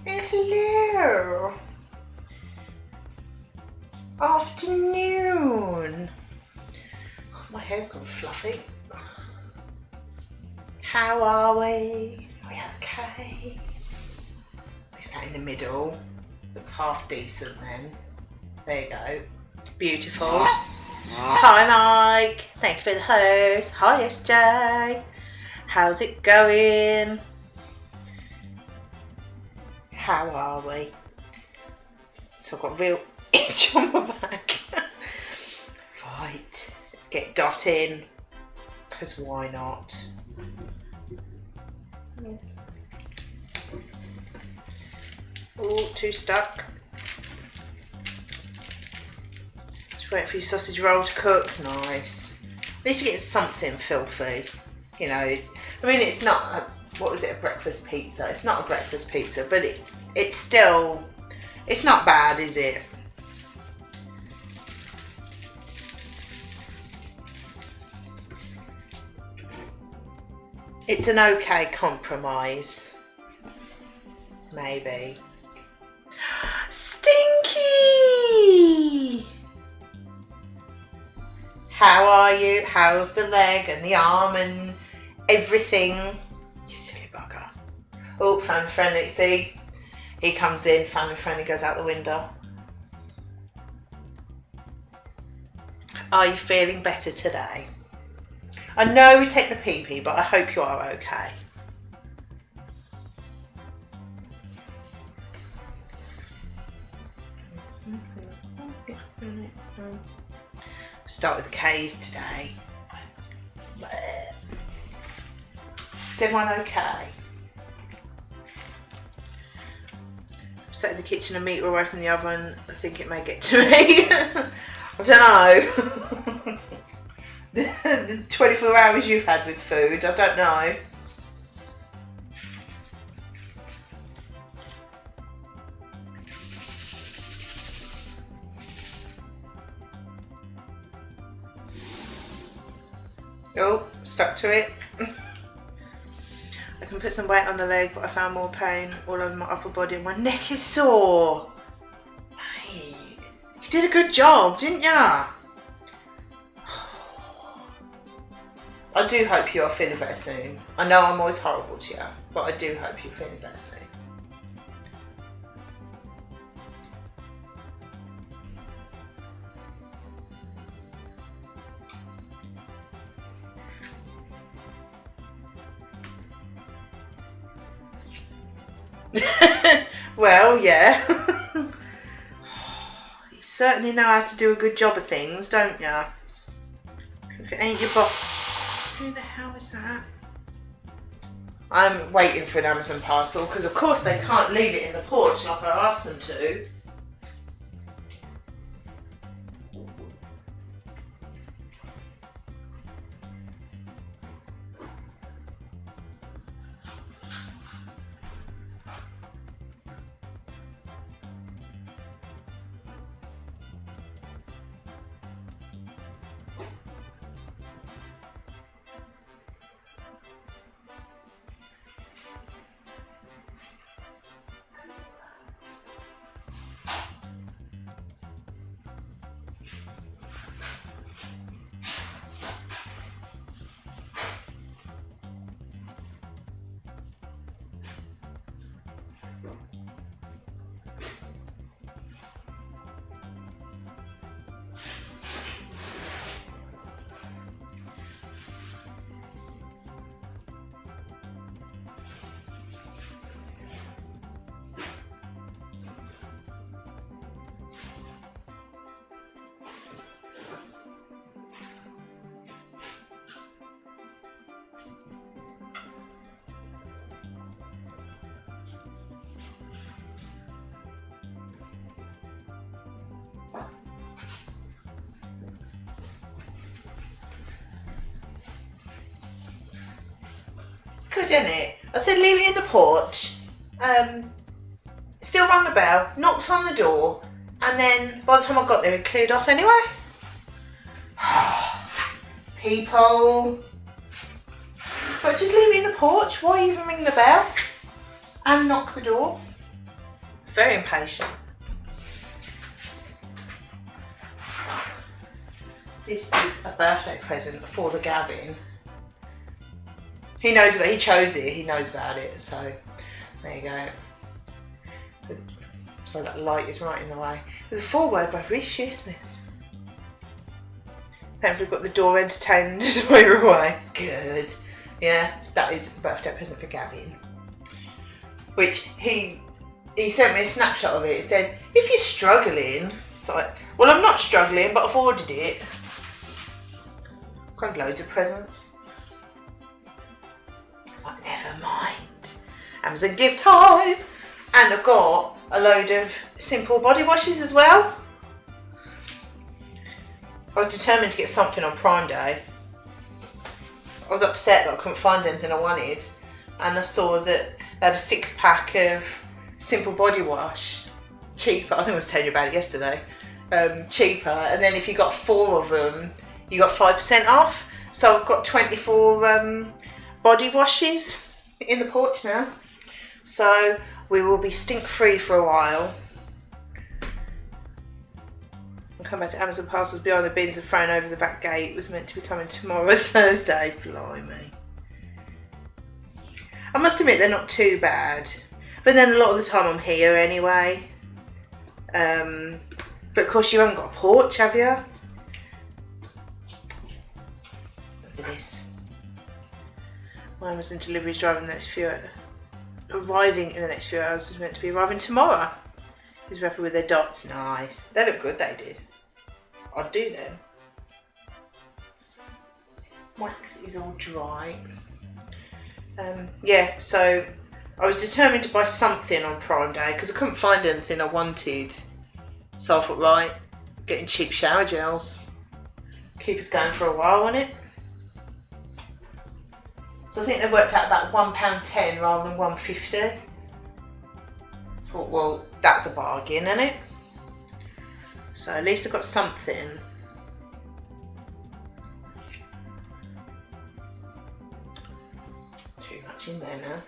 Hello. Afternoon. Oh, my hair's gone fluffy. How are we? Are we okay? Leave that in the middle. Looks half decent then. There you go. Beautiful. Hi Mike. Thank you for the host. Hi SJ. How's it going? How are we? So I've got a real itch on my back. Right, let's get Dot in, because why not? Oh, too stuck. Just wait for your sausage roll to cook. Nice. At least you're getting something filthy. You know, I mean, it's not a, what was it, a breakfast pizza? It's not a breakfast pizza, but it's still, it's not bad, is it? It's an okay compromise. Maybe. Stinky! How are you? How's the leg and the arm and everything? You silly bugger. Oh, family friendly. See? He comes in, family friendly, goes out the window. Are you feeling better today? I know we take the pee-pee, but I hope you are okay. Start with the K's today. Is everyone okay? Set in the kitchen a meter away from the oven. I think it may get to me. I don't know. The 24 hours you've had with food, I don't know. Oh, stuck to it. I can put some weight on the leg, but I found more pain all over my upper body and my neck is sore. Mate, you did a good job, didn't ya? I do hope you are feeling better soon. I know I'm always horrible to you, but I do hope you're feeling better soon. Well, yeah. You certainly know how to do a good job of things, don't you? If it ain't your boss. Who the hell is that? I'm waiting for an Amazon parcel because of course they can't leave it in the porch like I asked them to. Good, isn't it? I said leave it in the porch. Still rang the bell, knocked on the door, and then by the time I got there it cleared off anyway. People. So just leave it in the porch. Why even ring the bell and knock the door? very impatient. This is a birthday present for the Gavin. He knows about it, he chose it, he knows about it, so there you go. So that light is right in the way. With a foreword by Reece Shearsmith. Thankfully we've got the door entertained while you're away. Good. Yeah, that is a birthday present for Gavin. Which he sent me a snapshot of it. He said, if you're struggling, it's like, well, I'm not struggling, but I've ordered it. Got loads of presents. But never mind. Amazon gift time. And I've got a load of simple body washes as well. I was determined to get something on Prime Day. I was upset that I couldn't find anything I wanted. And I saw that they had a 6-pack of simple body wash. Cheaper. I think I was telling you about it yesterday. Cheaper. And then if you got 4 of them, you got 5% off. So I've got 24 body washes in the porch now. So we will be stink free for a while. I'll come back to Amazon parcels behind the bins and thrown over the back gate. It was meant to be coming tomorrow, Thursday. Blimey. I must admit they're not too bad. But then a lot of the time I'm here anyway. But of course you haven't got a porch, have you? Look at this. My Amazon delivery is arriving in the next few hours. Was meant to be arriving tomorrow. He's happy with their dots. Nice. They look good, they did. I'd do them. Wax is all dry. Yeah, so I was determined to buy something on Prime Day because I couldn't find anything I wanted. So I thought, right, getting cheap shower gels. Keep us going for a while, won't it? So I think they worked out about £1.10 rather than £1.50. Thought, well, that's a bargain, isn't it? So at least I got something. Too much in there now.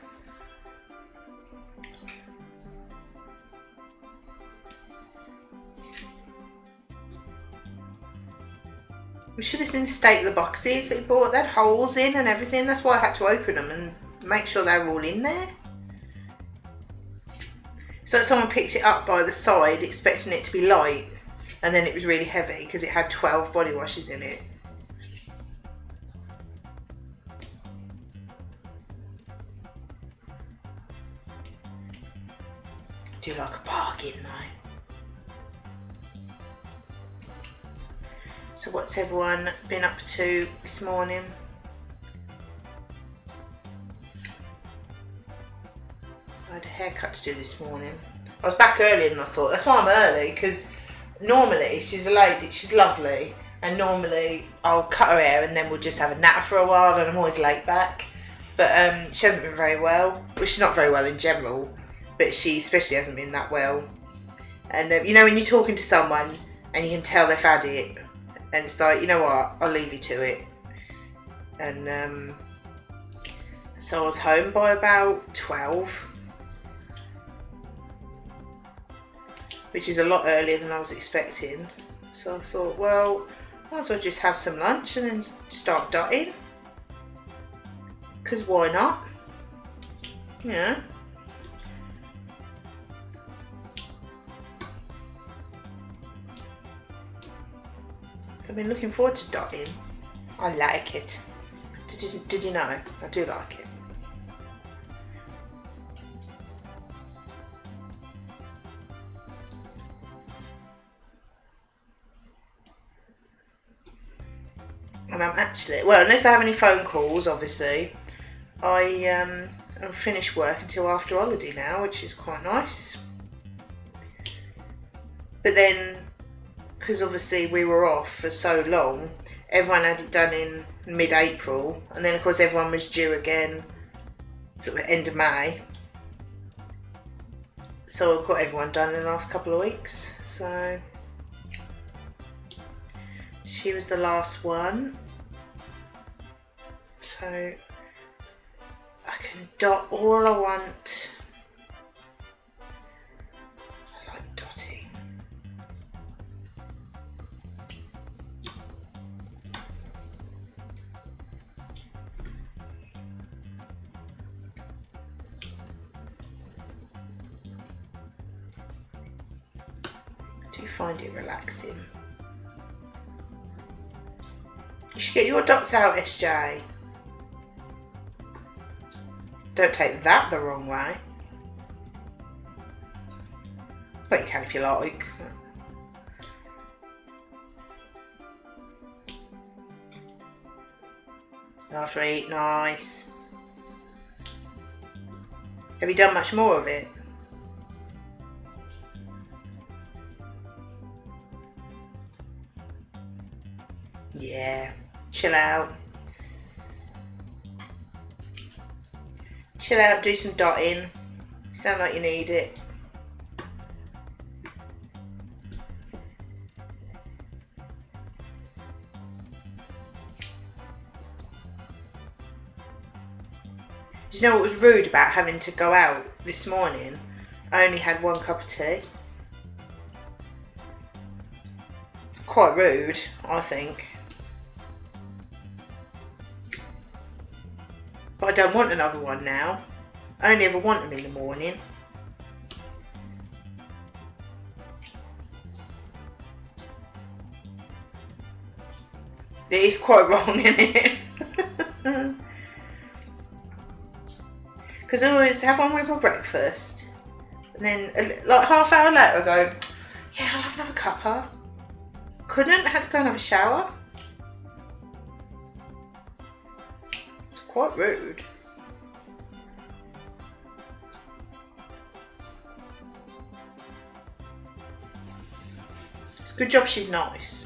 We should have seen state the boxes that he bought. They had holes in and everything. That's why I had to open them and make sure they were all in there. So someone picked it up by the side expecting it to be light, and then it was really heavy because it had 12 body washes in it. Do you like a bargain though? So what's everyone been up to this morning? I had a haircut to do this morning. I was back earlier than I thought. That's why I'm early, because normally she's a lady, she's lovely, and normally I'll cut her hair and then we'll just have a natter for a while, and I'm always late back. But she hasn't been very well. Well, she's not very well in general, but she especially hasn't been that well. And you know when you're talking to someone and you can tell they've had it, and it's like, you know what, I'll leave you to it. And so I was home by about 12. Which is a lot earlier than I was expecting. So I thought, well, might as well just have some lunch and then start dotting. Because why not? Yeah. I've been looking forward to dotting. I like it. Did you know? I do like it. And I'm actually, well, unless I have any phone calls, obviously, I'm finished work until after holiday now, which is quite nice. But then, because obviously we were off for so long, everyone had it done in mid-April, and then of course everyone was due again sort of end of May. So I've got everyone done in the last couple of weeks. So she was the last one. So I can dot all I want. Do you find it relaxing? You should get your dots out, SJ. Don't take that the wrong way. But you can if you like. After I eat, nice. Have you done much more of it? Yeah, chill out. Chill out, do some dotting. Sound like you need it. Do you know what was rude about having to go out this morning? I only had 1 cup of tea. It's quite rude, I think. But I don't want another one now. I only ever want them in the morning. It is quite wrong, isn't it? Because I always have one with my breakfast. And then, like half hour later, I go, yeah, I'll have another cuppa. Couldn't, I had to go and have a shower. It's quite rude. It's a good job she's nice.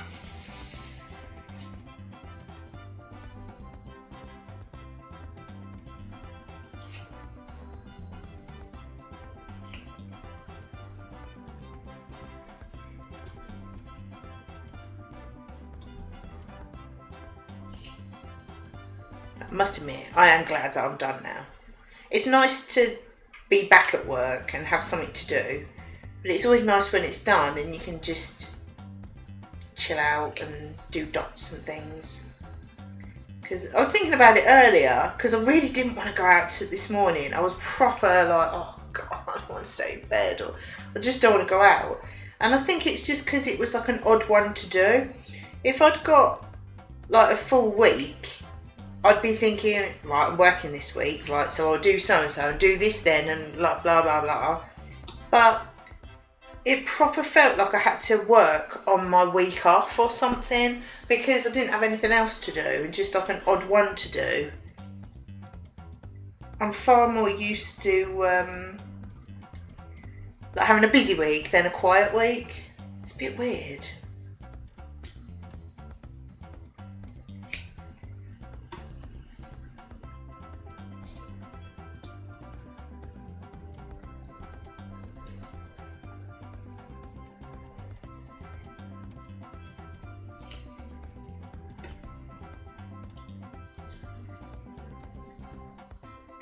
I must admit, I am glad that I'm done now. It's nice to be back at work and have something to do, but it's always nice when it's done and you can just chill out and do dots and things. Because I was thinking about it earlier, because I really didn't want to go out this morning. I was proper like, oh God, I don't want to stay in bed, or I just don't want to go out. And I think it's just because it was like an odd one to do. If I'd got like a full week, I'd be thinking, right, I'm working this week, right, so I'll do so-and-so and do this then and blah, blah, blah, blah. But it proper felt like I had to work on my week off or something because I didn't have anything else to do and just like an odd one to do. I'm far more used to like having a busy week than a quiet week. It's a bit weird.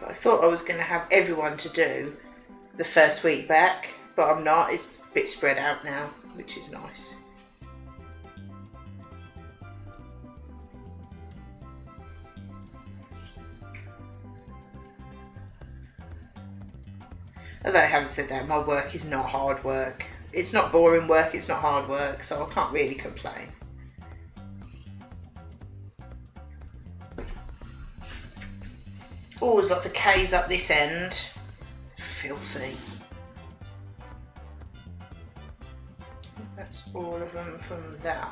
I thought I was going to have everyone to do the first week back, but I'm not. It's a bit spread out now, which is nice. Although I haven't said that, my work is not hard work. It's not boring work, it's not hard work, so I can't really complain. Oh, there's lots of K's up this end. Filthy. That's all of them from there.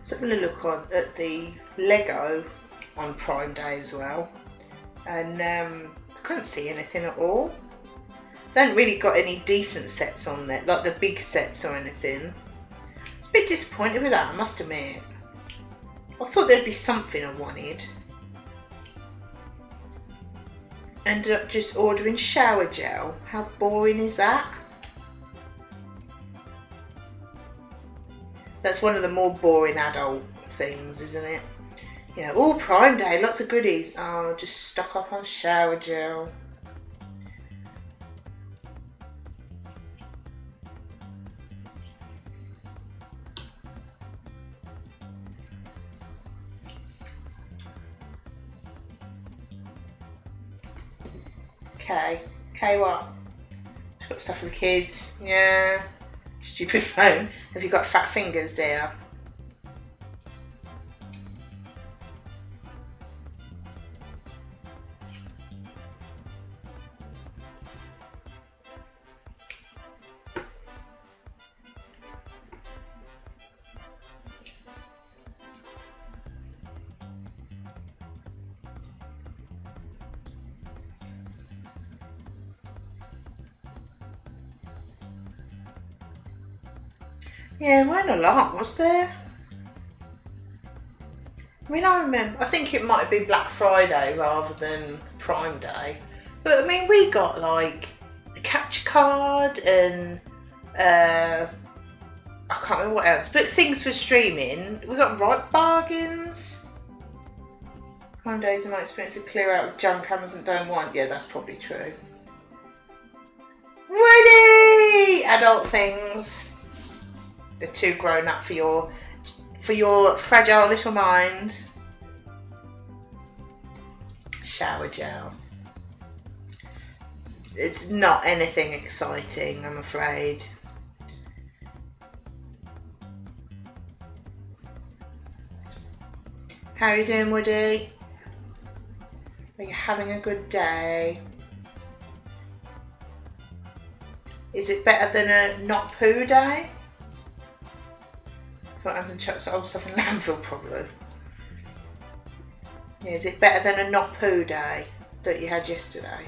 So I'm going to look at the Lego on Prime Day as well, and I couldn't see anything at all. They haven't really got any decent sets on there, like the big sets or anything. I was a bit disappointed with that, I must admit. I thought there'd be something I wanted. Ended up just ordering shower gel. How boring is that? That's one of the more boring adult things, isn't it? You know, all Prime Day, lots of goodies. Oh, just stock up on shower gel. Okay, what? I've got stuff for the kids. Yeah. Stupid phone. Have you got fat fingers, dear? Yeah, weren't a lot, was there? I mean, I remember, I think it might have been Black Friday rather than Prime Day. But I mean, we got like the capture card and I can't remember what else, but things for streaming. We got right bargains. Prime Days are my experience to clear out junk Amazon don't want. Yeah, that's probably true. Ready! Adult things. They're too grown up for your fragile little mind. Shower gel. It's not anything exciting, I'm afraid. How are you doing, Woody? Are you having a good day? Is it better than a not poo day? So I'm going to chuck some old stuff in landfill, probably. Yeah, is it better than a not poo day that you had yesterday?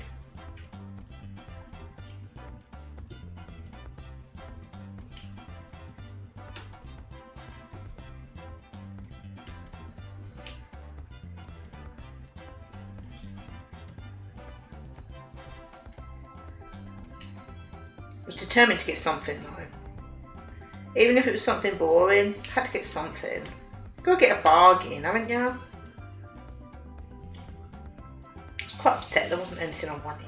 I was determined to get something though. Even if it was something boring, I had to get something. Go get a bargain, haven't you? I was quite upset there wasn't anything I wanted.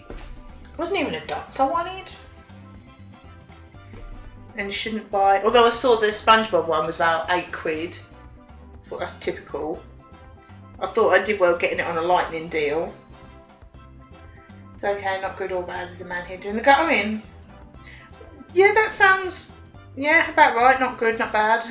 It wasn't even a dots I wanted. And you shouldn't buy, although I saw the SpongeBob one was about £8. I thought that's typical. I thought I did well getting it on a lightning deal. It's okay, not good or bad. There's a man here doing the going. Yeah, that sounds, yeah, about right. Not good, not bad.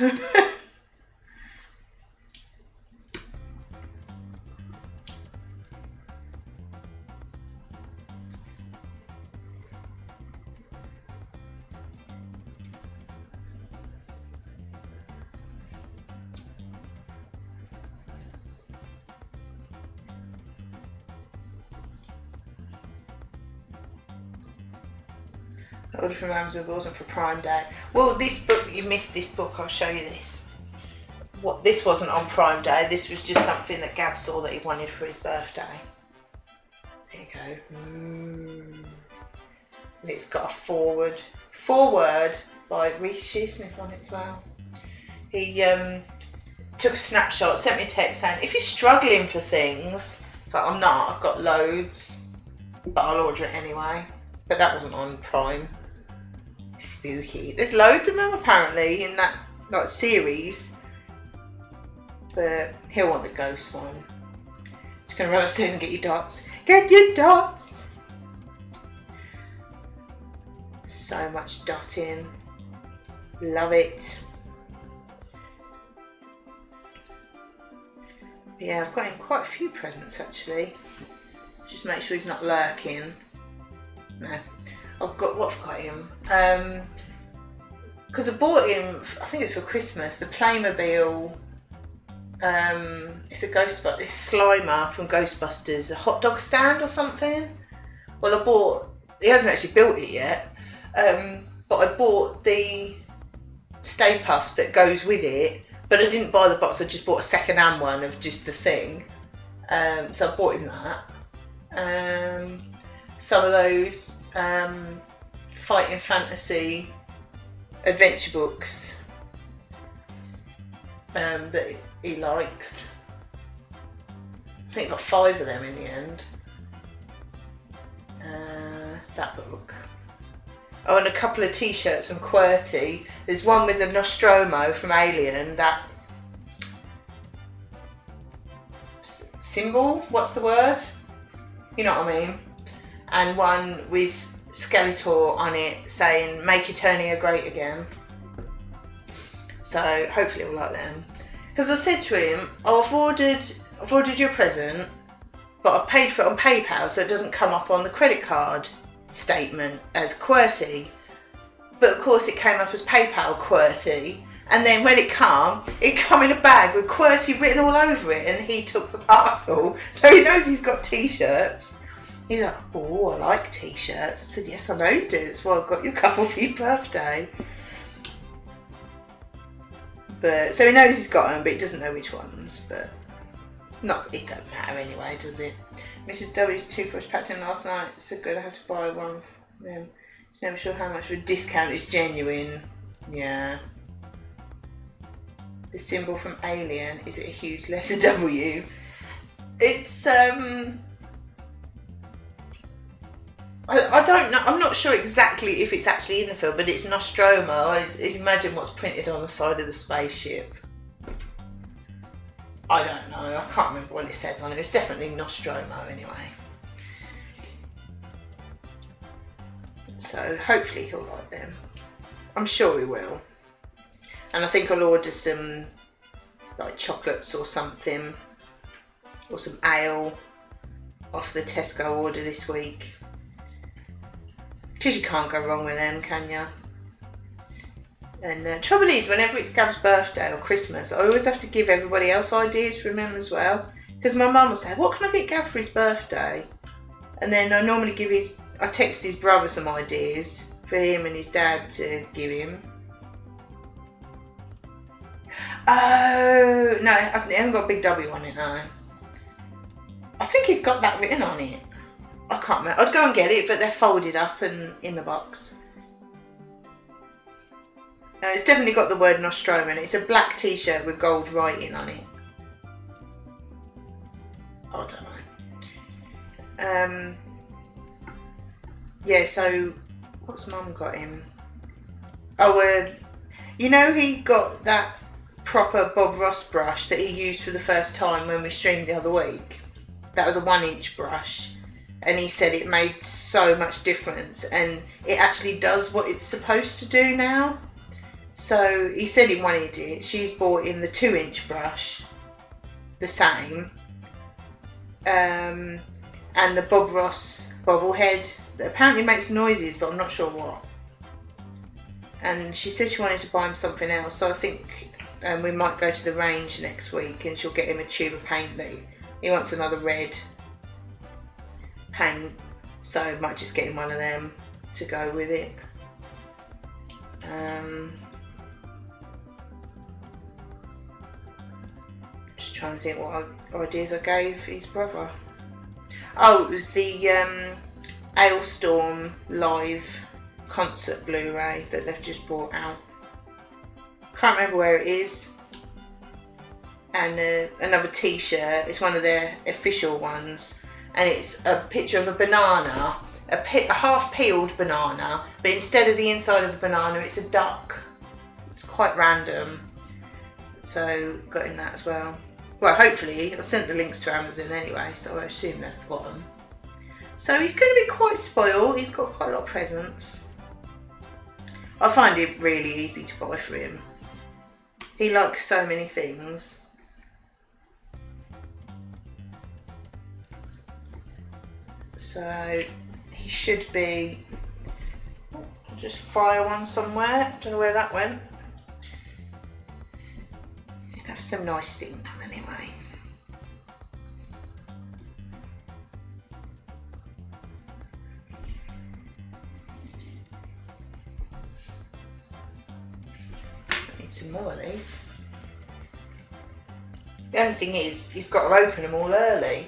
I ordered from Amazon, but it wasn't for Prime Day. Well, this book, you missed this book, I'll show you this. What, this wasn't on Prime Day, this was just something that Gav saw that he wanted for his birthday. There you go. And it's got a foreword by Reece Shearsmith on it as well. He took a snapshot, sent me a text saying, if you're struggling for things, it's like, I'm not, I've got loads, but I'll order it anyway. But that wasn't on Prime. Spooky. There's loads of them apparently in that like series. But he'll want the ghost one. Just gonna run upstairs and get your dots. Get your dots! So much dotting. Love it. Yeah, I've got him quite a few presents actually. Just make sure he's not lurking. No. I've got, what have I got him? Because I bought him, I think it's for Christmas, the Playmobil It's a Ghostbusters, it's Slimer from Ghostbusters, a hot dog stand or something. Well, I bought, he hasn't actually built it yet, but I bought the Stay Puft that goes with it, but I didn't buy the box, I just bought a second-hand one of just the thing. So I bought him that. Some of those fighting fantasy adventure books that he likes. I think I got 5 of them in the end. That book. Oh, and a couple of t-shirts from QWERTY. There's one with the Nostromo from Alien, that symbol, what's the word? You know what I mean? And one with Skeletor on it saying, "Make Eternia great again." So hopefully he'll like them. Because I said to him, oh, I've ordered you a present, but I've paid for it on PayPal so it doesn't come up on the credit card statement as QWERTY. But of course it came up as PayPal QWERTY. And then when it come in a bag with QWERTY written all over it, and he took the parcel. So he knows he's got t-shirts. He's like, oh, I like t-shirts. I said, yes, I know you do. That's why I got you a couple for your birthday. But so he knows he's got them, but he doesn't know which ones. But not, it don't matter anyway, does it? Mrs. W's toothbrush packed in last night. So good, I had to buy one for them. She's never sure how much of a discount is genuine. Yeah. The symbol from Alien, is it a huge letter W? It's I don't know, I'm not sure exactly if it's actually in the film, but it's Nostromo. I imagine what's printed on the side of the spaceship. I don't know, I can't remember what it said on it. It's definitely Nostromo anyway. So hopefully he'll like them. I'm sure he will. And I think I'll order some like chocolates or something, or some ale off the Tesco order this week. Because you can't go wrong with them, can you? And trouble is, whenever it's Gav's birthday or Christmas, I always have to give everybody else ideas from him as well. Because my mum will say, what can I get Gav for his birthday? And then I normally I text his brother some ideas for him and his dad to give him. Oh, no, I haven't got a big W on it now. I think he's got that written on it. I can't remember. I'd go and get it, but they're folded up and in the box. No, it's definitely got the word Nostromo, and it's a black t-shirt with gold writing on it. I don't know. Yeah, so what's Mum got him? Oh, you know, he got that proper Bob Ross brush that he used for the first time when we streamed the other week. That was a 1-inch brush, and he said it made so much difference, and it actually does what it's supposed to do now. So he said he wanted it. She's bought him the 2-inch brush, the same, and the Bob Ross bobblehead that apparently makes noises, but I'm not sure what. And she said she wanted to buy him something else, so I think we might go to the range next week and she'll get him a tube of paint that he wants, another red paint, so I might just get him one of them to go with it. Just trying to think what ideas I gave his brother. Oh, it was the Ailstorm live concert Blu-ray that they've just brought out. Can't remember where it is. And another t-shirt. It's one of their official ones, and it's a picture of a banana, a half-peeled banana, but instead of the inside of a banana, it's a duck. It's quite random. So got in that as well. Well, hopefully, I sent the links to Amazon anyway, so I assume they've got them. So he's going to be quite spoiled. He's got quite a lot of presents. I find it really easy to buy for him. He likes so many things. So he should be, I'll just fire one somewhere. Don't know where that went. Have some nice things. anyway. Need some more of these. The only thing is, he's got to open them all early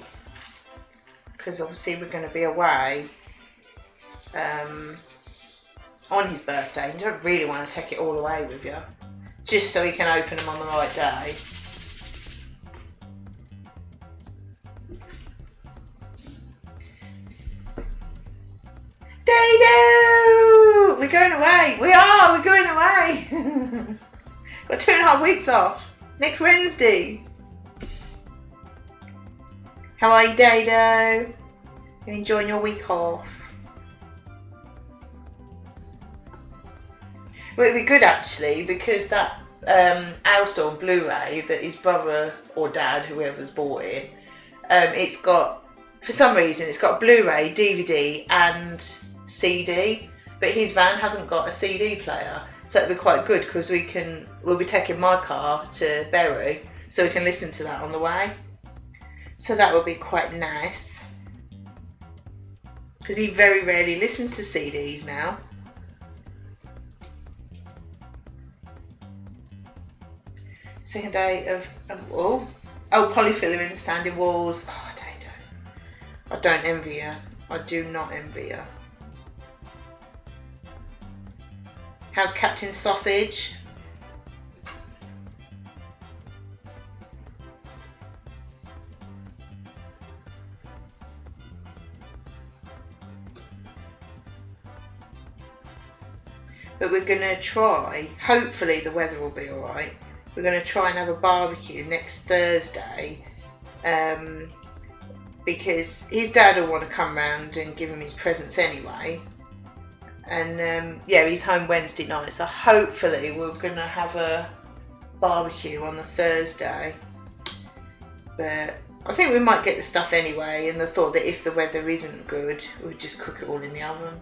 because obviously we're going to be away on his birthday. You don't really want to take it all away with you, just so he can open them on the right day. Dado! We're going away. We're going away. Got 2.5 weeks off. Next Wednesday. How are you, Dado? You enjoying your week off? Well, it'd be good actually, because that Hailstorm Blu-ray that his brother or dad, whoever's bought it, it's got, for some reason, it's got Blu-ray, DVD and CD, but his van hasn't got a CD player, so it'd be quite good because we'll be taking my car to Bury, so we can listen to that on the way. So that would be quite nice, because he very rarely listens to CDs now. Second day of polyfilling sanding walls. Oh, I don't envy you. I do not envy you. How's Captain Sausage? But we're going to try, hopefully the weather will be alright, we're going to try and have a barbecue next Thursday, because his dad will want to come round and give him his presents anyway, and yeah, he's home Wednesday night, so hopefully we're going to have a barbecue on the Thursday. But I think we might get the stuff anyway, and the thought that if the weather isn't good, we'll just cook it all in the oven.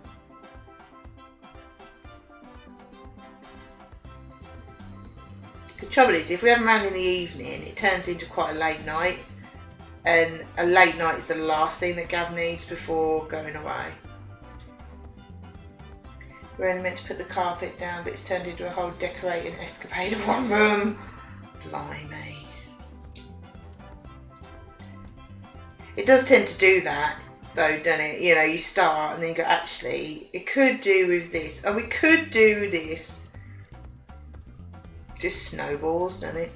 The trouble is, if we have them around in the evening, it turns into quite a late night, and a late night is the last thing that Gav needs before going away. We're only meant to put the carpet down, but it's turned into a whole decorating escapade of one room. Blimey. It does tend to do that though, doesn't it? You know, you start and then you go, actually, it could do with this. Oh, we could do this. Just snowballs, doesn't it?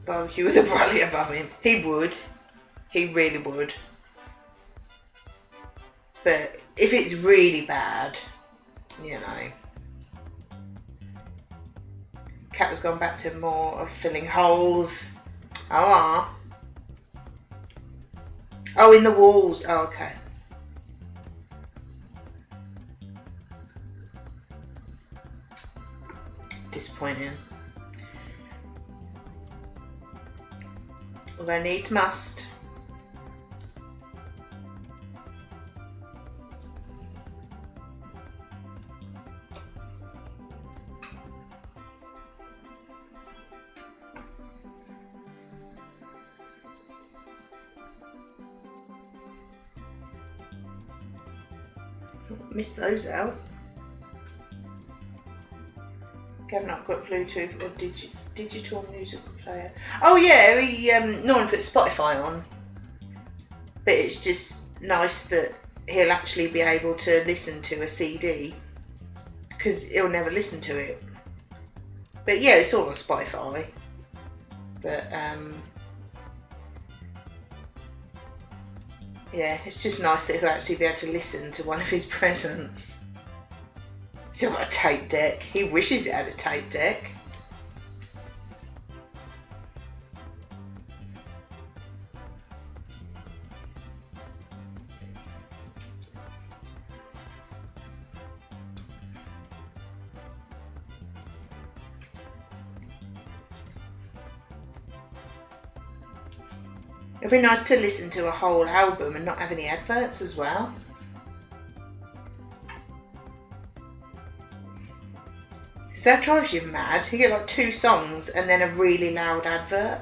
Barbecue with a brolly above him. He would. He really would. But if it's really bad, you know. Cat has gone back to more of filling holes. Oh, in the walls. Oh, okay. Disappointing. Although needs must. Missed those out. I've not got Bluetooth or digital musical player. Oh yeah, we normally put Spotify on, but it's just nice that he'll actually be able to listen to a CD, because he'll never listen to it. But yeah, it's all on Spotify. But yeah, it's just nice that he'll actually be able to listen to one of his presents. Still got a tape deck. He wishes it had a tape deck. It'd be nice to listen to a whole album and not have any adverts as well. Because that drives you mad. You get like 2 songs and then a really loud advert.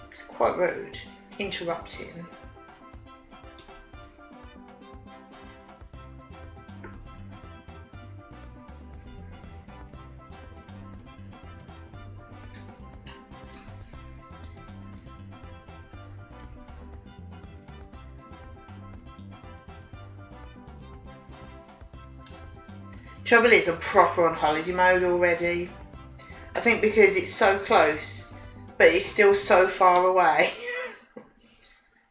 It's quite rude. Interrupting. Trouble is, I'm proper on holiday mode already. I think because it's so close, but it's still so far away.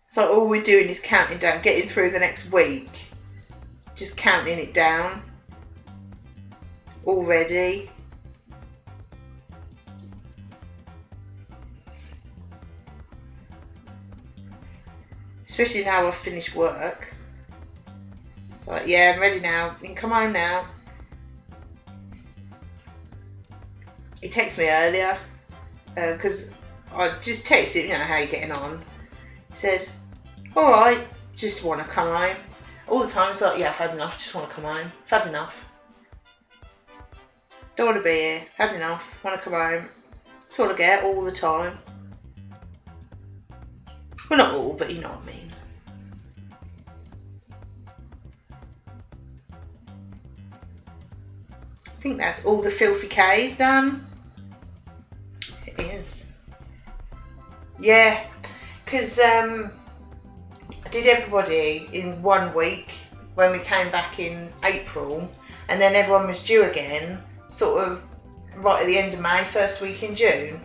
So all we're doing is counting down, getting through the next week. Just counting it down. Already. Especially now I've finished work. So like, yeah, I'm ready now. You can come home now. He texted me earlier because I just texted, you know, how you getting on. He said, alright, just want to come home. All the time it's like, yeah, I've had enough, just want to come home. I've had enough. Don't want to be here, had enough, want to come home. That's all I get all the time. Well, not all, but you know what I mean. I think that's all the filthy K's done. It is. Yeah, because I did everybody in 1 week when we came back in April, and then everyone was due again, sort of right at the end of May, first week in June.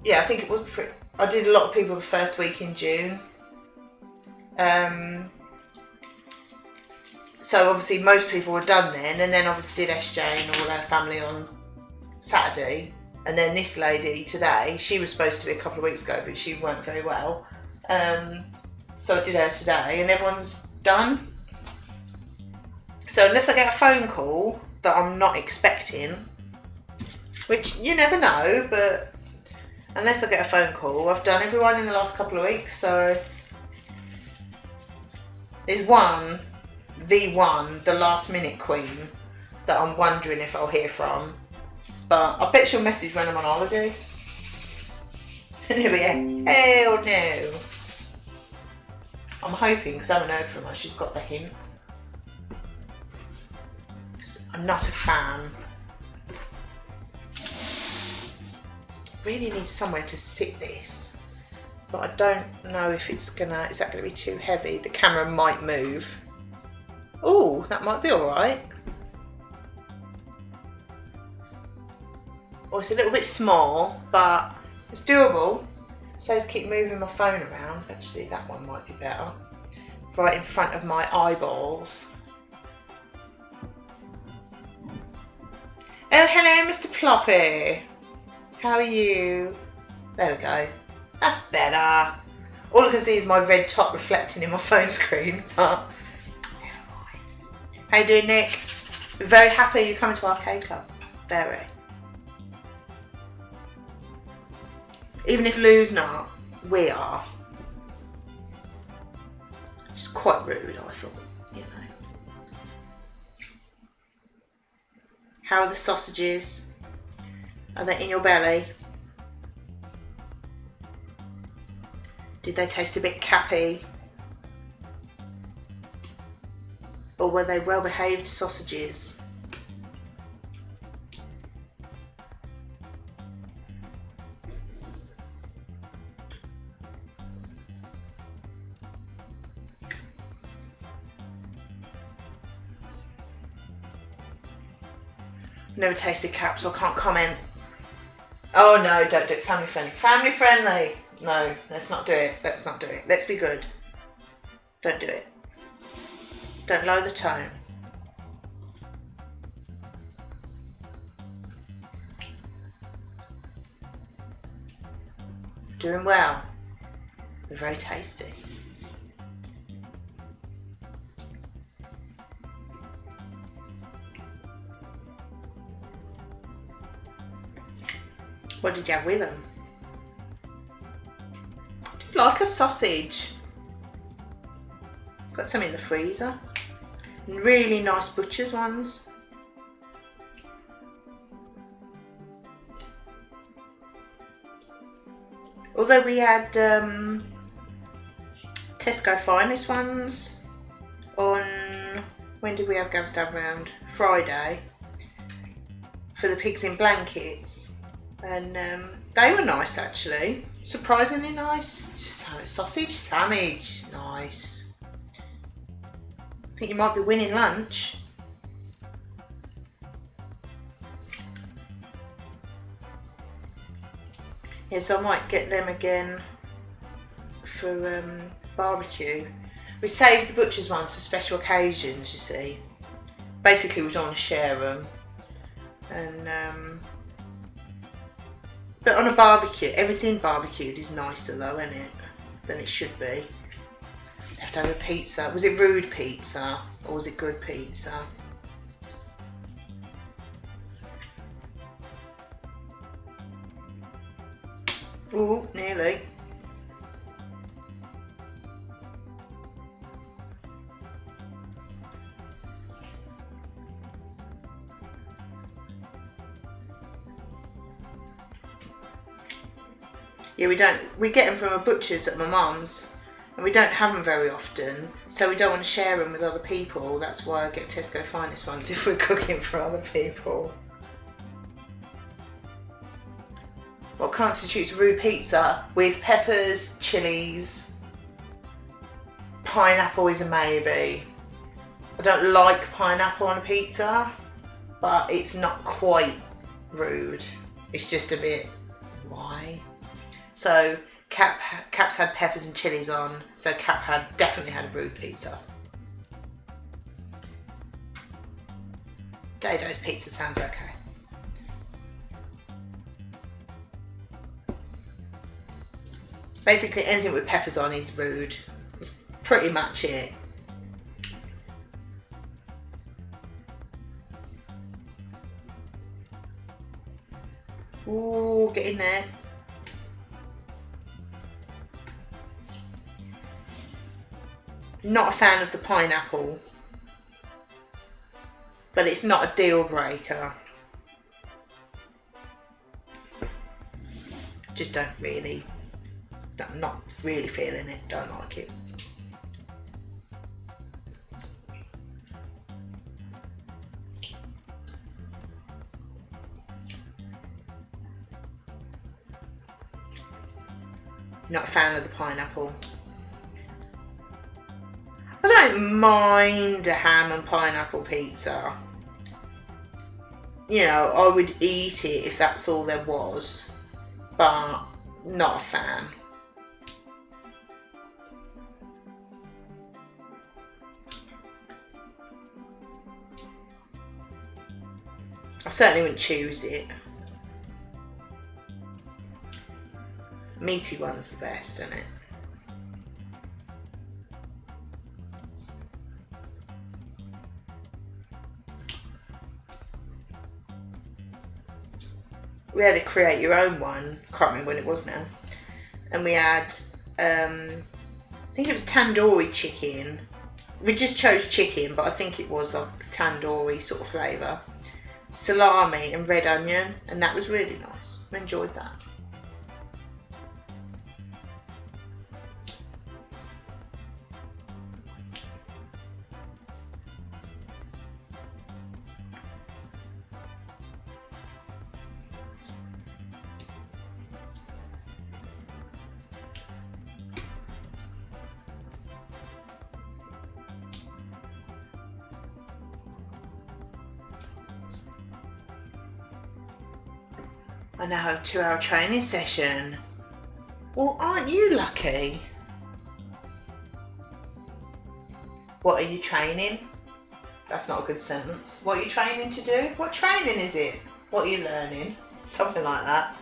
Yeah, I think it was I did a lot of people the first week in June. So obviously most people were done then, and then obviously did SJ and all her family on Saturday. And then this lady today, she was supposed to be a couple of weeks ago, but she weren't very well. So I did her today, and everyone's done. So unless I get a phone call that I'm not expecting, which you never know, but unless I get a phone call, I've done everyone in the last couple of weeks. So there's the last minute queen, that I'm wondering if I'll hear from. But I bet she'll message when I'm on holiday. And he'll be like, hell no. I'm hoping, because I haven't heard from her, she's got the hint. I'm not a fan. Really need somewhere to sit this. But I don't know if is that gonna be too heavy? The camera might move. Oh, that might be alright. Oh, it's a little bit small, but it's doable. Says keep moving my phone around. Actually, that one might be better. Right in front of my eyeballs. Oh, hello, Mr. Ploppy. How are you? There we go. That's better. All I can see is my red top reflecting in my phone screen, but never mind. How you doing, Nick? We're very happy you're coming to Arcade Club. Very. Even if Lou's not, we are. It's quite rude, I thought, you know. How are the sausages? Are they in your belly? Did they taste a bit cappy? Or were they well-behaved sausages? Never tasted cap, so I can't comment. Oh no, don't do it. Family friendly. Family friendly! No, let's not do it. Let's not do it. Let's be good. Don't do it. Don't lower the tone. Doing well. They're very tasty. What did you have with them? Do you like a sausage? Got some in the freezer. Really nice butcher's ones. Although we had Tesco Finest ones on, when did we have Gav's dad round? Friday, for the pigs in blankets, and they were nice actually, surprisingly nice. Sausage sandwich, nice. I think you might be winning lunch. Yeah, so I might get them again for barbecue. We saved the butcher's ones for special occasions, you see. Basically we don't want to share them. And but on a barbecue, everything barbecued is nicer though, isn't it? Than it should be. You have to have a pizza. Was it rude pizza or was it good pizza? Ooh, nearly. Yeah, we get them from a butcher's at my mum's, and we don't have them very often, so we don't want to share them with other people. That's why I get Tesco Finest ones if we're cooking for other people. What constitutes rude pizza? With peppers, chilies, pineapple is a maybe. I don't like pineapple on a pizza, but it's not quite rude. It's just a bit, why? So Cap's had peppers and chilies on, so Cap definitely had a rude pizza. Dado's pizza sounds okay. Basically anything with peppers on is rude. That's pretty much it. Ooh, get in there. Not a fan of the pineapple, but it's not a deal breaker. Just don't really, not really feeling it, don't like it. Not a fan of the pineapple. I don't mind a ham and pineapple pizza. You know, I would eat it if that's all there was, but not a fan. I certainly wouldn't choose it. Meaty one's the best, isn't it? We had a create your own one, can't remember when it was now, and we had I think it was tandoori chicken. We just chose chicken, but I think it was like tandoori sort of flavour, salami and red onion, and that was really nice. I enjoyed that. I now have a 2-hour training session. Well, aren't you lucky? What are you training? That's not a good sentence. What are you training to do? What training is it? What are you learning? Something like that.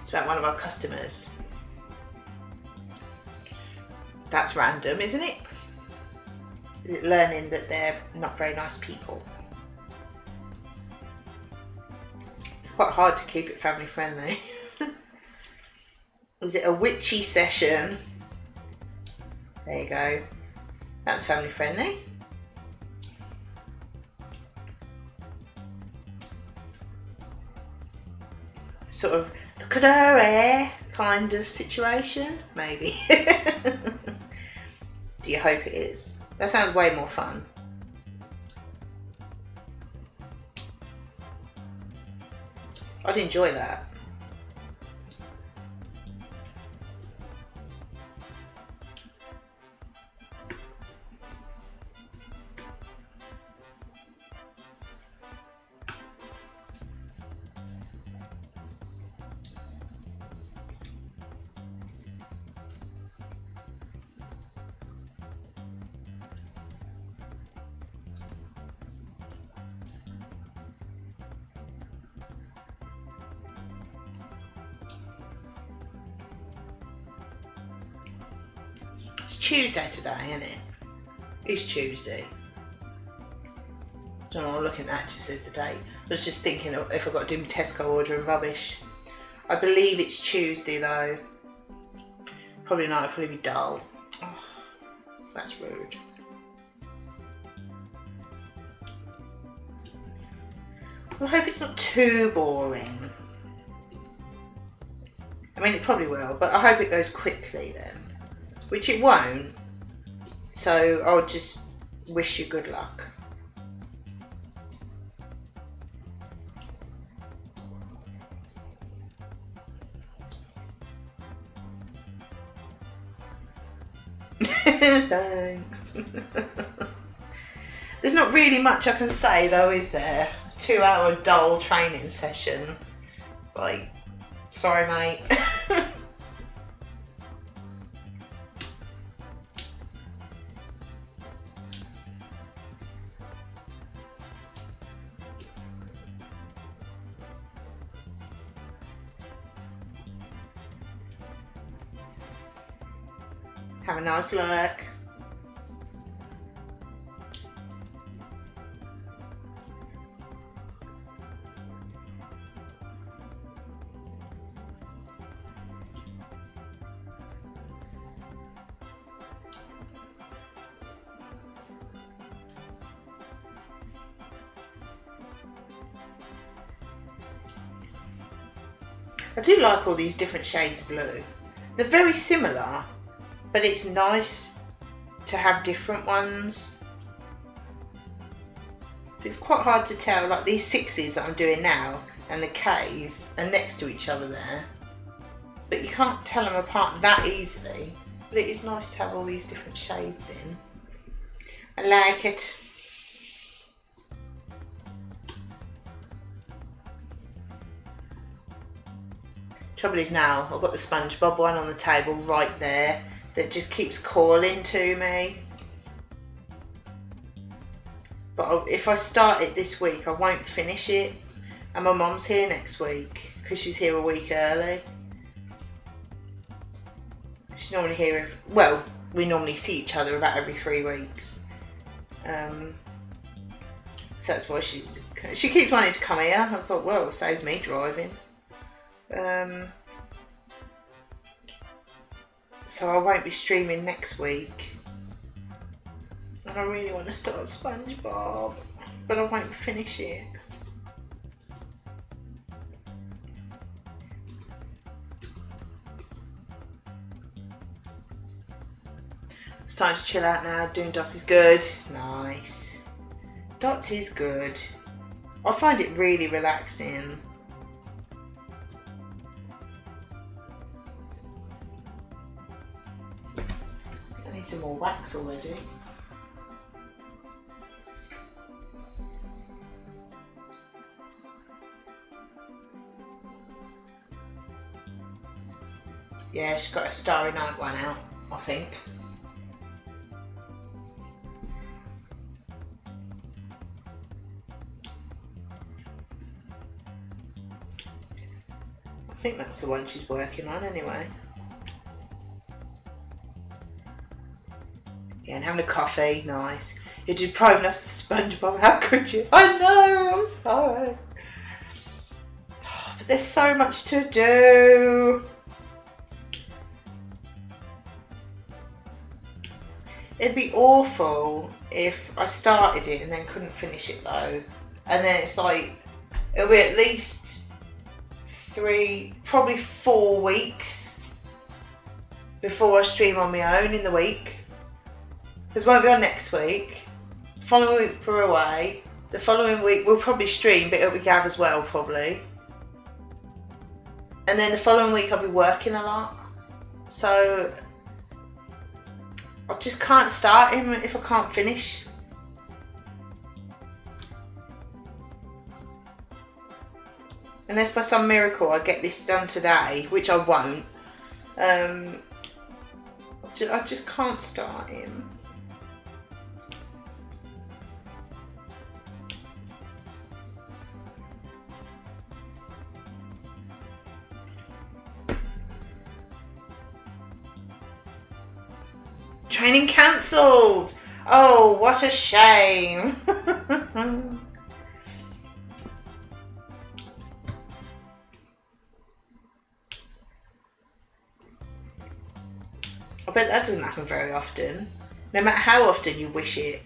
It's about one of our customers That's random, isn't it? Learning that they're not very nice people. It's quite hard to keep it family friendly. Was it a witchy session? There you go. That's family friendly. Sort of look at her hair kind of situation, maybe. Do you hope it is? That sounds way more fun. I'd enjoy that. It's Tuesday today, isn't it? It's Tuesday. I don't know, I'm looking at that, just says the date. I was just thinking of if I've got to do my Tesco order and rubbish. I believe it's Tuesday though. Probably not, it'll probably be dull. Oh, that's rude. Well, I hope it's not too boring. I mean, it probably will, but I hope it goes quickly then. Which it won't. So I'll just wish you good luck. Thanks. There's not really much I can say though, is there? 2-hour dull training session. Like, sorry mate. Have a nice look. I do like all these different shades of blue. They're very similar, but it's nice to have different ones. So it's quite hard to tell, like these 6s that I'm doing now and the Ks are next to each other there. But you can't tell them apart that easily. But it is nice to have all these different shades in. I like it. Trouble is now, I've got the SpongeBob one on the table right there that just keeps calling to me. But if I start it this week, I won't finish it. And my mum's here next week because she's here a week early. She's normally here, well, we normally see each other about every 3 weeks. So that's why she keeps wanting to come here. I thought, well, it saves me driving. So I won't be streaming next week. And I really want to start SpongeBob, but I won't finish it. It's time to chill out now. Doing dots is good. Nice. Dots is good. I find it really relaxing. I need some more wax already. Yeah, she's got a Starry Night one out, I think. I think that's the one she's working on anyway. Yeah, and having a coffee, nice. You're depriving us of SpongeBob, how could you? I know, I'm sorry. But there's so much to do. It'd be awful if I started it and then couldn't finish it though. And then it's like, it'll be at least 3, probably 4 weeks before I stream on my own in the week. Because won't be on next week. The following week we're away. The following week we'll probably stream, but it'll be Gav as well probably. And then the following week I'll be working a lot. So I just can't start him if I can't finish. Unless by some miracle I get this done today, which I won't. I just can't start him. Training cancelled. Oh, what a shame. I bet that doesn't happen very often. No matter how often you wish it.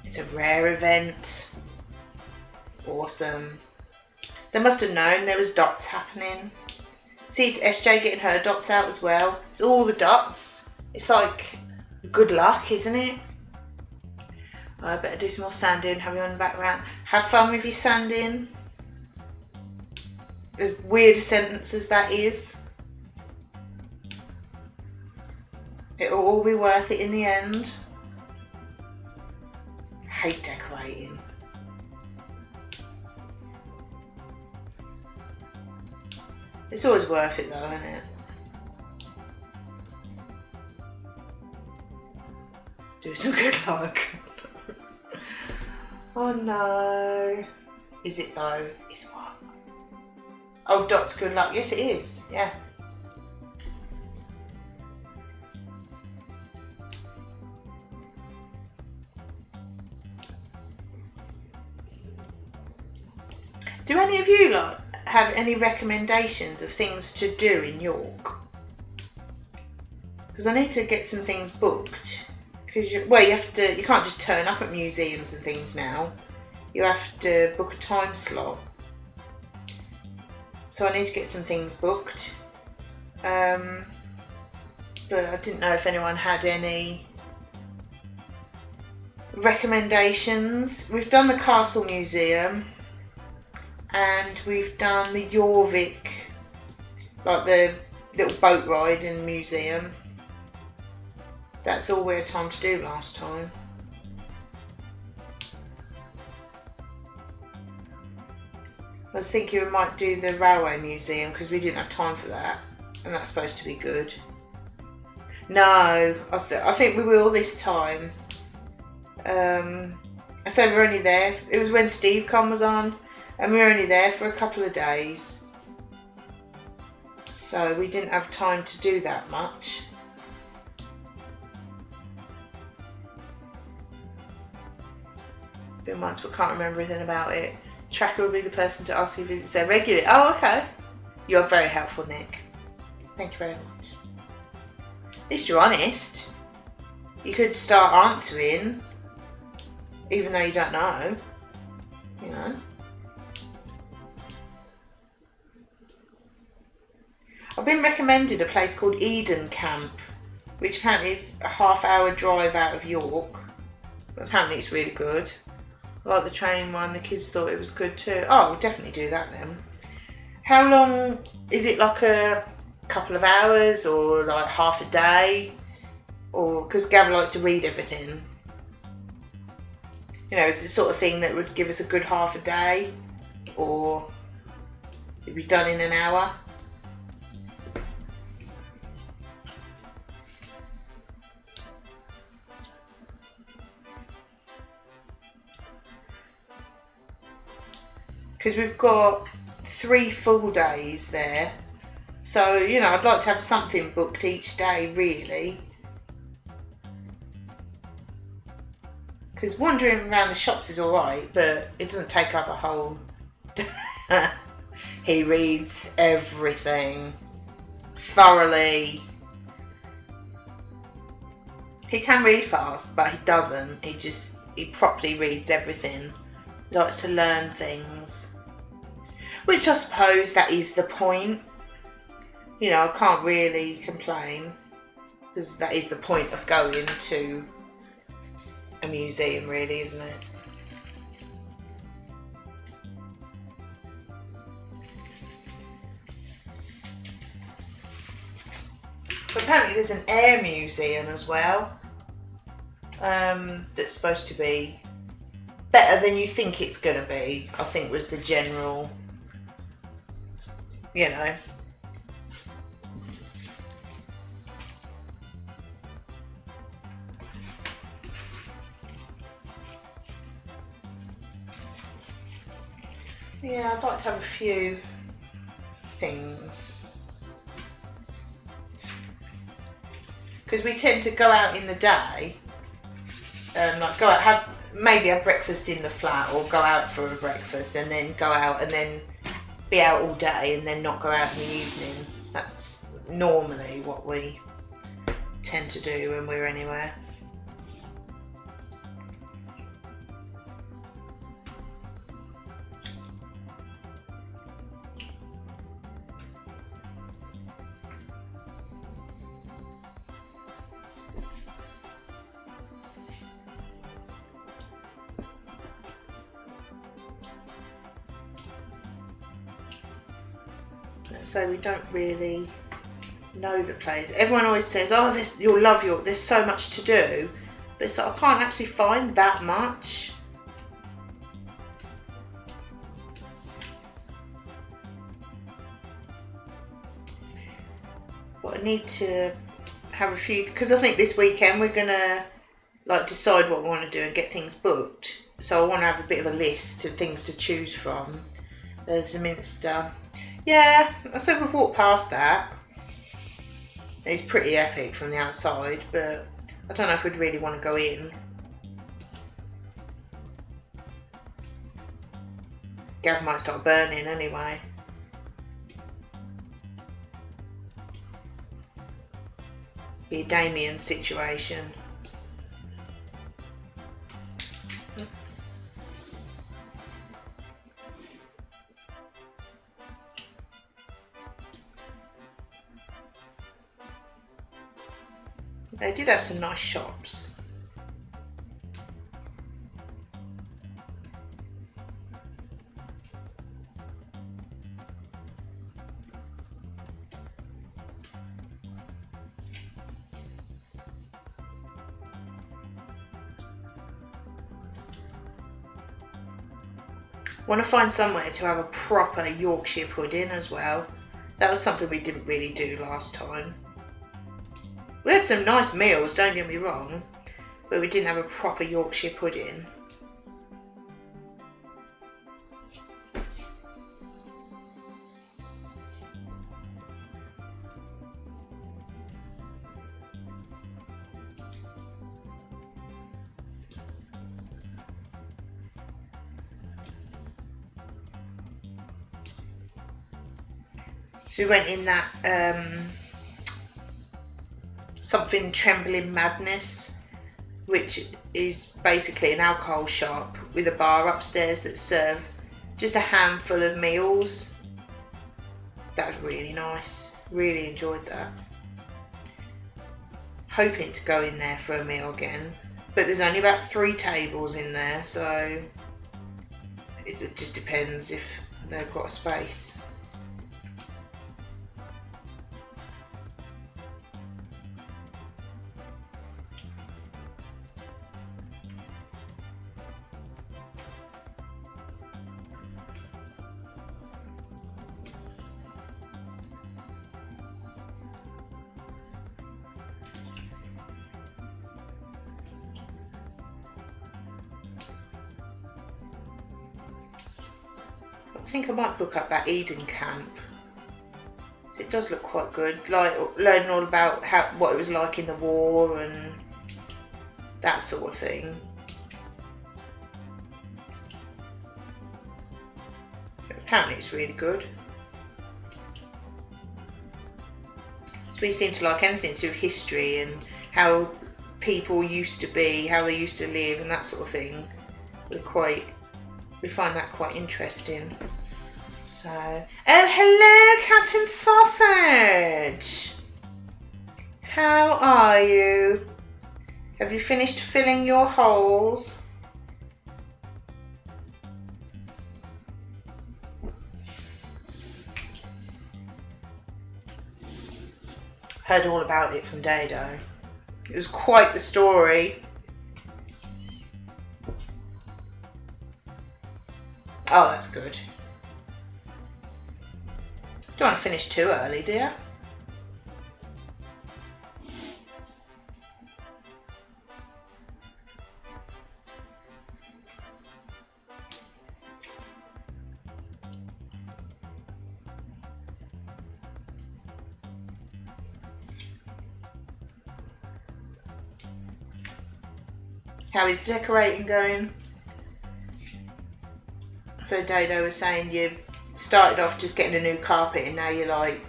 It's a rare event. It's awesome. They must have known there was dots happening. See, it's SJ getting her dots out as well. It's all the dots. It's like good luck, isn't it? Oh, I better do some more sanding, have you on the background. Have fun with your sanding. As weird a sentence as that is. It'll all be worth it in the end. I hate decorating. It's always worth it though, isn't it? Do some good luck. Oh no. Is it though? Is what? Oh, dots good luck. Yes it is. Yeah. Do any of you have any recommendations of things to do in York? Because I need to get some things booked. Because you can't just turn up at museums and things now. You have to book a time slot. So I need to get some things booked. But I didn't know if anyone had any recommendations. We've done the Castle Museum. And we've done the Jorvik, like the little boat ride and museum. That's all we had time to do last time. I was thinking we might do the railway museum because we didn't have time for that, and that's supposed to be good. No, I think we will this time. I said we're only there. It was when SteveCon was on. And we were only there for a couple of days. So we didn't have time to do that much. Been once, but can't remember anything about it. Tracker will be the person to ask if it's there regularly. Oh, okay. You're very helpful, Nick. Thank you very much. At least you're honest. You could start answering, even though you don't know. You know. I've been recommended a place called Eden Camp, which apparently is a half-hour drive out of York. But apparently it's really good. I like the train one, the kids thought it was good too. Oh, we'll definitely do that then. How long, is it like a couple of hours or like half a day? Or, because Gavin likes to read everything. You know, it's the sort of thing that would give us a good half a day. Or It'd be done in an hour. Because we've got 3 full days there. So, you know, I'd like to have something booked each day, really. Because wandering around the shops is alright, but it doesn't take up a whole... He reads everything thoroughly. He can read fast, but he doesn't. He properly reads everything. He likes to learn things. Which I suppose that is the point. You know, I can't really complain. Because that is the point of going to a museum, really, isn't it? But apparently there's an air museum as well. That's supposed to be better than you think it's going to be, I think was the general, you know. Yeah, I'd like to have a few things. Because we tend to go out in the day, like go out, maybe have breakfast in the flat or go out for a breakfast and then go out and then be out all day and then not go out in the evening. That's normally what we tend to do when we're anywhere. So we don't really know the place. Everyone always says, oh, you'll love York, there's so much to do. But it's like, I can't actually find that much. But I need to have a few, because I think this weekend we're gonna like decide what we want to do and get things booked. So I want to have a bit of a list of things to choose from. There's a Minster. Yeah, I said we've walked past that. It's pretty epic from the outside, but I don't know if we'd really want to go in. Gav might start burning anyway. Be a Damien situation. They did have some nice shops. Want to find somewhere to have a proper Yorkshire pudding as well. That was something we didn't really do last time. We had some nice meals, don't get me wrong, but we didn't have a proper Yorkshire pudding. So we went in that something Trembling Madness, which is basically an alcohol shop with a bar upstairs that serve just a handful of meals. That was really nice. Really enjoyed that. Hoping to go in there for a meal again, but there's only about 3 tables in there, so it just depends if they've got a space. think I might book up that Eden camp. It does look quite good, like learning all about what it was like in the war and that sort of thing. Apparently it's really good. So we seem to like anything to do with history and how people used to be, how they used to live and that sort of thing. We find that quite interesting. So, oh hello Captain Sausage! How are you? Have you finished filling your holes? Heard all about it from Dado. It was quite the story. Oh, that's good. Don't want to finish too early, do you? How is decorating going? So Dodo was saying you started off just getting a new carpet and now you're like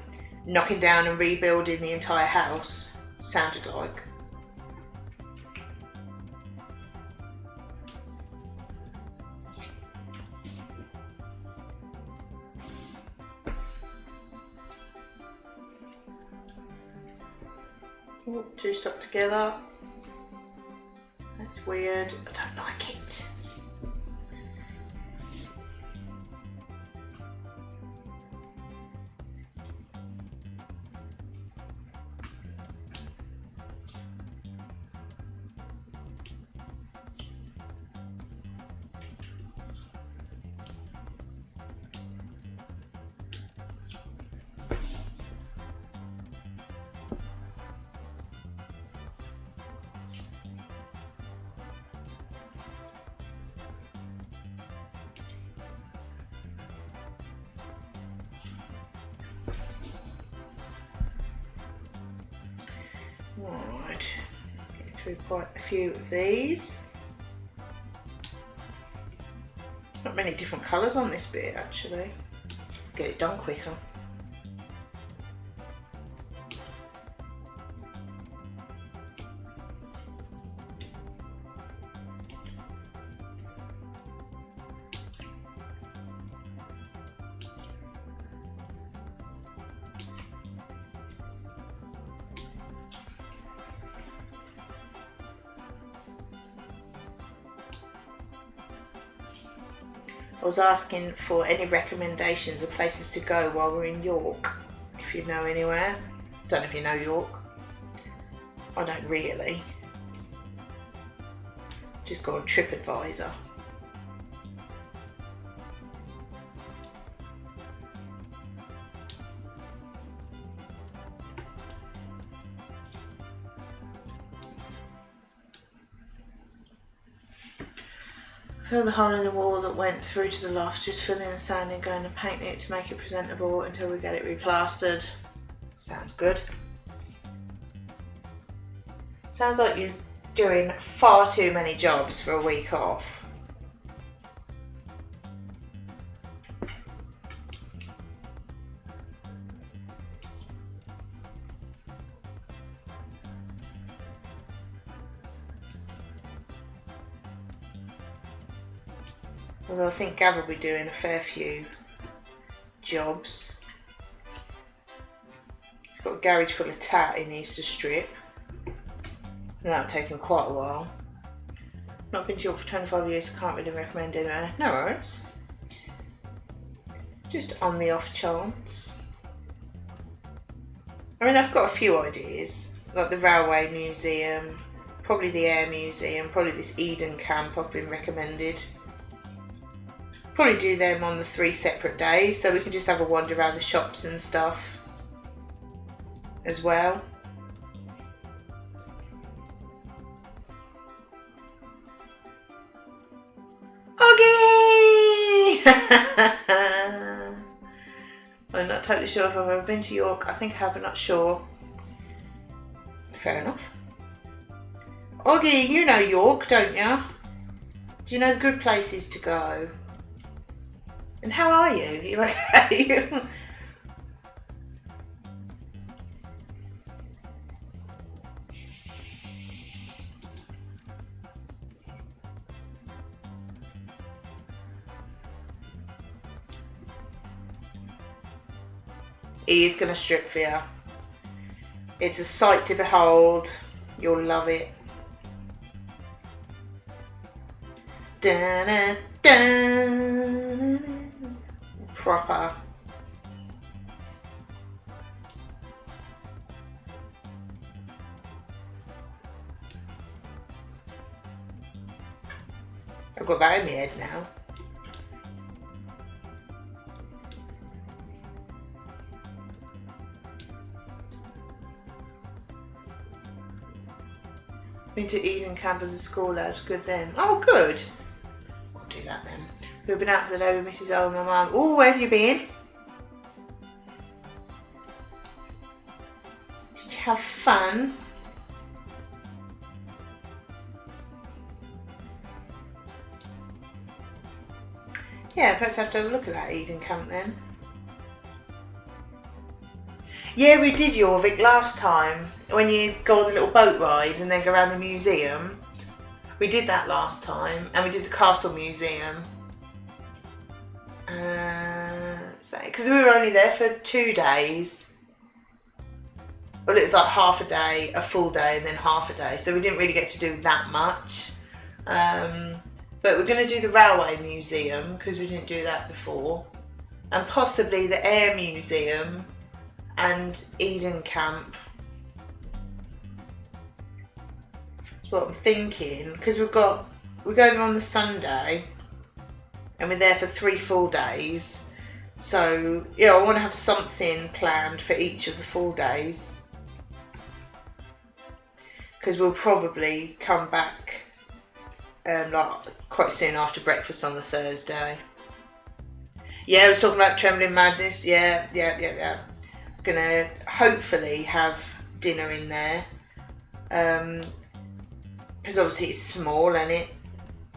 knocking down and rebuilding the entire house, sounded like. Oh, two stuck together. That's weird. I don't like it. Right, get through quite a few of these. Not many different colours on this bit actually. Get it done quicker. I was asking for any recommendations of places to go while we're in York, if you know anywhere. Don't know if you know York. I don't really. Just go on TripAdvisor. Fill the hole in the wall that went through to the loft, just fill in the sand and going to paint it to make it presentable until we get it replastered. Sounds good. Sounds like you're doing far too many jobs for a week off. Although I think Gav will be doing a fair few jobs. He's got a garage full of tat he needs to strip. And that'll take him quite a while. Not been to York for 25 years, can't really recommend anywhere. No worries. Just on the off chance. I mean, I've got a few ideas, like the Railway Museum, probably the Air Museum, probably this Eden camp I've been recommended. Probably do them on the 3 separate days so we can just have a wander around the shops and stuff as well. Oggy! totally sure if I've ever been to York. I think I have, but not sure. Fair enough. Oggy, you know York, don't you? Do you know the good places to go? And how are you? Are you okay? He is going to strip for you. It's a sight to behold. You'll love it. Dun, dun, dun. Proper. I've got that in my head now. Been to Eden Camp as a school lad. Good then. Oh, good. I'll do that then. We've been out for the day with Mrs. O and my mum. Oh, where have you been? Did you have fun? Yeah, perhaps I have to have a look at that Eden Camp then. Yeah, we did Jorvik last time, when you go on the little boat ride and then go around the museum. We did that last time, and we did the Castle Museum. Because we were only there for 2 days. Well, it was like half a day, a full day, and then half a day, so we didn't really get to do that much. But we're going to do the Railway Museum, because we didn't do that before. And possibly the Air Museum and Eden Camp. That's what I'm thinking, because we go there on the Sunday and we're there for 3 full days. So, you know, I want to have something planned for each of the full days, because we'll probably come back like quite soon after breakfast on the Thursday. Yeah, I was talking about Trembling Madness. Yeah. Gonna hopefully have dinner in there, because obviously it's small, isn't it?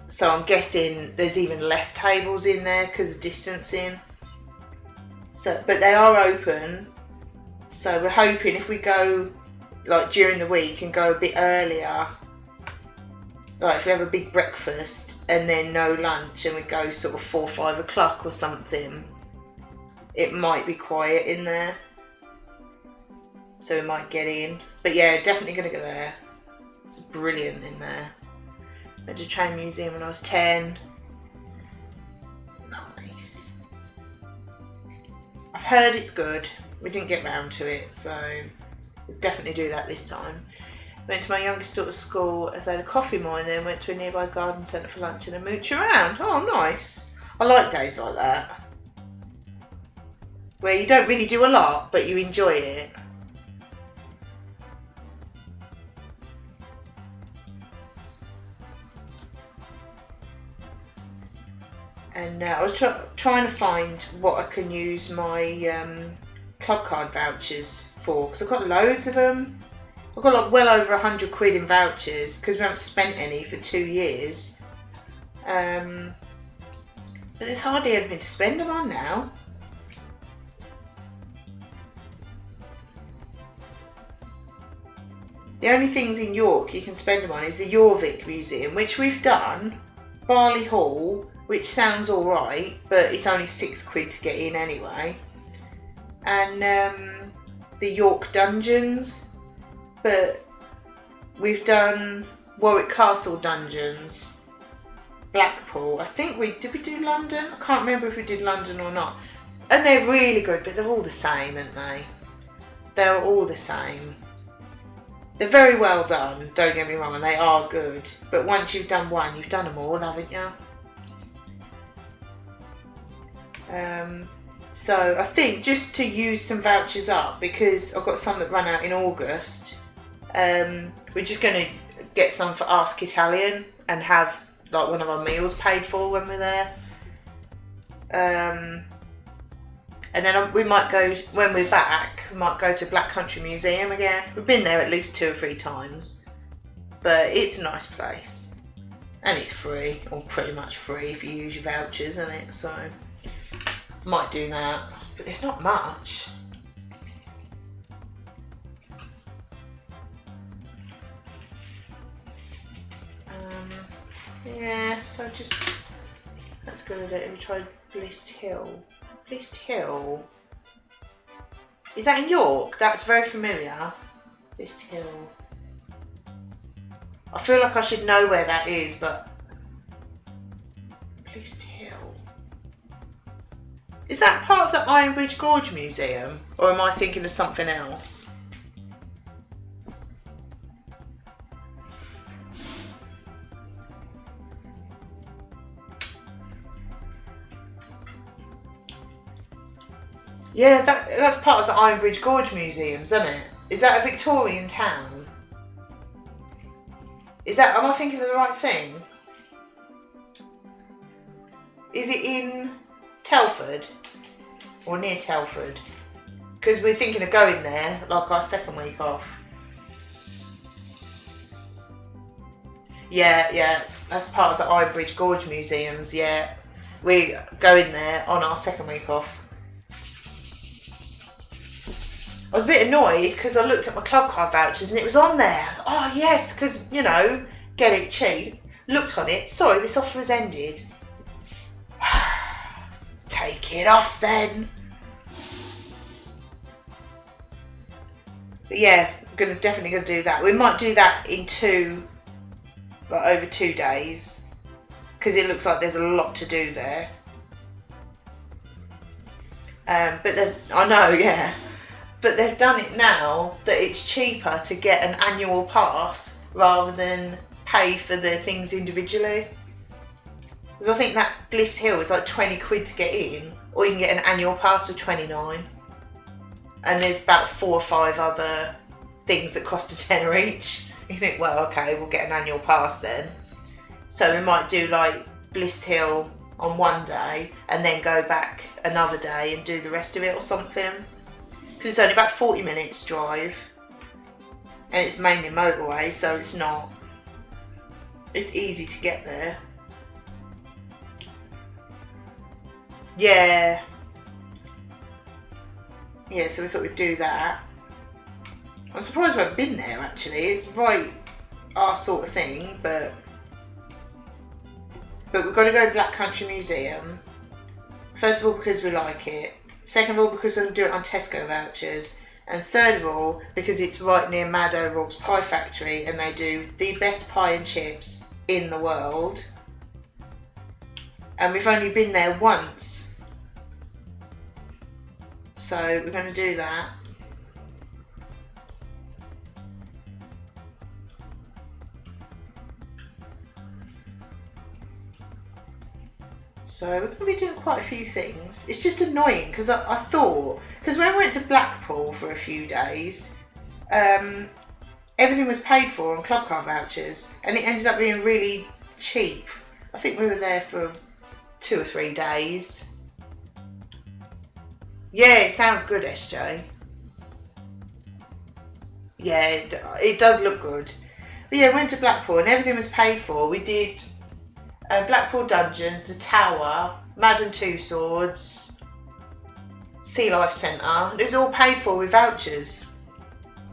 So I'm guessing there's even less tables in there because of distancing. So, but they are open, so we're hoping if we go like during the week and go a bit earlier, like if we have a big breakfast and then no lunch and we go sort of 4 or 5 o'clock or something, it might be quiet in there. So we might get in. But yeah, definitely going to go there. It's brilliant in there. Went to Train Museum when I was 10. Nice. I've heard it's good. We didn't get round to it, so we'll definitely do that this time. Went to my youngest daughter's school as they had a coffee morning, then went to a nearby garden centre for lunch and a mooch around. Oh, nice. I like days like that, where you don't really do a lot, but you enjoy it. And I was trying to find what I can use my club card vouchers for, because I've got loads of them. I've got like well over 100 quid in vouchers because we haven't spent any for 2 years. But there's hardly anything to spend them on now. The only things in York you can spend them on is the Jorvik Museum, which we've done, Barley Hall, which sounds alright, but it's only 6 quid to get in anyway. And the York Dungeons, but we've done Warwick Castle Dungeons, Blackpool. I think did we do London? I can't remember if we did London or not. And they're really good, but they're all the same, aren't they? They're all the same. They're very well done, don't get me wrong, and they are good. But once you've done one, you've done them all, haven't you? So I think just to use some vouchers up, because I've got some that run out in August, we're just going to get some for Ask Italian and have like one of our meals paid for when we're there. And then we might go, when we're back, we might go to Black Country Museum again. We've been there at least 2 or 3 times. But it's a nice place. And it's free, or pretty much free if you use your vouchers, isn't it? So, might do that. But there's not much. Yeah, so just, let's go with it. We tried Bliss Hill. Bliss Hill. Is that in York? That's very familiar. Bliss Hill. I feel like I should know where that is, but Bliss Hill. Is that part of the Ironbridge Gorge Museum? Or am I thinking of something else? Yeah, that's part of the Ironbridge Gorge Museums, isn't it? Is that a Victorian town? Is that, am I thinking of the right thing? Is it in Telford? Or near Telford? Because we're thinking of going there, like our second week off. Yeah, that's part of the Ironbridge Gorge Museums, yeah. We're going there on our second week off. I was a bit annoyed because I looked at my club card vouchers and it was on there. I was like, oh yes, because, you know, get it cheap. Looked on it, sorry, this offer has ended. Take it off then. But yeah, we're definitely gonna do that. We might do that in over 2 days, because it looks like there's a lot to do there. But then, I know, yeah. But they've done it now that it's cheaper to get an annual pass rather than pay for the things individually. Because I think that Bliss Hill is like 20 quid to get in, or you can get an annual pass for 29. And there's about 4 or 5 other things that cost a tenner each. You think, well, okay, we'll get an annual pass then. So we might do like Bliss Hill on one day and then go back another day and do the rest of it or something. Because it's only about 40 minutes drive. And it's mainly motorway, so it's easy to get there. Yeah, so we thought we'd do that. I'm surprised we haven't been there actually. It's right our sort of thing, but we've got to go to Black Country Museum. First of all, because we like it. Second of all, because we can do it on Tesco vouchers. And third of all, because it's right near Mad O'Rourke's Pie Factory and they do the best pie and chips in the world. And we've only been there once. So we're going to do that. So we're going to be doing quite a few things. It's just annoying because I thought, because when we went to Blackpool for a few days, everything was paid for on club card vouchers and it ended up being really cheap. I think we were there for 2 or 3 days. Yeah, it sounds good, SJ. Yeah, it does look good. But yeah, went to Blackpool and everything was paid for. We did Blackpool Dungeons, the Tower, Madame Two Swords, Sea Life Centre. It was all paid for with vouchers.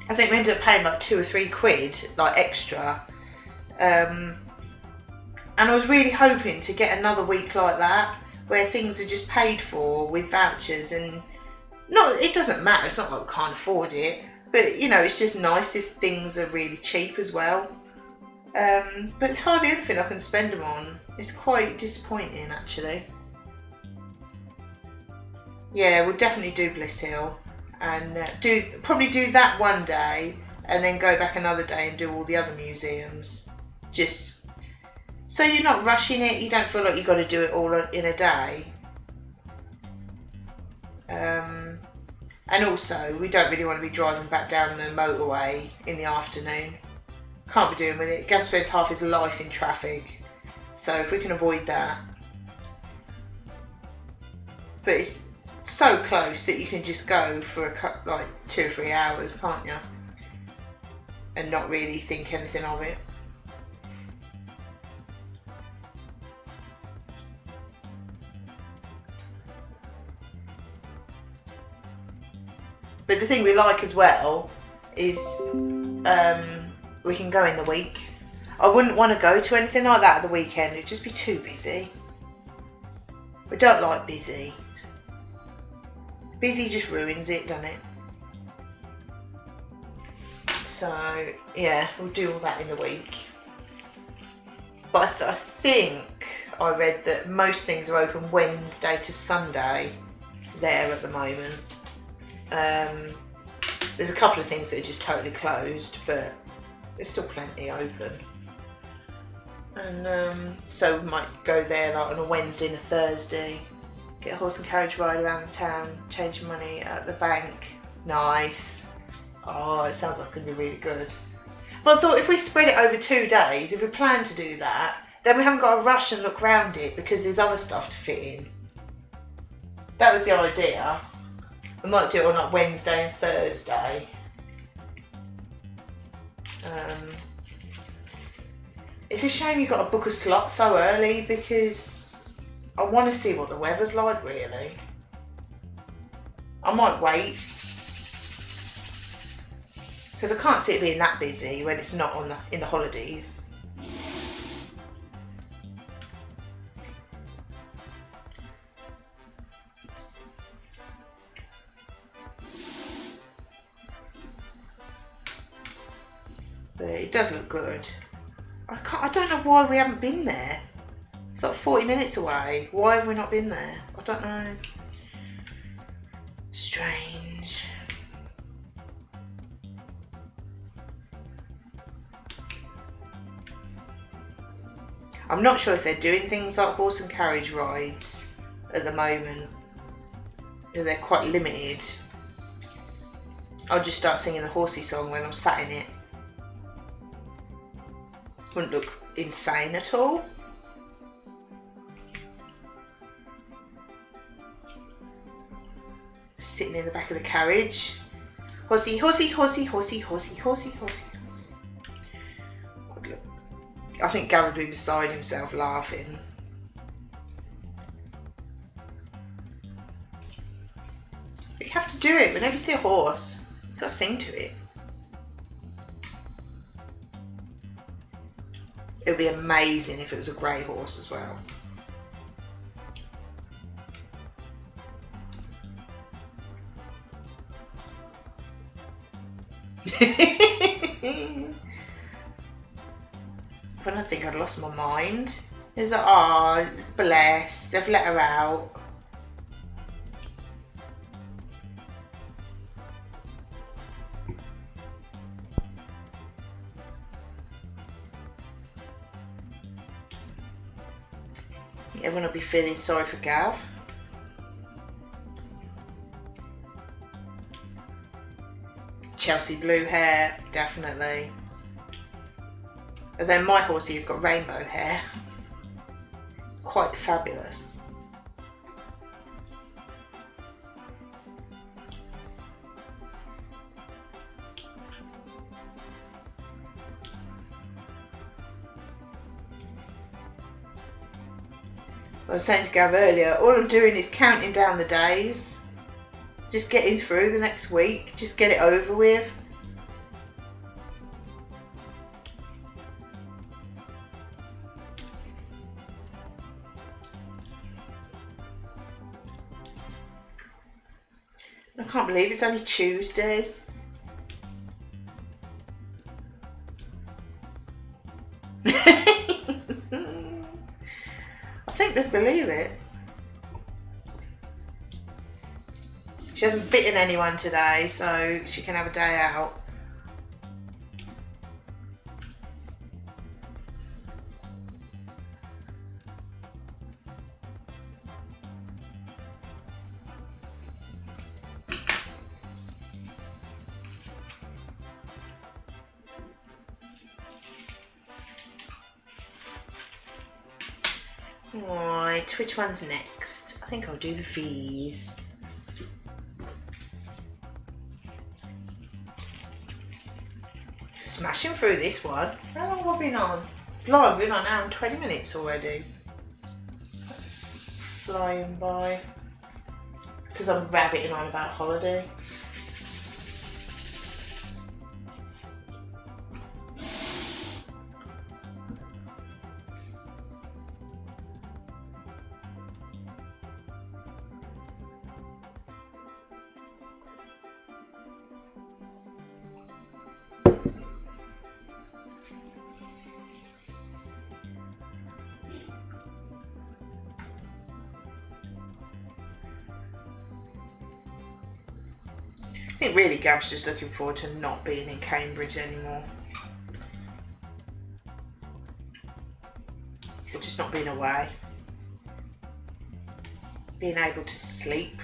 I think we ended up paying like 2 or 3 quid, like extra. And I was really hoping to get another week like that, where things are just paid for with vouchers. And it doesn't matter, it's not like we can't afford it, but you know, it's just nice if things are really cheap as well. But it's hardly anything I can spend them on. It's quite disappointing actually. Yeah, we'll definitely do Bliss Hill and probably do that one day and then go back another day and do all the other museums. Just so you're not rushing it, you don't feel like you've got to do it all in a day. And also, we don't really want to be driving back down the motorway in the afternoon. Can't be doing with it. Gav spends half his life in traffic, so if we can avoid that. But it's so close that you can just go for like 2 or 3 hours, can't you? And not really think anything of it. But the thing we like as well is we can go in the week. I wouldn't want to go to anything like that at the weekend. It'd just be too busy. We don't like busy. Busy just ruins it, doesn't it? So, yeah, we'll do all that in the week. But I think I read that most things are open Wednesday to Sunday there at the moment. There's a couple of things that are just totally closed, but there's still plenty open. And so we might go there like on a Wednesday and a Thursday, get a horse and carriage ride around the town, change money at the bank. Nice. Oh, it sounds like it's going to be really good. But I thought if we spread it over 2 days, if we plan to do that, then we haven't got to rush and look round it because there's other stuff to fit in. That was the idea. We might do it on like Wednesday and Thursday. It's a shame you've got to book a slot so early because I want to see what the weather's like, really. I might wait because I can't see it being that busy when it's not in the holidays. But it does look good. I don't know why we haven't been there. It's like 40 minutes away. Why have we not been there? I don't know. Strange. I'm not sure if they're doing things like horse and carriage rides at the moment. They're quite limited. I'll just start singing the horsey song when I'm sat in it. Wouldn't look insane at all. Sitting in the back of the carriage. Horsey, horsey, horsey, horsey, horsey, horsey, horsey, horsey. I think Gary would be beside himself laughing. But you have to do it. Whenever you see a horse, you've got to sing to it. It would be amazing if it was a grey horse as well. When I think I'd lost my mind, it's like, oh, bless, they've let her out. Everyone will be feeling sorry for Gav. Chelsea blue hair, definitely. And then my horsey has got rainbow hair. It's quite fabulous. I was saying to Gav earlier, all I'm doing is counting down the days. Just getting through the next week. Just get it over with. I can't believe it's only Tuesday. I think they'd believe it. She hasn't bitten anyone today, so she can have a day out. Right, which one's next? I think I'll do the V's. smashing through this one. How long have I been on? Blimey, I've been on an hour and 20 minutes already. That's flying by. Because I'm rabbiting on about holiday. I think really Gav's just looking forward to not being in Cambridge anymore. Or just not being away. Being able to sleep.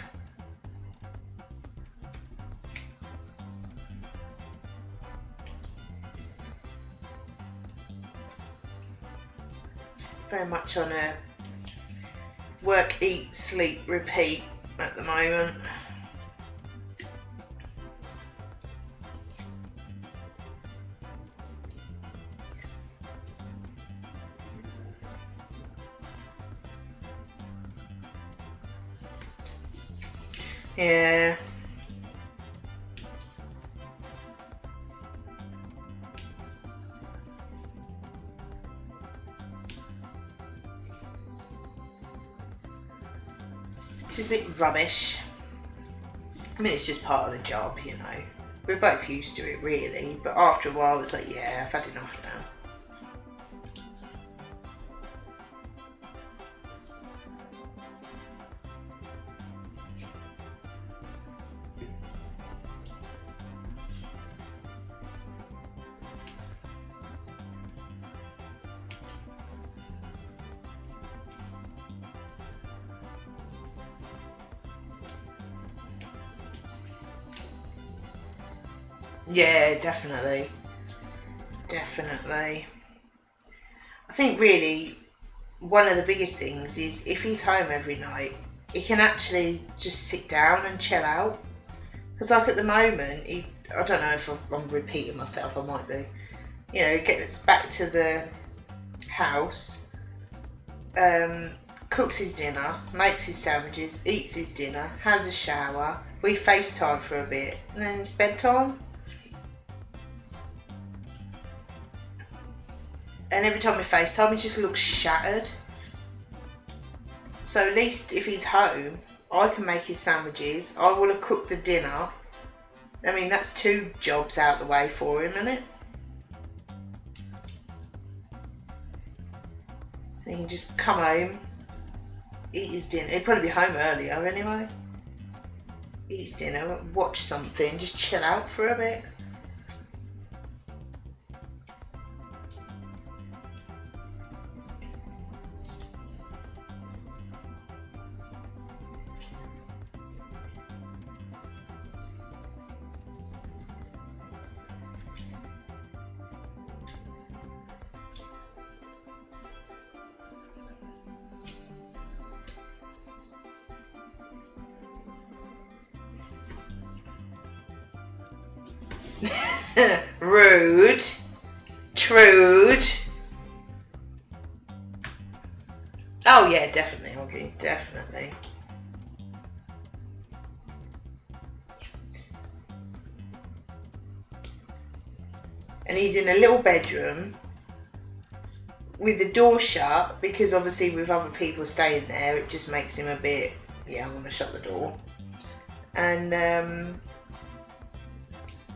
Very much on a work, eat, sleep, repeat at the moment. Yeah. She's a bit rubbish. I mean, it's just part of the job, you know. We're both used to it, really. But after a while, it's like, yeah, I've had enough now. Yeah, definitely. Definitely. I think really one of the biggest things is if he's home every night, he can actually just sit down and chill out. Because like at the moment, I don't know if I'm repeating myself, I might be. You know, gets back to the house, cooks his dinner, makes his sandwiches, eats his dinner, has a shower, we FaceTime for a bit, and then it's bedtime. And every time we FaceTime, he just looks shattered. So at least if he's home, I can make his sandwiches. I will have cooked the dinner. I mean, that's 2 jobs out the way for him, isn't it? And he can just come home, eat his dinner. He'd probably be home earlier anyway. Eat his dinner, watch something, just chill out for a bit. Rude. Trude. Oh yeah, definitely, okay, definitely. And he's in a little bedroom with the door shut because obviously with other people staying there, it just makes him a bit, yeah, I want to shut the door. And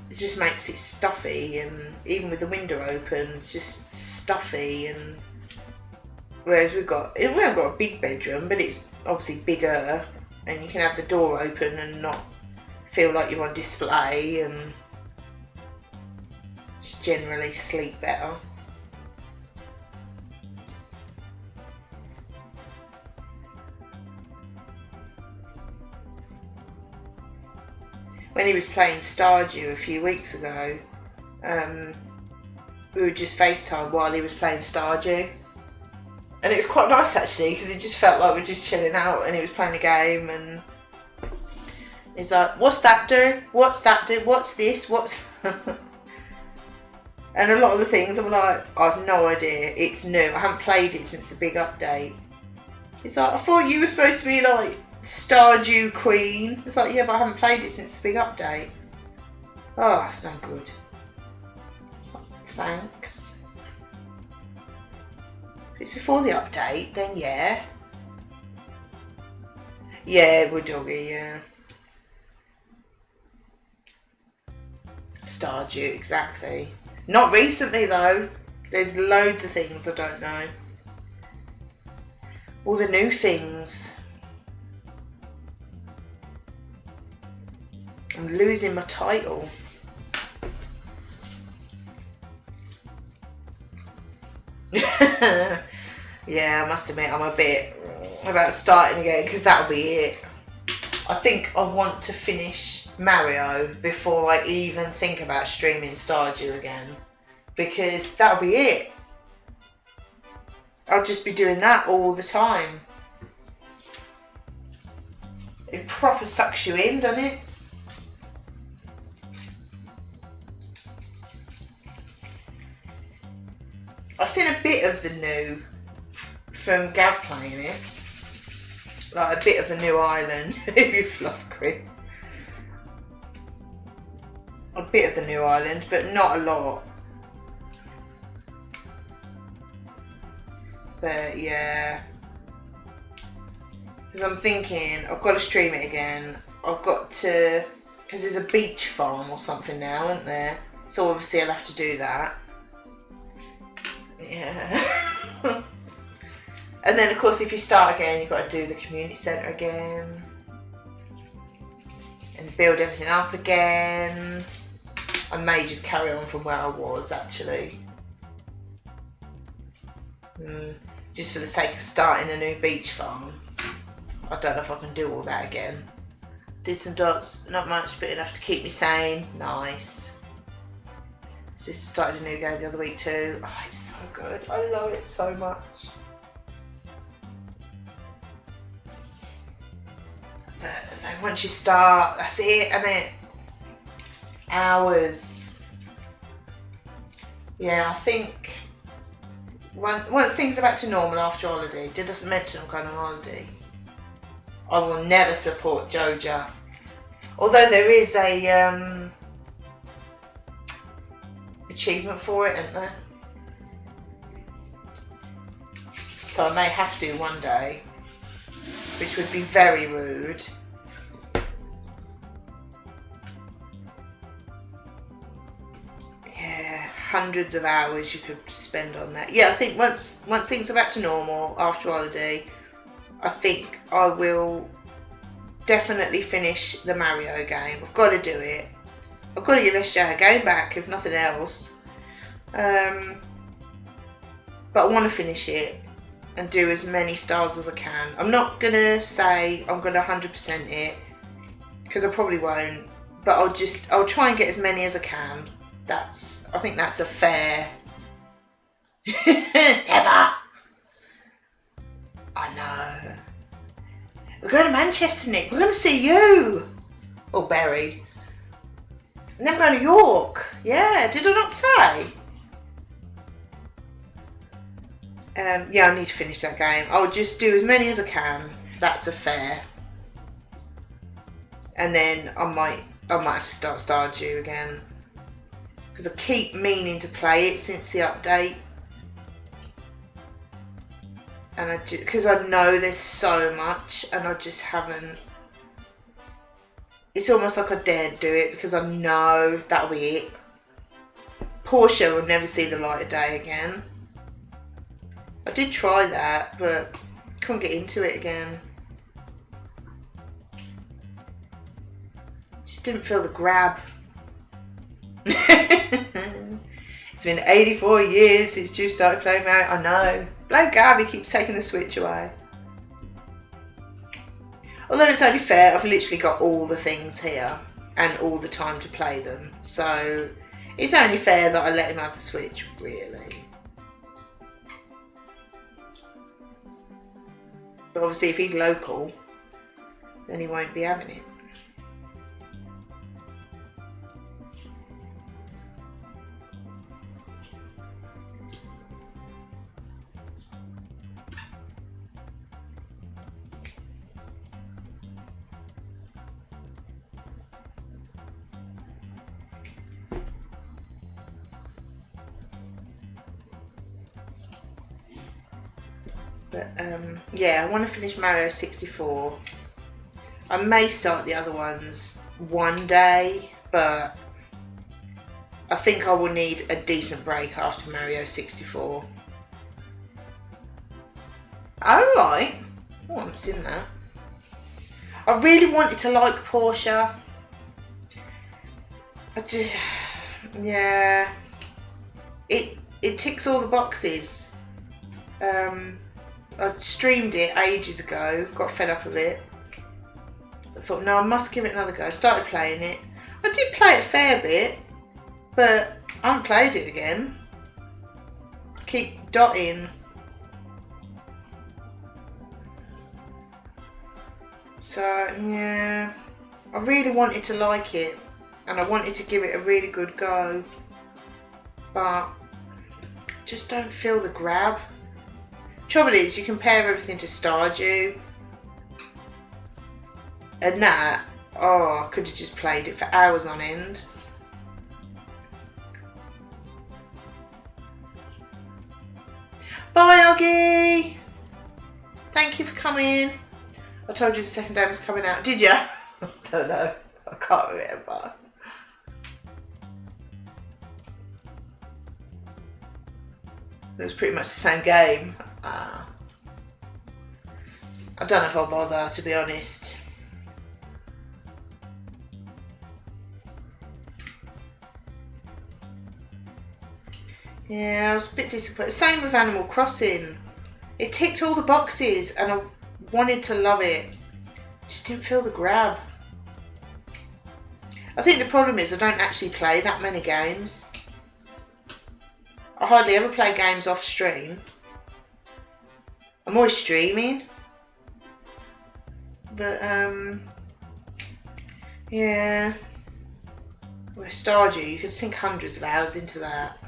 it just makes it stuffy, and even with the window open, it's just stuffy. And whereas we haven't got a big bedroom, but it's obviously bigger, and you can have the door open and not feel like you're on display, and just generally sleep better. When he was playing Stardew a few weeks ago, we would just FaceTime while he was playing Stardew. And it was quite nice actually, because it just felt like we're just chilling out and he was playing a game, and he's like, what's that do? What's that do? What's this? What's... And a lot of the things I'm like, I've no idea. It's new. I haven't played it since the big update. It's like, I thought you were supposed to be like Stardew Queen. It's like, yeah, but I haven't played it since the big update. Oh, it's no good. Thanks. If it's before the update, then yeah. Yeah, we're doggy, yeah. Stardew, exactly. Not recently though. There's loads of things I don't know. All the new things. I'm losing my title. Yeah, I must admit I'm a bit about starting again because that'll be it. I think I want to finish Mario before I even think about streaming Stardew again, because that'll be it. I'll just be doing that all the time. It proper sucks you in, doesn't it? I've seen a bit of the new from Gav playing it. Like a bit of the new island. You've lost Chris. A bit of the new island, but not a lot. But yeah. Because I'm thinking, I've got to stream it again. I've got to, because there's a beach farm or something now, isn't there? So obviously I'll have to do that. Yeah. And then of course if you start again, you've got to do the community centre again. And build everything up again. I may just carry on from where I was actually. Just for the sake of starting a new beach farm. I don't know if I can do all that again. Did some dots, not much, but enough to keep me sane. Nice. Just started a new game the other week too. Oh, it's so good. I love it so much. But so once you start, that's it, isn't it? Hours. Yeah, I think once things are back to normal after holiday, doesn't mention I'm going on holiday, I will never support Joja. Although there is a achievement for it, isn't there? So I may have to one day, which would be very rude. Yeah, hundreds of hours you could spend on that. Yeah, I think once things are back to normal after holiday, I think I will definitely finish the Mario game. I've got to do it. I've got to give SJ a game back, if nothing else. But I want to finish it and do as many stars as I can. I'm not going to say I'm going to 100% it, because I probably won't. But I'll try and get as many as I can. I think that's a fair... Never! I know. We're going to Manchester, Nick. We're going to see you. Or Berry. And then we're going to York. Yeah, did I not say? Yeah, I need to finish that game. I'll just do as many as I can. That's a fair. And then I might have to start Stardew again. Because I keep meaning to play it since the update. And because I know there's so much and I just haven't. It's almost like I daren't do it because I know that'll be it. Portia will never see the light of day again. I did try that, but couldn't get into it again. Just didn't feel the grab. It's been 84 years since you started playing Mario. I know. Blame Gav, he keeps taking the Switch away. Although it's only fair, I've literally got all the things here and all the time to play them. So it's only fair that I let him have the Switch, really. But obviously if he's local, then he won't be having it. But yeah, I want to finish Mario 64. I may start the other ones one day, but I think I will need a decent break after Mario 64. Alright. Oh, I'm seeing that. I really wanted to like Porsche. Yeah. It ticks all the boxes. I streamed it ages ago, got fed up of it. I thought, no, I must give it another go. I started playing it. I did play it a fair bit, but I haven't played it again. I keep dotting. So, yeah, I really wanted to like it, and I wanted to give it a really good go, but just don't feel the grab. Trouble is, you compare everything to Stardew, and that, oh, I could have just played it for hours on end. Bye, Oggy! Thank you for coming. I told you the second day was coming out. Did you? I don't know. I can't remember. It was pretty much the same game. I don't know if I'll bother, to be honest. Yeah, I was a bit disappointed. Same with Animal Crossing. It ticked all the boxes and I wanted to love it. Just didn't feel the grab. I think the problem is I don't actually play that many games. I hardly ever play games off stream. I'm always streaming. But yeah. Well, Stardew, you could sink hundreds of hours into that.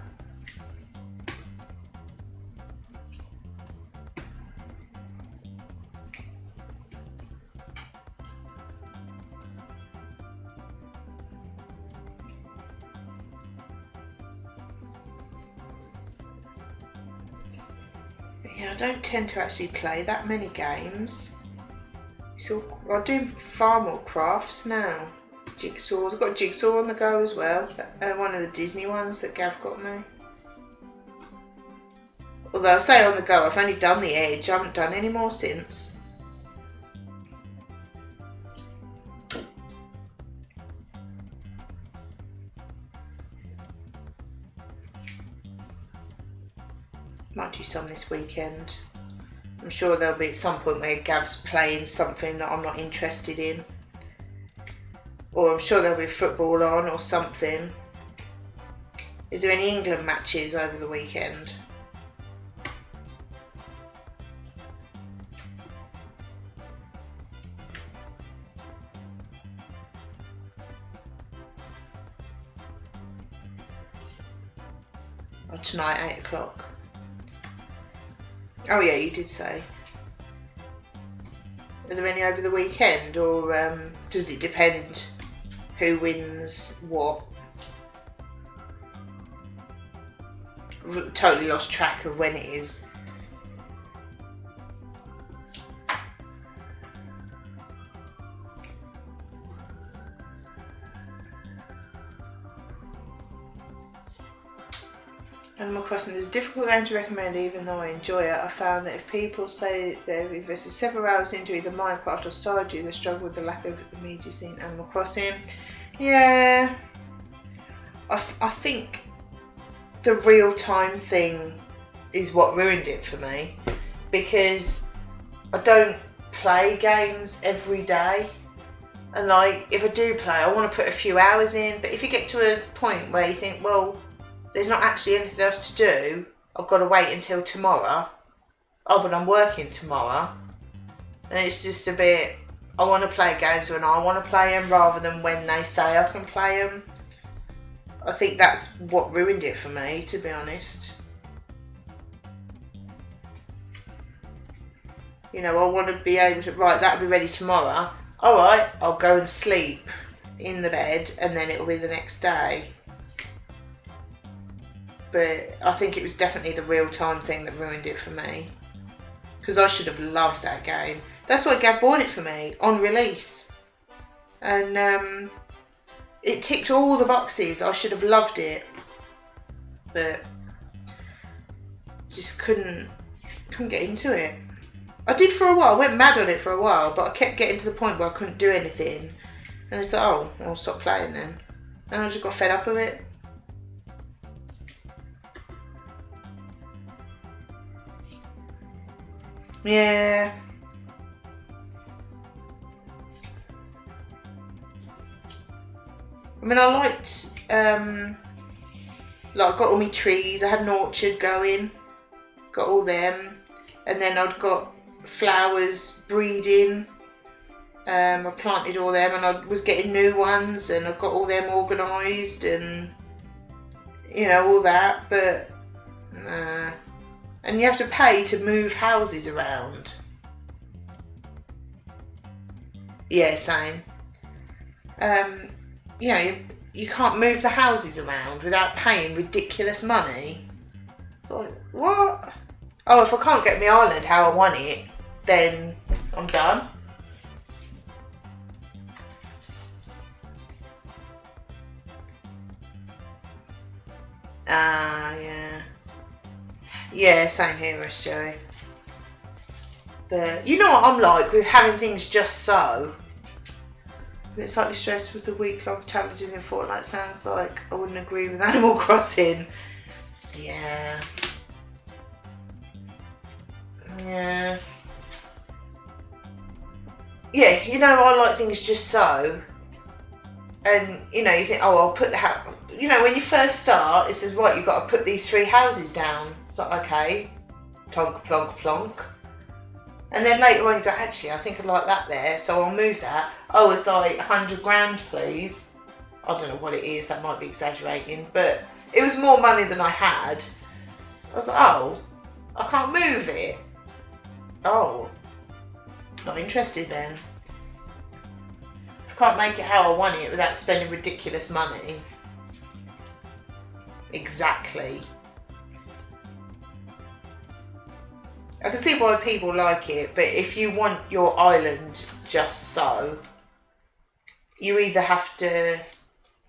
Yeah, I don't tend to actually play that many games. So I'm doing far more crafts now. Jigsaws. I've got Jigsaw on the go as well. One of the Disney ones that Gav got me. Although I say on the go, I've only done the Edge. I haven't done any more since. Might do some this weekend. I'm sure there'll be at some point where Gav's playing something that I'm not interested in. Or I'm sure there'll be football on or something. Is there any England matches over the weekend? Oh, tonight, 8 o'clock. Oh yeah, you did say. Are there any over the weekend, or does it depend who wins what? Totally lost track of when it is. Animal Crossing is a difficult game to recommend even though I enjoy it. I found that if people say they've invested several hours into either Minecraft or Stardew, they struggle with the lack of immediacy in Animal Crossing. Yeah, I think the real-time thing is what ruined it for me, because I don't play games every day, and like if I do play I want to put a few hours in, but if you get to a point where you think, well, there's not actually anything else to do, I've got to wait until tomorrow. Oh, but I'm working tomorrow. And it's just a bit, I want to play games when I want to play them rather than when they say I can play them. I think that's what ruined it for me, to be honest. You know, I want to be able to, right, that'll be ready tomorrow. Alright, I'll go and sleep in the bed and then it'll be the next day. But I think it was definitely the real-time thing that ruined it for me. because I should have loved that game. That's why Gav bought it for me on release, and it ticked all the boxes. I should have loved it, but just couldn't get into it. I did for a while. I went mad on it for a while, but I kept getting to the point where I couldn't do anything, and I thought, oh, I'll stop playing then. And I just got fed up with it. Yeah. I mean, I liked, like, I got all my trees. I had an orchard going. Got all them. And then I'd got flowers breeding. I planted all them, and I was getting new ones, and I got all them organised, and, you know, all that. But, and you have to pay to move houses around. Yeah, same. You know, you can't move the houses around without paying ridiculous money. Like, what? Oh, if I can't get my island how I want it, then I'm done. Yeah. Yeah, same here, SJ. But you know what I'm like with having things just so. A bit slightly stressed with the week-long challenges in Fortnite. Sounds like I wouldn't agree with Animal Crossing. Yeah. Yeah. Yeah, you know, I like things just so. And, you know, you think, oh, I'll put the house... You know, when you first start, it says, right, you've got to put these 3 houses down. It's like, okay. Plonk, plonk, plonk. And then later on you go, actually, I think I'd like that there, so I'll move that. Oh, it's like 100 grand, please. I don't know what it is, that might be exaggerating, but it was more money than I had. I was like, oh, I can't move it. Oh, not interested then. If I can't make it how I want it without spending ridiculous money. Exactly. I can see why people like it, but if you want your island just so, you either have to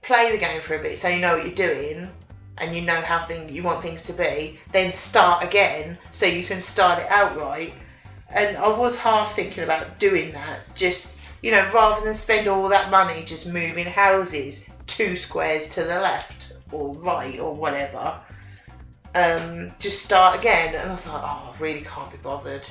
play the game for a bit so you know what you're doing and you know how you want things to be, then start again so you can start it out right. And I was half thinking about doing that, just, you know, rather than spend all that money just moving houses 2 squares to the left or right or whatever. Just start again. And I was like, oh, I really can't be bothered.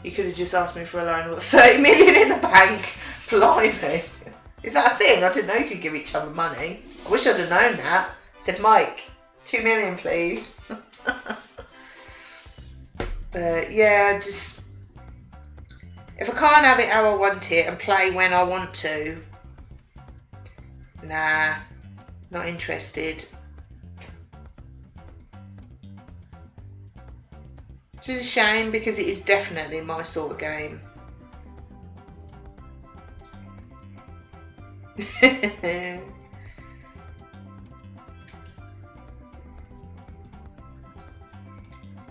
You could have just asked me for a loan with 30 million in the bank. Blimey. Is that a thing? I didn't know you could give each other money. I wish I'd have known that. I said, Mike, 2 million please. But yeah, just, if I can't have it how I want it and play when I want to, nah, not interested. Which is a shame because it is definitely my sort of game.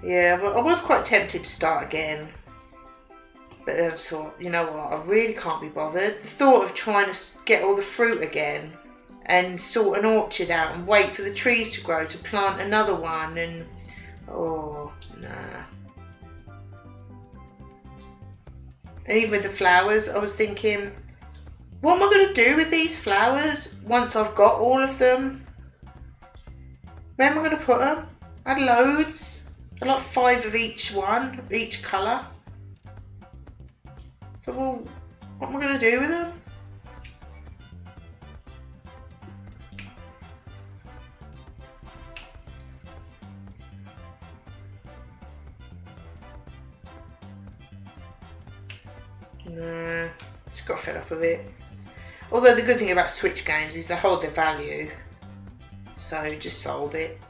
Yeah, but I was quite tempted to start again. But then I thought, you know what, I really can't be bothered. The thought of trying to get all the fruit again and sort an orchard out and wait for the trees to grow to plant another one, and oh, nah. And even with the flowers, I was thinking, what am I going to do with these flowers once I've got all of them? Where am I going to put them? I had loads. I had like 5 of each one, of each colour. So, well, what am I going to do with them? Nah, just got fed up with it. Although the good thing about Switch games is they hold their value. So, just sold it.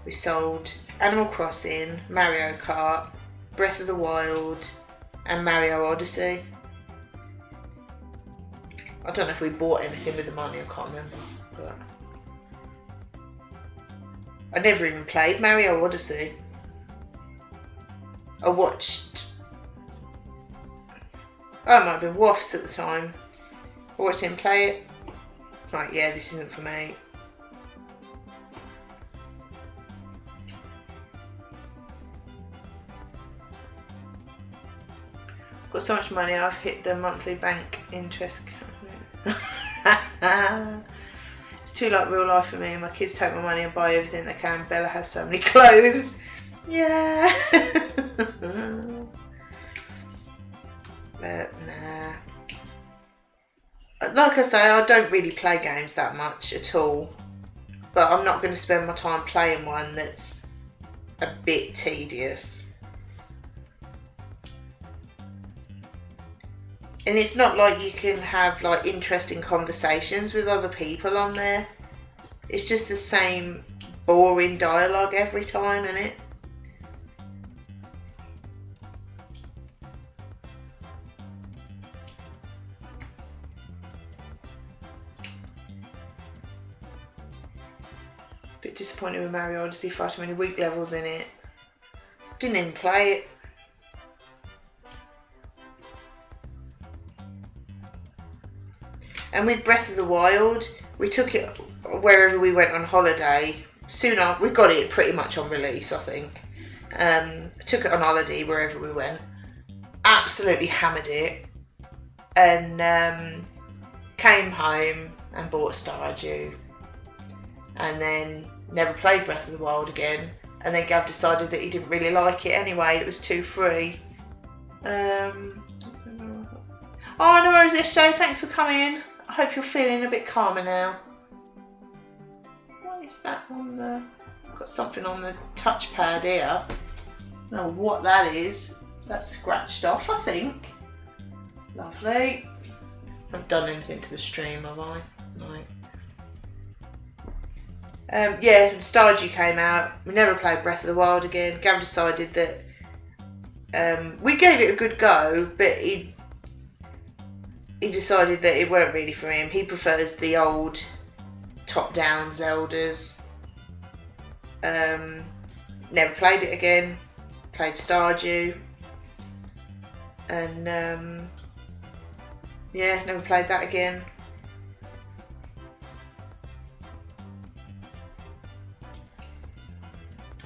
We sold Animal Crossing, Mario Kart, Breath of the Wild and Mario Odyssey. I don't know if we bought anything with the money, I can't remember. But I never even played Mario Odyssey. I watched... Oh, it might have been Woffs at the time. I watched him play it. It's like, yeah, this isn't for me. Got so much money, I've hit the monthly bank interest account. It's too like real life for me. My kids take my money and buy everything they can. Bella has so many clothes. Yeah. But nah. Like I say, I don't really play games that much at all. But I'm not going to spend my time playing one that's a bit tedious. And it's not like you can have like interesting conversations with other people on there. It's just the same boring dialogue every time, isn't it? Bit disappointed with Mario Odyssey, far too many weak levels in it. Didn't even play it. And with Breath of the Wild, we took it wherever we went on holiday. Soon after, we got it pretty much on release, I think. Took it on holiday wherever we went. Absolutely hammered it. And came home and bought Stardew. And then never played Breath of the Wild again. And then Gav decided that he didn't really like it anyway. It was too free. Oh, no worries, SJ. Thanks for coming. I hope you're feeling a bit calmer now. What is that on the... I've got something on the touchpad here. I don't know what that is. That's scratched off, I think. Lovely. I haven't done anything to the stream, have I? No. Yeah, Stardew came out. We never played Breath of the Wild again. Gav decided that we gave it a good go, but he decided that it weren't really for him. He prefers the old top-down Zeldas. Never played it again. Played Stardew. And yeah, never played that again.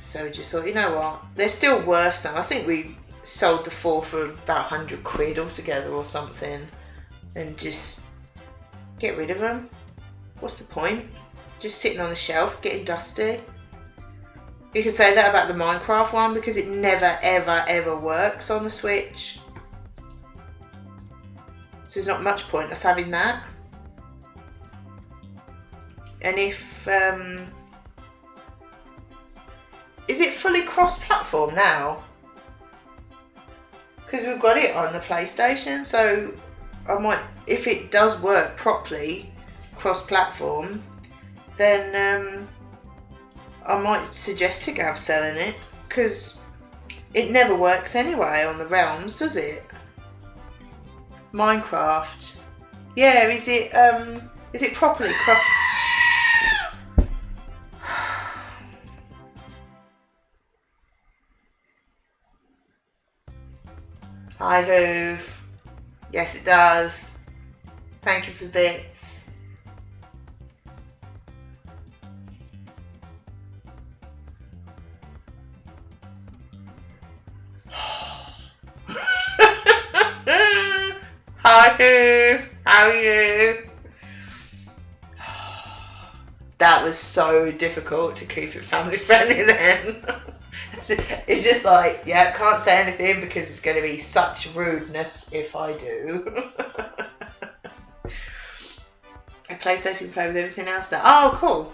So we just thought, you know what, they're still worth some. I think we sold the 4 for about 100 quid altogether or something. And just get rid of them. What's the point? Just sitting on the shelf, getting dusty. You can say that about the Minecraft one because it never, ever, ever works on the Switch. So there's not much point us having that. And if... is it fully cross-platform now? Because we've got it on the PlayStation, so I might, if it does work properly, cross-platform, then I might suggest to Gav selling it, because it never works anyway on the Realms, does it? Minecraft. Yeah, is it properly cross... Hi Hoove. Yes it does. Thank you for the bits. Hi Hoove. How are you? That was so difficult to keep it family friendly then. It's just like, yeah, can't say anything because it's going to be such rudeness if I do. A PlayStation can play with everything else now. Oh, cool.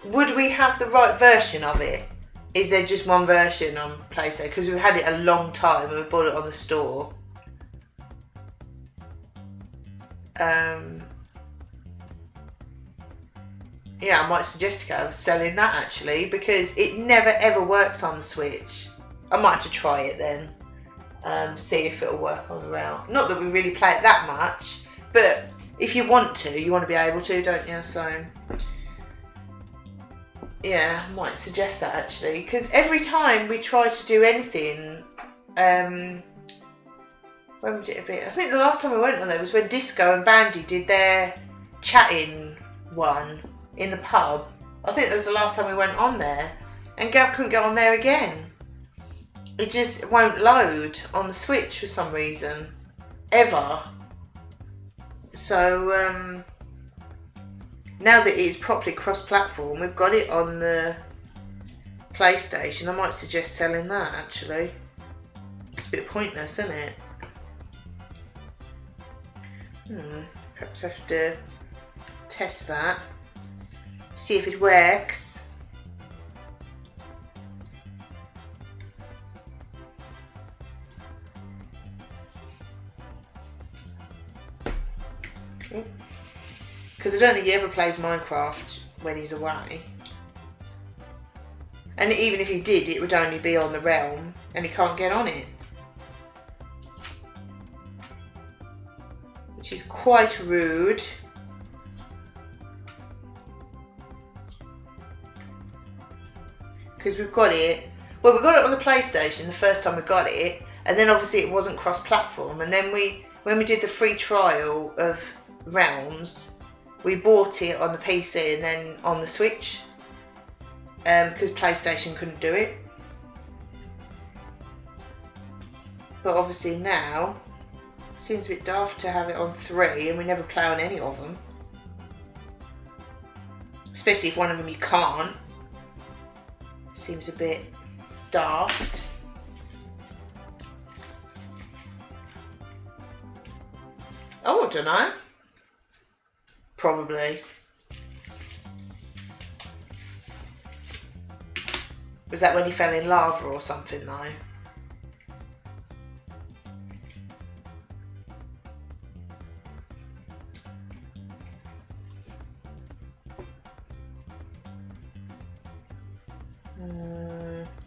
Would we have the right version of it? Is there just one version on PlayStation? Because we've had it a long time and we bought it on the store. Yeah, I might suggest to go selling that actually because it never ever works on the Switch. I might have to try it then, see if it'll work on the round. Not that we really play it that much, but if you want to be able to, don't you? So yeah, I might suggest that actually, because every time we try to do anything, when would it have been? I think the last time we went on there was when Disco and Bandy did their chatting one in the pub. I think that was the last time we went on there, and Gav couldn't get on there again. It just won't load on the Switch for some reason, ever. So now that it is properly cross-platform, we've got it on the PlayStation. I might suggest selling that actually. It's a bit pointless, isn't it? Perhaps I have to test that, see if it works. Because I don't think he ever plays Minecraft when he's away. And even if he did, it would only be on the Realm, and he can't get on it. Which is quite rude. Because we've got it, well, we got it on the PlayStation the first time we got it, and then obviously it wasn't cross-platform, and then when we did the free trial of Realms, we bought it on the PC and then on the Switch, because PlayStation couldn't do it. But obviously now, it seems a bit daft to have it on 3 and we never play on any of them. Especially if one of them you can't. Seems a bit daft. Oh, I don't know. Probably. Was that when he fell in lava or something though?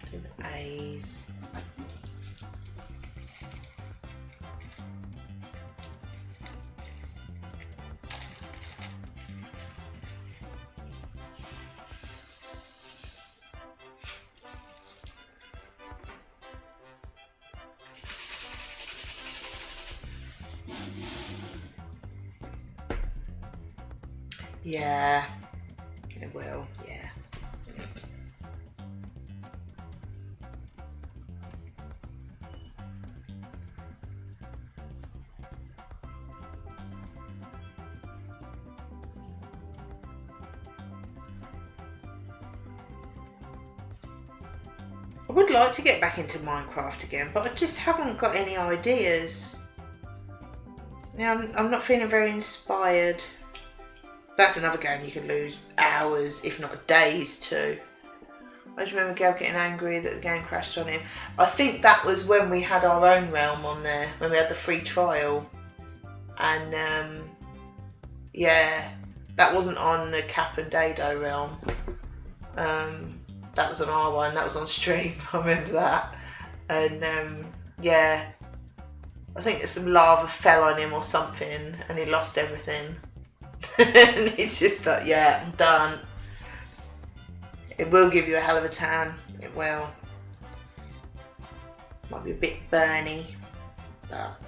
Do the A's. Yeah, it will, yeah. I would like to get back into Minecraft again, but I just haven't got any ideas. Now, I'm not feeling very inspired. That's another game you could lose hours, if not days, to. I just remember Gav getting angry that the game crashed on him. I think that was when we had our own realm on there, when we had the free trial. And, yeah, that wasn't on the Cap and Dado realm. That was on our one, that was on stream, I remember that. And, yeah, I think some lava fell on him or something, and he lost everything. And he just thought, yeah, I'm done. It will give you a hell of a tan. It will. Might be a bit burny. But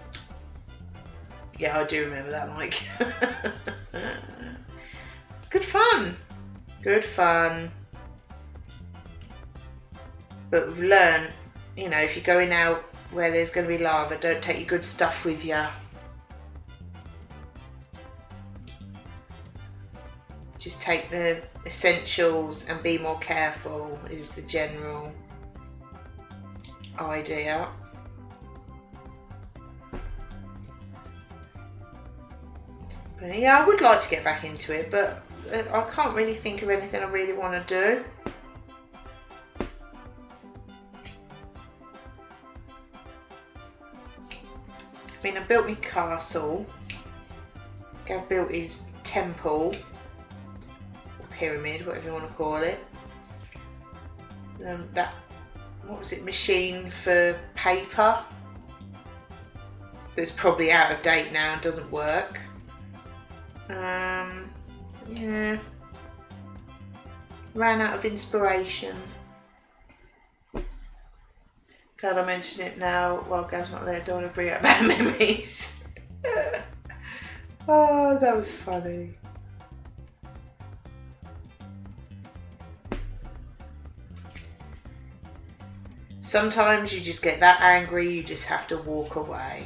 yeah, I do remember that, Mike. Good fun. Good fun. But we've learned, you know, if you're going out where there's going to be lava, don't take your good stuff with you. Just take the essentials and be more careful is the general idea. But yeah, I would like to get back into it, but I can't really think of anything I really want to do. I mean, I built my castle. Gav built his temple. Pyramid, whatever you want to call it. That, what was it, machine for paper that's probably out of date now and doesn't work. Yeah. Ran out of inspiration. Glad I mentioned it now while Gav's not there. Don't want to bring up bad memories. Oh, that was funny. Sometimes you just get that angry, you just have to walk away.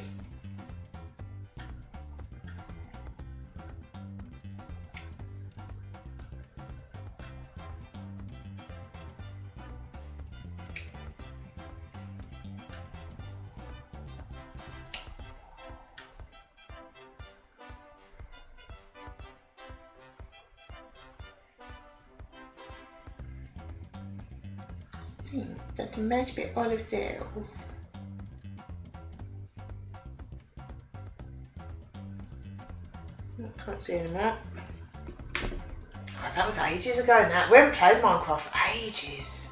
I think that might be all of those. Can't see anymore. God, that was ages ago now. We haven't played Minecraft for ages.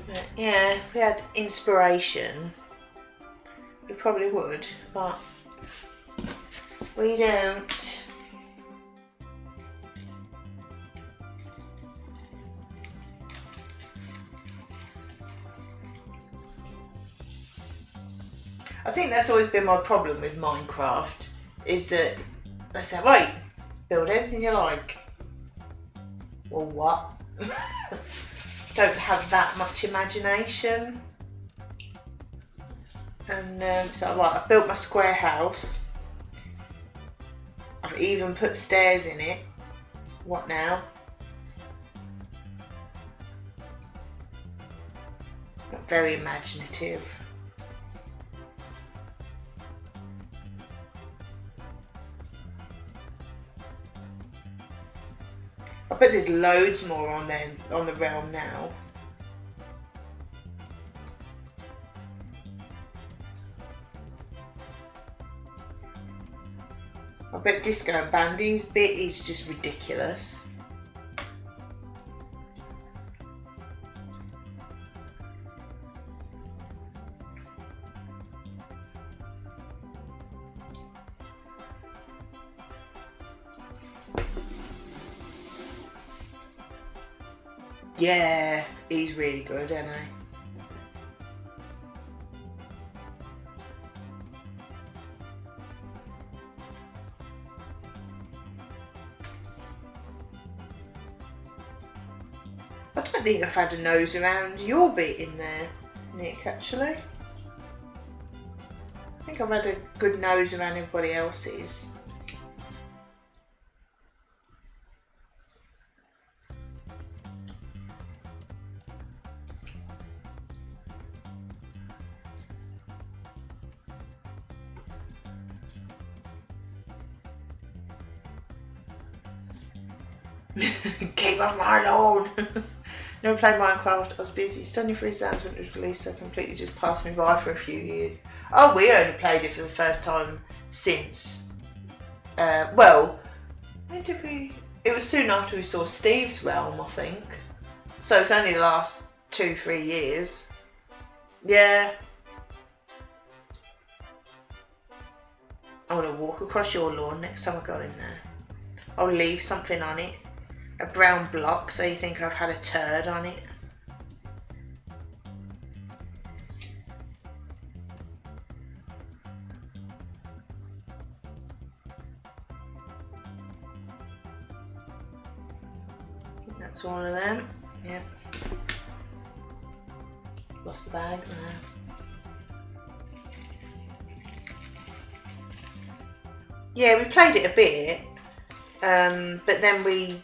But yeah, if we had inspiration, we probably would, but we don't. I think that's always been my problem with Minecraft, is that they say, wait, build anything you like. Well, what? Don't have that much imagination. And so right, I've built my square house. I've even put stairs in it. What now? Not very imaginative. I bet there's loads more on there on the realm now. I bet Disco and Bandy's bit is just ridiculous. Yeah, he's really good, isn't he? I don't think I've had a nose around your bit in there, Nick, actually. I think I've had a good nose around everybody else's. Keep off my lawn. Never played Minecraft. I was busy studying for exams when it was released, so completely just passed me by for a few years. Oh, we only played it for the first time since. Well, when did we? It was soon after we saw Steve's Realm, I think. So it's only the last 2-3 years. Yeah. I want to walk across your lawn next time I go in there. I'll leave something on it. A brown block so you think I've had a turd on it. I think that's all of them. Yeah. Lost the bag now. Yeah, we played it a bit, but then we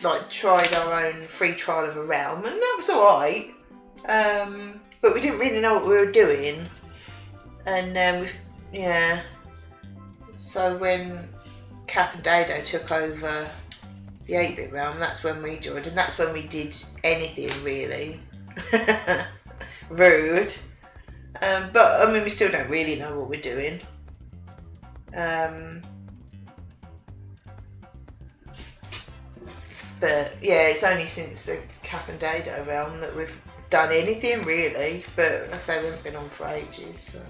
like tried our own free trial of a realm, and that was alright. But we didn't really know what we were doing, and yeah. So when Cap and Dado took over the 8-bit realm, that's when we joined, and that's when we did anything really. Rude. But I mean, we still don't really know what we're doing. But yeah, it's only since the Cap and Dado realm that we've done anything really. But I say we haven't been on for ages. But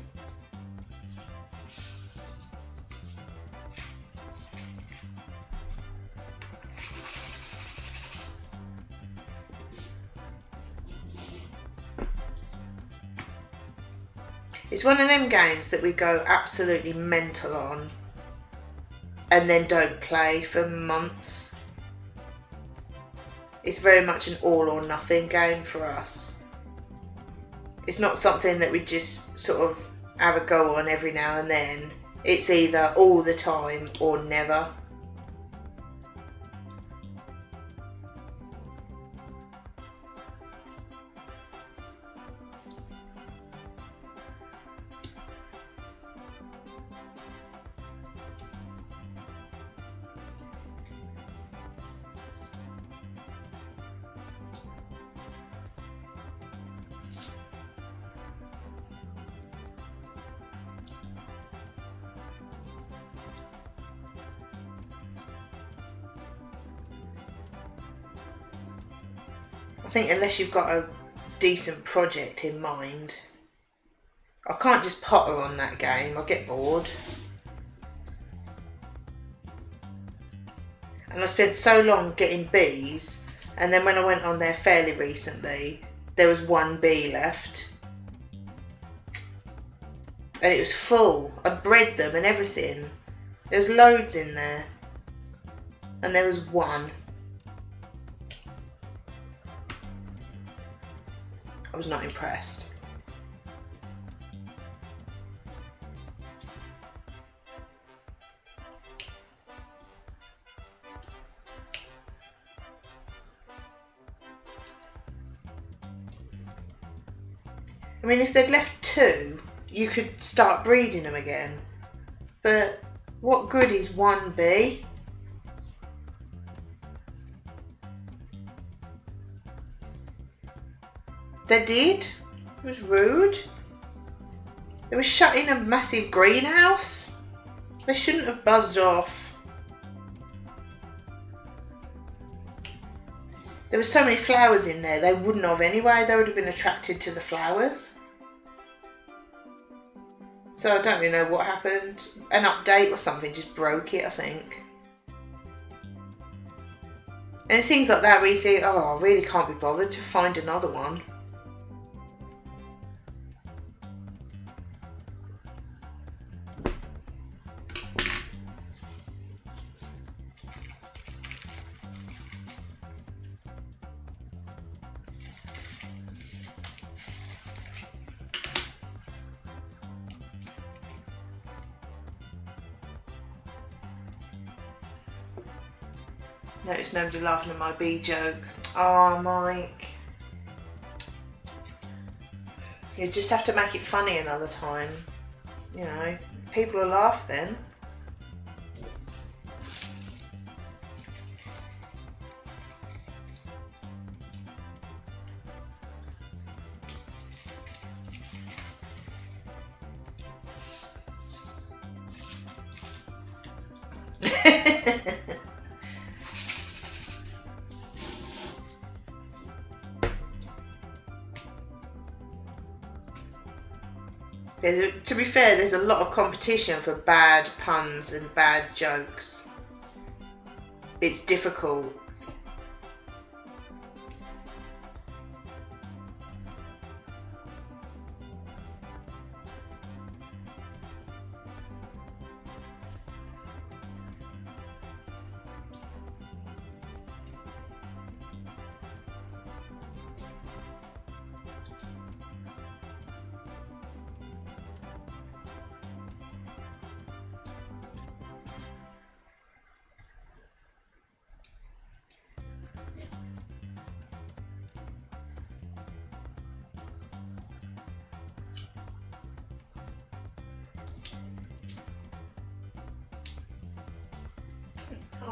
it's one of them games that we go absolutely mental on and then don't play for months. It's very much an all or nothing game for us. It's not something that we just sort of have a go on every now and then. It's either all the time or never. I think unless you've got a decent project in mind, I can't just potter on that game, I'll get bored. And I spent so long getting bees, and then when I went on there fairly recently, there was one bee left. And it was full. I'd bred them and everything. There was loads in there. And there was one. I was not impressed. I mean, if they'd left two, you could start breeding them again. But what good is one bee? They did. It was rude. They were shut in a massive greenhouse. They shouldn't have buzzed off. There were so many flowers in there, they wouldn't have anyway. They would have been attracted to the flowers. So I don't really know what happened. An update or something just broke it, I think. And it's things like that where you think, oh, I really can't be bothered to find another one. Notice nobody laughing at my bee joke. Oh, Mike. You just have to make it funny another time. You know, people will laugh then. To be fair, there's a lot of competition for bad puns and bad jokes. It's difficult.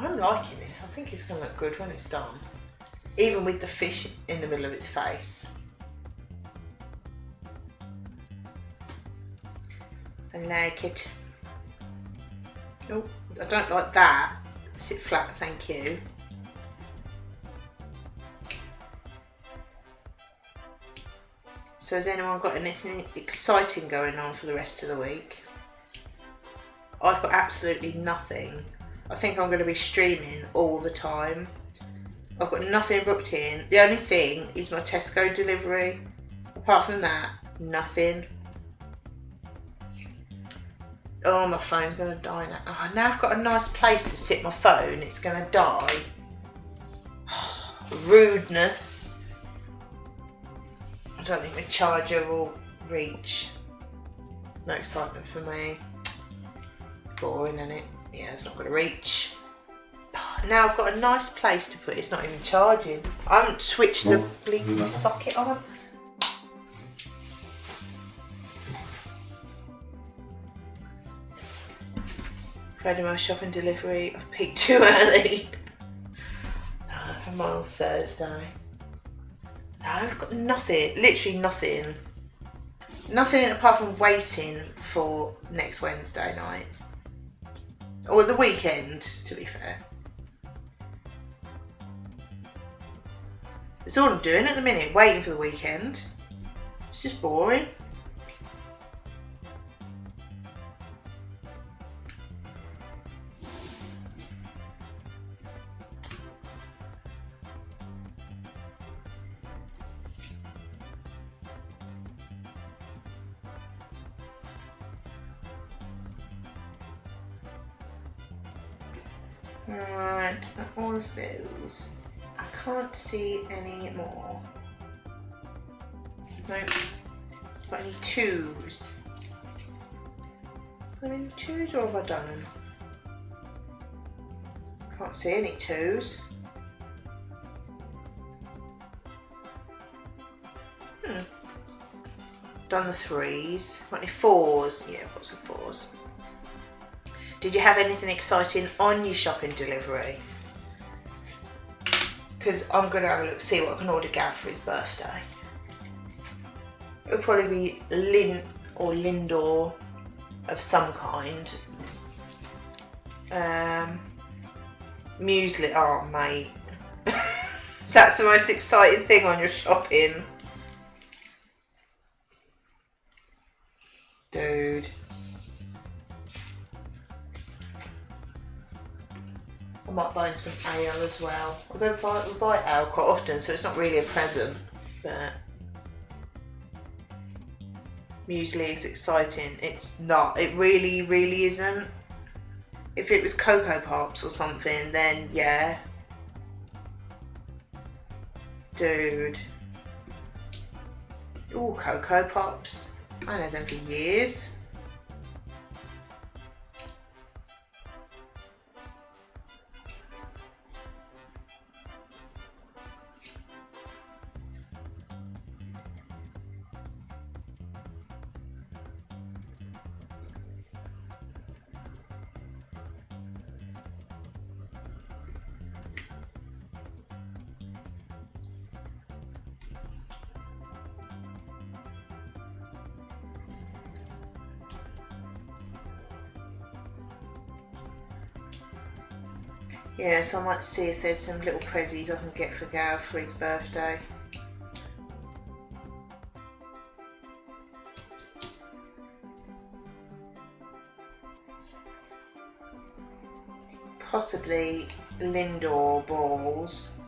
I'm liking this. I think it's going to look good when it's done. Even with the fish in the middle of its face. I like it. Oh, I don't like that. Sit flat, thank you. So has anyone got anything exciting going on for the rest of the week? I've got absolutely nothing. I think I'm going to be streaming all the time. I've got nothing booked in. The only thing is my Tesco delivery. Apart from that, nothing. Oh, my phone's going to die now. Oh, now I've got a nice place to sit my phone. It's going to die. Rudeness. I don't think my charger will reach. No excitement for me. Boring, isn't it? Yeah, it's not going to reach. Now I've got a nice place to put it. It's not even charging. I haven't switched the blinking socket on. Ready my shopping delivery. I've peaked too early. I'm on Thursday. No, I've got nothing. Literally nothing. Nothing apart from waiting for next Wednesday night. Or the weekend, to be fair. That's all I'm doing at the minute, waiting for the weekend. It's just boring. Right, all of those. I can't see any more. No. Got any twos? Got any twos or have I done them? Can't see any twos. Done the threes. Got any fours? Yeah, I've got some fours. Did you have anything exciting on your shopping delivery? Because I'm going to have a look, see what I can order Gav for his birthday. It'll probably be Lin or Lindor of some kind. Muesli, oh mate. That's the most exciting thing on your shopping. Dude. I might buy him some ale as well. Although we buy ale quite often, so it's not really a present. But muesli is exciting. It's not. It really, really isn't. If it was Cocoa Pops or something, then yeah. Dude. Ooh, Cocoa Pops. I know them for years. Yeah, so I might see if there's some little prezzies I can get for Gav for his birthday. Possibly Lindor balls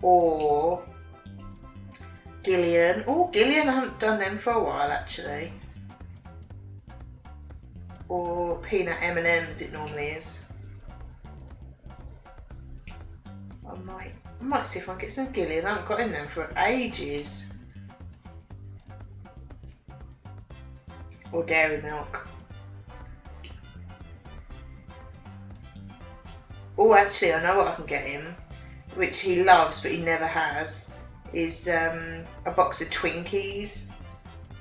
or Gillian. Oh, Gillian, I haven't done them for a while actually. Or peanut M&Ms it normally is. I might see if I can get some Gillian. I haven't got in them for ages. Or dairy milk. Oh, actually, I know what I can get him, which he loves but he never has, is a box of Twinkies,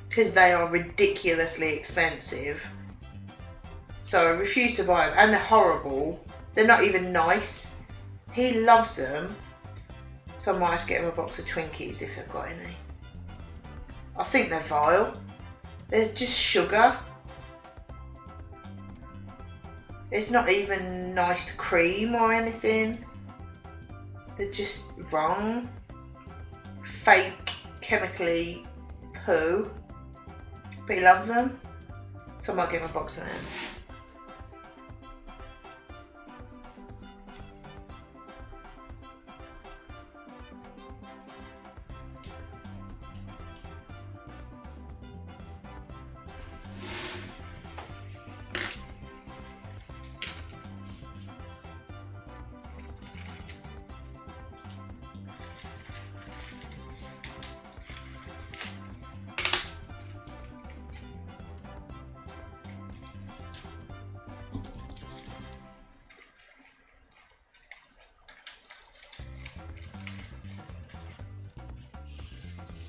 because they are ridiculously expensive. So I refuse to buy them, and they're horrible. They're not even nice. He loves them, so I might have to get him a box of Twinkies if they've got any. I think they're vile. They're just sugar. It's not even nice cream or anything. They're just wrong. Fake, chemically who, but he loves them, so I might give him a box of them.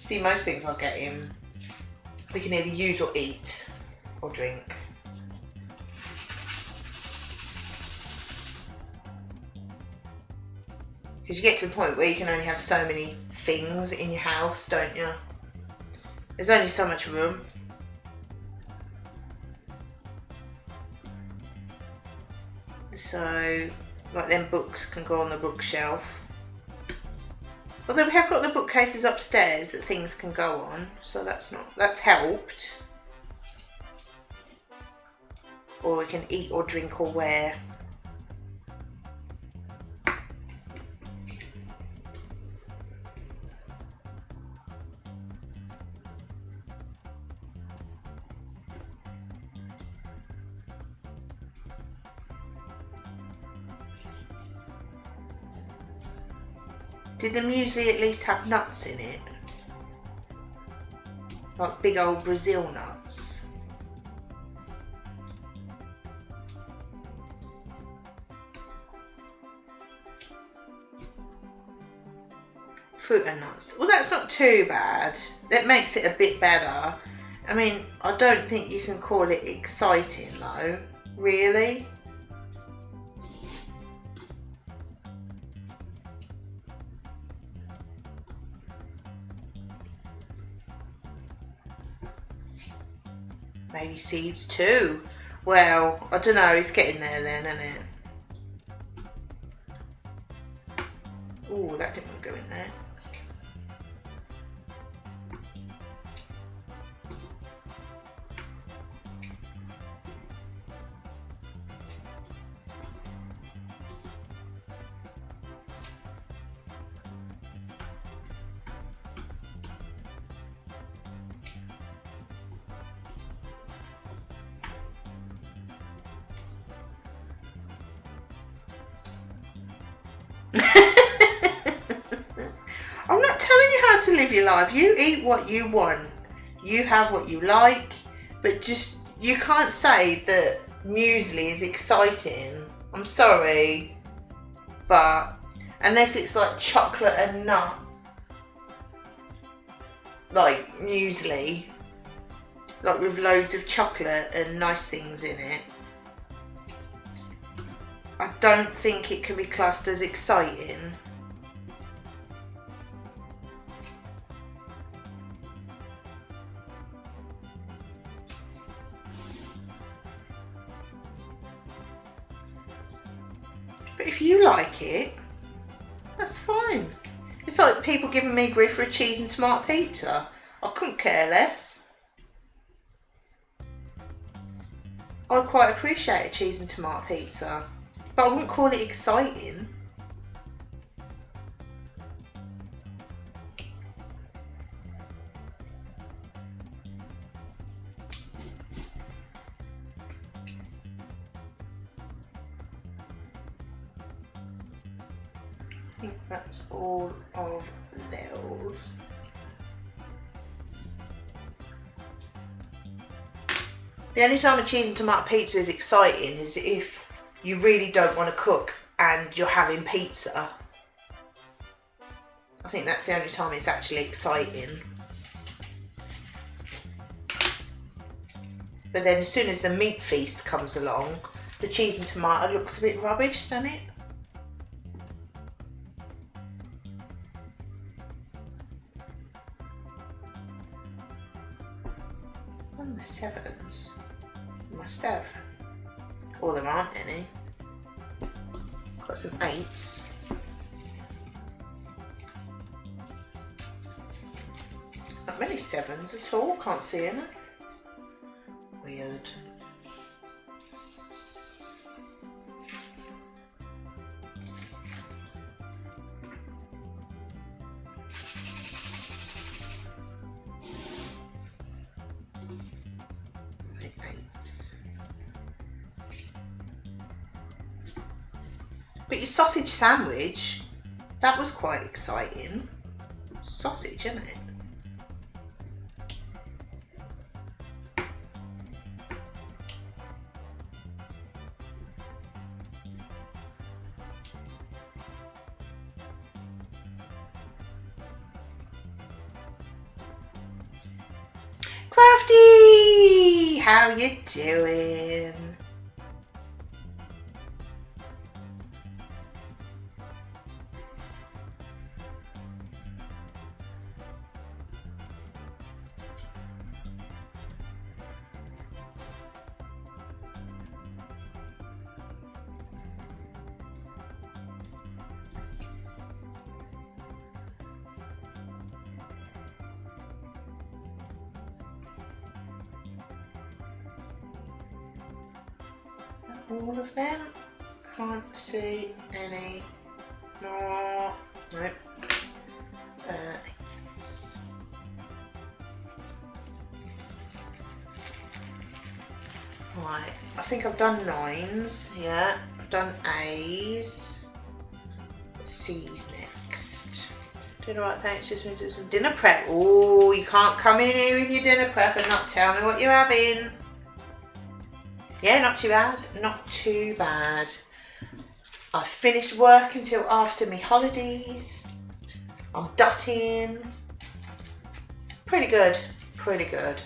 See, most things I'll get him, we can either use or eat or drink. Because you get to the point where you can only have so many things in your house, don't you? There's only so much room. So, like them books can go on the bookshelf. Although we have got the bookcases upstairs that things can go on, so that's helped. Or we can eat or drink or wear. Did the muesli at least have nuts in it? Like big old Brazil nuts. Fruit and nuts. Well, that's not too bad. That makes it a bit better. I mean, I don't think you can call it exciting though, really. Maybe seeds too. Well, I don't know, it's getting there then, isn't it? Oh, that didn't go in there. I'm not telling you how to live your life. You eat what you want. You have what you like. But just, you can't say that muesli is exciting. I'm sorry. But, unless it's like chocolate and nut. Like muesli. Like with loads of chocolate and nice things in it. I don't think it can be classed as exciting. But if you like it, that's fine. It's like people giving me grief for a cheese and tomato pizza. I couldn't care less. I quite appreciate a cheese and tomato pizza, but I wouldn't call it exciting. I think that's all of those. The only time a cheese and tomato pizza is exciting is if you really don't want to cook and you're having pizza. I think that's the only time it's actually exciting. But then as soon as the meat feast comes along, the cheese and tomato looks a bit rubbish, doesn't it? On the sevens. Must have. Or there aren't any. Got some eights. that many 7s at all. Can't see any. Weird. But your sausage sandwich, that was quite exciting. Sausage, isn't it? Crafty! How you doing? All of them. Can't see any more. Nope. Right, I think I've done 9s. Yeah, I've done A's. C's next. Doing alright, thanks. Just been doing some dinner prep. Oh, you can't come in here with your dinner prep and not tell me what you're having. Yeah, not too bad. Not too bad. I finished work until after my holidays. I'm dotting. Pretty good. Pretty good.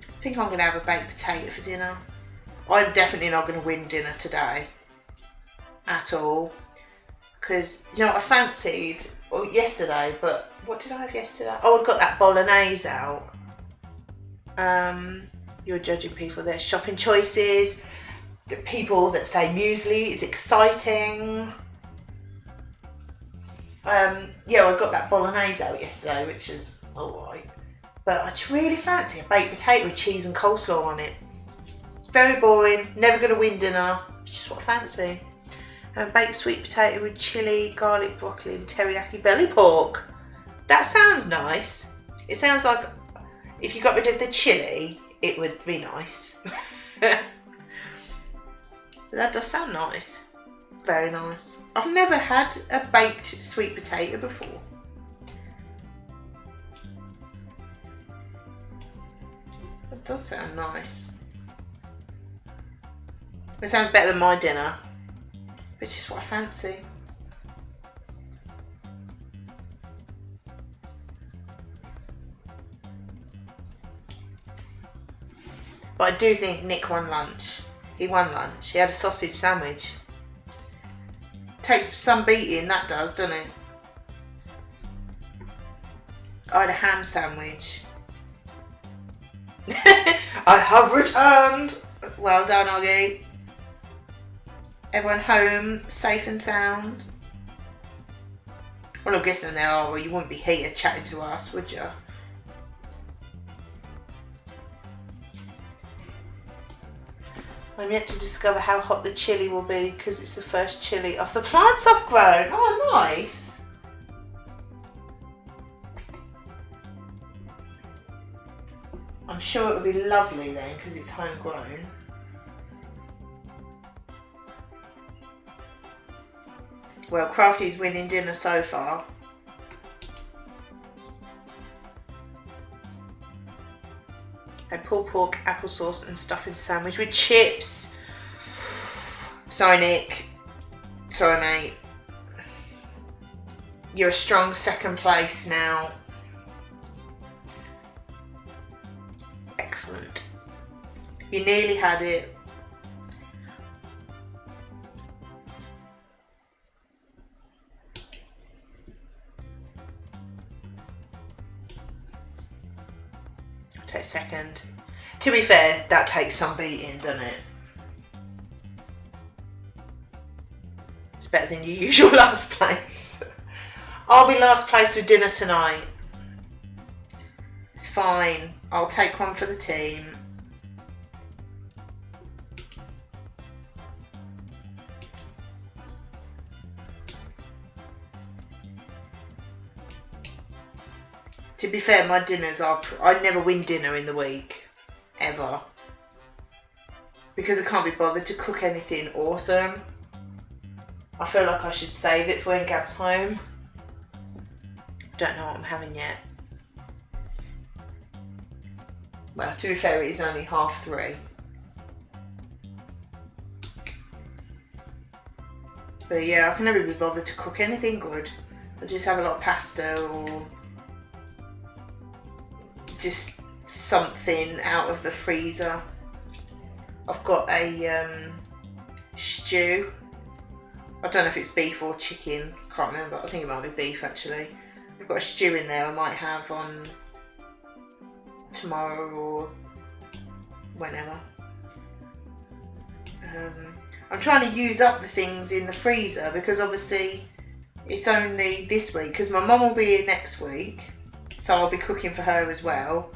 I think I'm going to have a baked potato for dinner. I'm definitely not going to win dinner today. At all. Because, you know what I fancied? Well, yesterday, but what did I have yesterday? Oh, I got that bolognese out. You're judging people, their shopping choices. The people that say muesli is exciting. Yeah, I got that bolognese out yesterday, which is alright. But I really fancy a baked potato with cheese and coleslaw on it. It's very boring, never going to win dinner. It's just what I fancy. Baked sweet potato with chilli, garlic, broccoli and teriyaki belly pork. That sounds nice. It sounds like if you got rid of the chilli, it would be nice. That does sound nice. Very nice. I've never had a baked sweet potato before. It does sound nice. It sounds better than my dinner. It's just what I fancy. But I do think Nick won lunch. He won lunch. He had a sausage sandwich. Takes some beating, that does, doesn't it? I had a ham sandwich. I have returned. Well done, Oggy. Everyone home, safe and sound. Well, I'm guessing they are. Well, you wouldn't be here chatting to us, would you? I'm yet to discover how hot the chilli will be because it's the first chilli off the plants I've grown. Oh, nice. I'm sure it will be lovely then because it's homegrown. Well, Crafty's winning dinner so far. Had pulled pork, applesauce and stuffing sandwich with chips. Sorry, Nick. Sorry, mate. You're a strong second place now. Excellent. You nearly had it. second. To be fair, that takes some beating, doesn't it? It's better than your usual last place. I'll be last place with dinner tonight. It's fine. I'll take one for the team. To be fair, my dinners are... I never win dinner in the week. Ever. Because I can't be bothered to cook anything awesome. I feel like I should save it for when Gav's home. Don't know what I'm having yet. Well, to be fair, it is only 3:30. But yeah, I can never be bothered to cook anything good. I just have a lot of pasta or just something out of the freezer. I've got a stew. I don't know if it's beef or chicken. Can't remember. I think it might be beef actually. I've got a stew in there I might have on tomorrow or whenever. I'm trying to use up the things in the freezer because obviously it's only this week because my mum will be here next week, so I'll be cooking for her as well,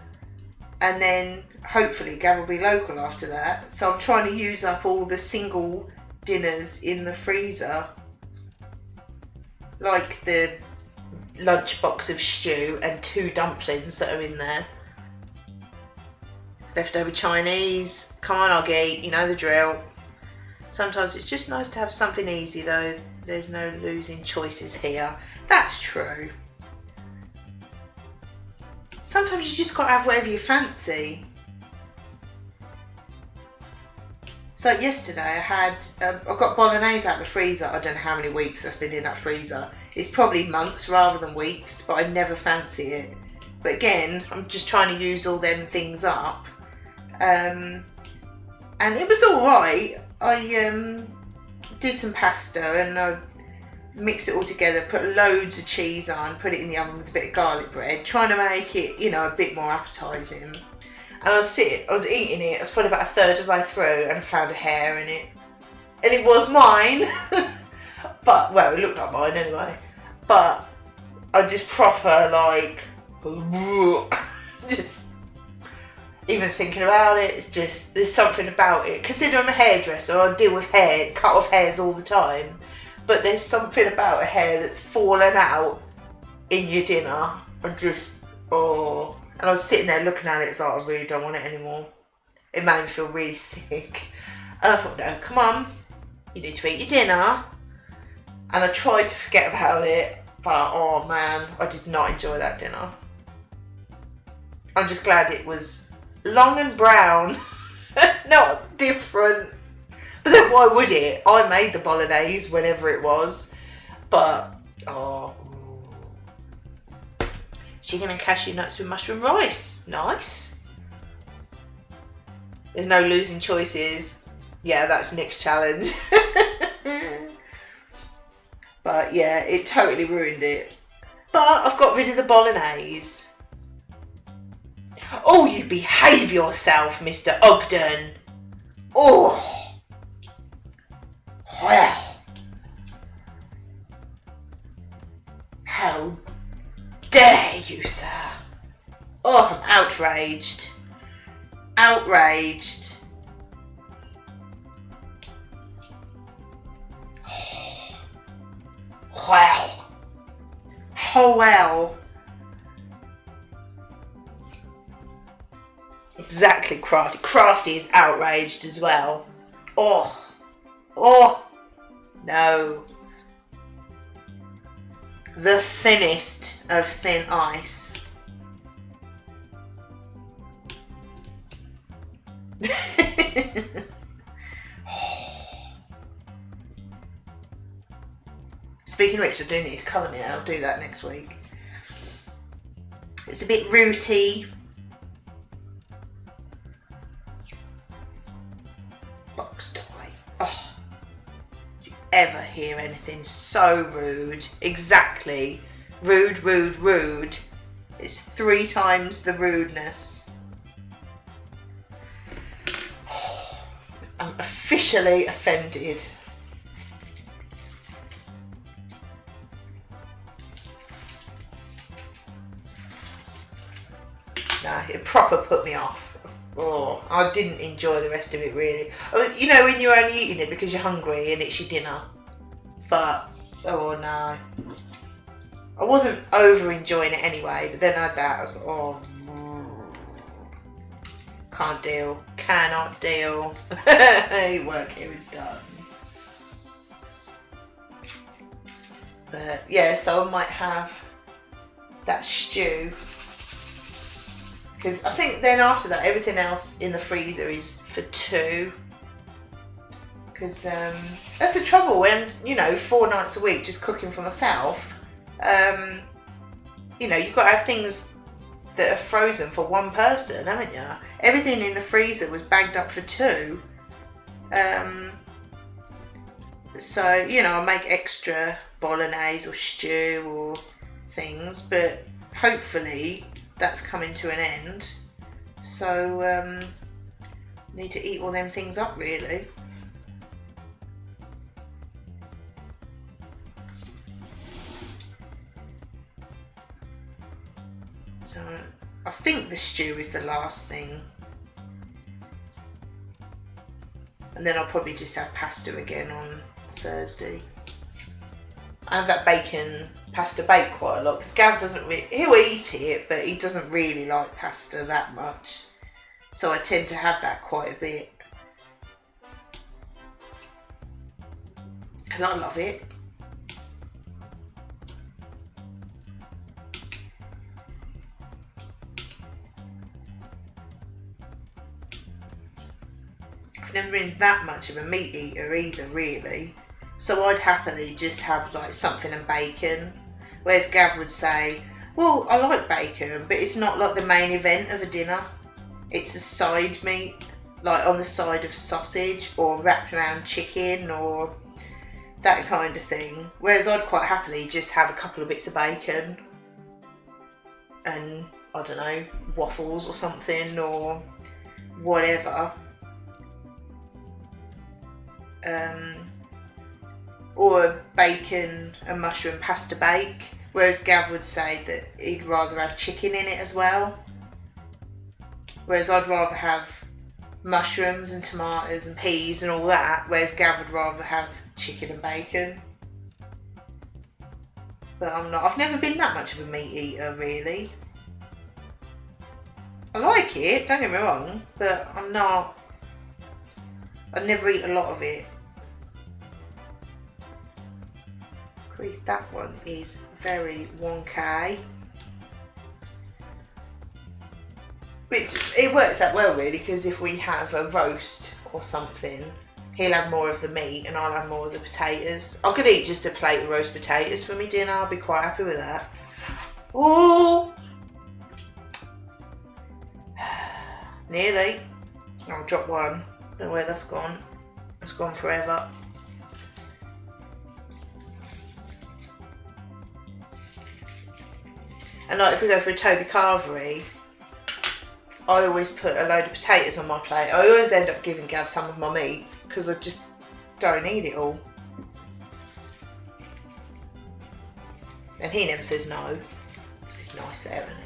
and then hopefully Gav will be local after that, so I'm trying to use up all the single dinners in the freezer, like the lunch box of stew and 2 dumplings that are in there. Leftover Chinese. Come on, Oggy, you know the drill. Sometimes it's just nice to have something easy though. There's no losing choices here. That's true. Sometimes you just got to have whatever you fancy. So yesterday I had, I got bolognese out of the freezer. I don't know how many weeks that's been in that freezer. It's probably months rather than weeks, but I never fancy it. But again, I'm just trying to use all them things up. And it was alright. I did some pasta and I mixed it all together, put loads of cheese on, put it in the oven with a bit of garlic bread, trying to make it, you know, a bit more appetising. And I was eating it, I was probably about 1/3 of the way through and I found a hair in it. And it was mine. But, well, it looked like mine anyway. But I just proper like, just even thinking about it, it's just, there's something about it. Considering I'm a hairdresser, I deal with hair, cut off hairs all the time. But there's something about a hair that's fallen out in your dinner. I just, oh. And I was sitting there looking at it, it's like, I really don't want it anymore. It made me feel really sick. And I thought, no, come on, you need to eat your dinner. And I tried to forget about it, but oh man, I did not enjoy that dinner. I'm just glad it was long and brown, not different. But then why would it? I made the bolognese whenever it was. But, oh. Chicken and cashew nuts with mushroom rice. Nice. There's no losing choices. Yeah, that's Nick's challenge. But yeah, it totally ruined it. But I've got rid of the bolognese. Oh, you behave yourself, Mr. Ogden. Oh. Well. How dare you, sir? Oh, I'm outraged. Outraged. Well. Oh, well. Exactly, Crafty. Crafty is outraged as well. Oh. Oh. No. The thinnest of thin ice. Speaking of which, I do need to colour me. I'll do that next week. It's a bit rooty. Box tie. Oh, did you ever hear anything so rude? Exactly. Rude, rude, rude. It's 3 times the rudeness. I'm officially offended. No, it proper put me off. Oh, I didn't enjoy the rest of it really. You know when you're only eating it because you're hungry and it's your dinner. But, oh no. I wasn't over enjoying it anyway, but then I had that. I was like, oh, can't deal. Cannot deal. Work here is done. But yeah, so I might have that stew. Because I think then after that, everything else in the freezer is for 2. Because that's the trouble when, you know, 4 nights a week just cooking for myself. You know, you've got to have things that are frozen for 1 person, haven't you? Everything in the freezer was bagged up for 2. So, you know, I make extra bolognese or stew or things, but hopefully that's coming to an end. So, need to eat all them things up really. So I think the stew is the last thing. And then I'll probably just have pasta again on Thursday. I have that bacon pasta baked quite a lot because Gav doesn't really, he'll eat it, but he doesn't really like pasta that much. So I tend to have that quite a bit. Because I love it. I've never been that much of a meat eater either, really. So I'd happily just have like something and bacon. Whereas Gav would say, well, I like bacon, but it's not like the main event of a dinner. It's a side meat, like on the side of sausage or wrapped around chicken or that kind of thing. Whereas I'd quite happily just have a couple of bits of bacon and, I don't know, waffles or something or whatever. Or bacon and mushroom pasta bake, whereas Gav would say that he'd rather have chicken in it as well. Whereas I'd rather have mushrooms and tomatoes and peas and all that, whereas Gav would rather have chicken and bacon. But I'm not. I've never been that much of a meat eater, really. I like it, don't get me wrong, but I'm not. I never eat a lot of it. That one is very 1K. Which, it works out well really, because if we have a roast or something, he'll have more of the meat and I'll have more of the potatoes. I could eat just a plate of roast potatoes for my dinner, I'll be quite happy with that. Oh! Nearly. I'll drop one. Don't know where that's gone. It's gone forever. And like if we go for a Toby Carvery, I always put a load of potatoes on my plate. I always end up giving Gav some of my meat because I just don't eat it all. And he never says no. This is nice there, isn't it?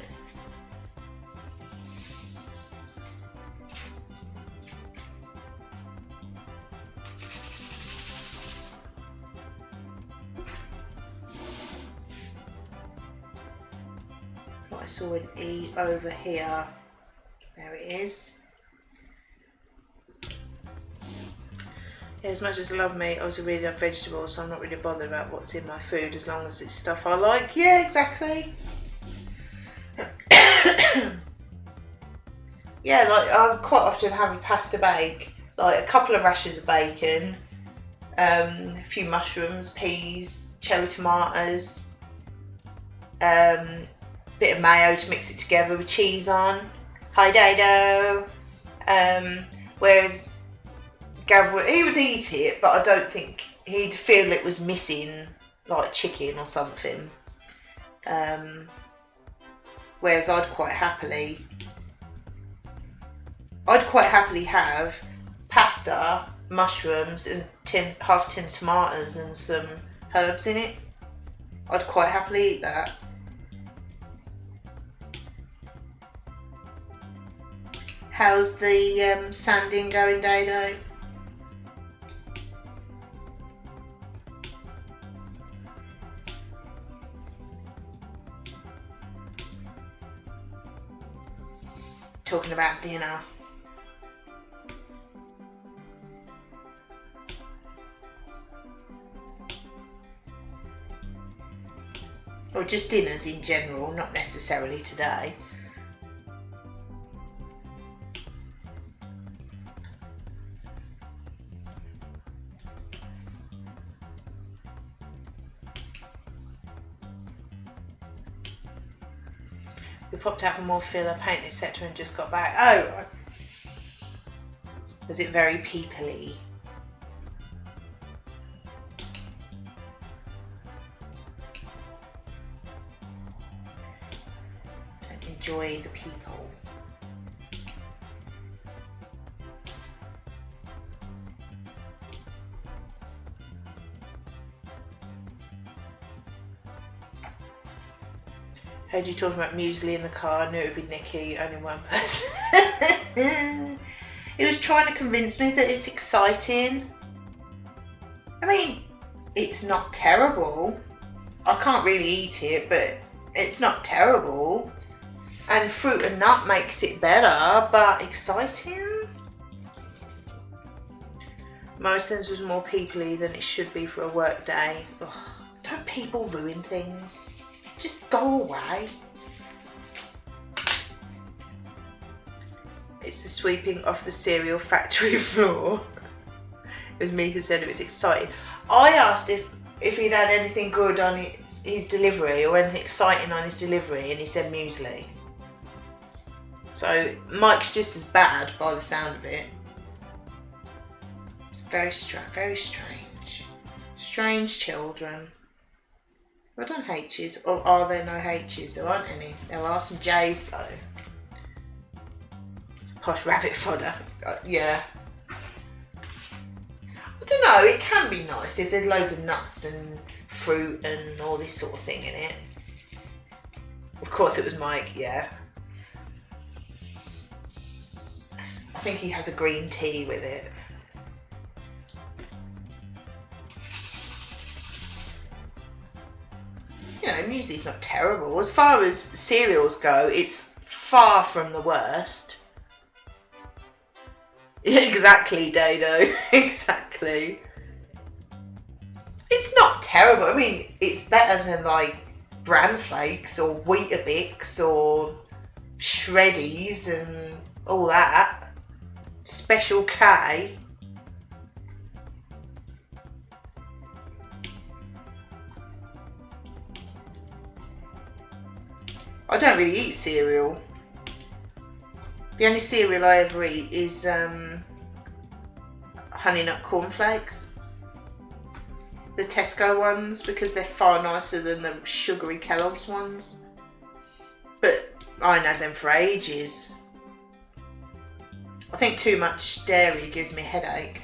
I saw an E over here. There it is. Yeah, as much as I love meat, I also really love vegetables, so I'm not really bothered about what's in my food as long as it's stuff I like. Yeah, exactly. Yeah, like I quite often have a pasta bake, like a couple of rashers of bacon, a few mushrooms, peas, cherry tomatoes, bit of mayo to mix it together with cheese on. Hi Dido. Whereas Gav he would eat it, but I don't think he'd feel it was missing like chicken or something. Whereas I'd quite happily have pasta pasta, mushrooms and half a tin of tomatoes and some herbs in it. I'd quite happily eat that. How's the sanding going, Dado? Talking about dinner. Or just dinners in general, not necessarily today. We popped out for more filler, paint, etc. and just got back. Oh! Was it very people-y? Don't enjoy the people. Heard you talking about muesli in the car. I knew it would be Nikki, only one person. He was trying to convince me that it's exciting. I mean, it's not terrible. I can't really eat it, but it's not terrible. And fruit and nut makes it better, but exciting? Morrison's was more people-y than it should be for a work day. Ugh, don't people ruin things? Just go away. It's the sweeping off the cereal factory floor. It was me who said it was exciting. I asked if he'd had anything good on his delivery or anything exciting on his delivery, and he said muesli. So Mike's just as bad by the sound of it. It's very strange. Strange children. Well done, H's. Or are there no H's? There aren't any. There are some J's though. Posh rabbit fodder. Yeah. I don't know, it can be nice if there's loads of nuts and fruit and all this sort of thing in it. Of course it was Mike, yeah. I think he has a green tea with it. You know, muesli's not terrible. As far as cereals go, it's far from the worst. Exactly, Dado. Exactly. It's not terrible. I mean, it's better than like bran flakes or Weetabix or Shreddies and all that. Special K. I don't really eat cereal. The only cereal I ever eat is Honey Nut Cornflakes. The Tesco ones, because they're far nicer than the sugary Kellogg's ones. But I ain't had them for ages. I think too much dairy gives me a headache.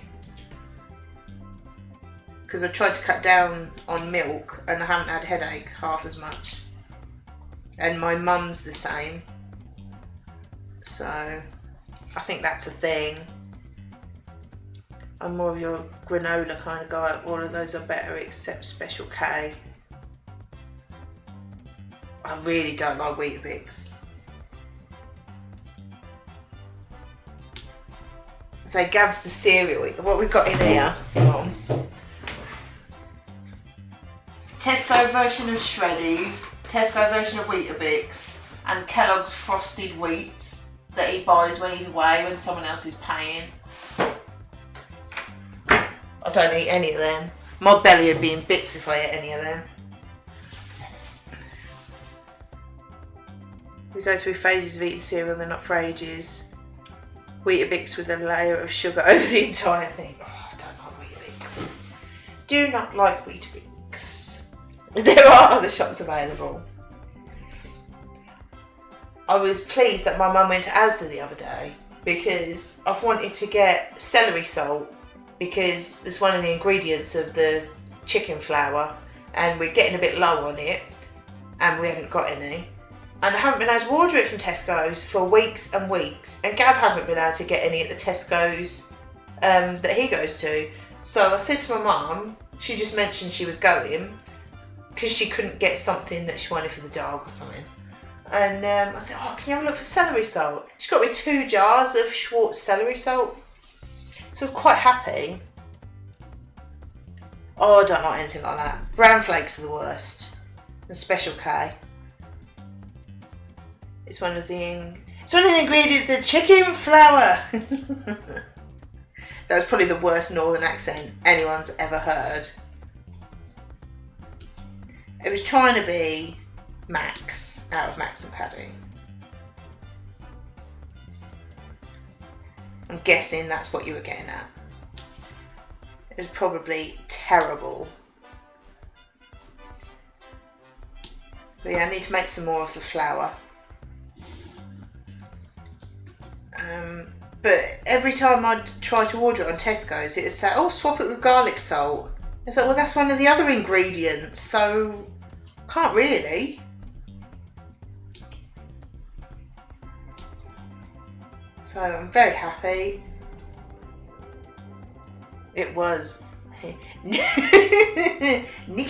Because I tried to cut down on milk and I haven't had a headache half as much. And my mum's the same. So I think that's a thing. I'm more of your granola kind of guy. All of those are better except Special K. I really don't like Weetabix. So Gav's the cereal. What we've got in here. Tesco version of Shreddies, Tesco version of Weetabix, and Kellogg's Frosted Wheats that he buys when he's away, when someone else is paying. I don't eat any of them. My belly would be in bits if I ate any of them. We go through phases of eating cereal and they're not for ages. Weetabix with a layer of sugar over the entire thing. Oh, I don't like Weetabix. Do not like Weetabix. There are other shops available. I was pleased that my mum went to Asda the other day because I've wanted to get celery salt because it's one of the ingredients of the chicken flour, and we're getting a bit low on it and we haven't got any. And I haven't been able to order it from Tesco's for weeks and weeks. And Gav hasn't been able to get any at the Tesco's that he goes to. So I said to my mum, she just mentioned she was going because she couldn't get something that she wanted for the dog or something. And I said, oh, can you have a look for celery salt? She got me 2 jars of Schwartz celery salt. So I was quite happy. Oh, I don't like anything like that. Brown flakes are the worst. And Special K. It's one of the ingredients of chicken flour. That was probably the worst northern accent anyone's ever heard. It was trying to be Max out of Max and Paddy. I'm guessing that's what you were getting at. It was probably terrible. But yeah, I need to make some more of the flour. But every time I'd try to order it on Tesco's, it would say, oh, swap it with garlic salt. It's like, well, that's one of the other ingredients, so can't really. So I'm very happy. It was Nicky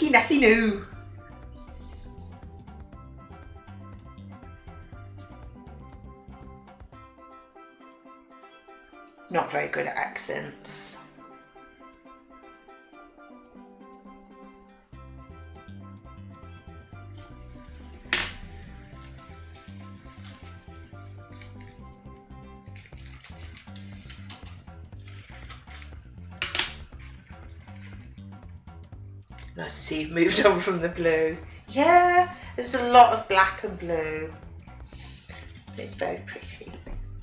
Nacky Noo. Not very good at accents. Nice to see you've moved on from the blue. Yeah, there's a lot of black and blue. It's very pretty.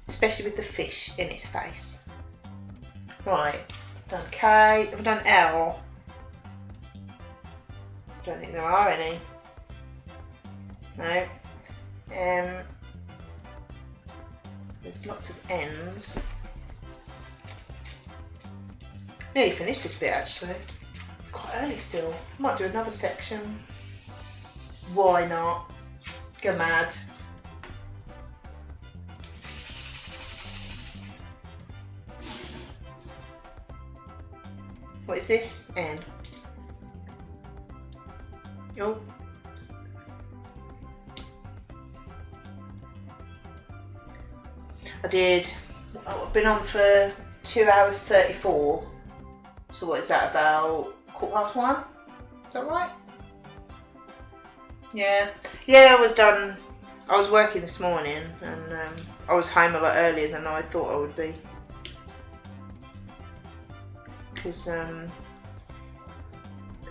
Especially with the fish in its face. Right, done K, have we done L? Don't think there are any. No. There's lots of N's. Nearly finished this bit actually. It's quite early still. Might do another section. Why not? Go mad. What is this? N. Oh. I've been on for 2 hours 34. So what is that, about 1:15? Is that right? Yeah. Yeah, I was done. I was working this morning and I was home a lot earlier than I thought I would be. Because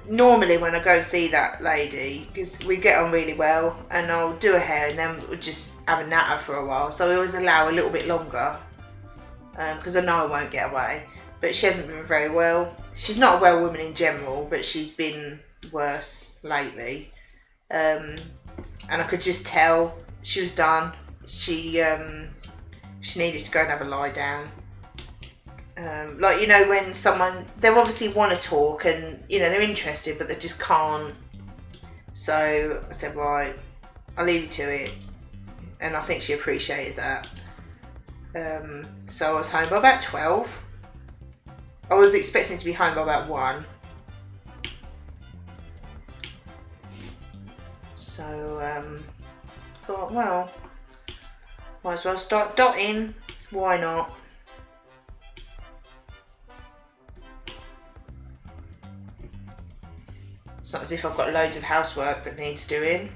normally when I go see that lady, because we get on really well, and I'll do her hair and then we'll just have a natter for a while, so I always allow a little bit longer because I know I won't get away. But she hasn't been very well. She's not a well woman in general, but she's been worse lately, and I could just tell she was done. She needed to go and have a lie down. Like, you know, when someone, they obviously want to talk and, you know, they're interested, but they just can't. So I said, right, I'll leave you to it. And I think she appreciated that. So I was home by about 12. I was expecting to be home by about 1. So thought, well, might as well start dotting. Why not? It's not as if I've got loads of housework that needs doing.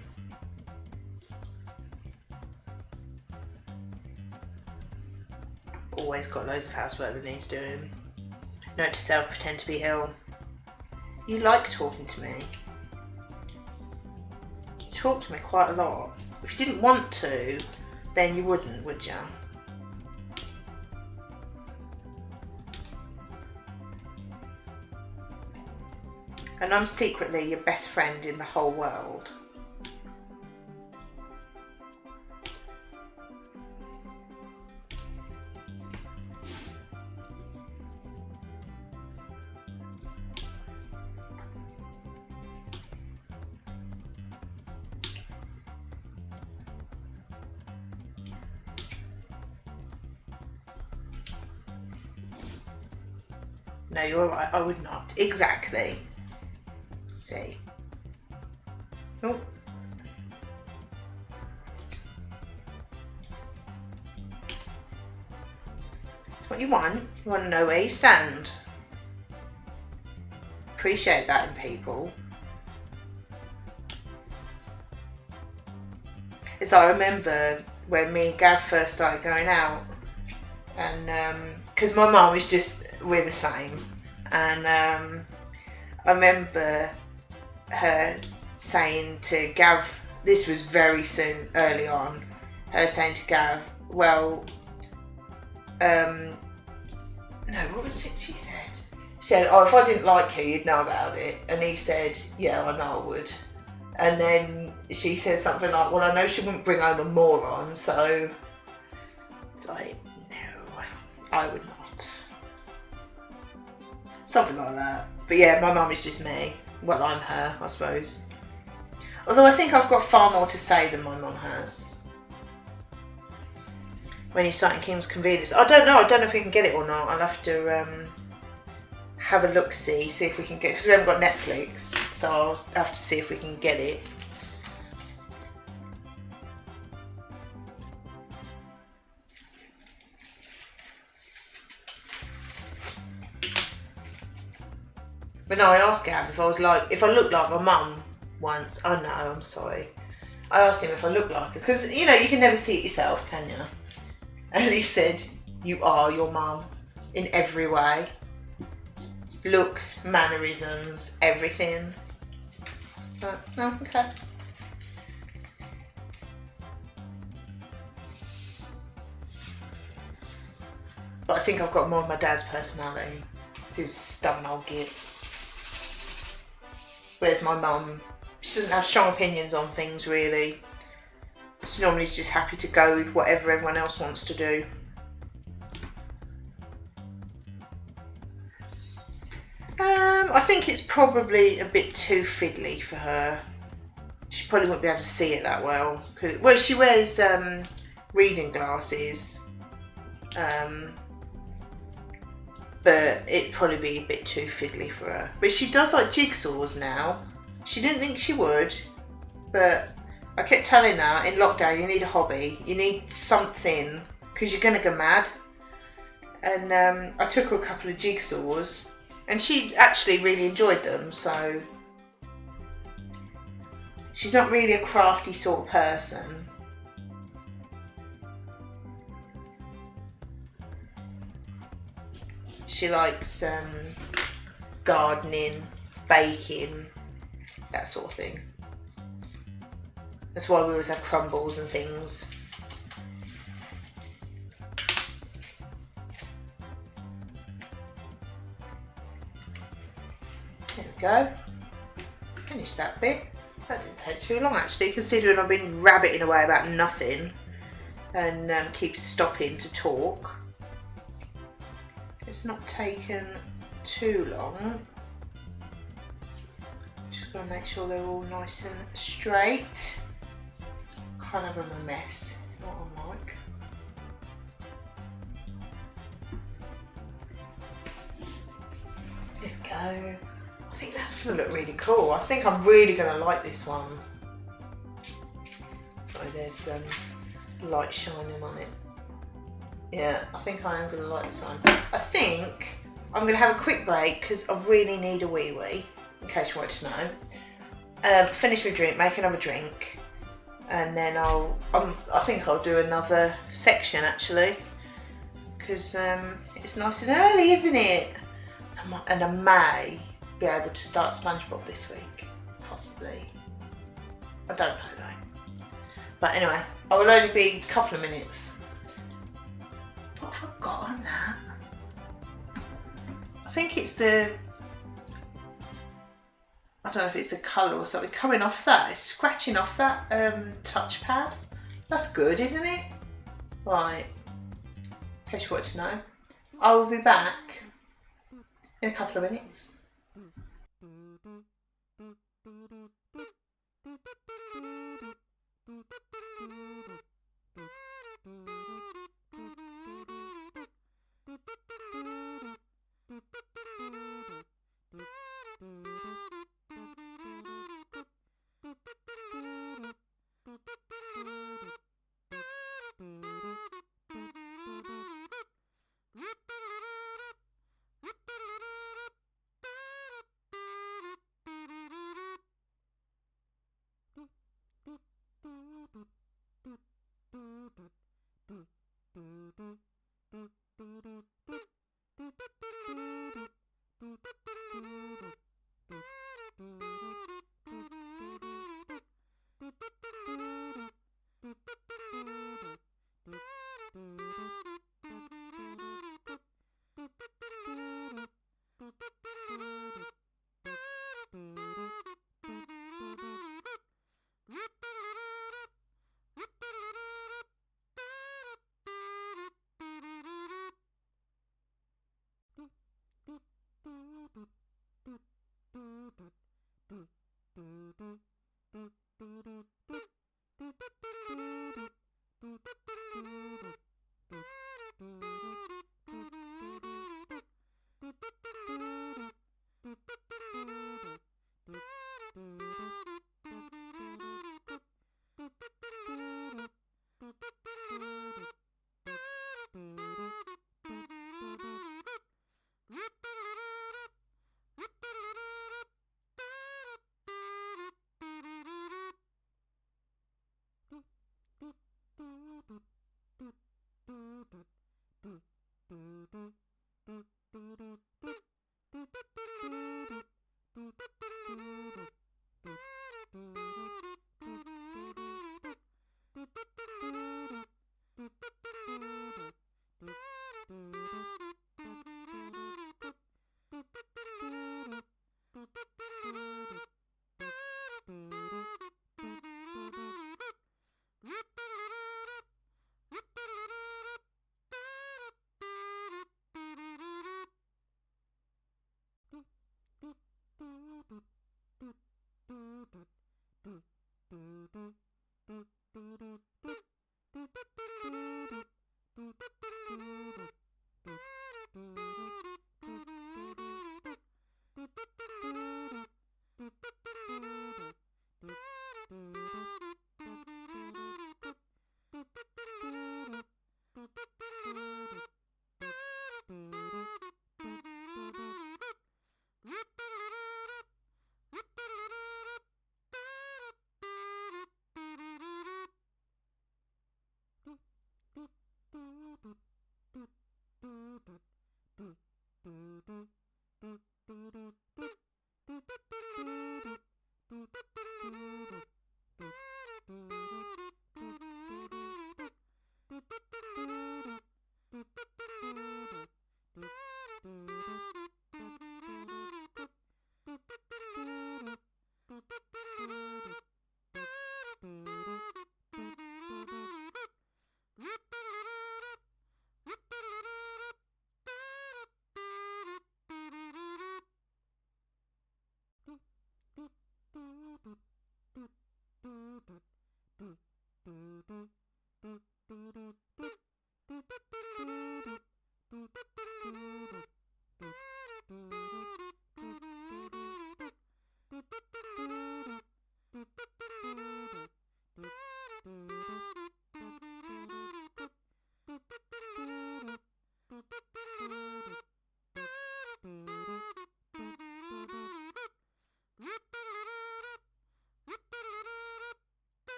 Always got loads of housework that needs doing. Note to self, pretend to be ill. You like talking to me. You talk to me quite a lot. If you didn't want to, then you wouldn't, would you? And I'm secretly your best friend in the whole world. No, you're right. I would not. Exactly. See. Oh. That's what you want. You want to know where you stand. Appreciate that in people. It's like I remember when me and Gav first started going out, and because my mum is just, we're the same, and I remember her saying to Gav, this was very soon, early on, her saying to Gav, well, no, what was it she said? She said, oh, if I didn't like you, you'd know about it. And he said, yeah, I know I would. And then she said something like, well, I know she wouldn't bring home a moron, so it's like, no, I would not. Something like that. But yeah, my mum is just me. Well, I'm her, I suppose. Although I think I've got far more to say than my mum has. When you start in Kim's Convenience. I don't know if we can get it or not. I'll have to have a look-see, see if we can get, because we haven't got Netflix, so I'll have to see if we can get it. But no, I asked Gav if I was like, if I looked like my mum once. Oh no, I'm sorry. I asked him if I looked like her, because you know, you can never see it yourself, can you? And he said, you are your mum in every way. Looks, mannerisms, everything. But, oh, okay. But I think I've got more of my dad's personality. He's stubborn old git. Whereas my mum, she doesn't have strong opinions on things really. She's normally just happy to go with whatever everyone else wants to do. I think it's probably a bit too fiddly for her. She probably wouldn't be able to see it that well. Well, she wears reading glasses, but it'd probably be a bit too fiddly for her. But she does like jigsaws now. She didn't think she would, but I kept telling her, in lockdown, you need a hobby. You need something, because you're going to go mad. And I took her a couple of jigsaws, and she actually really enjoyed them, so she's not really a crafty sort of person. She likes gardening, baking, that sort of thing. That's why we always have crumbles and things. There we go. Finish that bit. That didn't take too long actually, considering I've been rabbiting away about nothing and keep stopping to talk. It's not taken too long. Just got to make sure they're all nice and straight. Kind of a mess, what I'm like. There we go. I think that's going to look really cool. I think I'm really going to like this one. Sorry, there's light shining on it. Yeah, I think I am going to like this one. I think I'm going to have a quick break because I really need a wee-wee, in case you wanted to know. Finish my drink, make another drink, and then I think I'll do another section actually, because it's nice and early, isn't it? And I may be able to start SpongeBob this week, possibly. I don't know though. But anyway, I will only be a couple of minutes. What have I got on that? I think it's the, I don't know if it's the colour or something coming off that. It's scratching off that touchpad. That's good, isn't it? Right. In case you want to know. I will be back in a couple of minutes.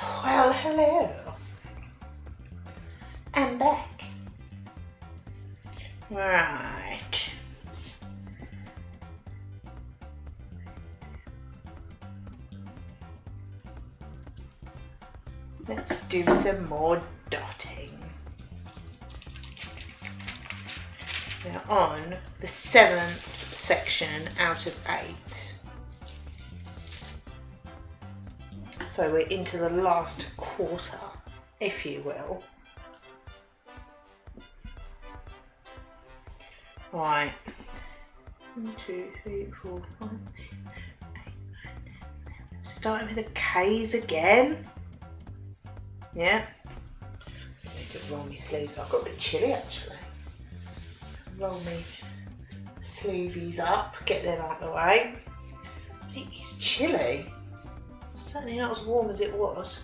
Well, hello. I'm back. Right. Let's do some more dotting. We're on the 7th section out of 8. So we're into the last quarter, if you will. Right. 1, 2, 3, 4, 5, 6, 7, 8, 9, 10, 11. Starting with the K's again. Yeah. I need to roll my sleeves. I've got a bit chilly actually. Roll my sleeves up, get them out of the way. But it is chilly. Certainly not as warm as it was.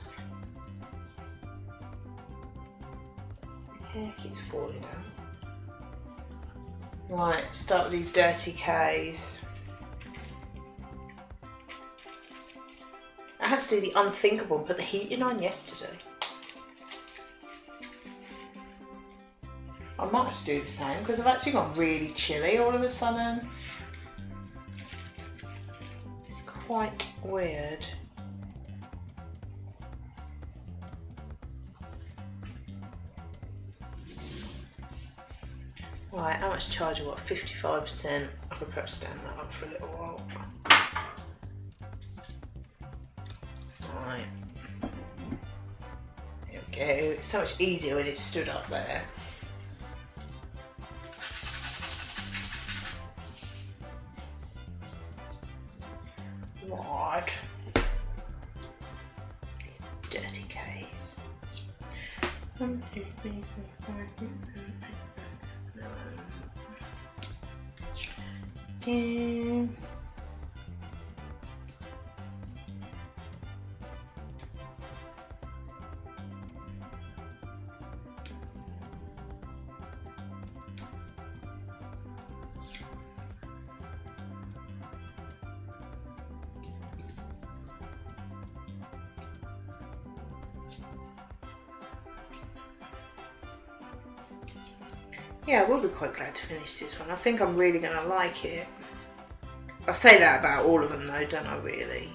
My hair keeps falling out. Right, start with these dirty K's. I had to do the unthinkable and put the heating on yesterday. I might have to do the same because I've actually gone really chilly all of a sudden. It's quite weird. Right, how much charge? What, 55%? I could perhaps stand that up for a little while. Right. There we go. It's so much easier when it's stood up there. Right. Dirty K's. 1, 2, 3, 4, 5, 6, 7, 8. Yeah, I will be quite glad to finish this one. I think I'm really going to like it. I say that about all of them though, don't I really?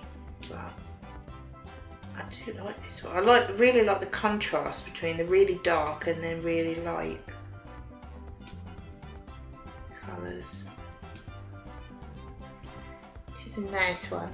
But I do like this one. I really like the contrast between the really dark and then really light colours. This is a nice one.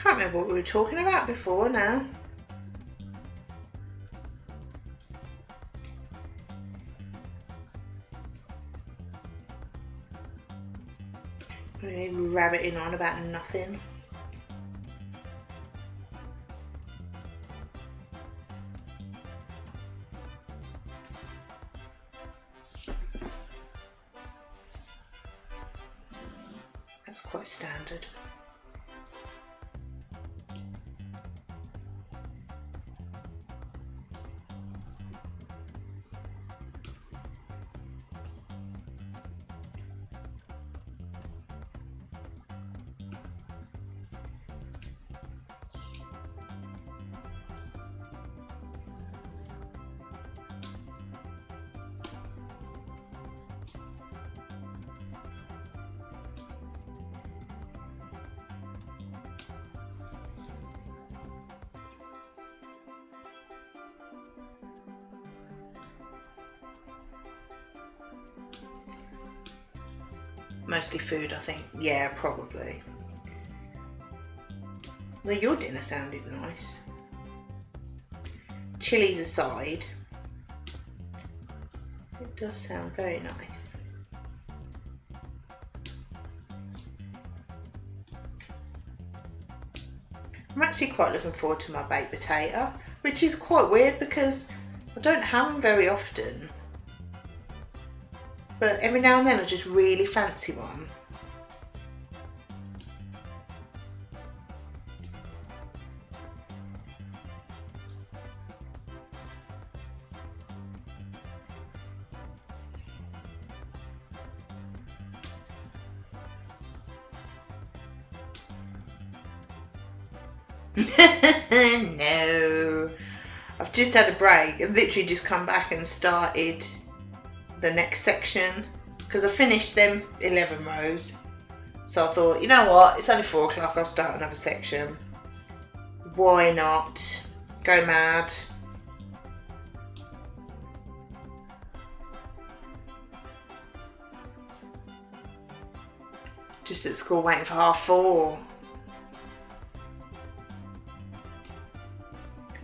Can't remember what we were talking about before now. Really rabbiting on about nothing. That's quite standard. Mostly food, I think. Yeah, probably. Well, your dinner sounded nice. Chilies aside, it does sound very nice. I'm actually quite looking forward to my baked potato, which is quite weird because I don't have them very often. But every now and then I just really fancy one. No. I've just had a break. I've literally just come back and started the next section because I finished them 11 rows. So I thought, you know what, it's only 4 o'clock, I'll start another section. Why not? Go mad. Just at school waiting for 4:30.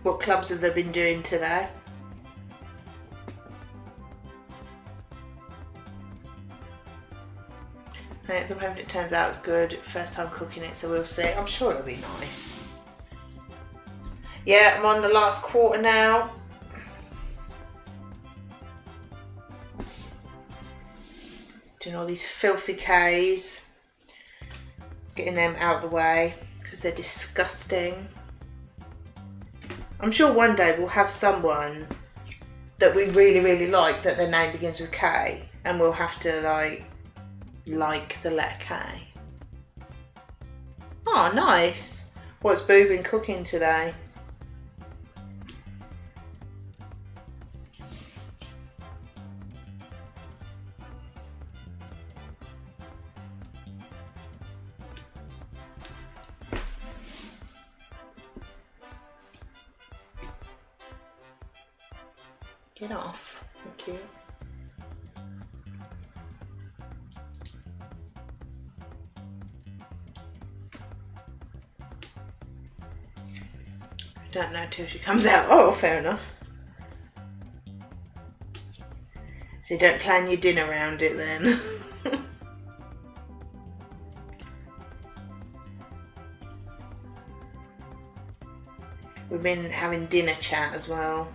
What clubs have they been doing today? I'm hoping it turns out it's good. First time cooking it, so we'll see. I'm sure it'll be nice. Yeah, I'm on the last quarter now. Doing all these filthy Ks. Getting them out of the way because they're disgusting. I'm sure one day we'll have someone that we really, really like that their name begins with K, and we'll have to like the letter K. Oh, nice. What's Boo been cooking today? Get off. Thank you. Don't know till she comes out. Oh, fair enough. So don't plan your dinner around it then. We've been having dinner chat as well.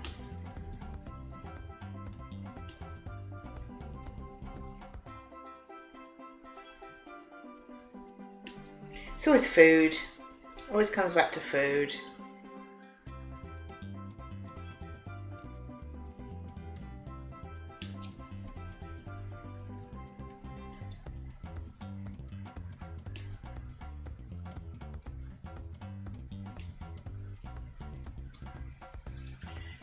It's always food. Always comes back to food.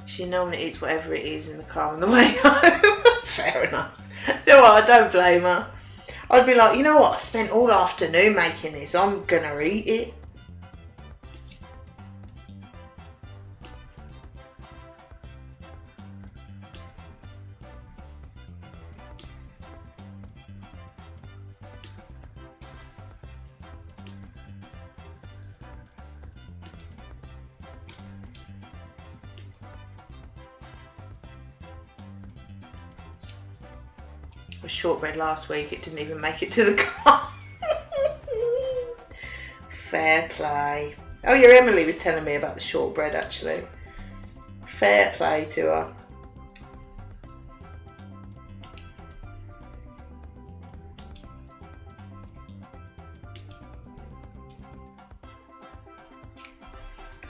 She normally eats whatever it is in the car on the way home. Fair enough. You know what? I don't blame her. I'd be like, you know what? I spent all afternoon making this. I'm gonna eat it. It was shortbread last week. It didn't even make it to the car. Fair play. Oh yeah, Emily was telling me about the shortbread actually. Fair play to her.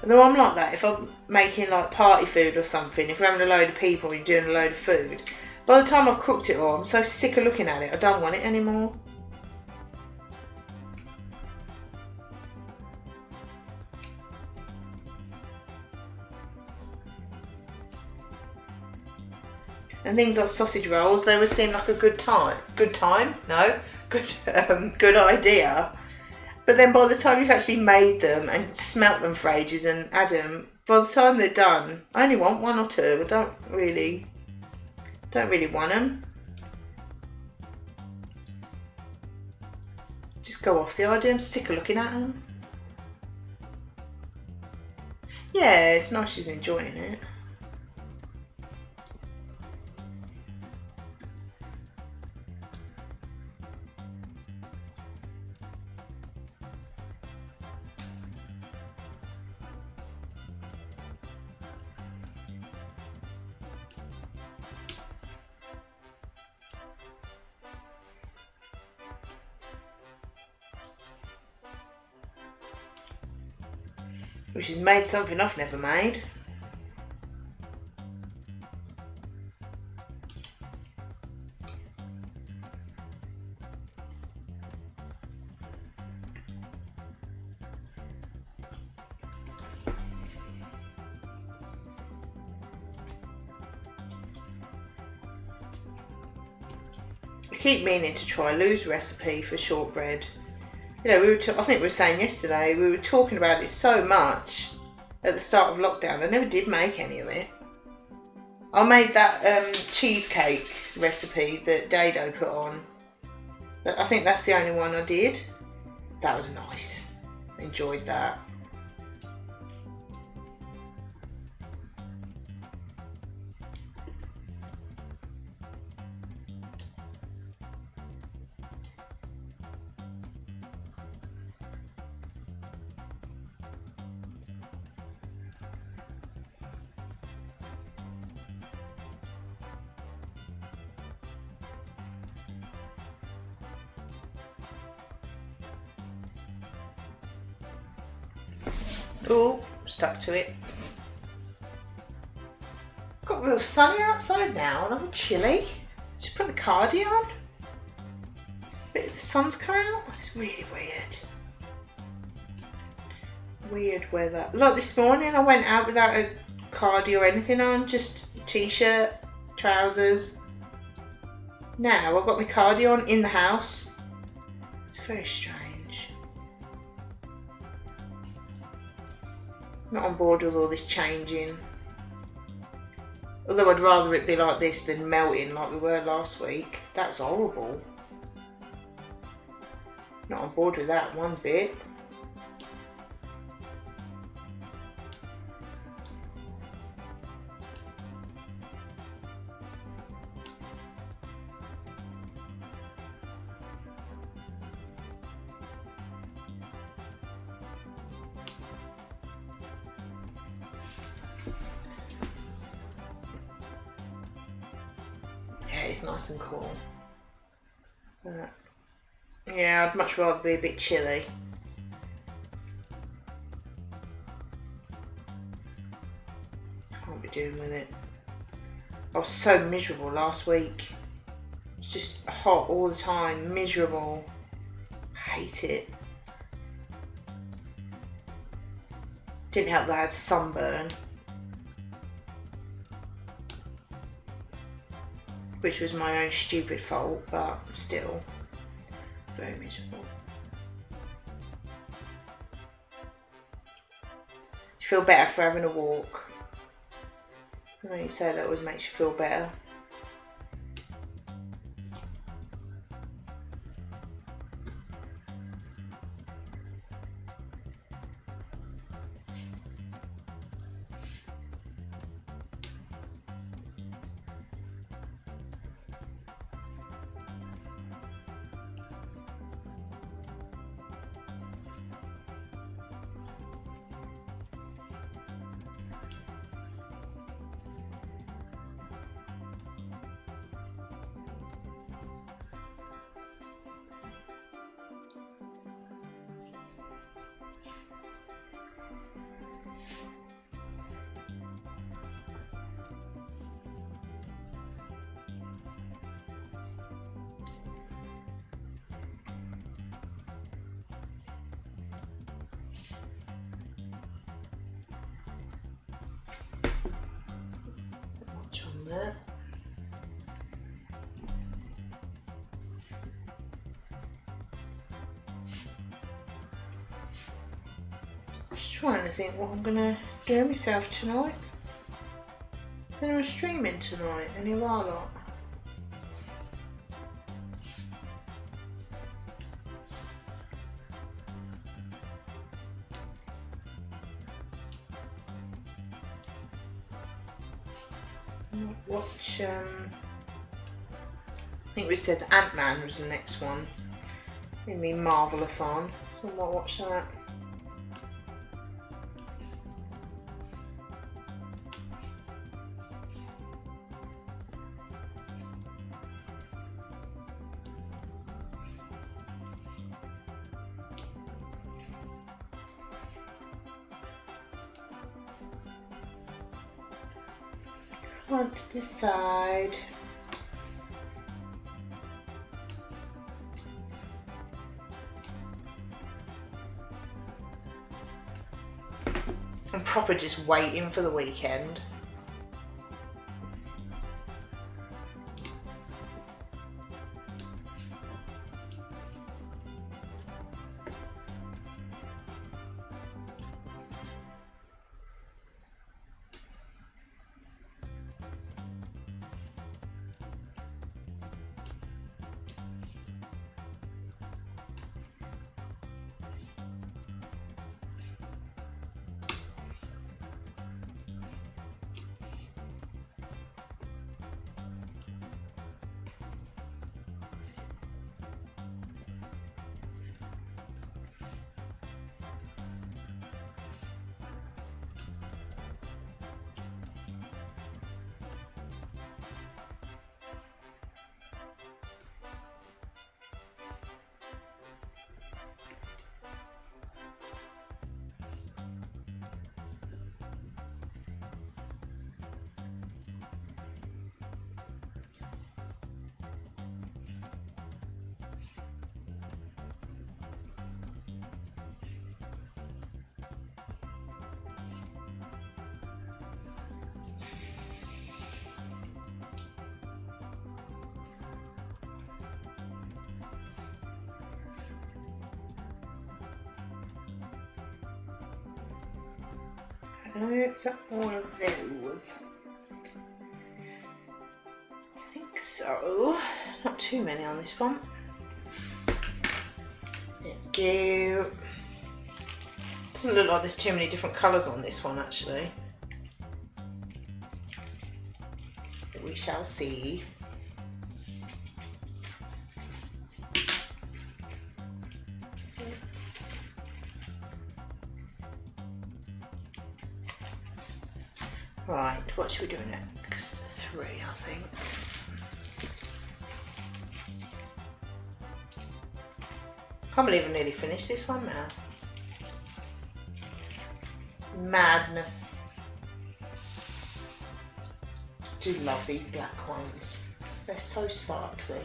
Although I'm like that, if I'm making like party food or something, if we're having a load of people and you're doing a load of food, by the time I've cooked it all, I'm so sick of looking at it, I don't want it anymore. And things like sausage rolls, they would seem like a good idea. But then by the time you've actually made them and smelt them for ages and had them, by the time they're done, I only want 1 or 2. I don't really want them. Just go off the idea. I'm sick of looking at them. Yeah, it's nice she's enjoying it. Well, she's made something I've never made. keep meaning to try Lou's recipe for shortbread. You know, I think we were saying yesterday, we were talking about it so much at the start of lockdown. I never did make any of it. I made that cheesecake recipe that Dado put on. I think that's the only one I did. That was nice. Enjoyed that. Oh, stuck to it. Got real sunny outside now and I'm chilly. Just put the cardi on. But the sun's come out. It's really weird. Weird weather. Like this morning I went out without a cardi or anything on, just a t-shirt, trousers. Now I've got my cardi on in the house. It's very strange. Not on board with all this changing. Although I'd rather it be like this than melting like we were last week. That was horrible. Not on board with that one bit. It's nice and cool. Yeah, I'd much rather be a bit chilly. Can't be doing with it. I was so miserable last week. It's just hot all the time, miserable. Hate it. Didn't help that I had sunburn. Which was my own stupid fault, but still very miserable. You feel better for having a walk. I know you say that always makes you feel better. There. Just trying to think what I'm gonna do myself tonight. Then I'm streaming tonight, any while lot. Watch, I think we said Ant-Man was the next one. In the Marvel-a-thon. So I might watch that. Want to decide. I'm proper just waiting for the weekend. Is that all of those? I think so. Not too many on this one. There we go. Doesn't look like there's too many different colours on this one actually. But we shall see. Right, what should we do next? 3, I think. Can't believe I nearly finished this one now. Madness. Do love these black ones. They're so sparkly.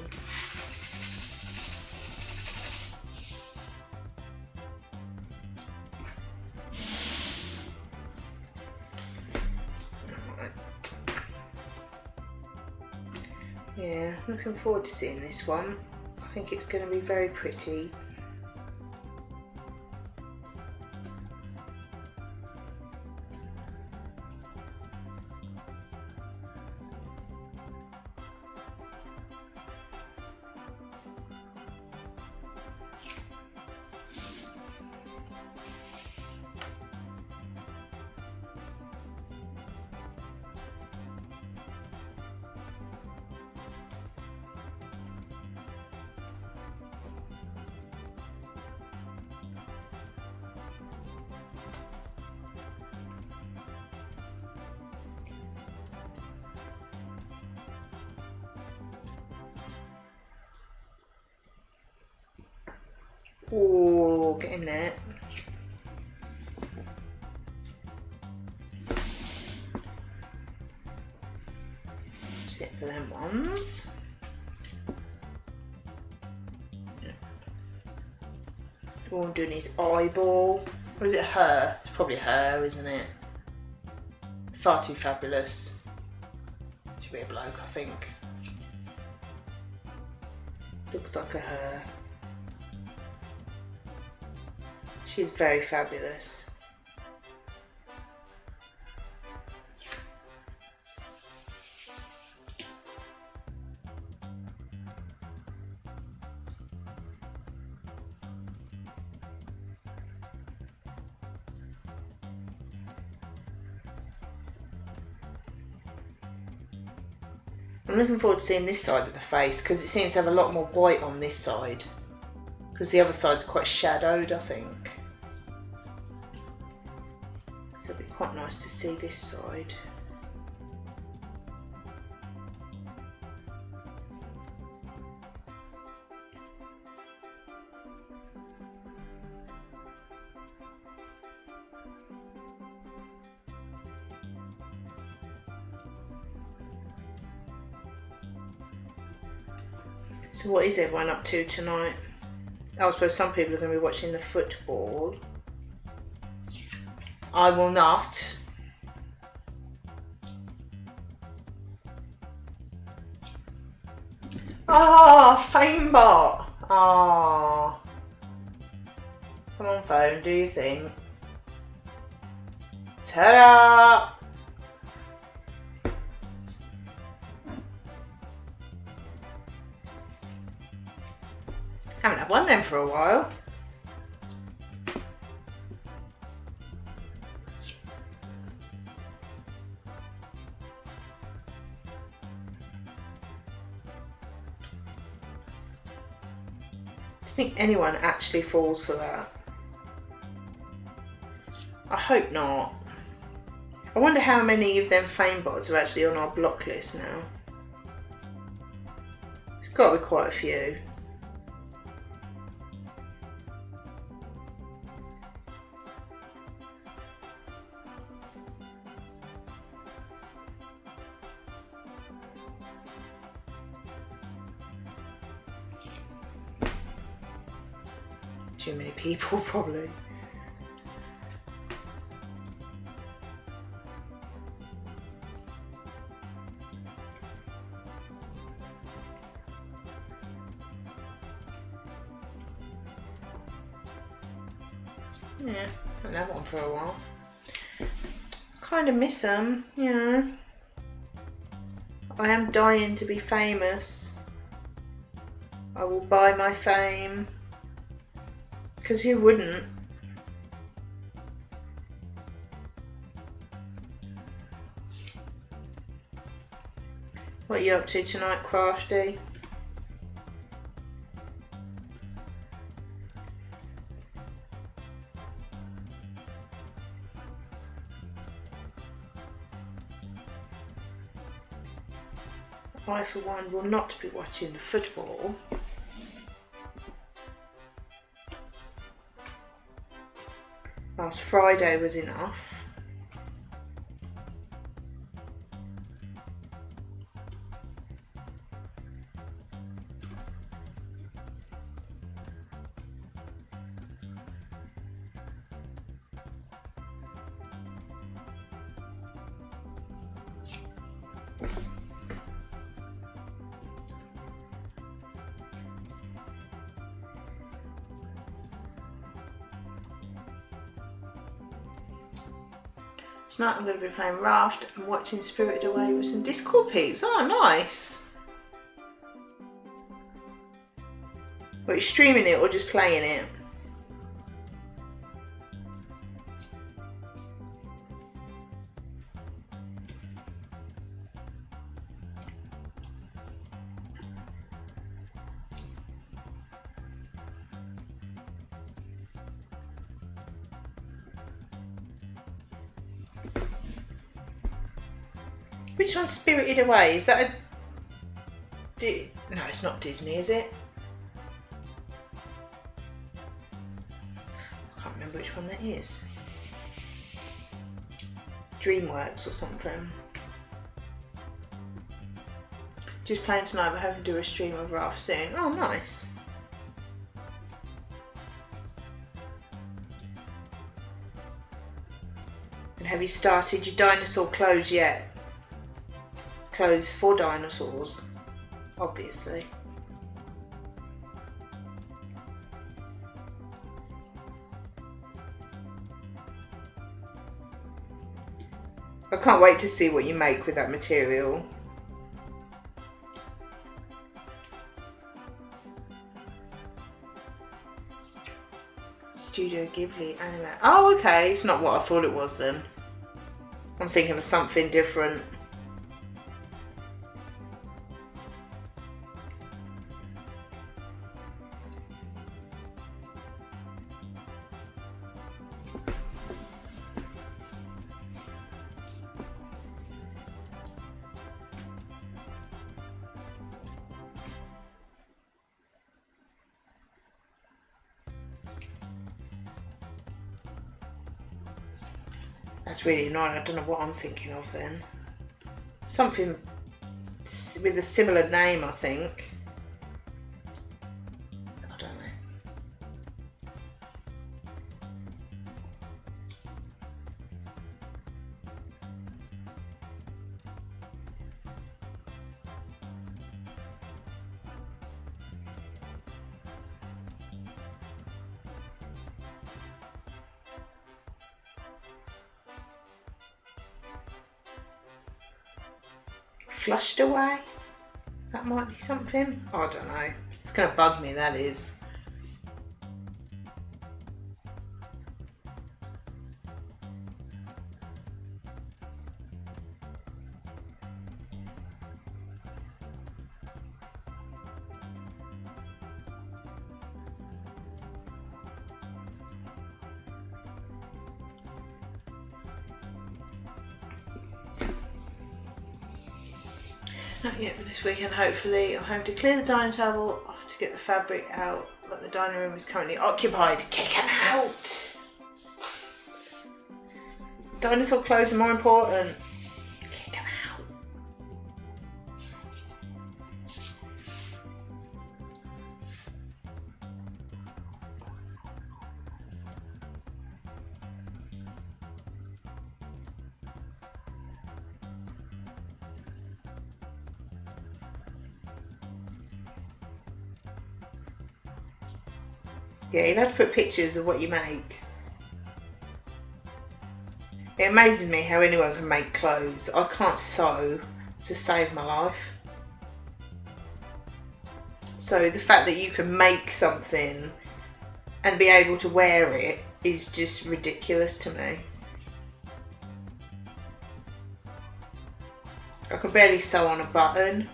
Yeah, looking forward to seeing this one. I think it's going to be very pretty. Oh, get in there. That's it for them ones. All I'm doing is eyeball. Or is it her? It's probably her, isn't it? Far too fabulous to be a bloke, I think. Looks like a her. She's very fabulous. I'm looking forward to seeing this side of the face because it seems to have a lot more white on this side because the other side's quite shadowed, I think. So it'd be quite nice to see this side. So what is everyone up to tonight? I suppose some people are going to be watching the football. I will not. Ah, Famebot. Ah. Come on, phone, do your thing. Ta-da! Haven't had one then for a while. Do you think anyone actually falls for that? I hope not. I wonder how many of them Famebots are actually on our block list now. It's got to be quite a few. Too many people, probably. Yeah, haven't had one for a while. kind of miss them, you know. I am dying to be famous. I will buy my fame. Because who wouldn't? What are you up to tonight, Crafty? I, for one, will not be watching the football. Last Friday was enough. Tonight I'm going to be playing Raft and watching Spirited Away with some Discord peeps. Oh, nice. Are you streaming it or just playing it? Which one's Spirited Away? Is that a... No, it's not Disney, is it? I can't remember which one that is. DreamWorks or something. Just playing tonight, but having to do a stream of Raft soon. Oh, nice. And have you started your dinosaur clothes yet? Clothes for dinosaurs, obviously. I can't wait to see what you make with that material. Studio Ghibli anime. Oh, okay, it's not what I thought it was then. I'm thinking of something different. That's really annoying. I don't know what I'm thinking of then. Something with a similar name, I think. I don't know. Flushed away? That might be something. Oh, I don't know. It's going to bug me, that is. Not yet, but this weekend hopefully. I'm home to clear the dining table, to get the fabric out, but the dining room is currently occupied. Kick him out! Dinosaur clothes are more important. Kick him out. Yeah, you'll have to put pictures of what you make. It amazes me how anyone can make clothes. I can't sew to save my life. So the fact that you can make something and be able to wear it is just ridiculous to me. I can barely sew on a button.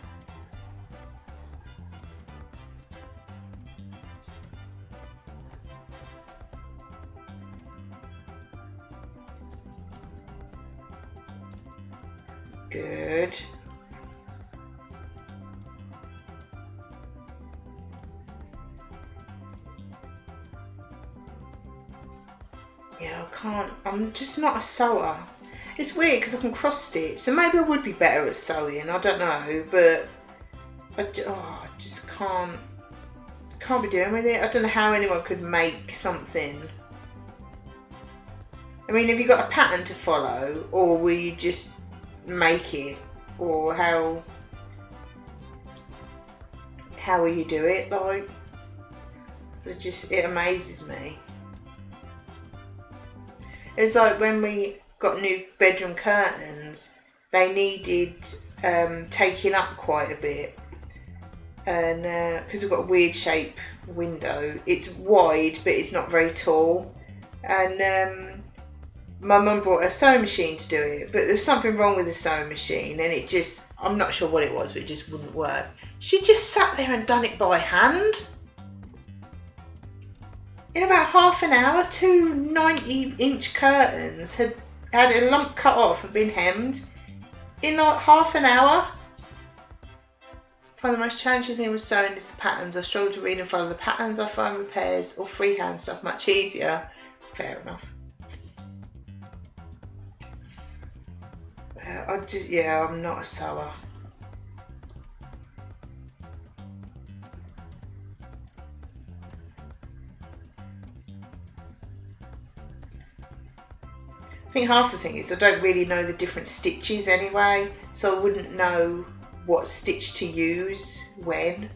Good. Yeah, I can't, I'm just not a sewer. It's weird because I can cross stitch, so maybe I would be better at sewing, I don't know, but I just can't be doing with it. I don't know how anyone could make something. I mean, have you got a pattern to follow, or will you just make it, or how will you do it? Like, so it amazes me. It's like when we got new bedroom curtains, they needed taking up quite a bit, and because we've got a weird shape window, it's wide but it's not very tall, and my mum brought a sewing machine to do it, but there's something wrong with the sewing machine, and it just, I'm not sure what it was, but it just wouldn't work. She just sat there and done it by hand. In about half an hour, 2 90-inch curtains had a lump cut off and been hemmed in like half an hour. I find the most challenging thing with sewing is the patterns. I struggle to read and follow the patterns. I find repairs or freehand stuff much easier. Fair enough. I'm not a sewer. I think half the thing is I don't really know the different stitches anyway, so I wouldn't know what stitch to use when.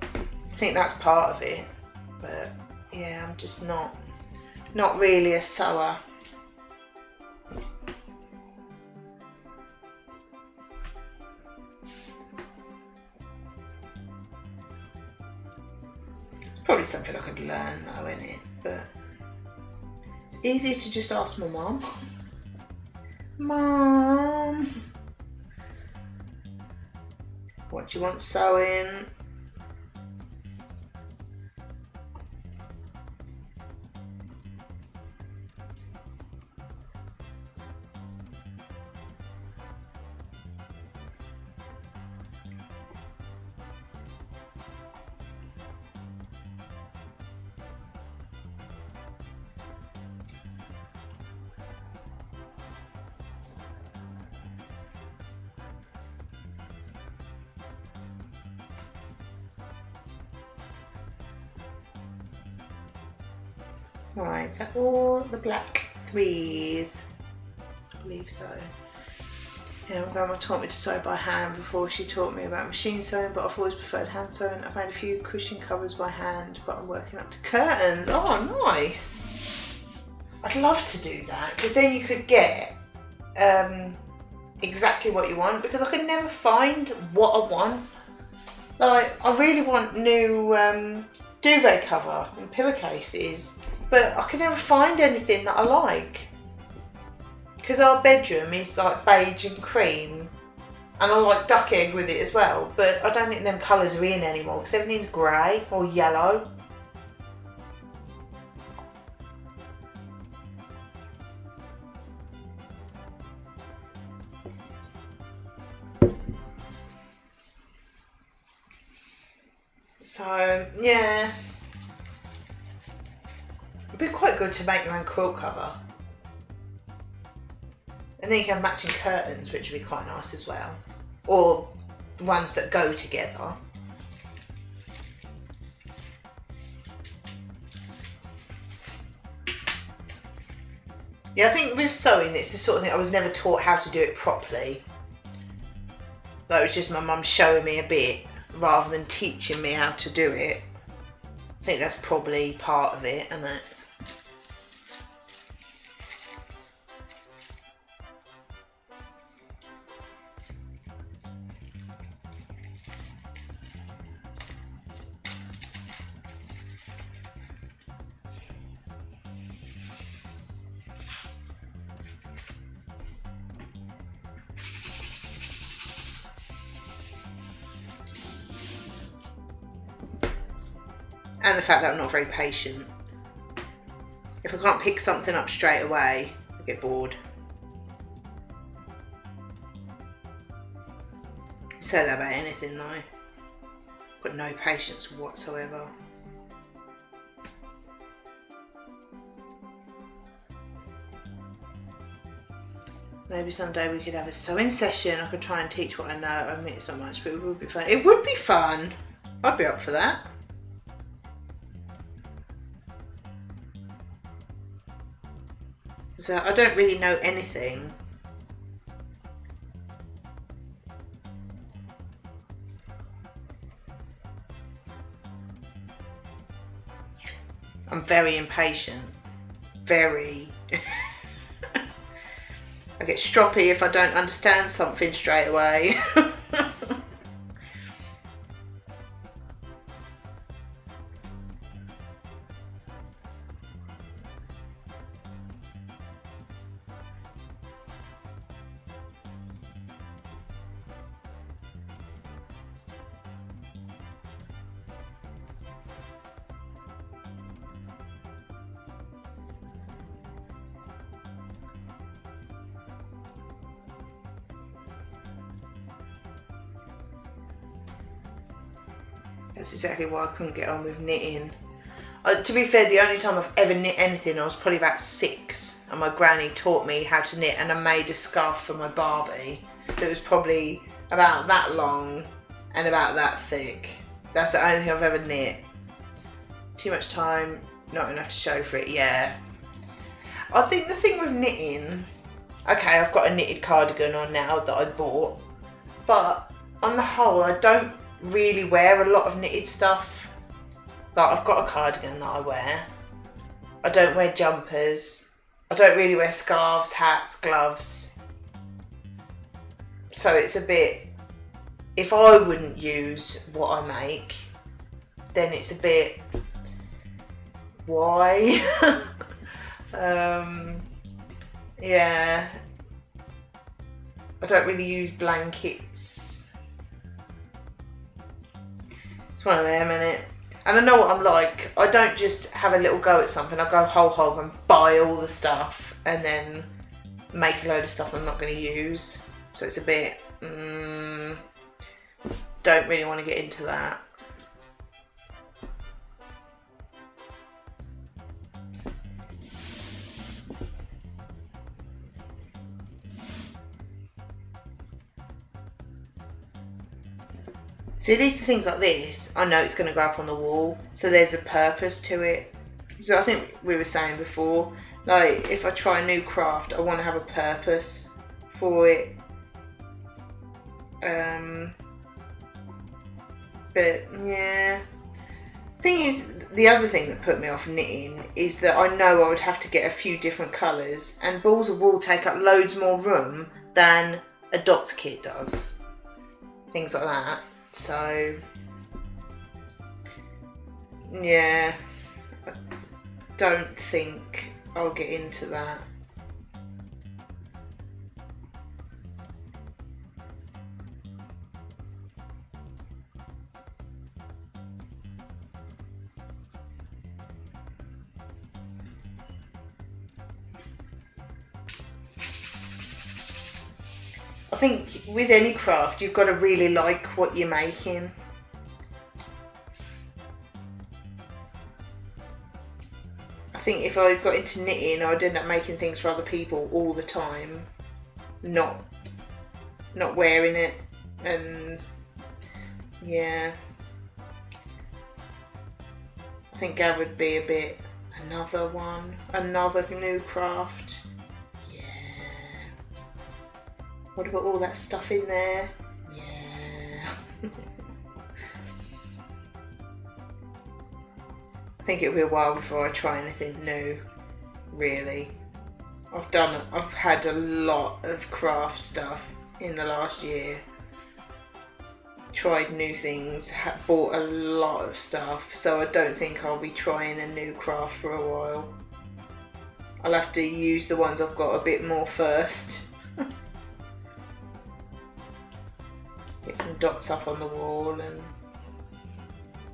I think that's part of it, but yeah, I'm just not really a sewer. It's probably something I could learn though, isn't it? But it's easier to just ask my mum. Mum, what do you want sewing? Right, so all the black 3s, I believe so. Yeah, my grandma taught me to sew by hand before she taught me about machine sewing, but I've always preferred hand sewing. I've made a few cushion covers by hand, but I'm working up to curtains. Oh, nice. I'd love to do that, because then you could get exactly what you want, because I could never find what I want. Like, I really want new duvet cover and pillowcases, but I can never find anything that I like. Because our bedroom is like beige and cream, and I like duck egg with it as well, but I don't think them colours are in anymore because everything's grey or yellow. So yeah, it'd be quite good to make your own quilt cover. And then you can have matching curtains, which would be quite nice as well. Or ones that go together. Yeah, I think with sewing, it's the sort of thing I was never taught how to do it properly. Like, it was just my mum showing me a bit rather than teaching me how to do it. I think that's probably part of it, isn't it? And the fact that I'm not very patient. If I can't pick something up straight away, I get bored. You say that about anything though. I've got no patience whatsoever. Maybe someday we could have a sewing session. I could try and teach what I know. I mean, it's not much, but it would be fun. It would be fun. I'd be up for that. So I don't really know anything. I'm very impatient. Very. I get stroppy if I don't understand something straight away. That's exactly why I couldn't get on with knitting. To be fair, the only time I've ever knit anything, I was probably about 6, and my granny taught me how to knit, and I made a scarf for my Barbie that was probably about that long and about that thick. That's the only thing I've ever knit. Too much time, not enough to show for it, yeah. I think the thing with knitting, okay, I've got a knitted cardigan on now that I bought, but on the whole, I don't really wear a lot of knitted stuff. Like, I've got a cardigan that I wear. I don't wear jumpers. I don't really wear scarves, hats, gloves. So it's a bit, if I wouldn't use what I make, then it's a bit, why? Yeah. I don't really use blankets. It's one of them, innit? And I know what I'm like. I don't just have a little go at something. I go whole hog and buy all the stuff and then make a load of stuff I'm not going to use. So it's a bit, don't really want to get into that. See, these things like this, I know it's going to go up on the wall, so there's a purpose to it. So I think we were saying before, like, if I try a new craft, I want to have a purpose for it. But yeah, thing is, the other thing that put me off knitting is that I know I would have to get a few different colours, and balls of wool take up loads more room than a dots kit does. Things like that. So yeah, I don't think I'll get into that. I think with any craft, you've got to really like what you're making. I think if I got into knitting, I'd end up making things for other people all the time, not wearing it, and yeah. I think Gav would be a bit, another new craft. What about all that stuff in there? Yeah. I think it'll be a while before I try anything new, really. I've had a lot of craft stuff in the last year. Tried new things, bought a lot of stuff, so I don't think I'll be trying a new craft for a while. I'll have to use the ones I've got a bit more first. Get some dots up on the wall and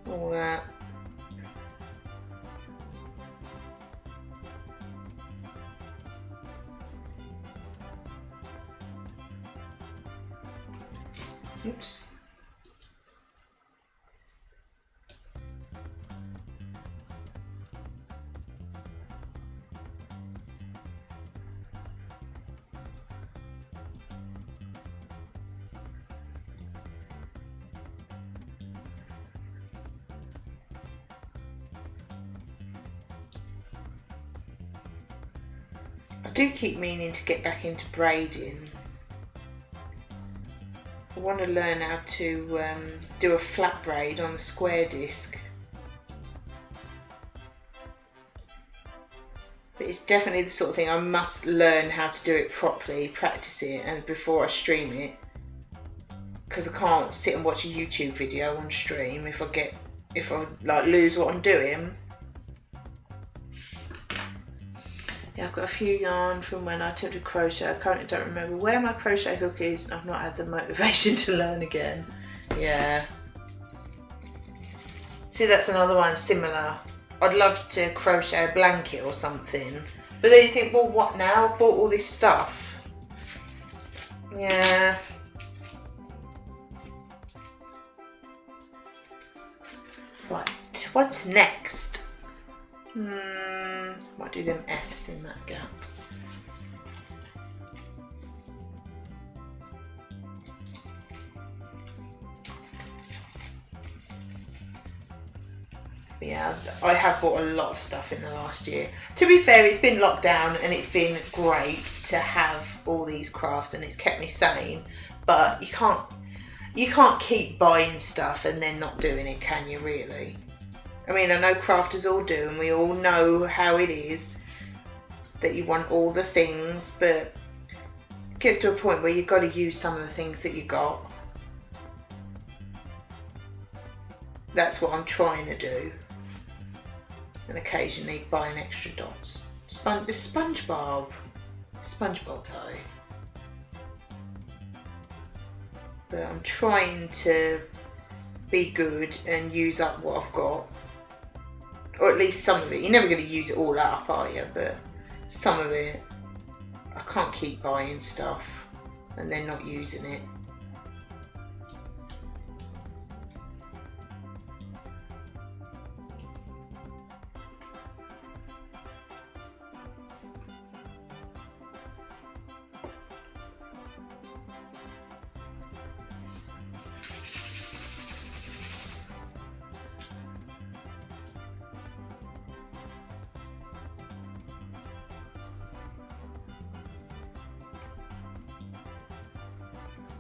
all that. Oops. I do keep meaning to get back into braiding. I want to learn how to do a flat braid on the square disc. But it's definitely the sort of thing I must learn how to do it properly, practice it, and before I stream it. Because I can't sit and watch a YouTube video on stream if I like lose what I'm doing. Yeah, I've got a few yarn from when I attempted crochet. I currently don't remember where my crochet hook is. I've not had the motivation to learn again. Yeah. See, that's another one similar. I'd love to crochet a blanket or something. But then you think, well, what now? I've bought all this stuff. Yeah. Right, what's next? Might do them F's in that gap. Yeah, I have bought a lot of stuff in the last year. To be fair, it's been locked down and it's been great to have all these crafts and it's kept me sane. But you can't keep buying stuff and then not doing it, can you really? I mean, I know crafters all do, and we all know how it is, that you want all the things, but it gets to a point where you've got to use some of the things that you got. That's what I'm trying to do. And occasionally buying extra dots. SpongeBob though. But I'm trying to be good and use up what I've got. Or at least some of it. You're never going to use it all up, are you? But some of it. I can't keep buying stuff and then not using it.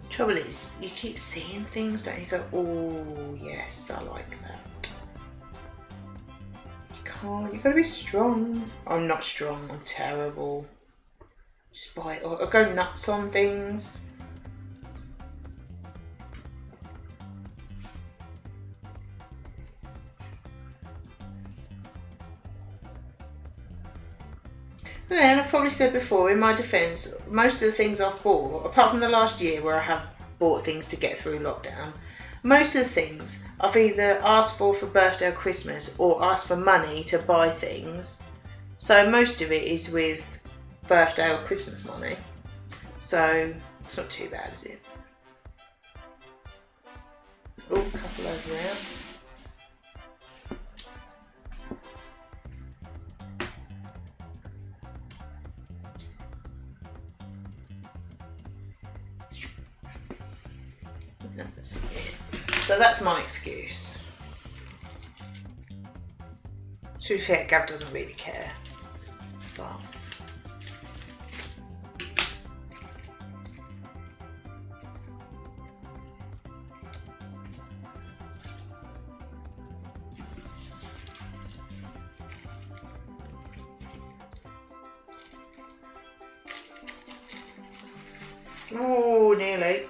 Trouble is, you keep seeing things, don't you? Go, oh yes, I like that. You can't, you've got to be strong. I'm not strong, I'm terrible. Just buy it, or go nuts on things. And then I've probably said before, in my defence, most of the things I've bought, apart from the last year where I have bought things to get through lockdown, most of the things I've either asked for birthday or Christmas or asked for money to buy things. So most of it is with birthday or Christmas money. So it's not too bad, is it? Oh, a couple over there. So that's my excuse. To be fair, Gav doesn't really care. But oh, nearly.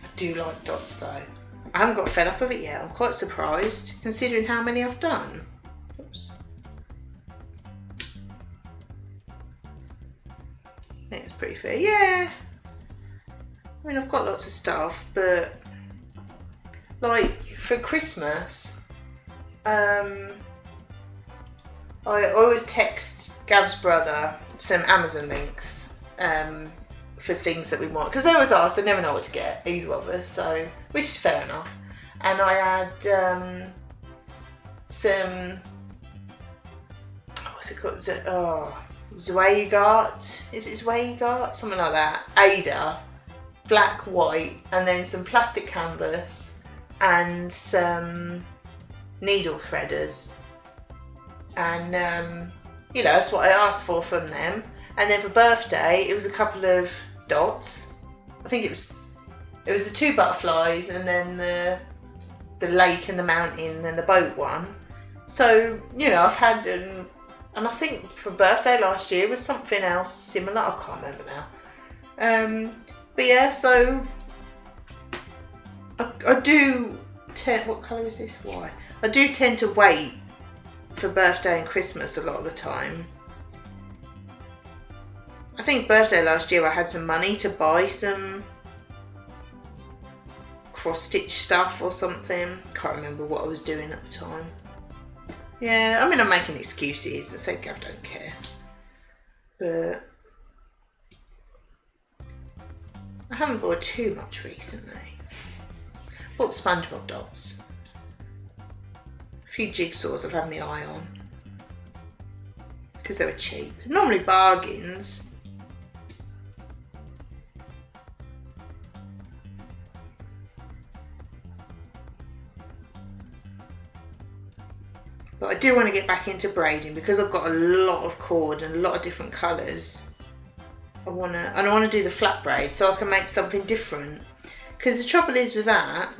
I do like dots though. I haven't got fed up of it yet. I'm quite surprised considering how many I've done. Oops. I think it's pretty fair. Yeah. I mean, I've got lots of stuff, but like for Christmas, I always text Gav's brother some Amazon links for things that we want, because they always ask, they never know what to get, either of us, so, which is fair enough. And I had some, what's it called? Zweigart, is it Zweigart? Something like that. Ada, black, white, and then some plastic canvas and some needle threaders. And you know, that's what I asked for from them. And then for birthday, it was a couple of dots. I think it was the 2 butterflies and then the lake and the mountain and the boat one. So, you know, I've had and I think for birthday last year was something else similar. I can't remember now. But yeah, so I do tend, what colour is this? Why? I do tend to wait for birthday and Christmas a lot of the time. I think birthday last year I had some money to buy some cross stitch stuff or something. Can't remember what I was doing at the time. Yeah, I mean, I'm making excuses. I say Gav don't care. But I haven't bought too much recently. Bought the SpongeBob dots. A few jigsaws I've had my eye on. Because they were cheap. Normally bargains. But I do want to get back into braiding because I've got a lot of cord and a lot of different colours. I want to do the flat braid so I can make something different. Because the trouble is with that,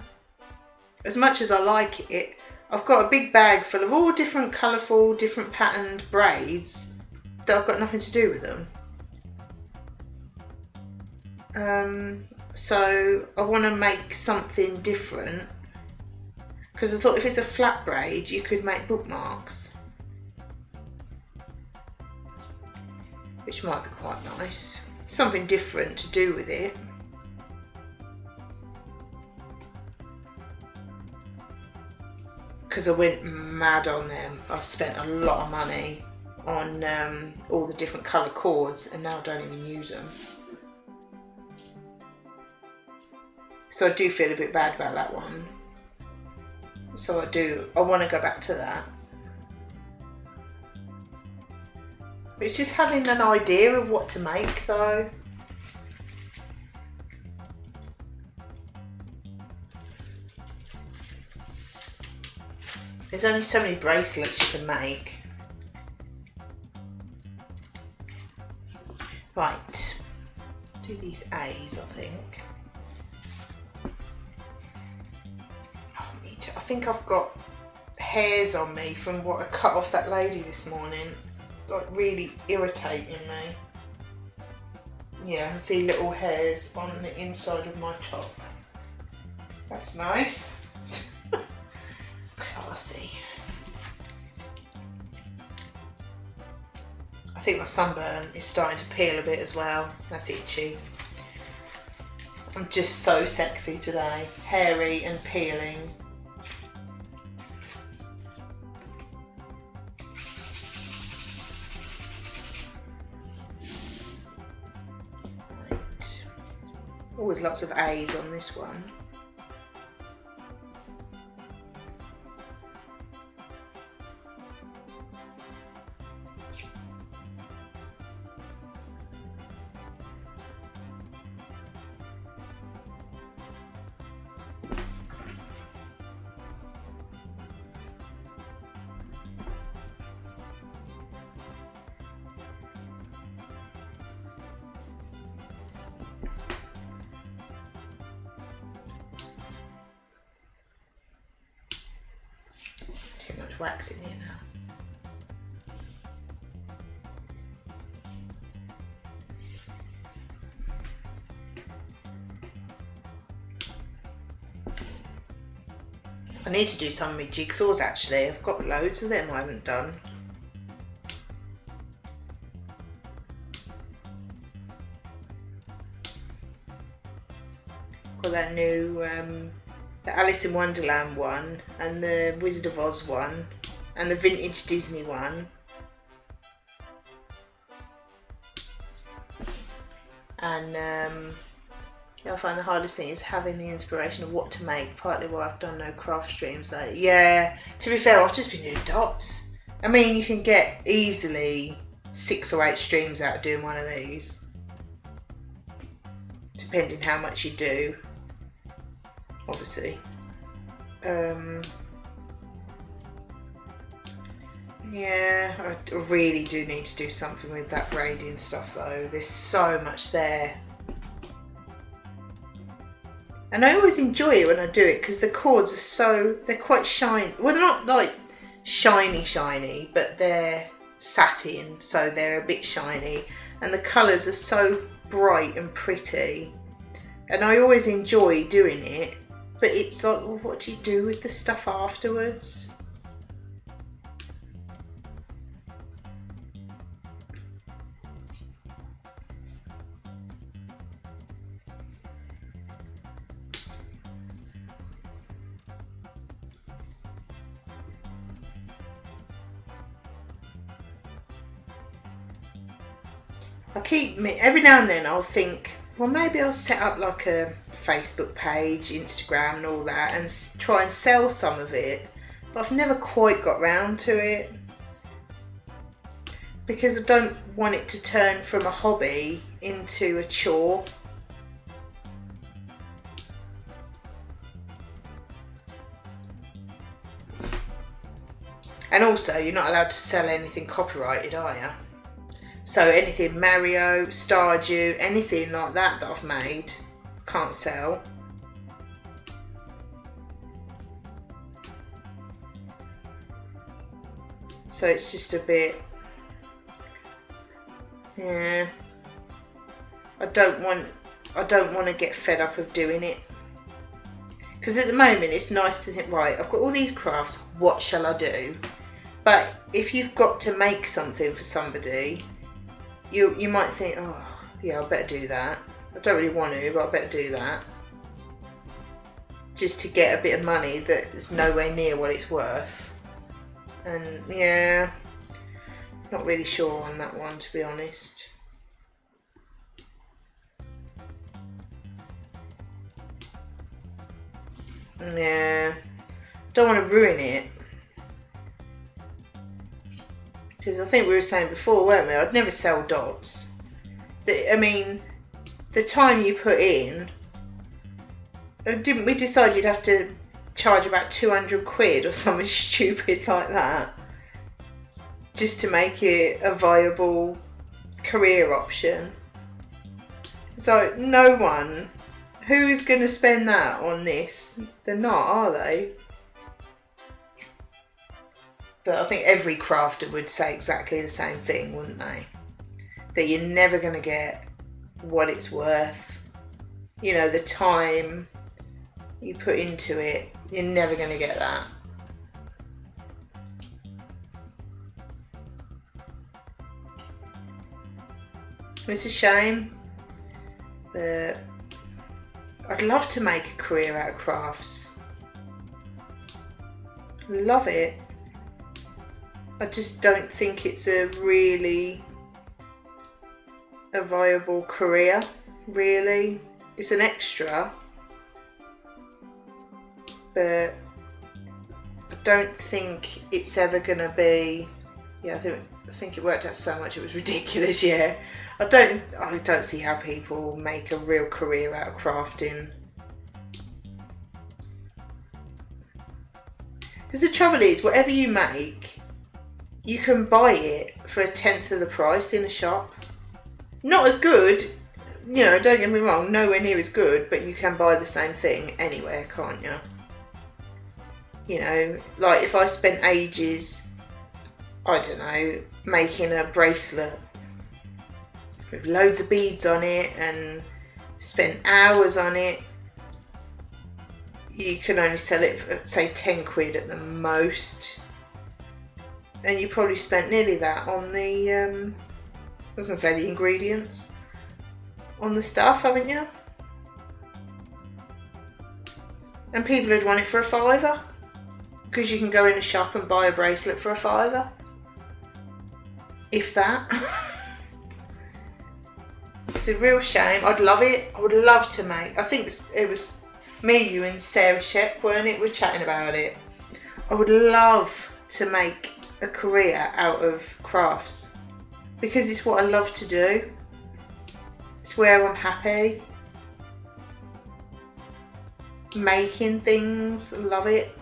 as much as I like it, I've got a big bag full of all different colourful, different patterned braids that I've got nothing to do with them. So I want to make something different. Because I thought if it's a flat braid, you could make bookmarks. Which might be quite nice. Something different to do with it. Because I went mad on them. I've spent a lot of money on all the different colour cords and now I don't even use them. So I do feel a bit bad about that one. So I want to go back to that. But it's just having an idea of what to make though. There's only so many bracelets you can make. Right, do these A's I think. I think I've got hairs on me from what I cut off that lady this morning. It's like really irritating me. Yeah, I see little hairs on the inside of my top. That's nice. Classy. I think my sunburn is starting to peel a bit as well. That's itchy. I'm just so sexy today. Hairy and peeling. With lots of A's on this one. Too much wax in here now. I need to do some of my jigsaws actually. I've got loads of them I haven't done. Got that new the Alice in Wonderland one and the Wizard of Oz one and the vintage Disney one. And yeah, I find the hardest thing is having the inspiration of what to make, partly why I've done no craft streams lately. Yeah, to be fair, I've just been doing dots. I mean, you can get easily 6 or 8 streams out of doing one of these, depending how much you do, obviously. Yeah, I really do need to do something with that braiding stuff though. There's so much there. And I always enjoy it when I do it because the cords are they're quite shiny. Well, they're not like shiny, but they're satin, so they're a bit shiny. And the colours are so bright and pretty. And I always enjoy doing it, but it's like, well, what do you do with the stuff afterwards? Every now and then I'll think, well, maybe I'll set up like a Facebook page, Instagram and all that, and try and sell some of it, but I've never quite got round to it because I don't want it to turn from a hobby into a chore. And also, you're not allowed to sell anything copyrighted, are you? So anything Mario, Stardew, anything like that I've made, can't sell. So it's just a bit, yeah. I don't want to get fed up of doing it. Because at the moment it's nice to think, right, I've got all these crafts, what shall I do? But if you've got to make something for somebody, you might think, oh, yeah, I better do that. I don't really want to, but I better do that. Just to get a bit of money that is nowhere near what it's worth. And yeah, not really sure on that one, to be honest. Yeah, don't want to ruin it. Because I think we were saying before, weren't we? I'd never sell dots. I mean, the time you put in, didn't we decide you'd have to charge about 200 quid or something stupid like that just to make it a viable career option? It's like, no one, who's going to spend that on this? They're not, are they? But I think every crafter would say exactly the same thing, wouldn't they? That you're never going to get what it's worth. You know, the time you put into it, you're never going to get that. It's a shame, but I'd love to make a career out of crafts. Love it. I just don't think it's a viable career, really. It's an extra, but I don't think it's ever gonna be. Yeah, I think it worked out so much it was ridiculous. Yeah, I don't see how people make a real career out of crafting. Because the trouble is, whatever you make, you can buy it for 1/10 of the price in a shop. Not as good, you know, don't get me wrong, nowhere near as good, but you can buy the same thing anywhere, can't you? You know, like if I spent ages, I don't know, making a bracelet with loads of beads on it and spent hours on it, you can only sell it for, say, 10 quid at the most. And you probably spent nearly that on the, I was going to say the ingredients, on the stuff, haven't you? And people would want it for a £5, because you can go in a shop and buy a bracelet for a £5, if that. It's a real shame. I'd love it. I would love to make. I think it was me, you, and Sarah Shep, weren't it? We're chatting about it. I would love to make a career out of crafts because it's what I love to do. It's where I'm happy. Making things, love it.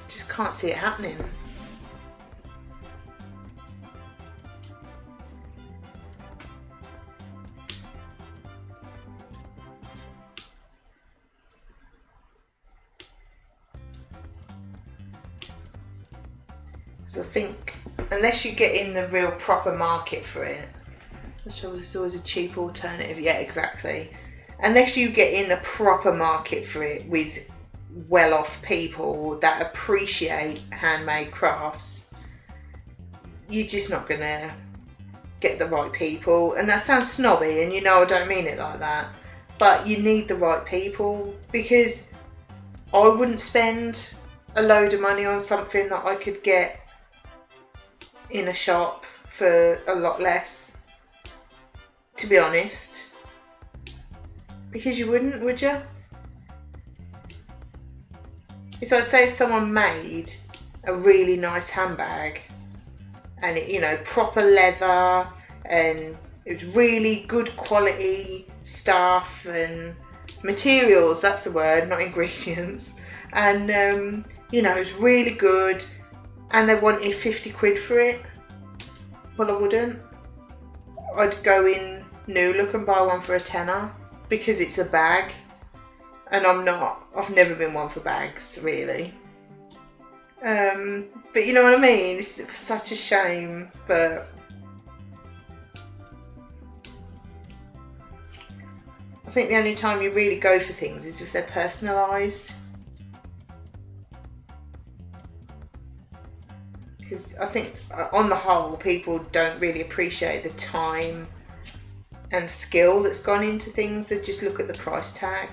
Just can't see it happening. So I think unless you get in the real proper market for it, which is always a cheap alternative. Yeah, exactly. Unless you get in the proper market for it with well-off people that appreciate handmade crafts, you're just not gonna get the right people. And that sounds snobby, and you know I don't mean it like that, but you need the right people, because I wouldn't spend a load of money on something that I could get in a shop for a lot less, to be honest. Because you wouldn't, would you? It's like, say if someone made a really nice handbag and it, you know, proper leather and it was really good quality stuff and materials, that's the word, not ingredients, and you know, it's really good, and they wanted 50 quid for it. Well, I wouldn't. I'd go in New Look and buy one for a tenner because it's a bag, and I've never been one for bags, really. But you know what I mean? It's such a shame, but I think the only time you really go for things is if they're personalised. Because I think on the whole, people don't really appreciate the time and skill that's gone into things. They just look at the price tag.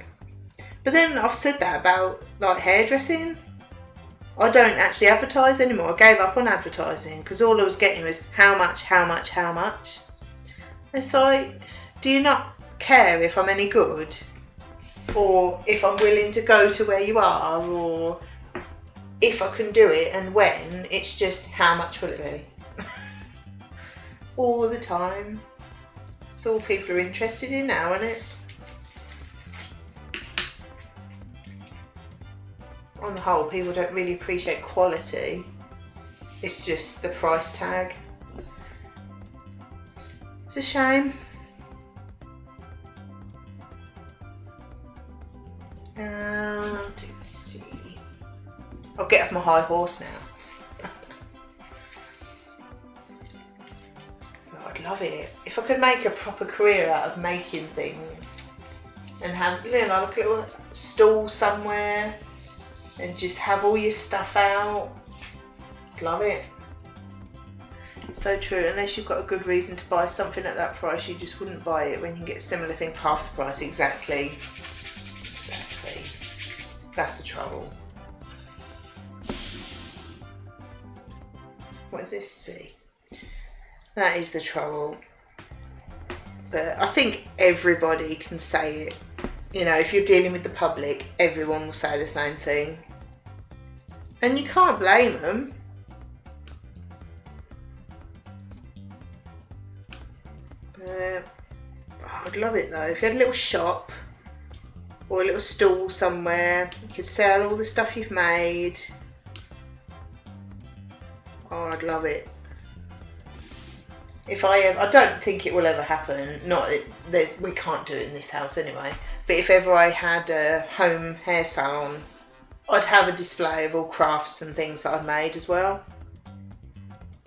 But then I've said that about like hairdressing. I don't actually advertise anymore. I gave up on advertising because all I was getting was how much, how much, how much. It's like, do you not care if I'm any good? Or if I'm willing to go to where you are, or if I can do it and when? It's just how much will it be? All the time. It's all people are interested in now, isn't it? On the whole, people don't really appreciate quality. It's just the price tag. It's a shame. Let's see. I'll get off my high horse now. Oh, I'd love it if I could make a proper career out of making things and have, you know, like a little stall somewhere and just have all your stuff out. I'd love it. So true. Unless you've got a good reason to buy something at that price, you just wouldn't buy it when you can get a similar thing for half the price. Exactly. Exactly. That's the trouble. What is this? See, that is the trouble. But I think everybody can say it. You know, if you're dealing with the public, everyone will say the same thing, and you can't blame them. I'd love it though if you had a little shop or a little stall somewhere. You could sell all the stuff you've made. Oh, I'd love it. If I don't think it will ever happen. We can't do it in this house anyway. But if ever I had a home hair salon, I'd have a display of all crafts and things that I'd made as well.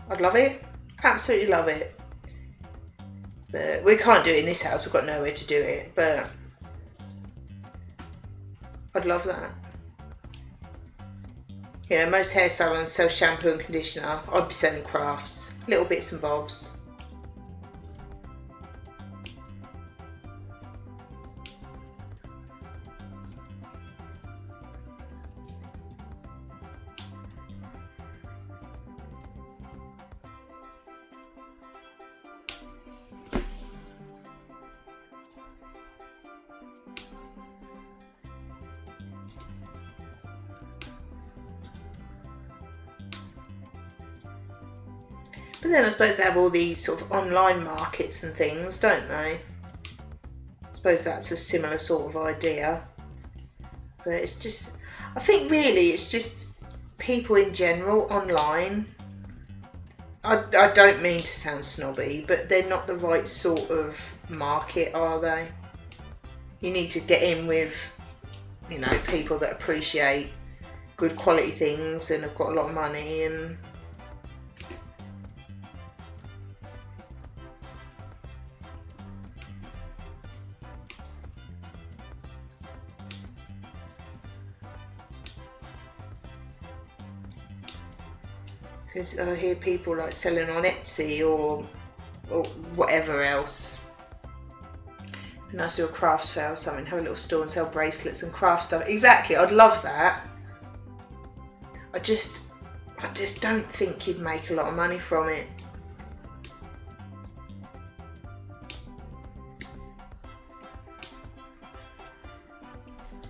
I'd love it. Absolutely love it. But we can't do it in this house. We've got nowhere to do it. But I'd love that. You know, most hair salons sell shampoo and conditioner. I'd be selling crafts, little bits and bobs. But then I suppose they have all these sort of online markets and things, don't they? I suppose that's a similar sort of idea. But it's just, I think really it's just people in general online. I don't mean to sound snobby, but they're not the right sort of market, are they? You need to get in with, you know, people that appreciate good quality things and have got a lot of money and because I hear people like selling on Etsy or whatever else. And I do a crafts fair or something, have a little store and sell bracelets and craft stuff. Exactly, I'd love that. I just don't think you'd make a lot of money from it.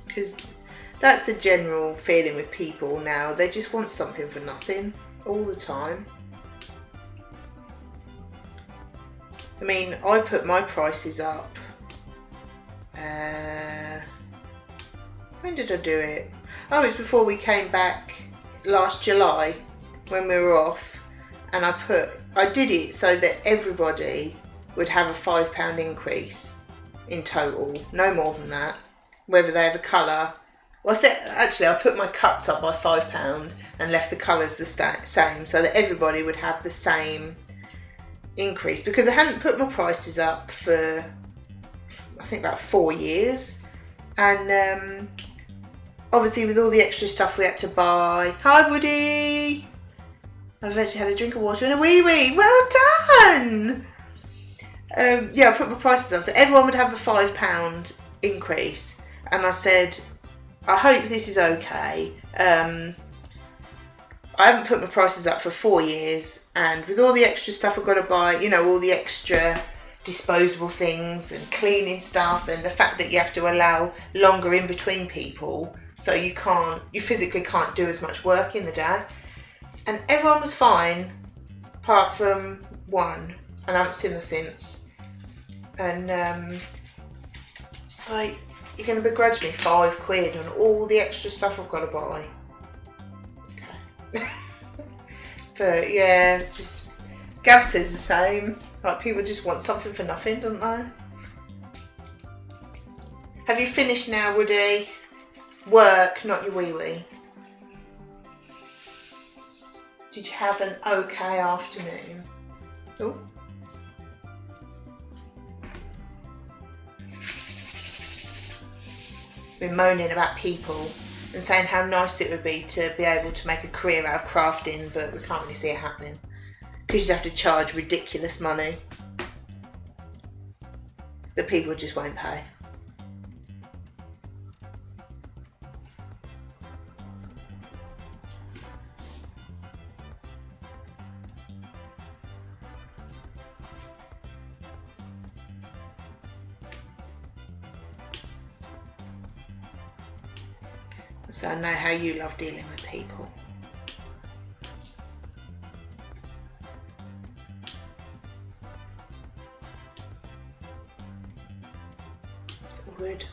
Because that's the general feeling with people now. They just want something for nothing all the time. I mean, I put my prices up. When did I do it? Oh, it's before we came back last July when we were off, and I did it so that everybody would have a £5 increase in total, no more than that, whether they have a colour. Well, actually I put my cuts up by £5 and left the colours the same so that everybody would have the same increase, because I hadn't put my prices up for I think about 4 years, and obviously with all the extra stuff we had to buy. Hi Woody! I've eventually had a drink of water and a wee wee. Well done! Yeah, I put my prices up so everyone would have the £5 increase, and I said, I hope this is okay. I haven't put my prices up for 4 years, and with all the extra stuff I've got to buy, you know, all the extra disposable things and cleaning stuff, and the fact that you have to allow longer in between people, so you physically can't do as much work in the day. And everyone was fine, apart from one, and I haven't seen her since. And it's like, you're going to begrudge me £5 on all the extra stuff I've got to buy. Okay. But yeah, just Gav says the same. Like, people just want something for nothing, don't they? Have you finished now, Woody? Work, not your wee-wee. Did you have an okay afternoon? Oh. Been moaning about people and saying how nice it would be to be able to make a career out of crafting, but we can't really see it happening because you'd have to charge ridiculous money that people just won't pay. So I know how you love dealing with people.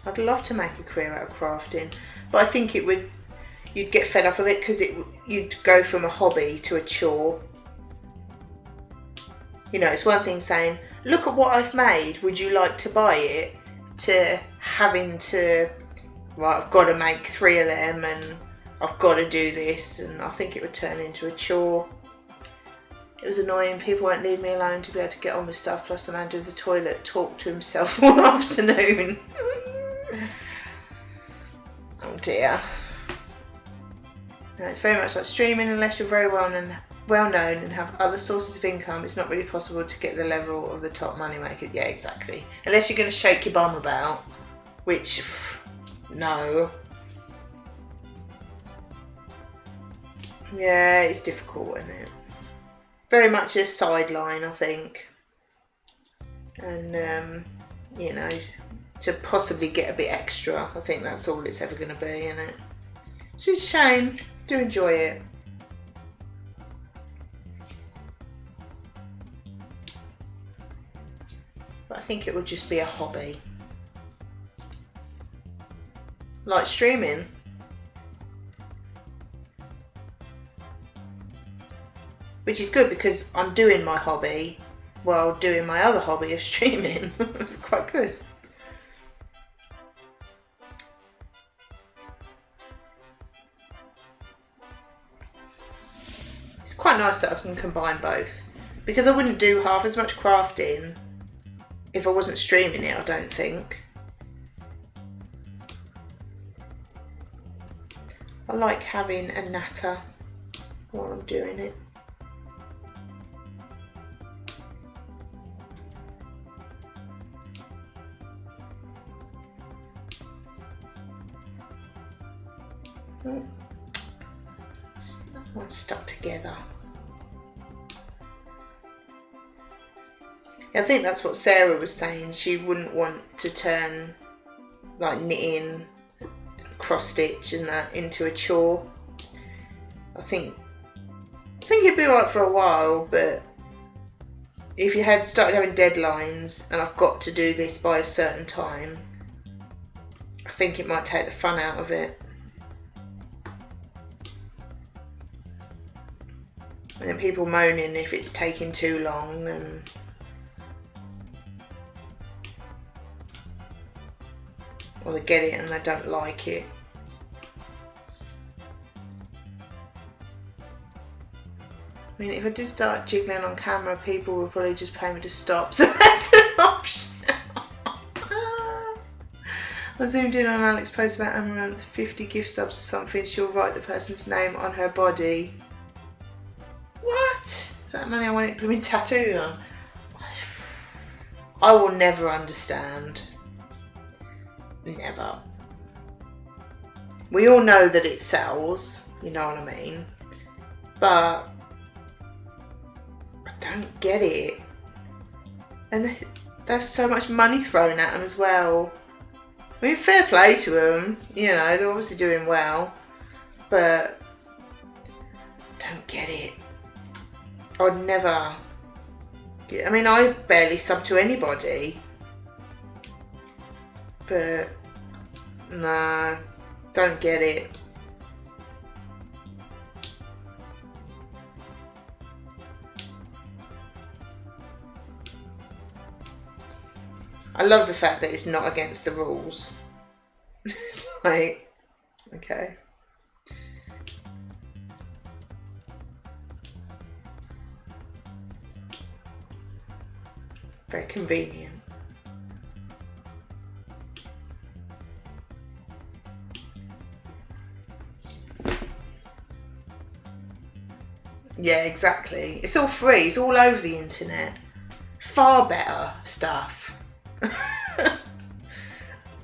I'd love to make a career out of crafting, but I think you'd get fed up of it because you'd go from a hobby to a chore. You know, it's one thing saying, look at what I've made, would you like to buy it, to having to, right, I've got to make 3 of them and I've got to do this, and I think it would turn into a chore. It was annoying, people won't leave me alone to be able to get on with stuff, plus the man doing the toilet talked to himself all afternoon. Oh dear. No, it's very much like streaming. Unless you're very well known and have other sources of income, it's not really possible to get the level of the top money maker. Yeah, exactly. Unless you're going to shake your bum about, which, no. Yeah, it's difficult, isn't it? Very much a sideline, I think. And, you know, to possibly get a bit extra, I think that's all it's ever going to be, isn't it? It's a shame. Do enjoy it. but I think it would just be a hobby. Like streaming. Which is good because I'm doing my hobby while doing my other hobby of streaming. It's quite good. It's quite nice that I can combine both, because I wouldn't do half as much crafting if I wasn't streaming it, I don't think. I like having a natter while I'm doing it. Oh, that one's stuck together. I think that's what Sarah was saying. She wouldn't want to turn like knitting, cross stitch and that into a chore. I think it'd be alright for a while, but if you had started having deadlines and I've got to do this by a certain time, I think it might take the fun out of it. And then people moaning if it's taking too long, and or they get it and they don't like it. I mean, if I did start jiggling on camera, people would probably just pay me to stop, so that's an option. I zoomed in on Alex's post about Amaranth, 50 gift subs or something, she'll write the person's name on her body. What? That money I want it blooming tattooed on. I will never understand. Never. We all know that it sells, you know what I mean? But I don't get it. And they have so much money thrown at them as well. I mean, fair play to them, you know, they're obviously doing well, but I don't get it. I'd never. I mean, I barely sub to anybody, but nah, don't get it. I love the fact that it's not against the rules. It's like, okay. Very convenient. Yeah, exactly. It's all free. It's all over the internet. Far better stuff.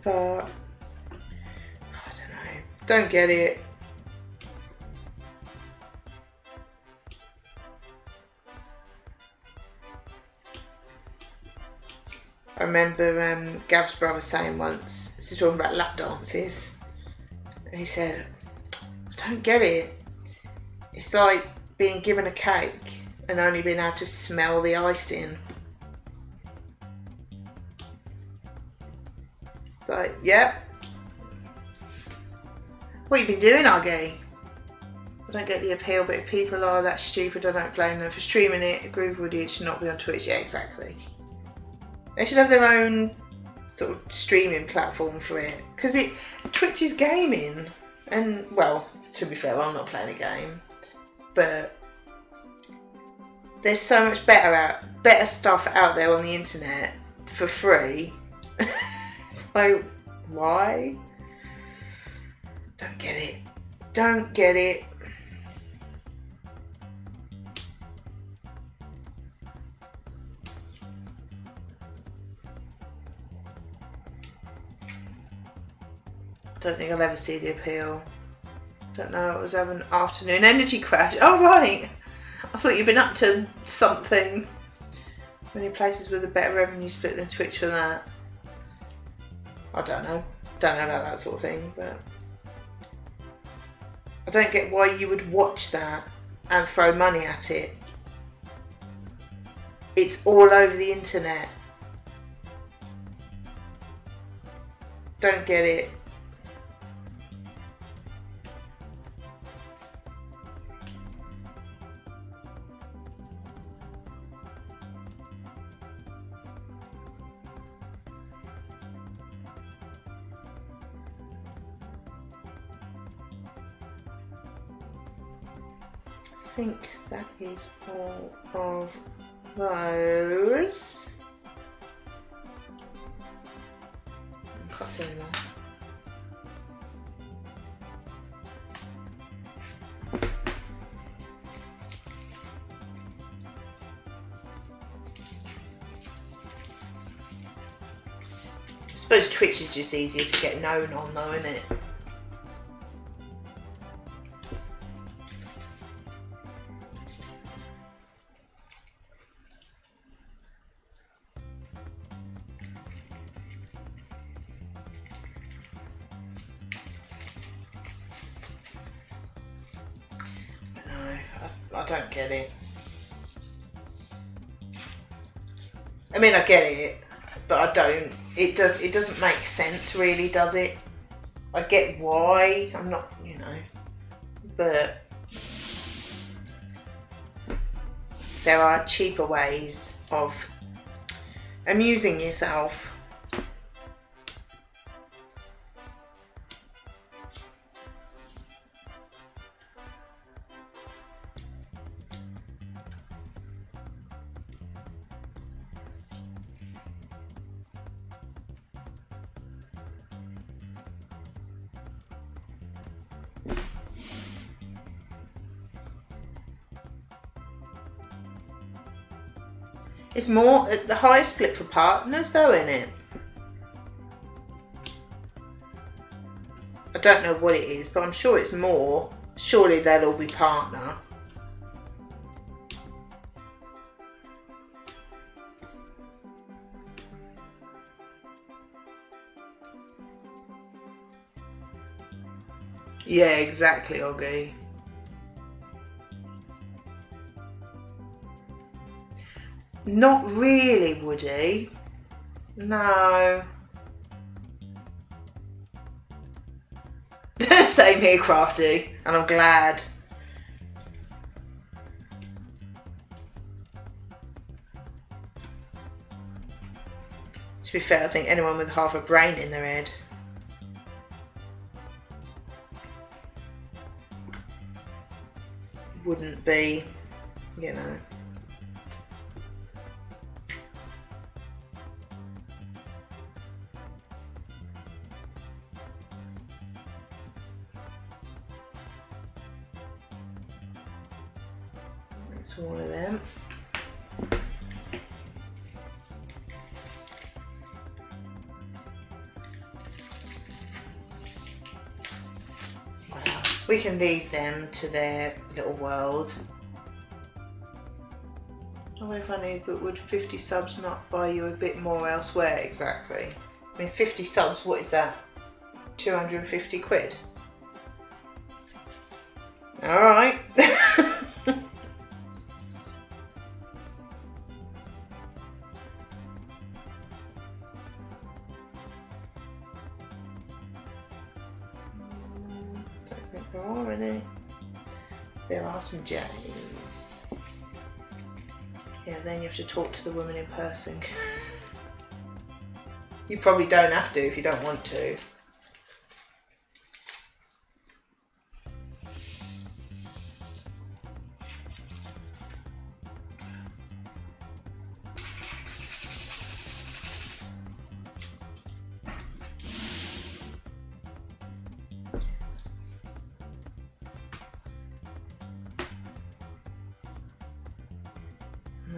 But I don't know. Don't get it. I remember Gav's brother saying once, this is talking about lap dances, and he said, I don't get it. It's like being given a cake and only being able to smell the icing. It's like, yep. What you been doing, Aggie? I don't get the appeal, but if people are that stupid, I don't blame them for streaming it. Agree with you, it should not be on Twitch. Yeah, exactly. They should have their own sort of streaming platform for it, because Twitch is gaming, and well, to be fair, I'm not playing a game, but there's so much better stuff out there on the internet for free. Like, why? Don't get it. Don't get it. Don't think I'll ever see the appeal. Don't know, I was having an afternoon energy crash. Oh right! I thought you'd been up to something. Many places with a better revenue split than Twitch for that. I don't know. Don't know about that sort of thing, but I don't get why you would watch that and throw money at it. It's all over the internet. Don't get it. I think that is all of those. I can't see anymore. I suppose Twitch is just easier to get known on though, isn't it? I don't get it. I mean, I get it, but I don't. It doesn't make sense, really, does it? I get why. I'm not, you know, but there are cheaper ways of amusing yourself. It's more the highest split for partners though, isn't it? I don't know what it is, but I'm sure it's more. Surely they'll all be partner. Yeah, exactly, Oggy. Not really, Woody. No. Same here, Crafty, and I'm glad. To be fair, I think anyone with half a brain in their head wouldn't be, you know. That's one of them. Wow. We can leave them to their little world. Oh, if I knew, but would 50 subs not buy you a bit more elsewhere? Exactly. I mean, 50 subs, what is that? 250 quid? Alright. Don't think there are any. There are some J's. Yeah, then you have to talk to the woman in person. You probably don't have to if you don't want to.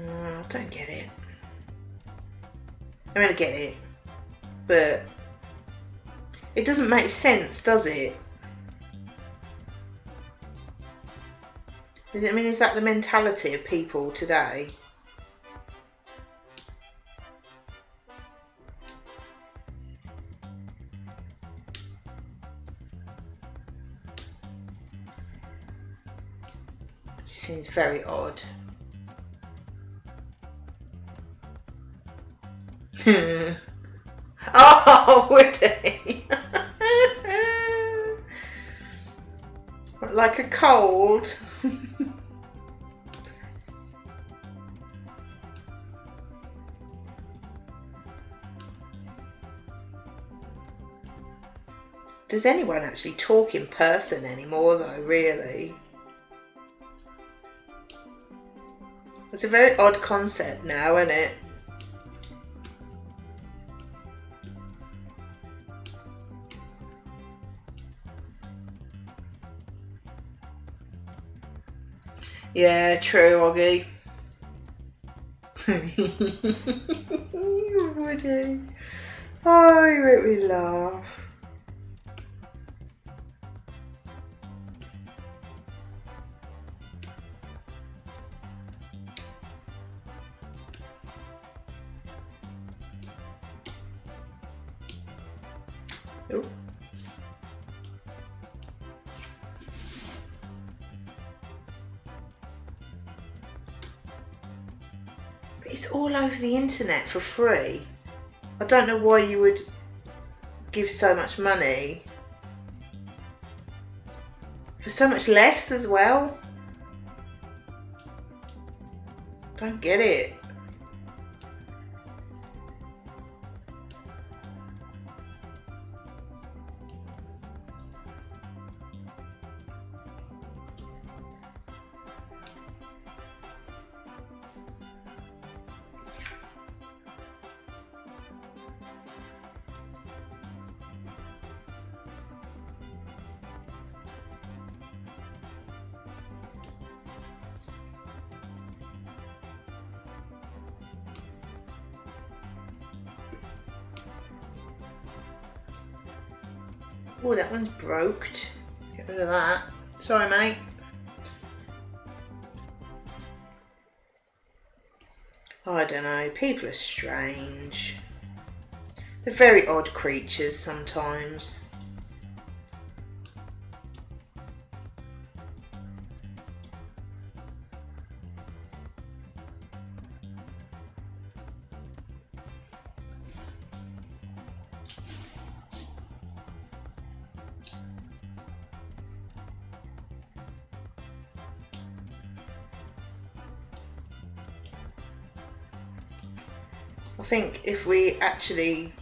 I don't get it. I mean, I get it, but it doesn't make sense, does it? I mean, is that the mentality of people today? It seems very odd. Oh! Oh, would he? Like a cold. Does anyone actually talk in person anymore though, really? It's a very odd concept now, isn't it? Yeah, true, Oggy. Would he? Oh, you make me laugh. Ooh. But it's all over the internet for free. I don't know why you would give so much money for so much less as well. Don't get it. Oh, that one's broked. Get rid of that. Sorry, mate. Oh, I don't know. People are strange. They're very odd creatures sometimes. I think if we actually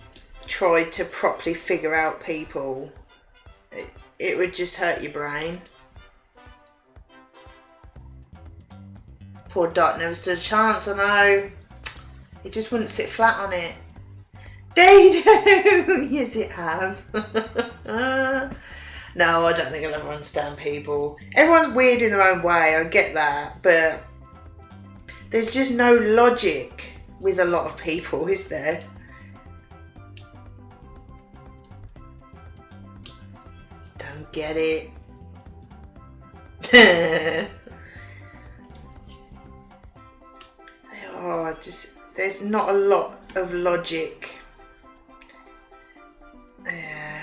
tried to properly figure out people, it would just hurt your brain. Poor Dot never stood a chance, I know. It just wouldn't sit flat on it. They do! Yes, it has. No, I don't think I'll ever understand people. Everyone's weird in their own way, I get that, but there's just no logic with a lot of people, is there? Don't get it. Oh, there's not a lot of logic. Yeah.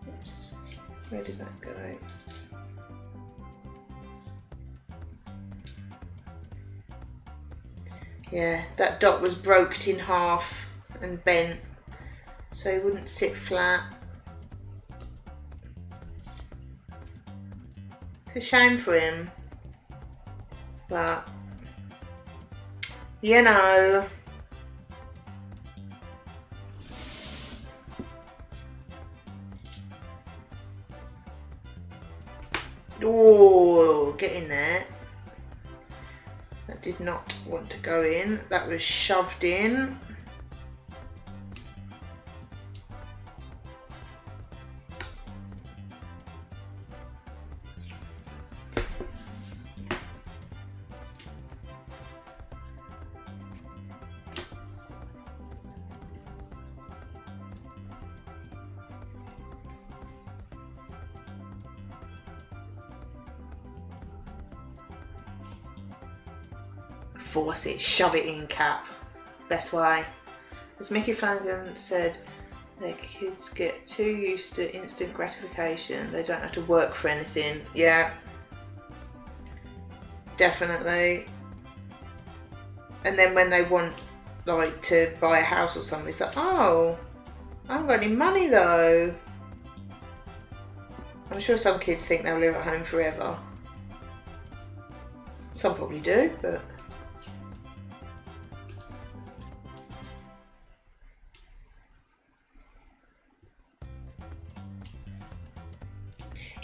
Oops. Where did that go? Yeah, that dot was broked in half and bent, so it wouldn't sit flat. It's a shame for him, but you know. Oh, get in there. That did not want to go in. That was shoved in. Force it, shove it in, Cap. Best way. As Mickey Flanagan said, their kids get too used to instant gratification. They don't have to work for anything. Yeah. Definitely. And then when they want like to buy a house or something. It's like, oh, I haven't got any money though. I'm sure some kids think they'll live at home forever. Some probably do, but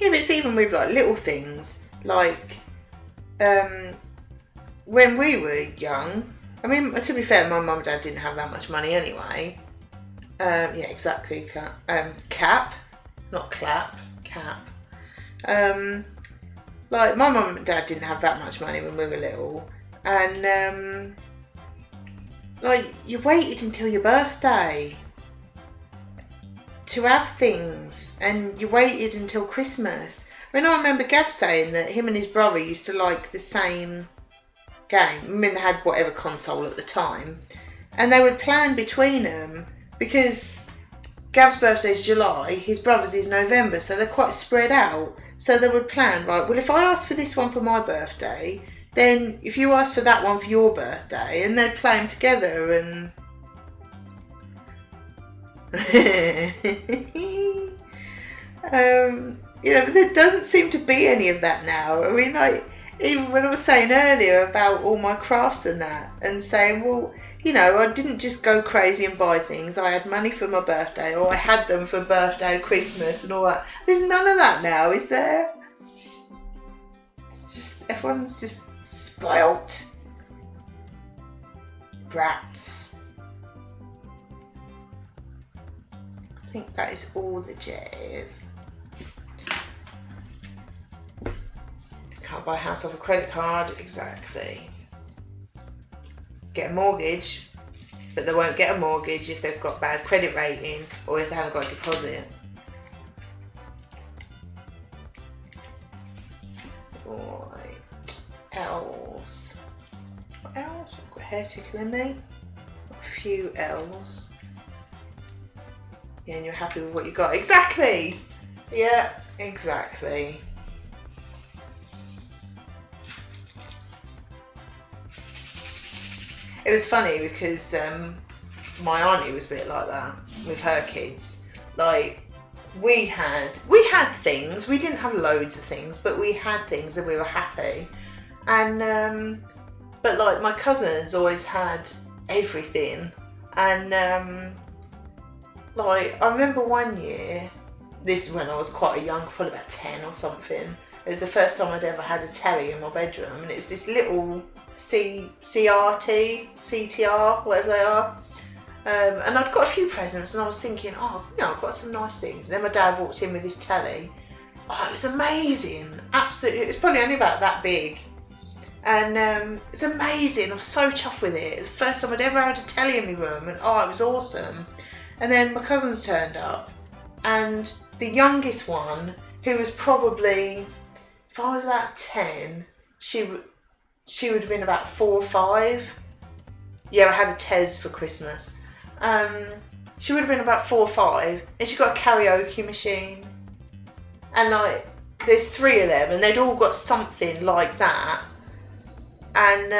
yeah, but it's even with like little things, like when we were young. I mean, to be fair, my mum and dad didn't have that much money anyway. Yeah, exactly. Cap, not clap, cap. Like my mum and dad didn't have that much money when we were little, and like you waited until your birthday to have things, and you waited until Christmas. I mean, I remember Gav saying that him and his brother used to like the same game. I mean, they had whatever console at the time, and they would plan between them because Gav's birthday is July, his brother's is November, so they're quite spread out. So they would plan, right, well, if I ask for this one for my birthday, then if you ask for that one for your birthday, and they'd play them together, and you know, but there doesn't seem to be any of that now. I mean, like, even when I was saying earlier about all my crafts and that, and saying, well, you know, I didn't just go crazy and buy things. I had money for my birthday, or I had them for birthday, Christmas and all that. There's none of that now, is there? It's just, everyone's just spoilt. Brats. I think that is all the jazz. Can't buy a house off a credit card, exactly. Get a mortgage, but they won't get a mortgage if they've got bad credit rating or if they haven't got a deposit. Right, L's. What else? I've got hair tickling me. A few L's. Yeah, and you're happy with what you got. Exactly! Yeah, exactly. It was funny because my auntie was a bit like that with her kids. Like, we had things. We didn't have loads of things, but we had things and we were happy. And but like my cousins always had everything. And like I remember one year, this is when I was quite young, probably about 10 or something. It was the first time I'd ever had a telly in my bedroom, and it was this little CTR, whatever they are. And I'd got a few presents, and I was thinking, oh, you know, I've got some nice things. And then my dad walked in with his telly. Oh, it was amazing, absolutely. It was probably only about that big, and it's amazing. I was so chuffed with it. It was the first time I'd ever had a telly in my room, and oh, it was awesome. And then my cousins turned up, and the youngest one, who was probably, if I was about 10, she would have been about 4 or 5. Yeah, I had a Tez for Christmas. She would have been about 4 or 5, and she got a karaoke machine. And like, there's 3 of them, and they'd all got something like that. And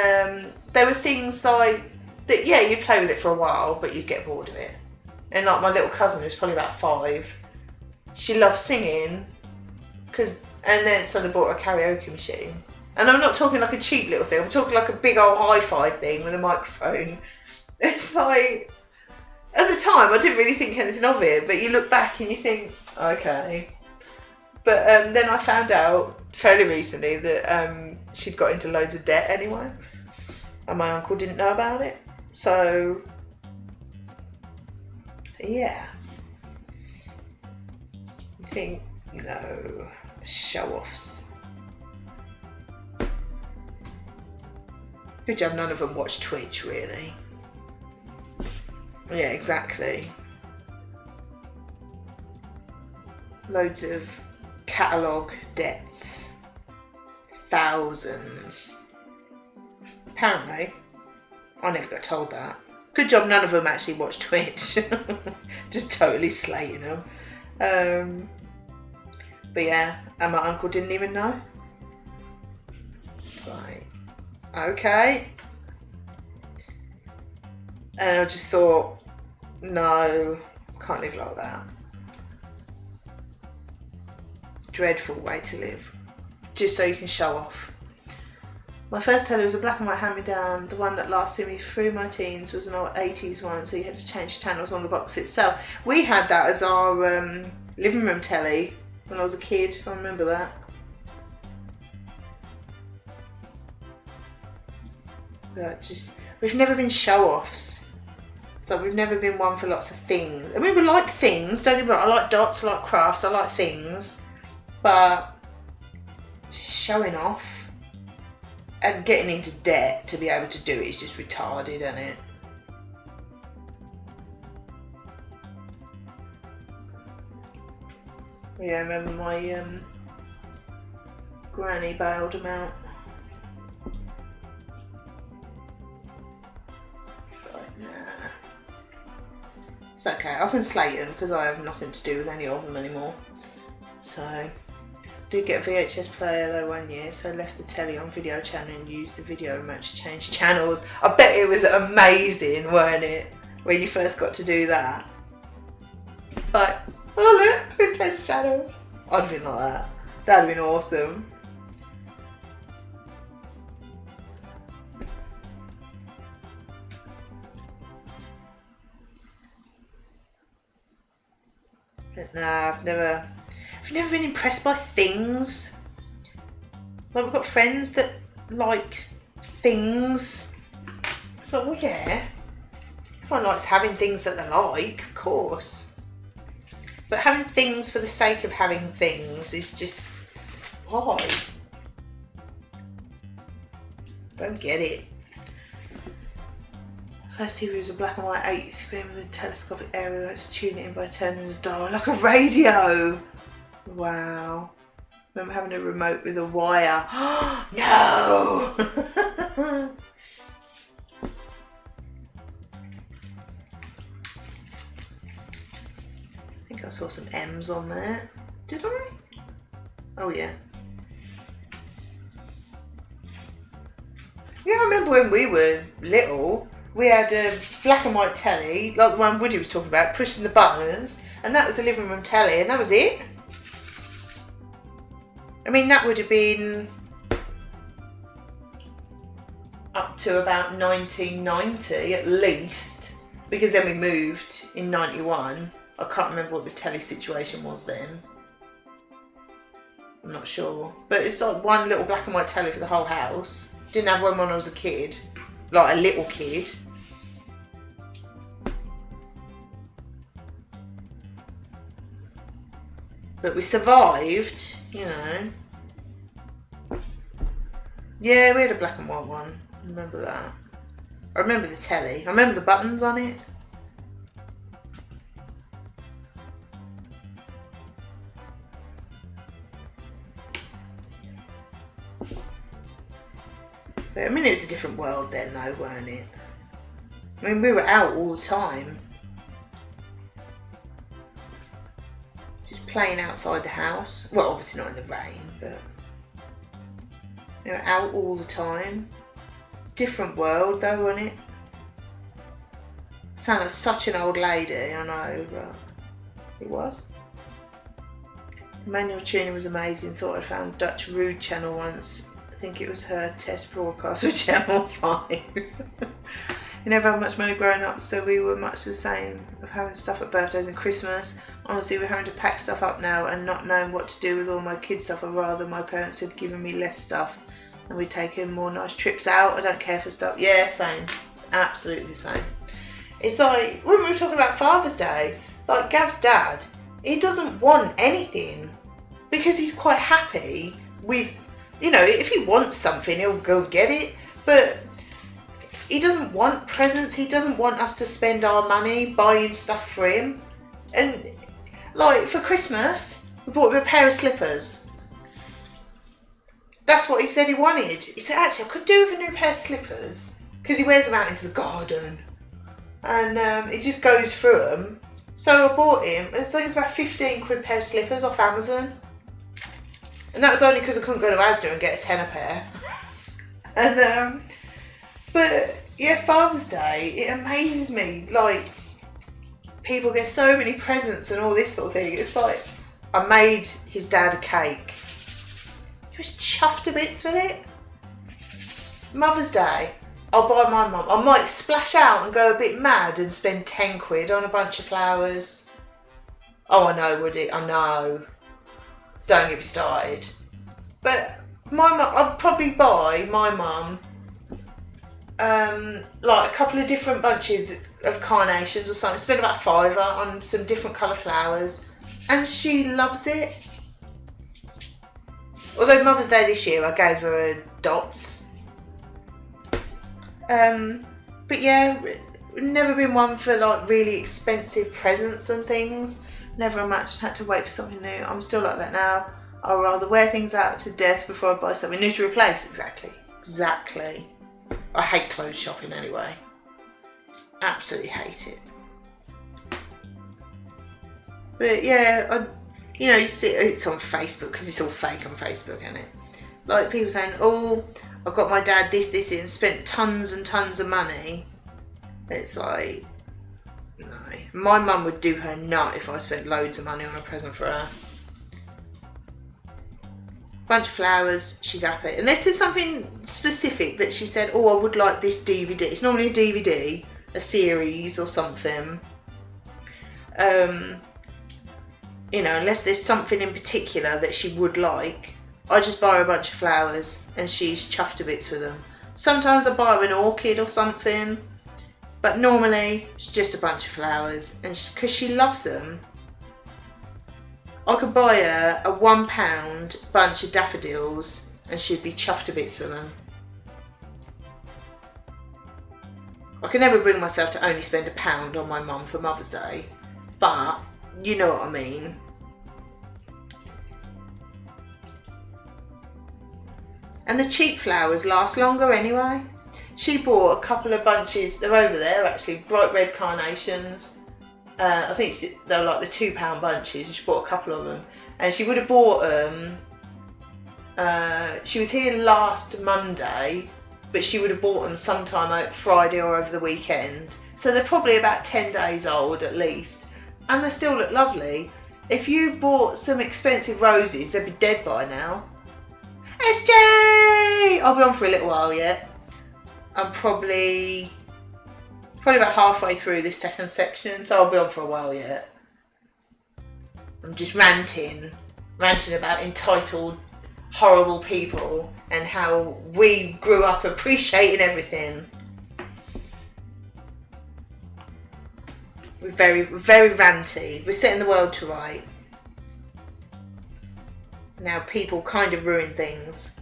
there were things like that. Yeah, you'd play with it for a while, but you'd get bored of it. And like my little cousin, who's probably about 5, she loved singing, and then so they bought a karaoke machine. And I'm not talking like a cheap little thing, I'm talking like a big old hi-fi thing with a microphone. It's like, at the time I didn't really think anything of it, but you look back and you think, okay. But then I found out fairly recently that she'd got into loads of debt anyway, and my uncle didn't know about it. So yeah, I think, you know, show-offs. Good job none of them watch Twitch, really. Yeah, exactly. Loads of catalogue debts. Thousands. Apparently. I never got told that. Good job none of them actually watch Twitch. Just totally slating them. But yeah, and my uncle didn't even know. Right. Okay. And I just thought, no, can't live like that. Dreadful way to live. Just so you can show off. My first telly was a black and white hand-me-down. The one that lasted me through my teens was an old 80s one, so you had to change channels on the box itself. We had that as our living room telly when I was a kid. I remember that. But just, we've never been show-offs. So we've never been one for lots of things. I mean, we like things, don't get me wrong. I like dots, I like crafts, I like things. But showing off and getting into debt to be able to do it is just retarded, isn't it? Yeah, I remember my granny bailed them out. It's like, nah. It's okay, I can slate them because I have nothing to do with any of them anymore. So, did get a VHS player though one year, so I left the telly on video channel and used the video remote to change channels. I bet it was amazing, weren't it? When you first got to do that. It's like, oh look, we change channels. I'd have been like that. That'd have been awesome. But nah, I've never been impressed by things. Like, we've got friends that like things. It's like, well, yeah. Everyone likes having things that they like, of course. But having things for the sake of having things is just, why? Don't get it. First TV was a black and white 80 screen with a telescopic area where it's tuning in by turning the dial like a radio. Wow. Remember having a remote with a wire. No! I think I saw some M's on there. Did I? Oh yeah. Yeah, I remember when we were little, we had a black and white telly, like the one Woody was talking about, pushing the buttons, and that was a living room telly, and that was it. I mean, that would have been up to about 1990 at least, because then we moved in 91. I can't remember what the telly situation was then. I'm not sure. But it's like one little black and white telly for the whole house. Didn't have one when I was a kid, like a little kid. But we survived, you know. Yeah, we had a black and white one. I remember that. I remember the telly. I remember the buttons on it. But, I mean, it was a different world then though, weren't it? I mean, we were out all the time. Just playing outside the house. Well, obviously not in the rain, but they were out all the time. Different world though, wasn't it? Sound like such an old lady, I know, but it was. The manual tuning was amazing. Thought I found Dutch Rude channel once. I think it was her test broadcast with Channel 5. We never had much money growing up, so we were much the same of having stuff at birthdays and Christmas. Honestly, we're having to pack stuff up now and not knowing what to do with all my kids' stuff, or rather my parents had given me less stuff and we'd taken more nice trips out. I don't care for stuff. Yeah, same. Absolutely the same. It's like, when we were talking about Father's Day, like Gav's dad, he doesn't want anything because he's quite happy with, you know, if he wants something, he'll go get it, but he doesn't want presents. He doesn't want us to spend our money buying stuff for him. And like for Christmas, we bought him a pair of slippers. That's what he said he wanted. He said, actually, I could do with a new pair of slippers because he wears them out into the garden. And he just goes through them. So I bought him, I think it's about 15 quid pair of slippers off Amazon. And that was only because I couldn't go to Asda and get a tenner pair. And but yeah, Father's Day, it amazes me. Like, people get so many presents and all this sort of thing. It's like, I made his dad a cake. He was chuffed to bits with it. Mother's Day, I'll buy my mum. I might splash out and go a bit mad and spend 10 quid on a bunch of flowers. Oh, I know, would it? I know. Don't get me started. But my mum, I'd probably buy my mum like a couple of different bunches of carnations or something. Spend about £5 on some different colour flowers, and she loves it. Although Mother's Day this year, I gave her a dots. But yeah, never been one for like really expensive presents and things. Never much had to wait for something new. I'm still like that now. I'd rather wear things out to death before I buy something new to replace. Exactly. I hate clothes shopping anyway. Absolutely hate it. But yeah, you see it's on Facebook because it's all fake on Facebook, isn't it? Like people saying, "Oh, I got my dad this, and spent tons and tons of money." It's like, no. My mum would do her nut if I spent loads of money on a present for her. Bunch of flowers, she's happy. Unless there's something specific that she said, "Oh, I would like this DVD." It's normally a DVD, a series or something. Unless there's something in particular that she would like, I just buy her a bunch of flowers and she's chuffed to bits with them. Sometimes I buy her an orchid or something, but normally it's just a bunch of flowers, and because she loves them. I could buy her a £1 bunch of daffodils and she'd be chuffed to bits with them. I can never bring myself to only spend £1 on my mum for Mother's Day, but you know what I mean. And the cheap flowers last longer anyway. She bought a couple of bunches, they're over there actually, bright red carnations. I think they're like the £2 bunches. She bought a couple of them, and she would have bought them. She was here last Monday, but she would have bought them sometime on Friday or over the weekend. So they're probably about 10 days old at least, and they still look lovely. If you bought some expensive roses, they'd be dead by now. SJ! I'll be on for a little while yet. I'm probably about halfway through this second section, so I'll be on for a while yet. I'm just ranting about entitled, horrible people and how we grew up appreciating everything. We're very, very ranty. We're setting the world to right. Now people kind of ruin things.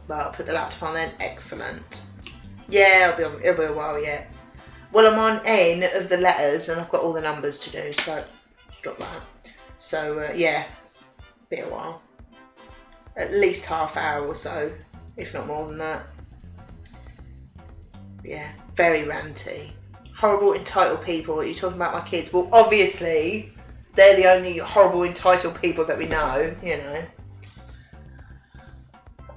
But I'll put the laptop on then. Excellent. Yeah, it'll be a while yet. Well, I'm on N of the letters and I've got all the numbers to do, so just drop that. So yeah, be a while. At least half hour or so, if not more than that. Yeah, very ranty. Horrible entitled people. Are you talking about my kids? Well, obviously, they're the only horrible entitled people that we know, you know.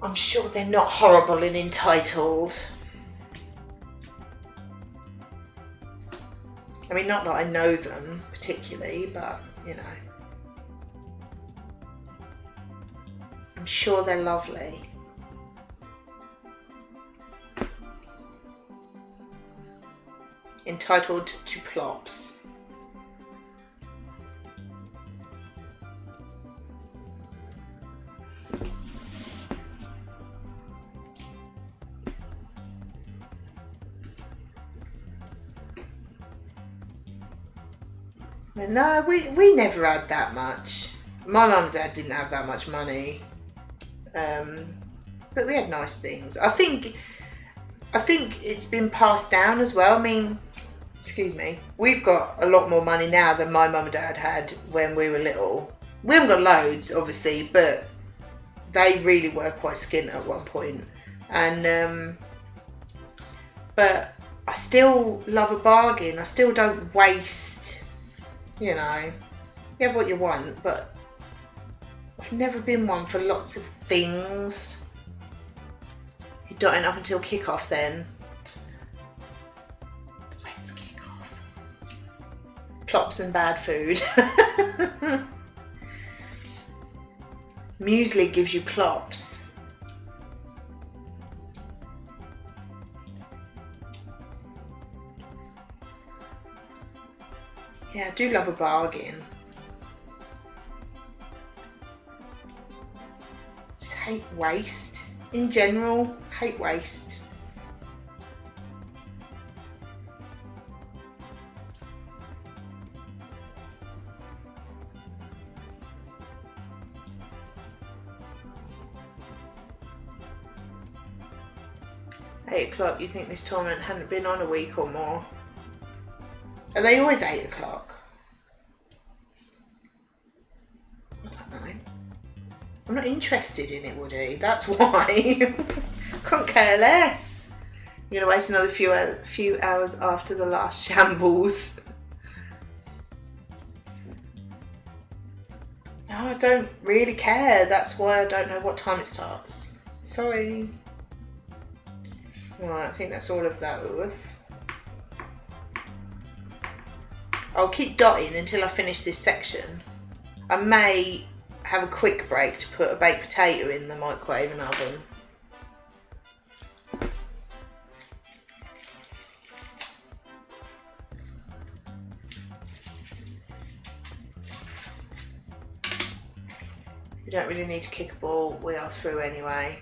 I'm sure they're not horrible and entitled. I mean, not that I know them particularly, but, you know. I'm sure they're lovely. Entitled to plops. No, we never had that much. My mum and dad didn't have that much money. But we had nice things. I think it's been passed down as well. I mean, excuse me, we've got a lot more money now than my mum and dad had when we were little. We haven't got loads, obviously, but they really were quite skint at one point. And but I still love a bargain. I still don't waste. You know, you have what you want, but I've never been one for lots of things. You're dotting up until kick-off then. When's kick-off? Plops and bad food. Muesli gives you plops. Yeah, I do love a bargain. Just hate waste. In general, hate waste. £8, you think this tournament hadn't been on a week or more? Are they always 8 o'clock? I don't know. I'm not interested in it, Woody. That's why. Couldn't care less. You're going to wait another few hours after the last shambles. No, I don't really care. That's why I don't know what time it starts. Sorry. Right, I think that's all of those. I'll keep dotting until I finish this section. I may have a quick break to put a baked potato in the microwave and oven. You don't really need to kick a ball, we are through anyway.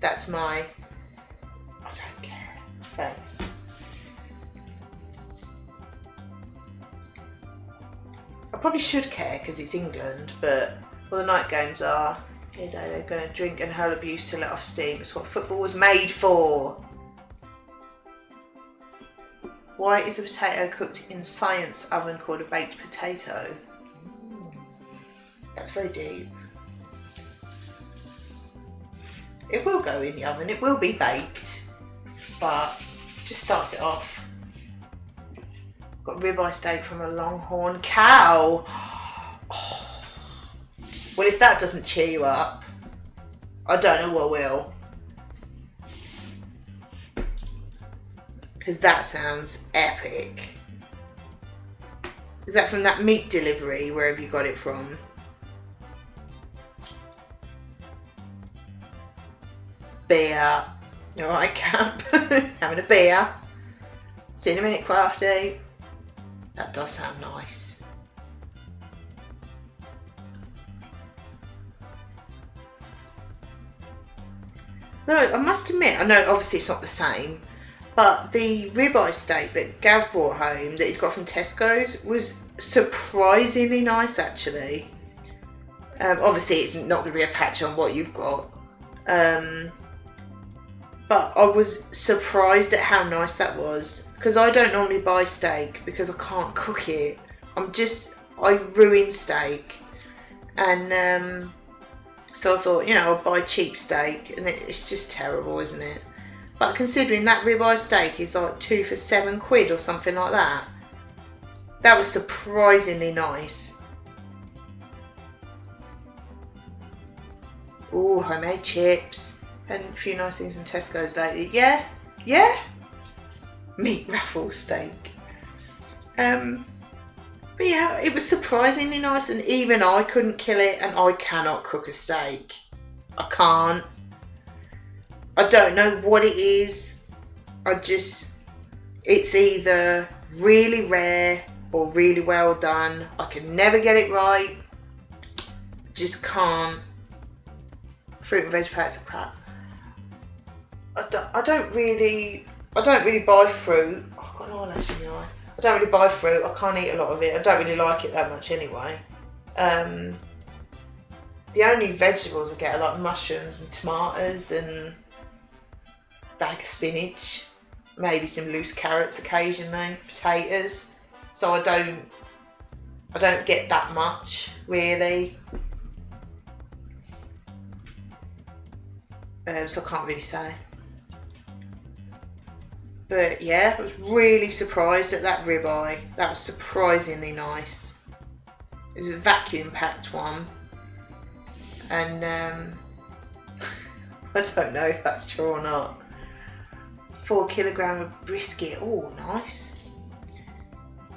That's my I don't care face. I probably should care because it's England, but all the night games are, you know, they're going to drink and hurl abuse to let off steam. It's what football was made for. Why is a potato cooked in science oven called a baked potato? That's very deep. It will go in the oven, it will be baked, but it just starts it off. Got ribeye steak from a longhorn cow. Oh. Well, if that doesn't cheer you up, I don't know what will. Because that sounds epic. Is that from that meat delivery, wherever you got it from? Beer. Alright, camp. Having a beer. See you in a minute, Crafty. That does sound nice. No, I must admit, I know obviously it's not the same, but the ribeye steak that Gav brought home that he'd got from Tesco's was surprisingly nice actually. Obviously it's not going to be a patch on what you've got. But I was surprised at how nice that was, because I don't normally buy steak because I can't cook it. I ruin steak, and so I thought, you know, I'll buy cheap steak, and it's just terrible, isn't it? But considering that ribeye steak is like 2 for £7 or something like that, that was surprisingly nice. Ooh, homemade chips. And a few nice things from Tesco's lately. Yeah, yeah. Meat raffle steak. But yeah, it was surprisingly nice, and even I couldn't kill it, and I cannot cook a steak. I can't. I don't know what it is. It's either really rare or really well done. I can never get it right. Just can't. Fruit and veg packs are crap. I don't really buy fruit. Oh, I've got an eyelash in the eye. I don't really buy fruit. I can't eat a lot of it. I don't really like it that much anyway. The only vegetables I get are like mushrooms and tomatoes and a bag of spinach, maybe some loose carrots occasionally, potatoes. So I don't get that much really. So I can't really say. But yeah, I was really surprised at that ribeye. That was surprisingly nice. It was a vacuum packed one. And I don't know if that's true or not. 4 kilogram of brisket. Oh, nice.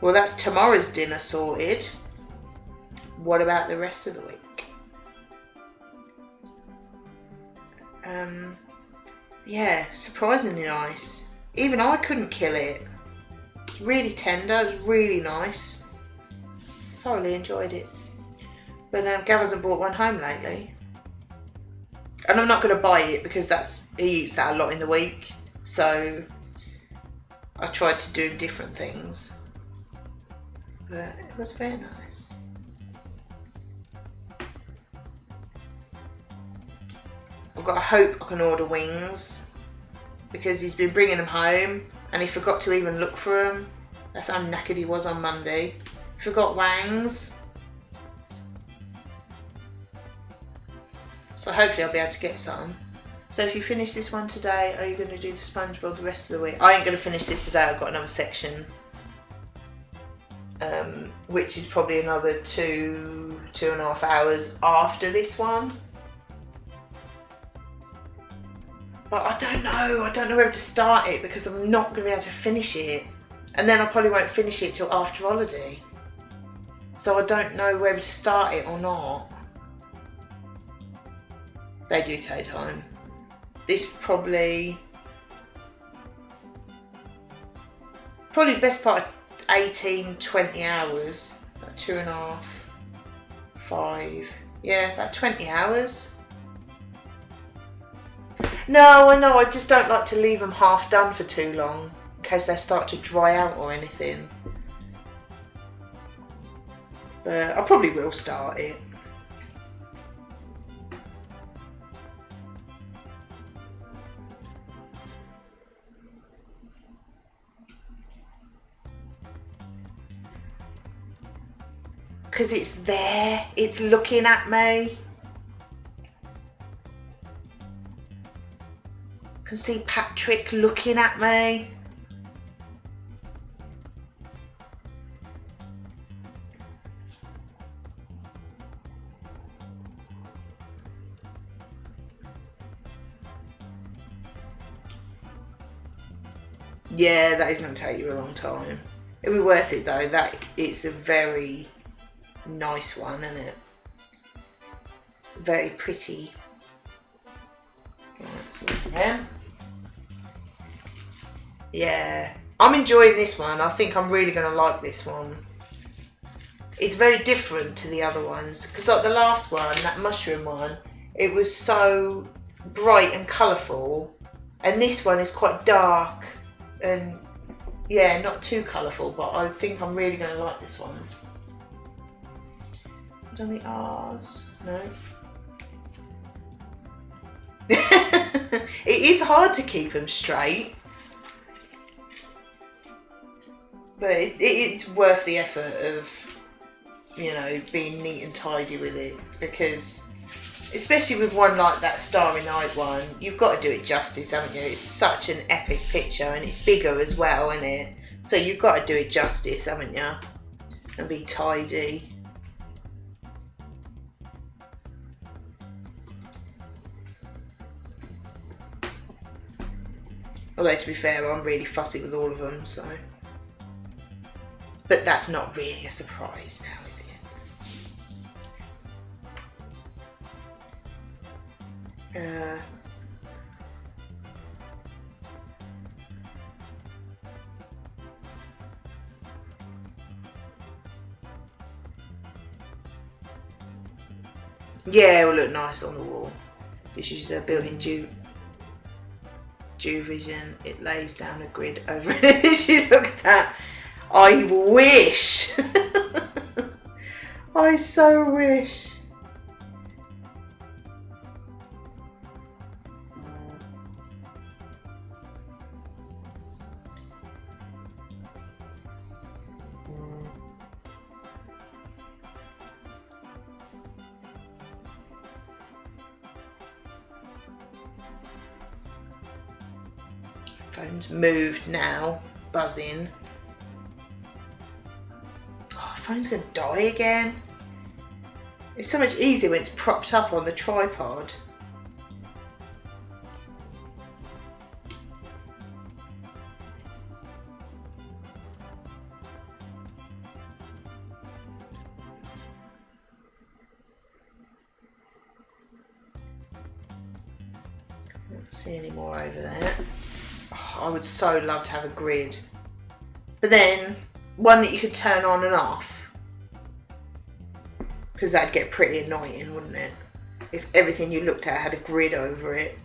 Well, that's tomorrow's dinner sorted. What about the rest of the week? Yeah, surprisingly nice. Even I couldn't kill it. It's really tender. It was really nice. Thoroughly enjoyed it. But Gav hasn't brought one home lately. And I'm not going to buy it because he eats that a lot in the week. So I tried to do different things. But it was very nice. I've got to hope I can order wings because he's been bringing them home and he forgot to even look for them. That's how knackered he was on Monday. He forgot wangs. So hopefully I'll be able to get some. So if you finish this one today, are you going to do the SpongeBob the rest of the week? I ain't going to finish this today. I've got another section. Which is probably another 2.5 hours after this one. But I don't know whether to start it because I'm not going to be able to finish it. And then I probably won't finish it till after holiday. So I don't know whether to start it or not. They do take time. This probably the best part of 18-20 hours. About 2.5, 5. Yeah, about 20 hours. No, I know, I just don't like to leave them half done for too long in case they start to dry out or anything. But I probably will start it. Because it's there, it's looking at me. I can see Patrick looking at me. Yeah, that is going to take you a long time. It'll be worth it though. It's a very nice one, isn't it? Very pretty. Right, so again. Yeah, I'm enjoying this one. I think I'm really going to like this one. It's very different to the other ones because like the last one, that mushroom one, it was so bright and colourful, and this one is quite dark and yeah, not too colourful, but I think I'm really going to like this one. Done the R's? No. It is hard to keep them straight, but it's worth the effort of, you know, being neat and tidy with it, because especially with one like that Starry Night one, you've got to do it justice, haven't you? It's such an epic picture and it's bigger as well, isn't it? So you've got to do it justice, haven't you? And be tidy. Although to be fair, I'm really fussy with all of them, so. But that's not really a surprise now, is it? Yeah, it will look nice on the wall. Just use their built-in Dew Vision. It lays down a grid over it. She looks at. I wish. I so wish. Phone's moved now, buzzing. Oh, phone's gonna die again. It's so much easier when it's propped up on the tripod. Don't see any more over there. Oh, I would so love to have a grid. But then, one that you could turn on and off. Because that'd get pretty annoying, wouldn't it? If everything you looked at had a grid over it.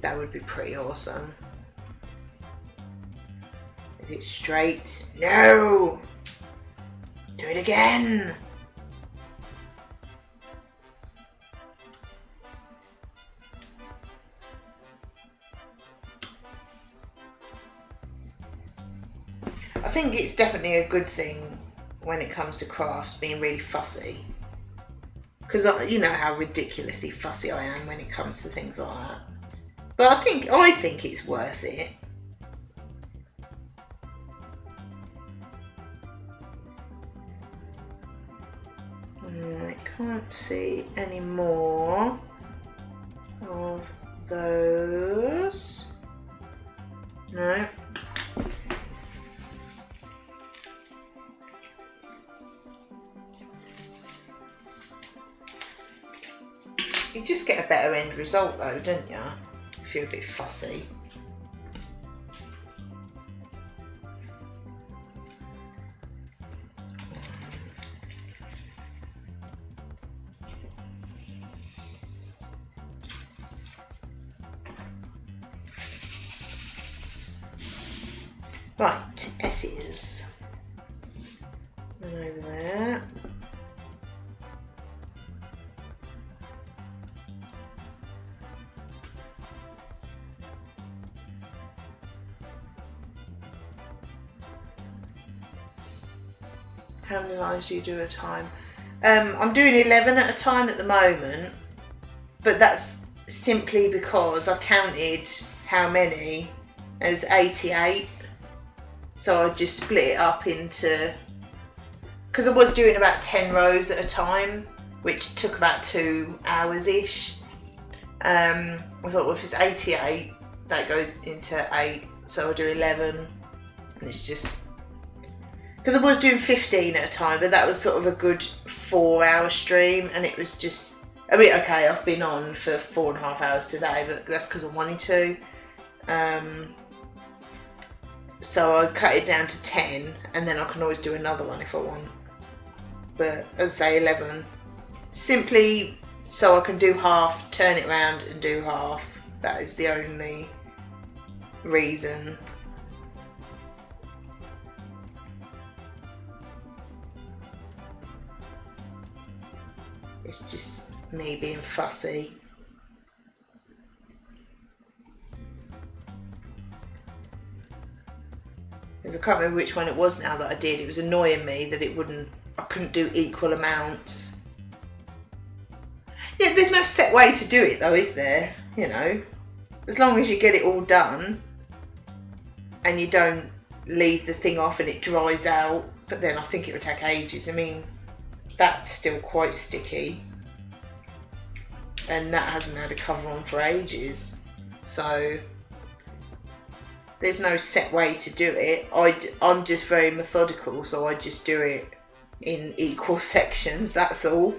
That would be pretty awesome. Is it straight? No! Do it again! I think it's definitely a good thing when it comes to crafts, being really fussy. Because you know how ridiculously fussy I am when it comes to things like that. But I think it's worth it. I can't see any more of those. No. You just get a better end result though, don't you? If you're a bit fussy. Right, S's. And over there. How many lines do you do at a time? I'm doing 11 at a time at the moment, but that's simply because I counted how many. There was 88, so I just split it up into, because I was doing about 10 rows at a time, which took about 2 hours-ish. I thought, well, if it's 88, that goes into 8, so I'll do 11, and it's just, because I was doing 15 at a time, but that was sort of a good 4-hour stream, and it was just, I mean, okay, I've been on for 4.5 hours today, but that's because I wanted to. So I cut it down to 10, and then I can always do another one if I want. But as I say, 11. Simply so I can do half, turn it around and do half. That is the only reason. It's just me being fussy. Because I can't remember which one it was now that I did. It was annoying me that I couldn't do equal amounts. Yeah, there's no set way to do it though, is there? You know, as long as you get it all done and you don't leave the thing off and it dries out, but then I think it would take ages. I mean, that's still quite sticky, and that hasn't had a cover on for ages, so there's no set way to do it. I'm just very methodical, so I just do it in equal sections, that's all.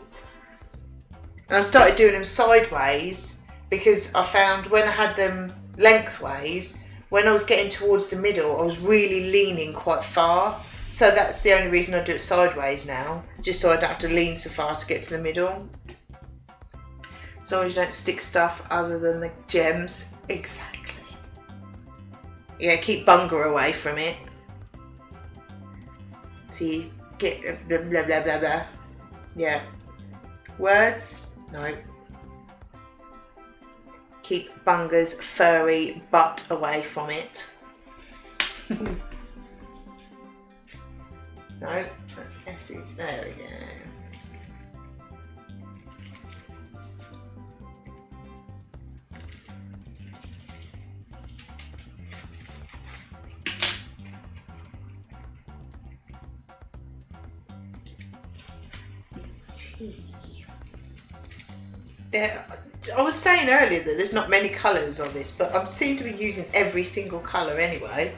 And I started doing them sideways because I found when I had them lengthways, when I was getting towards the middle, I was really leaning quite far. So that's the only reason I do it sideways now, just so I don't have to lean so far to get to the middle. As long as you don't stick stuff other than the gems. Exactly. Yeah, keep bunga away from it. So you get the blah blah blah blah. Yeah. Words? No. Keep bunga's furry butt away from it. No, that's S's. There we go. tea. I was saying earlier that there's not many colours on this, but I seem to be using every single colour anyway.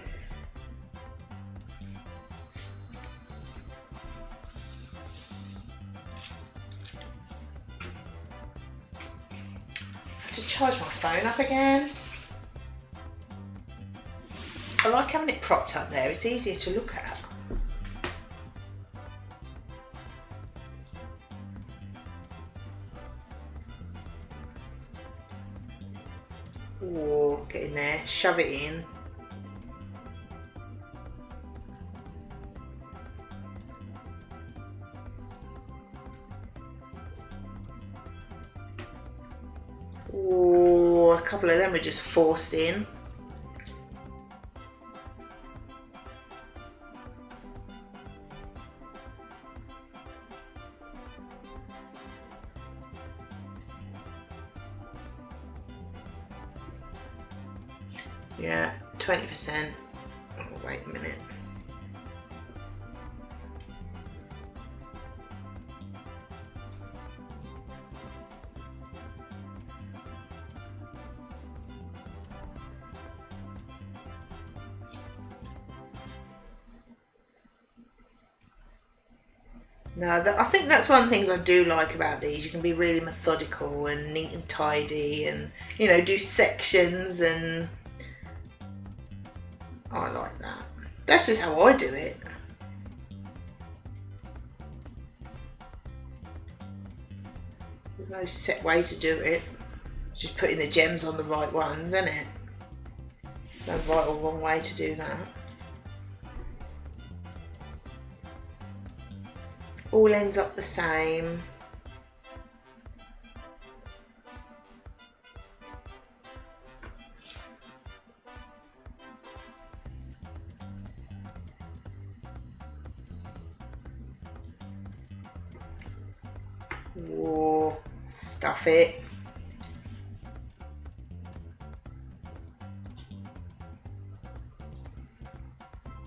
I have to charge my phone up again. I like having it propped up there, it's easier to look at. Oh, get in there, shove it in. Oh, a couple of them are just forced in. Yeah, 20%. Oh, wait a minute. No, I think that's one of the things I do like about these. You can be really methodical and neat and tidy and, you know, do sections, and I like that. That's just how I do it. There's no set way to do it. It's just putting the gems on the right ones, isn't it? No right or wrong way to do that. All ends up the same. Whoa, stuff it.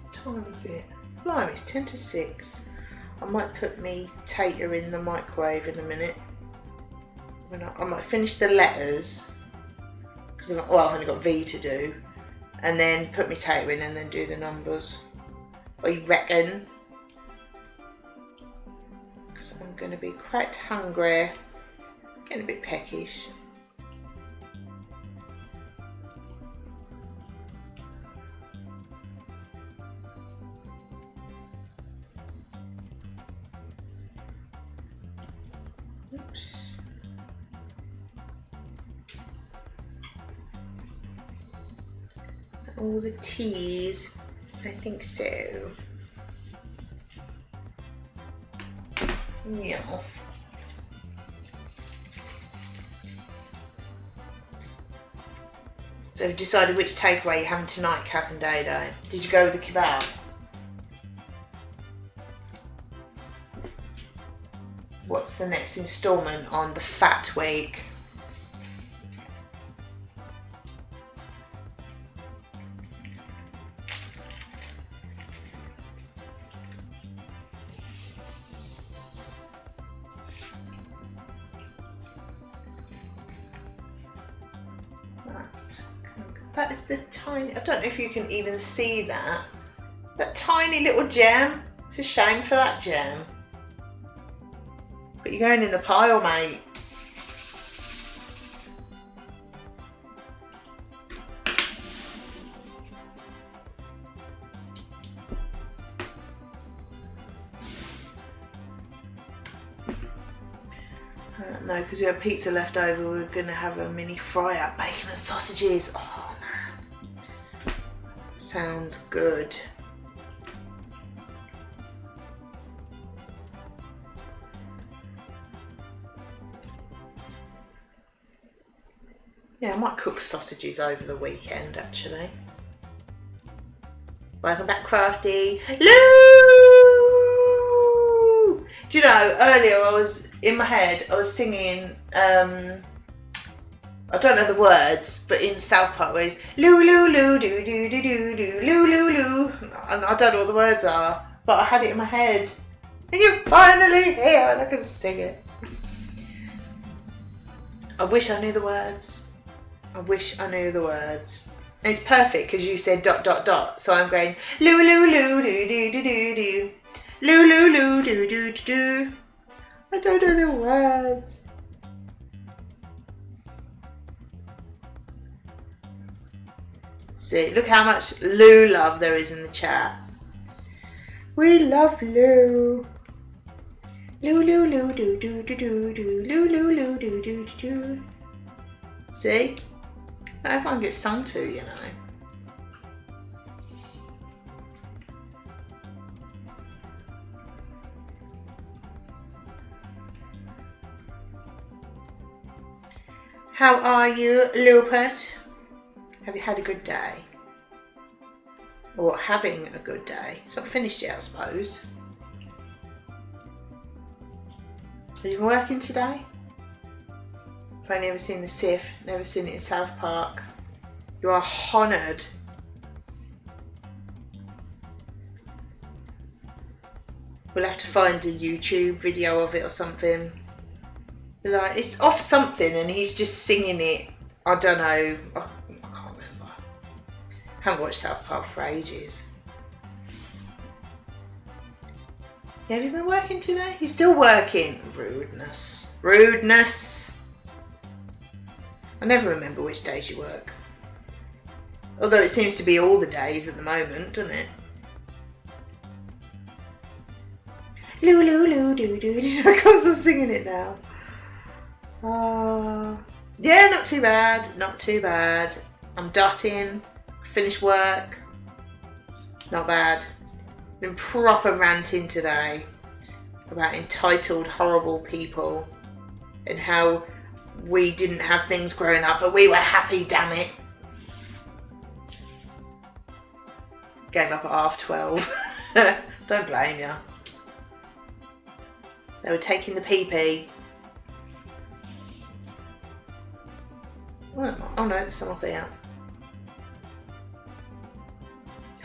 What time is it? Blimey, it's 10 to 6. I might put me tater in the microwave in a minute. I might finish the letters, because I've only got V to do, and then put me tater in and then do the numbers. What you reckon? Because I'm going to be quite hungry, getting a bit peckish. Oops. All the T's, I think so. Yes. So we've decided which takeaway you're having tonight, Cap and Dado. Did you go with the kebab? What's the next instalment on the Fat Week? That is the tiny, I don't know if you can even see that. That tiny little gem. It's a shame for that gem. But you're going in the pile, mate. No, because we have pizza left over, we're going to have a mini fry up, bacon and sausages. Oh man, sounds good. Yeah, I might cook sausages over the weekend actually. Welcome back, Crafty. Lou! Do you know, earlier I was, in my head, I was singing, I don't know the words, but in South Park where it's Lou, Lou, Lou, do, do, do, do, do, Lou, Lou, Lou. And I don't know what the words are, but I had it in my head. And you're finally here and I can sing it. I wish I knew the words. I wish I knew the words. And it's perfect because you said ... So I'm going loo loo loo doo doo doo doo doo. Loo loo loo doo doo doo doo. I don't know the words. See, look how much Lou love there is in the chat. We love Lou. Lou loo loo doo doo doo doo doo. Lou loo loo doo doo doo doo. See? Not everyone gets sung to, you know. How are you, Lupert? Have you had a good day? Or having a good day? It's not finished yet, I suppose. Have you been working today? I've only ever seen the SIF, never seen it in South Park. You are honoured. We'll have to find a YouTube video of it or something. Like, it's off something and he's just singing it. I don't know. I can't remember. I haven't watched South Park for ages. Yeah, have you been working today? You're still working. Rudeness. Rudeness. I never remember which days you work. Although it seems to be all the days at the moment, doesn't it? Loo loo loo doo doo doo. I can't stop singing it now. Yeah, not too bad. Not too bad. I'm dotting. Finished work. Not bad. Been proper ranting today about entitled, horrible people and how we didn't have things growing up, but we were happy, damn it. Gave up at 12:30. Don't blame you. They were taking the pee-pee. Oh no, there's some up here.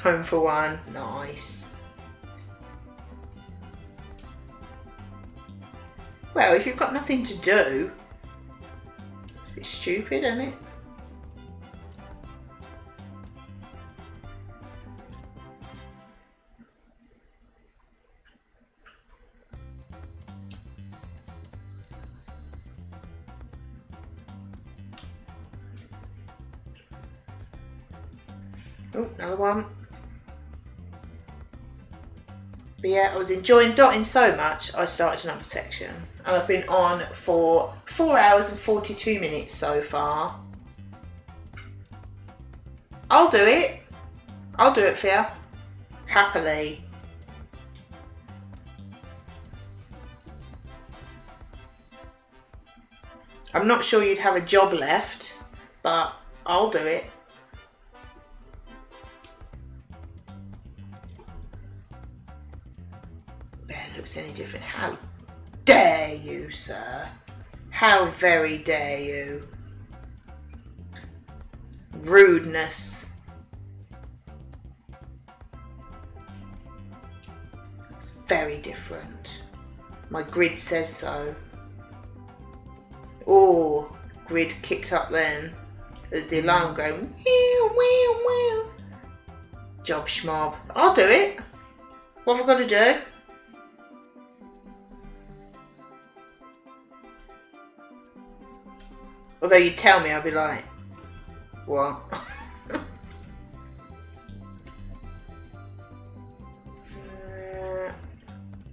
Home for one. Nice. Well, if you've got nothing to do, it's a bit stupid, isn't it? Oh, another one. But yeah, I was enjoying dotting so much, I started another section. And I've been on for 4 hours and 42 minutes so far. I'll do it. I'll do it for you. Happily. I'm not sure you'd have a job left, but I'll do it. Looks any different. How dare you, sir? How very dare you? Rudeness. It's very different. My grid says so. Oh, grid kicked up then. There's the alarm going. Meow, meow, meow. Job schmob. I'll do it. What have I got to do? Although you tell me, I'll be like, what?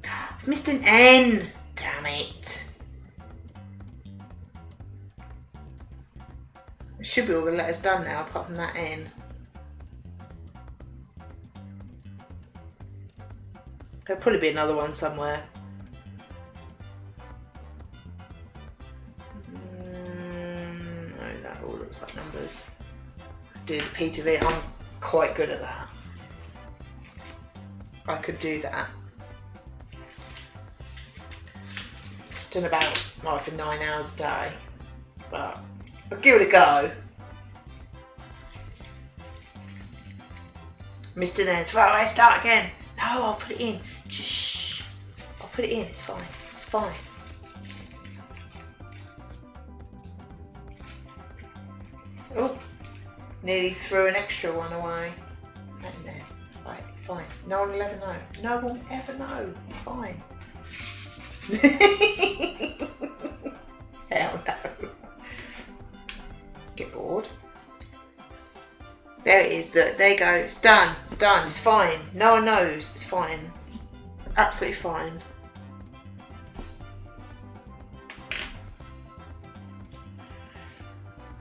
I've missed an N. Damn it. It should be all the letters done now, apart from that N. There'll probably be another one somewhere. That all looks like numbers. Do the P to V. I'm quite good at that. I could do that. Done about for 9 hours a day, but I'll give it a go. Missed an N. Right, start again. No, I'll put it in. Shh. I'll put it in, it's fine. It's fine. Oh, nearly threw an extra one away. That in there. Right, it's fine. No one will ever know. No one will ever know. It's fine. Hell no. Get bored. There it is. Look, there you go. It's done. It's done. It's fine. No one knows. It's fine. Absolutely fine.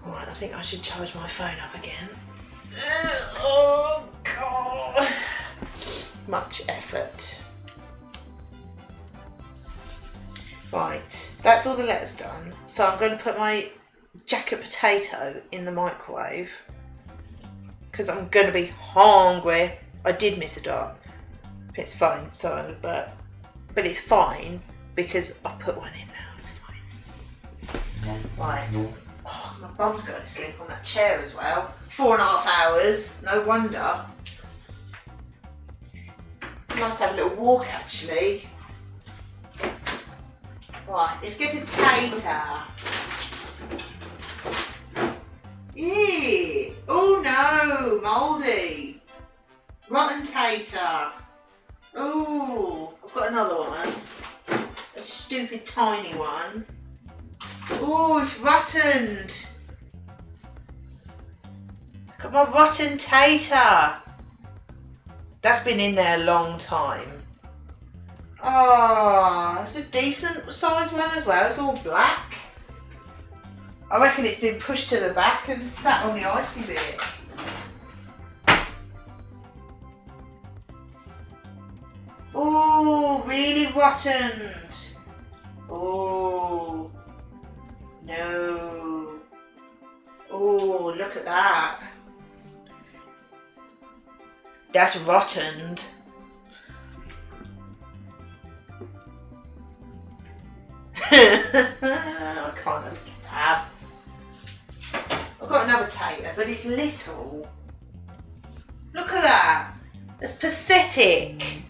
Right, I think I should charge my phone up again. Oh God. Much effort. Right, that's all the letters done. So I'm going to put my jacket potato in the microwave because I'm going to be hungry. I did miss a dot. It's fine, so but it's fine because I've put one in now. It's fine. Right. Oh, my bum's going to sleep on that chair as well. 4.5 hours. No wonder. It's nice to have a little walk actually. Right, let's get a tater. Eee. Oh no, mouldy. Rotten tater. Oh, I've got another one. A stupid tiny one. Oh, it's rottened. Look at my rotten tater. That's been in there a long time. Oh, it's a decent sized one as well. It's all black. I reckon it's been pushed to the back and sat on the icy bit. Oh, really rottened. Oh, no. Oh, look at that. That's rottened. I can't have. I've got another tater, but it's little. Look at that. It's pathetic.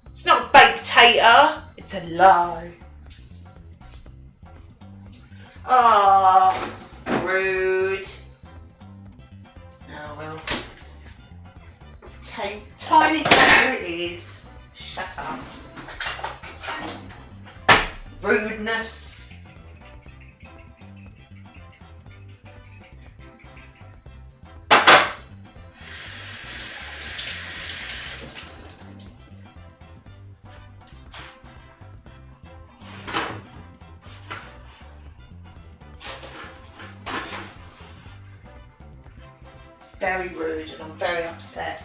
It's not baked tater. It's a lie. Oh, rude. Oh well. Tiny tater it is. Shut up. Rudeness. It's very rude and I'm very upset.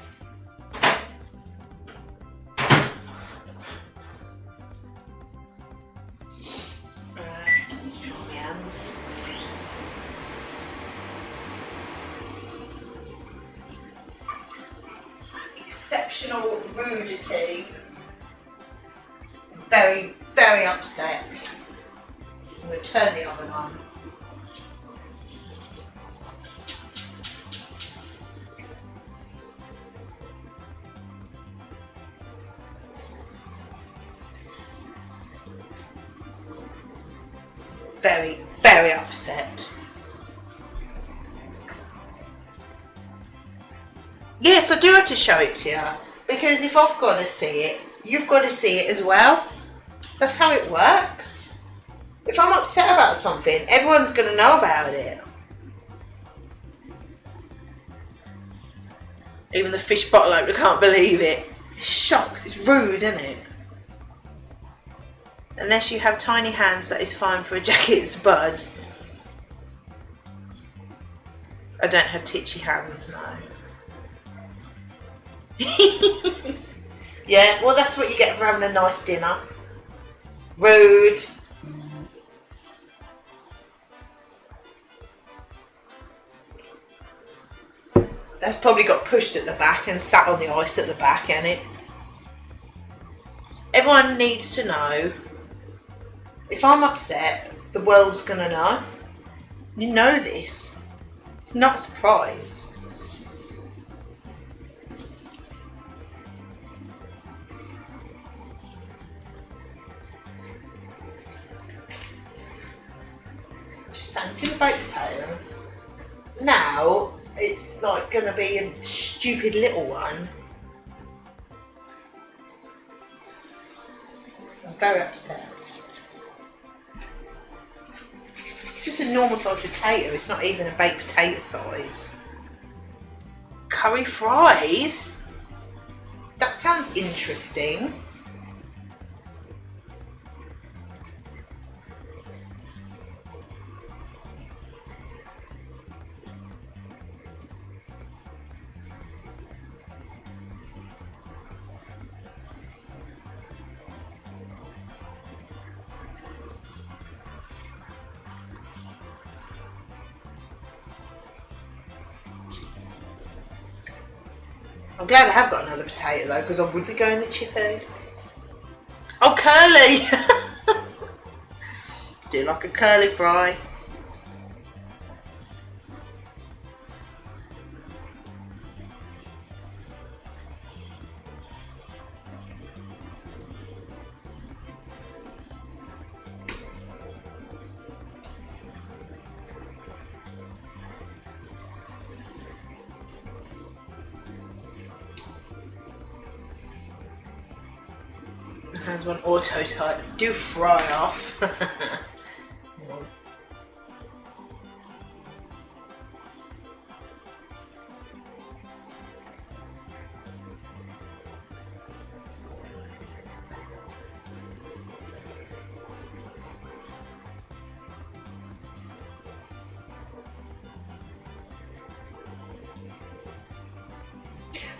Exceptional rudity. Very, very upset. I'm going to turn the oven on. Very, very upset. Yes, I do have to show it to you, because if I've got to see it, you've got to see it as well. That's how it works. If I'm upset about something, everyone's going to know about it. Even the fish bottle opener can't believe it. It's shocked. It's rude, isn't it? Unless you have tiny hands, that is fine for a jacket spud. I don't have titchy hands, no. Yeah, well that's what you get for having a nice dinner. Rude. That's probably got pushed at the back and sat on the ice at the back, ain't it? Everyone needs to know. If I'm upset, the world's gonna know. You know this. It's not a surprise. fancy the baked potato. Now it's like going to be a stupid little one. I'm very upset. It's just a normal sized potato, it's not even a baked potato size. Curry fries? That sounds interesting. I'm glad I have got another potato though, because I would be going the chippy. Oh, curly! Do like a curly fry. Hands on auto type. Do fry off.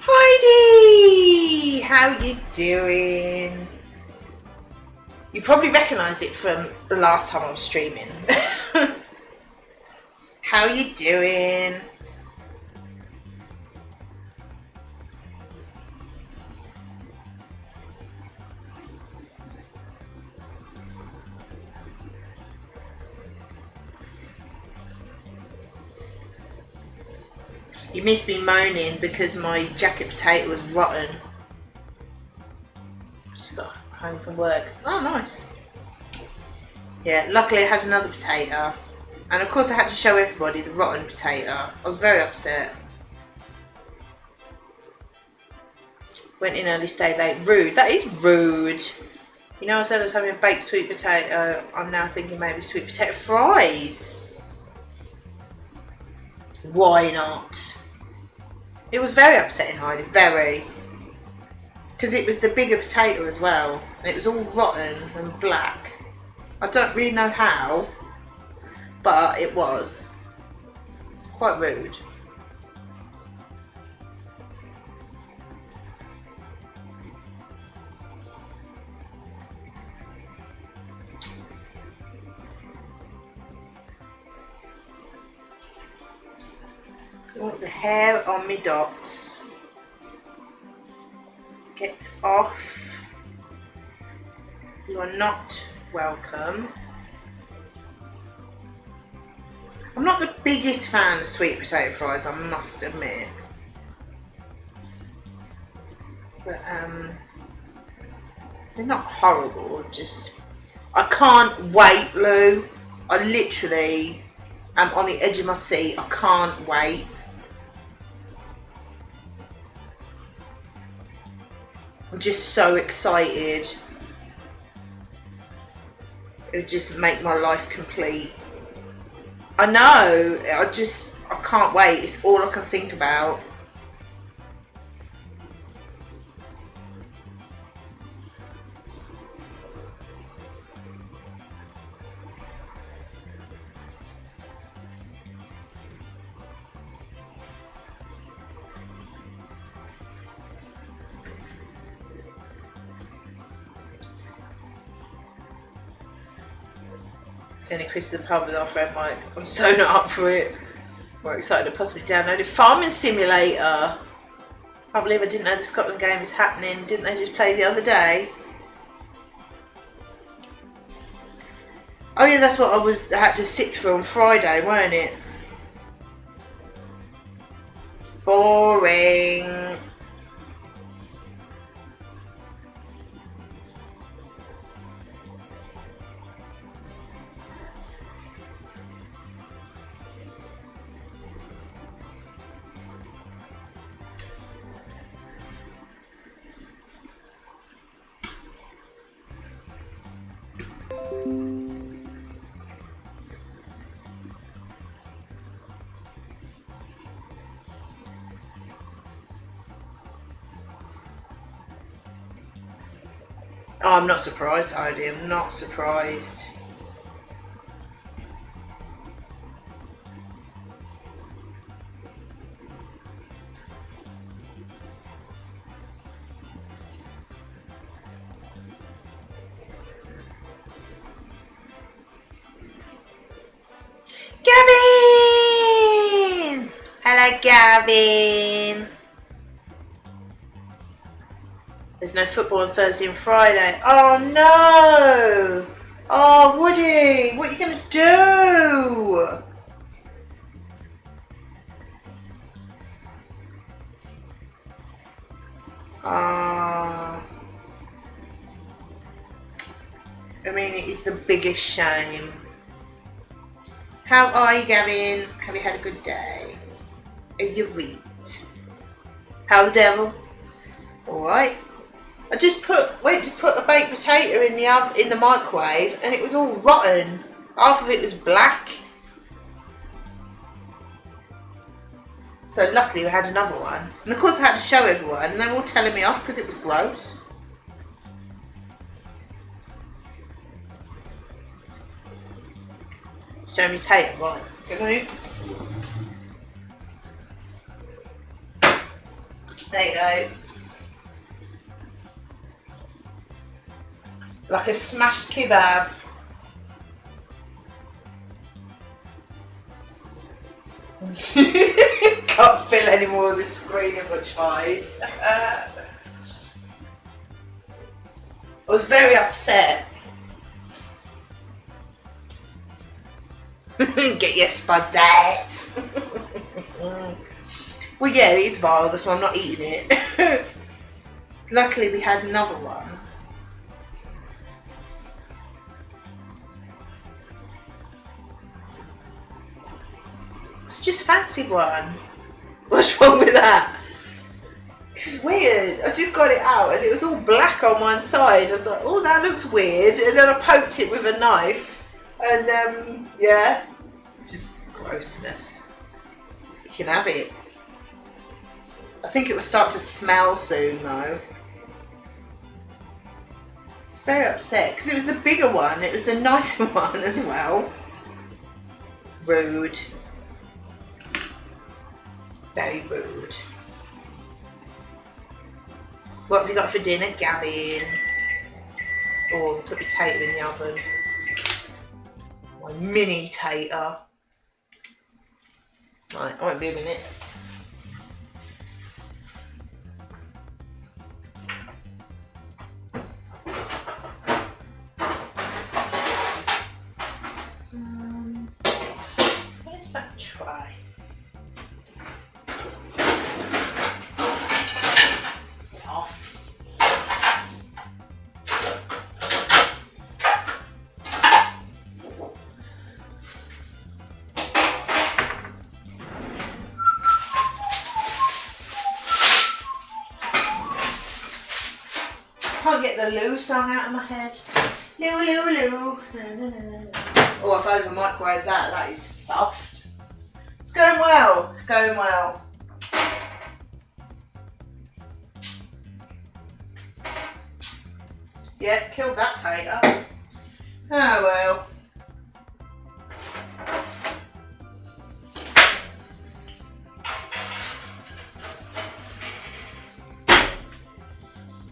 Heidi! How you doing? You probably recognise it from the last time I was streaming. How you doing? You missed me moaning because my jacket potato was rotten. Just got home from work. Oh, nice. Yeah, luckily I had another potato. And of course I had to show everybody the rotten potato. I was very upset. Went in early, stayed late. Rude. That is rude. You know, I said I was having a baked sweet potato. I'm now thinking maybe sweet potato fries. Why not? It was very upsetting, Heidi. Very. Because it was the bigger potato as well. And it was all rotten and black. I don't really know how, but it was. It's quite rude. I want the hair on my dots. Get off. You are not welcome. I'm not the biggest fan of sweet potato fries, I must admit. But they're not horrible, just I can't wait, Lou. I literally am on the edge of my seat. I can't wait. I'm just so excited. It would just make my life complete. I know, I can't wait. It's all I can think about. Sending Chris to the pub with our friend Mike. I'm so not up for it. We're excited to possibly download a farming simulator. Can't believe I didn't know the Scotland game is happening. Didn't they just play the other day? Oh yeah, that's what I had to sit through on Friday, weren't it? Boring. Oh, I'm not surprised, Heidi. I'm not surprised. Gavin! Hello, Gavin. There's no football on Thursday and Friday. Oh no! Oh, Woody, what are you going to do? I mean, it is the biggest shame. How are you, Gavin? Have you had a good day? Are you right? How the devil? Alright. I just went to put a baked potato in the microwave and it was all rotten. Half of it was black. So luckily we had another one. And of course I had to show everyone and they were all telling me off because it was gross. Show me tater, right. There you go. Like a smashed kebab. Can't fill any more of the screen if I tried. I was very upset. Get your spuds out. Well, yeah, it is vile, that's why I'm not eating it. Luckily, we had another one. It's just fancy one. What's wrong with that? It was weird. I just got it out and it was all black on one side. I was like, oh, that looks weird. And then I poked it with a knife. And, yeah, just grossness. You can have it. I think it will start to smell soon, though. I was very upset because it was the bigger one. It was the nicer one as well. Rude. Very rude. What have you got for dinner, Gavin? Oh, put your tater in the oven. My mini tater. Right, I won't be a minute. Where's that tray? Can't get the Lou song out of my head. Lou, Lou, Lou. Oh, I've over microwaved that. That is soft. It's going well. It's going well. Yeah, killed that tater. Oh well.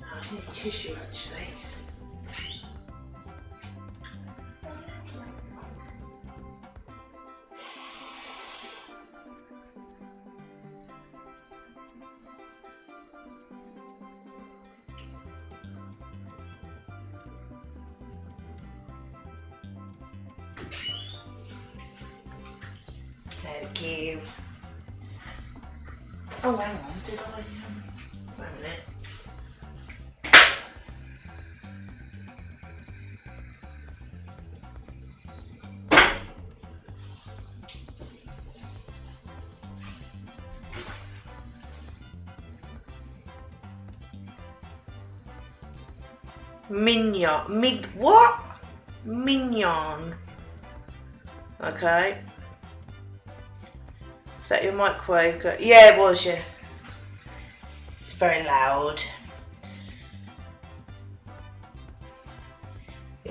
I need tissue actually. Thank you. Oh, hang on, did I? Wait a minute. Mignon. What? Mignon. Okay. Is that your microwave? Yeah, it was, yeah. It's very loud.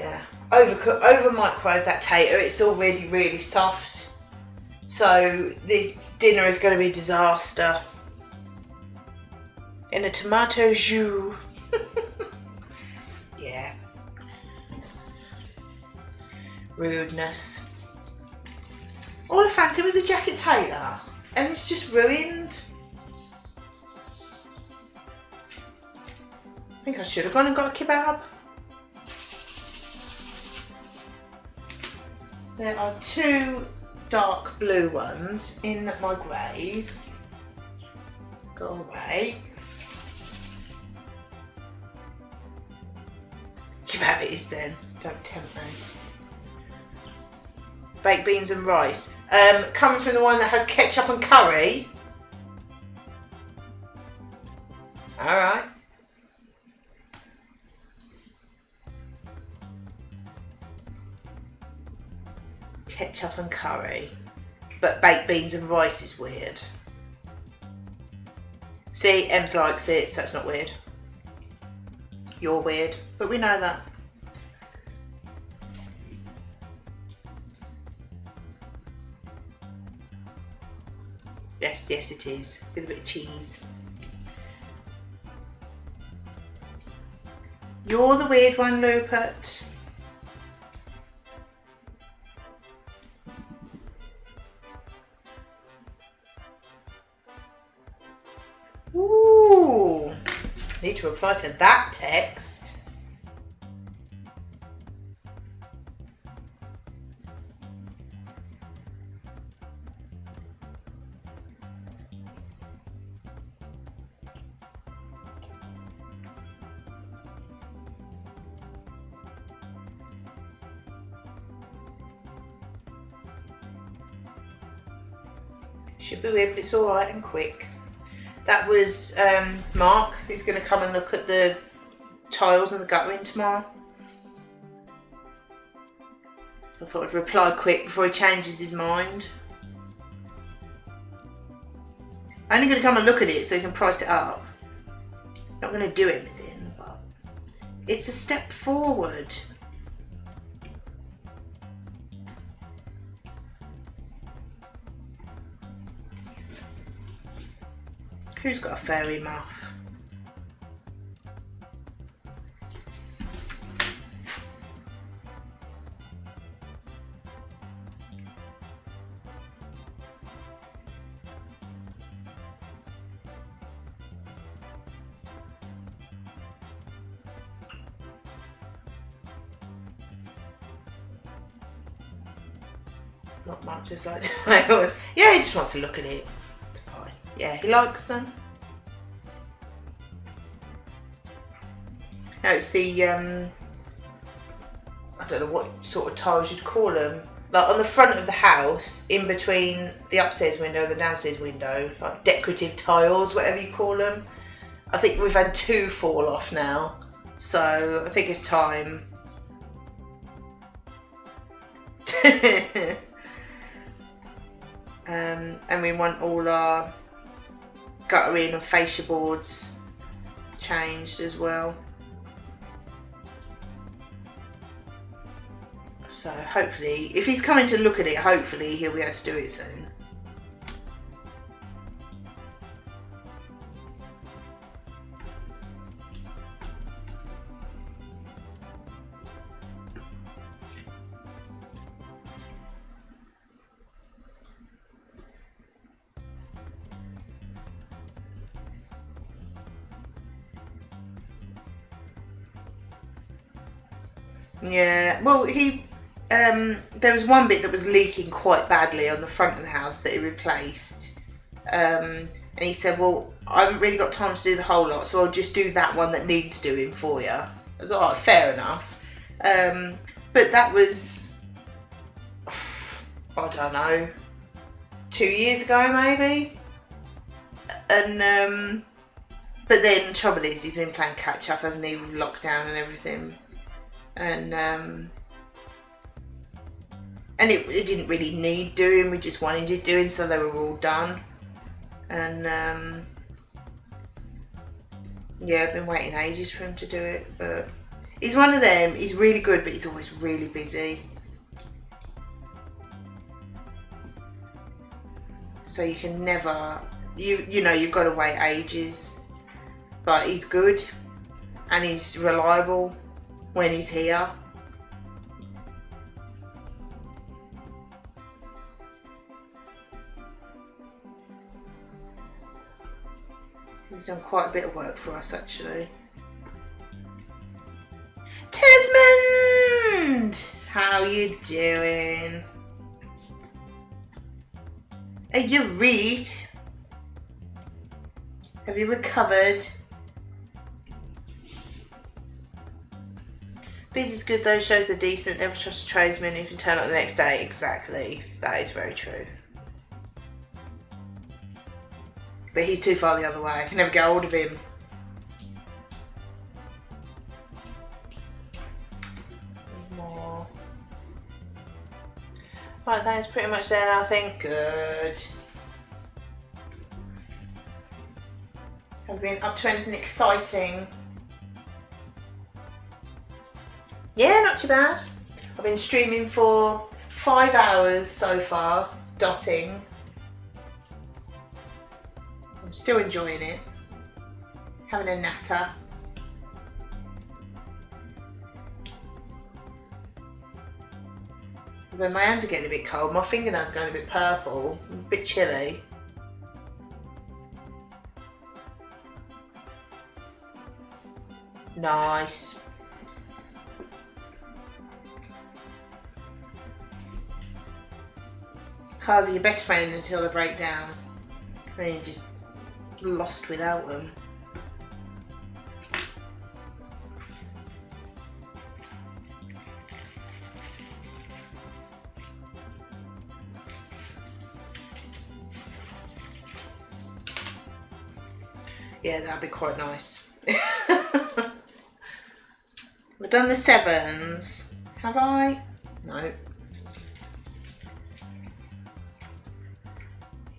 Yeah, over microwave that tater. It's already really soft. So this dinner is going to be a disaster. In a tomato jus. Yeah. Rudeness. All I fancy was a jacket tater, and it's just ruined. I think I should have gone and got a kebab. There are 2 dark blue ones in my greys. Go away. Kebab it is then. Don't tempt me. Baked beans and rice. Coming from the one that has ketchup and curry. Alright. Ketchup and curry. But baked beans and rice is weird. See, Ems likes it, so it's not weird. You're weird, but we know that. Yes, yes it is, with a bit of cheese. You're the weird one, Rupert. Ooh, need to reply to that text. Should be weird, but it's alright and quick. That was Mark, who's going to come and look at the tiles and the guttering tomorrow. So I thought I'd reply quick before he changes his mind. I'm only going to come and look at it so he can price it up. Not going to do anything, but it's a step forward. Who's got a fairy muff? Not much, just like tiles. Yeah, he just wants to look at it. It's fine. Yeah, he likes them. Now it's the, I don't know what sort of tiles you'd call them. Like on the front of the house, in between the upstairs window and the downstairs window, like decorative tiles, whatever you call them. I think we've had 2 fall off now, so I think it's time. And we want all our guttering and fascia boards changed as well. So hopefully, if he's coming to look at it, hopefully he'll be able to do it soon. Yeah, well, there was one bit that was leaking quite badly on the front of the house that he replaced. And he said, well, I haven't really got time to do the whole lot, so I'll just do that one that needs doing for you. I was like, alright, fair enough. But that was, I don't know, 2 years ago maybe. And, but then the trouble is he's been playing catch up, hasn't he, with lockdown and everything. And it didn't really need doing, we just wanted it doing, so they were all done. And yeah, I've been waiting ages for him to do it, but He's one of them, he's really good, but he's always really busy. So you can never, you know, you've got to wait ages. But he's good and he's reliable when he's here. He's done quite a bit of work for us actually. Tesmond! How you doing? Are you read? Have you recovered? Busy's good though, shows are decent, never trust a tradesman who can turn up the next day. Exactly, that is very true. But he's too far the other way, I can never get hold of him. More. Right, that's pretty much there now, I think. Good. Have you been up to anything exciting? Yeah, not too bad. I've been streaming for 5 hours so far, dotting. I'm still enjoying it. Having a natter. Although my hands are getting a bit cold, my fingernails are going a bit purple, a bit chilly. Nice. Cars are your best friend until they break down. And you're just lost without them. Yeah, that'd be quite nice. We've done the 7s. Have I? No.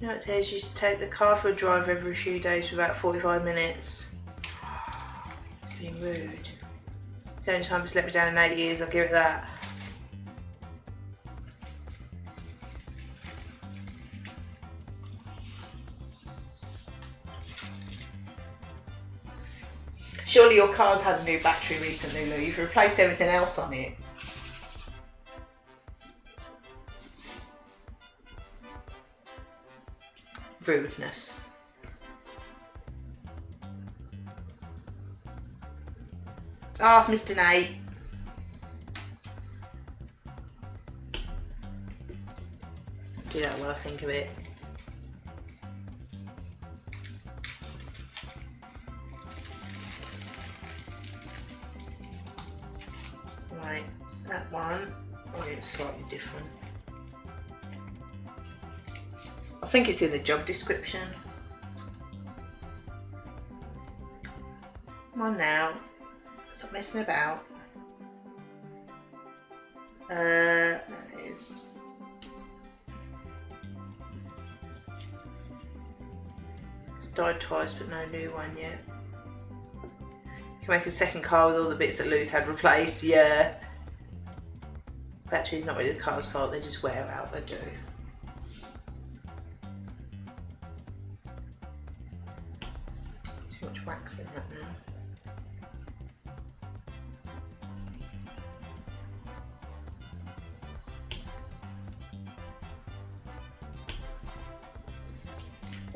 You know, it tells you to take the car for a drive every few days for about 45 minutes. It's being rude. It's the only time it's let me down in 8 years, I'll give it that. Surely your car's had a new battery recently, Lou. You've replaced everything else on it. Rudeness. Oh, I've missed an 8. Do that while I think of it. Right, that one. Oh, it's slightly different. I think it's in the job description. Come on now. Stop messing about. There it is. It's died twice, but no new one yet. You can make a second car with all the bits that Lou's had replaced, yeah. Battery's not really the car's fault, they just wear out, they do. Too much wax in that now.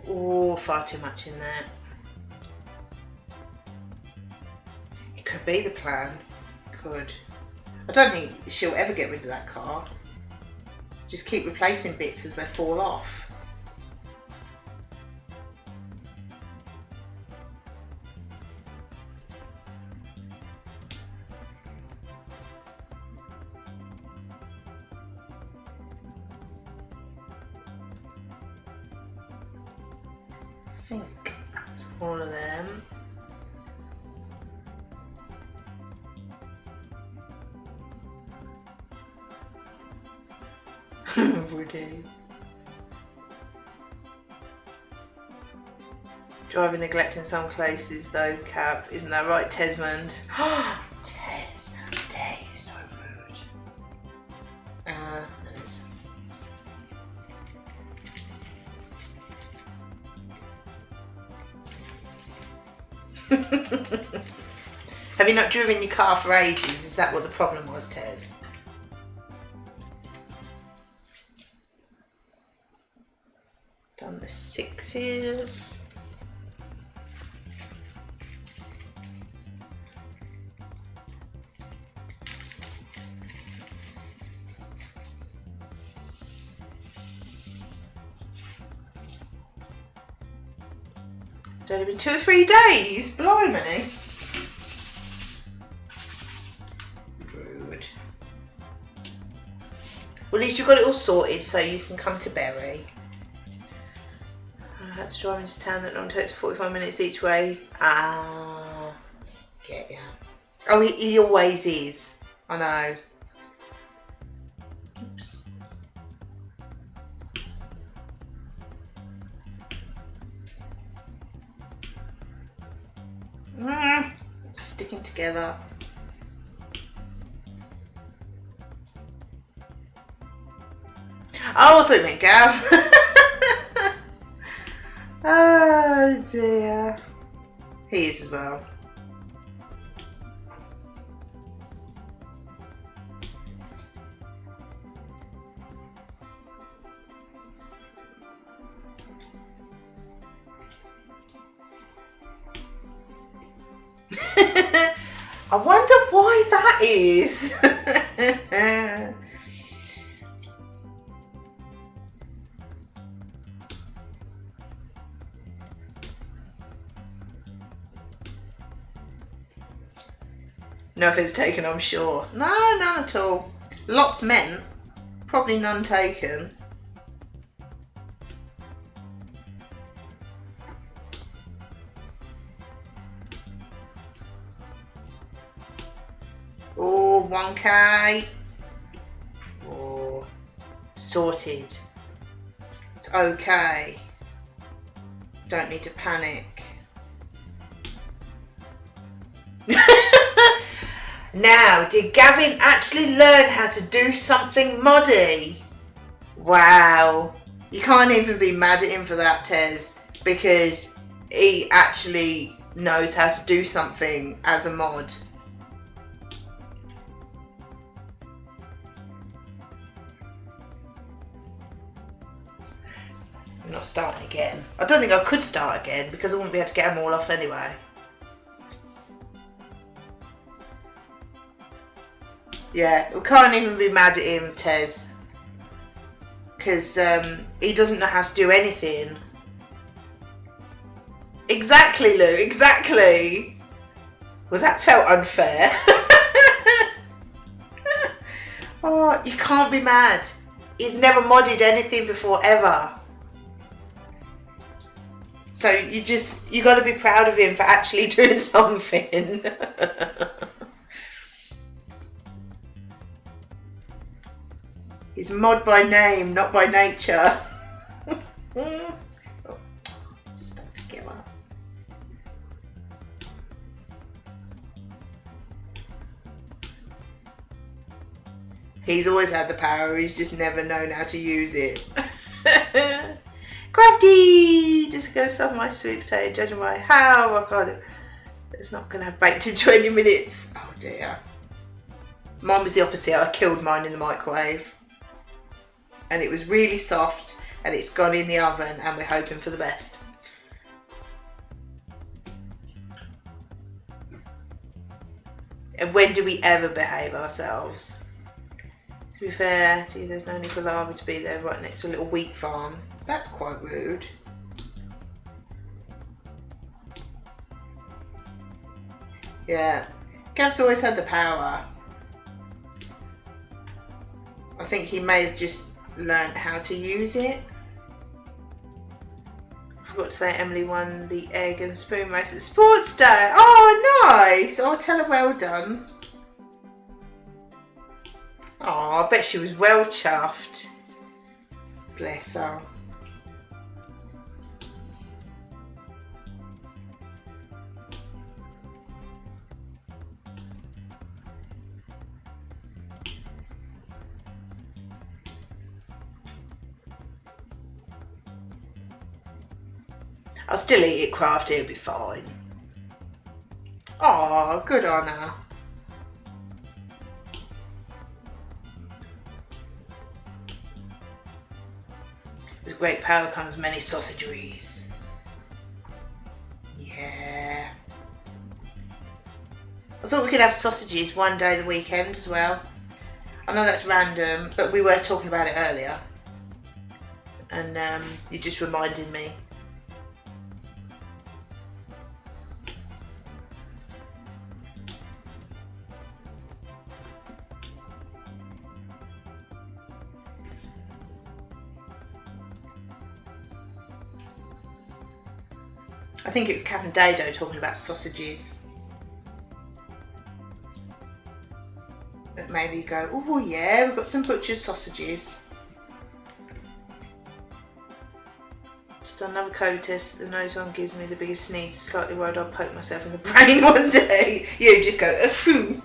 Oh, far too much in there. It could be the plan. Could. I don't think she'll ever get rid of that car. Just keep replacing bits as they fall off. I think that's all of them. Woody. Driving neglect in some places though, Cap. Isn't that right, Tesmond? Tes. Have you not driven your car for ages? Is that what the problem was, Tez? Done the 6s. It's only been 2 or 3 days. Blimey. Rude. Well, at least you've got it all sorted so you can come to Bury. I had to drive into town that long, takes 45 minutes each way. Ah, get ya. Oh, he always is. I know. Oops. Sticking together. Oh, I thought you meant Gav. Oh dear. He is as well. I wonder why that is. No offence taken, I'm sure. No, none at all. Lots meant, probably none taken. Oh, 1k. Oh, sorted. It's okay. Don't need to panic. Now, did Gavin actually learn how to do something moddy? Wow. You can't even be mad at him for that, Tez, because he actually knows how to do something as a mod. I'm not starting again. I don't think I could start again because I wouldn't be able to get them all off anyway. Yeah, we can't even be mad at him, Tez, because he doesn't know how to do anything. Exactly, Lou, exactly. Well, that felt unfair. Oh, you can't be mad. He's never modded anything before, ever. So you got to be proud of him for actually doing something. He's mod by name, not by nature. Oh, stuck together. He's always had the power, he's just never known how to use it. Crafty! Just gonna stuff my sweet potato, judging by how I can't. It's not gonna have baked in 20 minutes. Oh dear. Mine was the opposite, I killed mine in the microwave. And it was really soft and it's gone in the oven and we're hoping for the best. And when do we ever behave ourselves? To be fair, gee, there's no need for lava to be there right next to a little wheat farm. That's quite rude. Yeah, Gav's always had the power. I think he may have just learned how to use it. I forgot to say Emily won the egg and spoon race at Sports Day. Oh, nice. Oh, tell her well done. Oh, I bet she was well chuffed. Bless her. I'll still eat it crafty, it'll be fine. Oh, good on her. With great power comes many sausageries. Yeah. I thought we could have sausages one day of the weekend as well. I know that's random, but we were talking about it earlier. And you just reminded me. I think it was Captain Dado talking about sausages. But maybe you go, oh yeah, we've got some butcher's sausages. Just done another COVID test. The nose one gives me the biggest sneeze. Slightly worried I'll poke myself in the brain one day. You just go,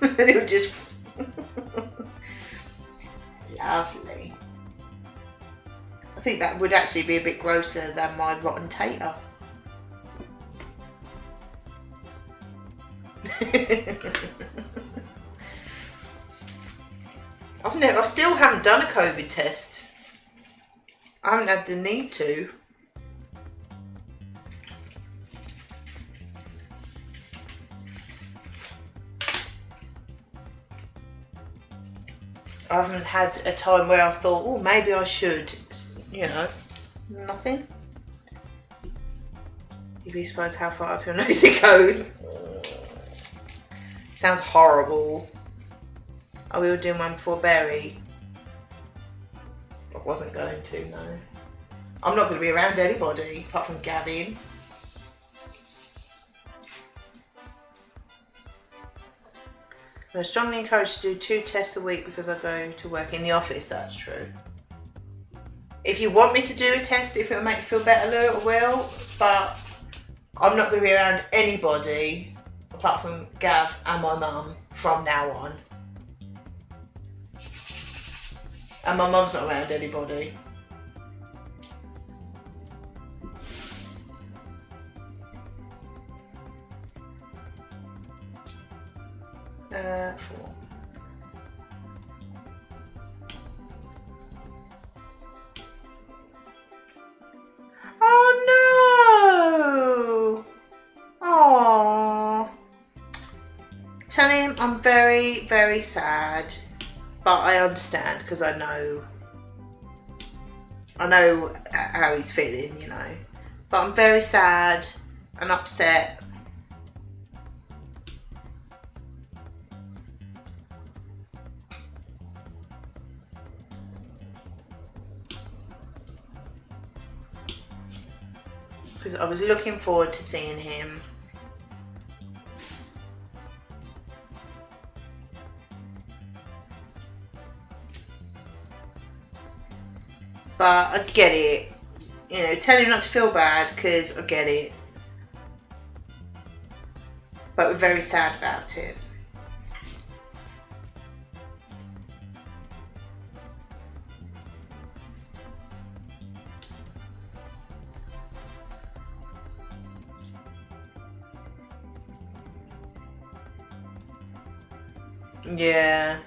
and it'll just... Lovely. I think that would actually be a bit grosser than my rotten tater. I still haven't done a COVID test. I haven't had the need to. I haven't had a time where I thought, oh, maybe I should. You know, nothing. You'd be surprised how far up your nose it goes. Sounds horrible. Oh, we were doing one before Berry. I wasn't going to, no. I'm not going to be around anybody apart from Gavin. I'm strongly encouraged to do 2 tests a week because I go to work in the office. That's true. If you want me to do a test, if it'll make you feel better, I will. But I'm not going to be around anybody apart from Gav and my mum from now on. And my mum's not around anybody. Four. Oh no! Aww. Tell him I'm very, very sad. But I understand because I know how he's feeling, you know. But I'm very sad and upset. Because I was looking forward to seeing him. But I get it. You know, tell him not to feel bad because I get it. But we're very sad about it. Yeah.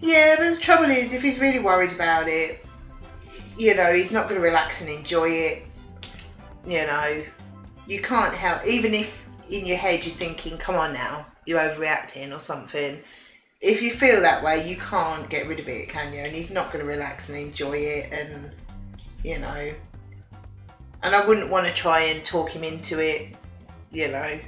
Yeah, but the trouble is, if he's really worried about it, you know, he's not going to relax and enjoy it. You know, you can't help, even if in your head you're thinking, come on now, you're overreacting or something. If you feel that way, you can't get rid of it, can you? And he's not going to relax and enjoy it, and, you know. And I wouldn't want to try and talk him into it, you know.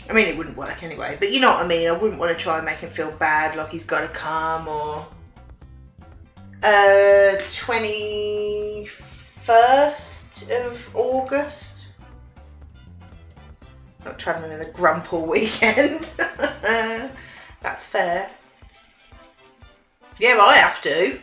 I mean, it wouldn't work anyway, but you know what I mean. I wouldn't want to try and make him feel bad, like he's got to come, or 21st of August. Not travelling with a grump all weekend. That's fair. Yeah, I have to.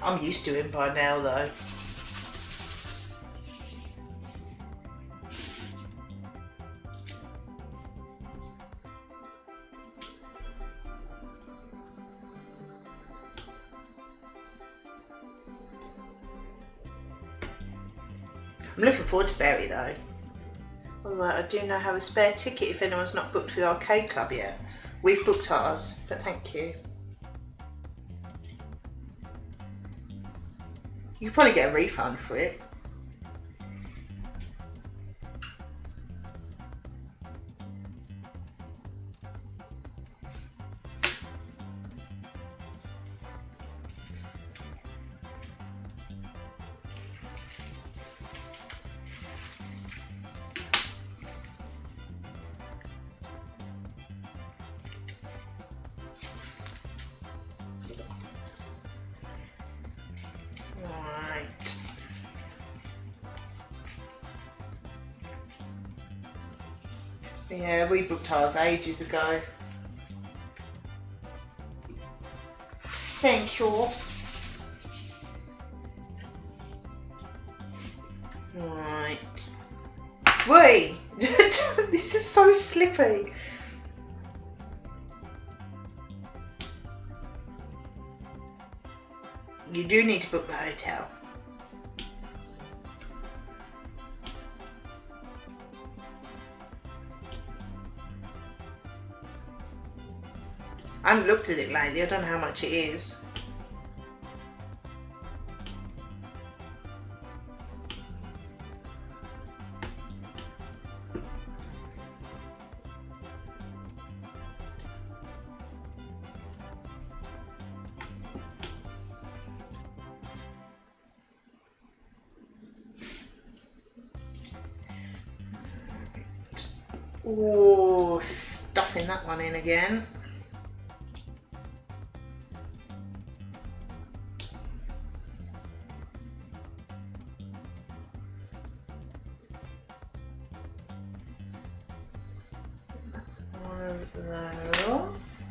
I'm used to him by now though. I'm looking forward to Berry though. Alright, I do now have a spare ticket if anyone's not booked with Arcade Club yet. We've booked ours, but thank you. You could probably get a refund for it. Yeah, we booked ours ages ago. Thank you. Right. Wait! This is so slippy. You do need to book the hotel. I haven't looked at it lately, I don't know how much it is. Oh, stuffing that one in again. Those.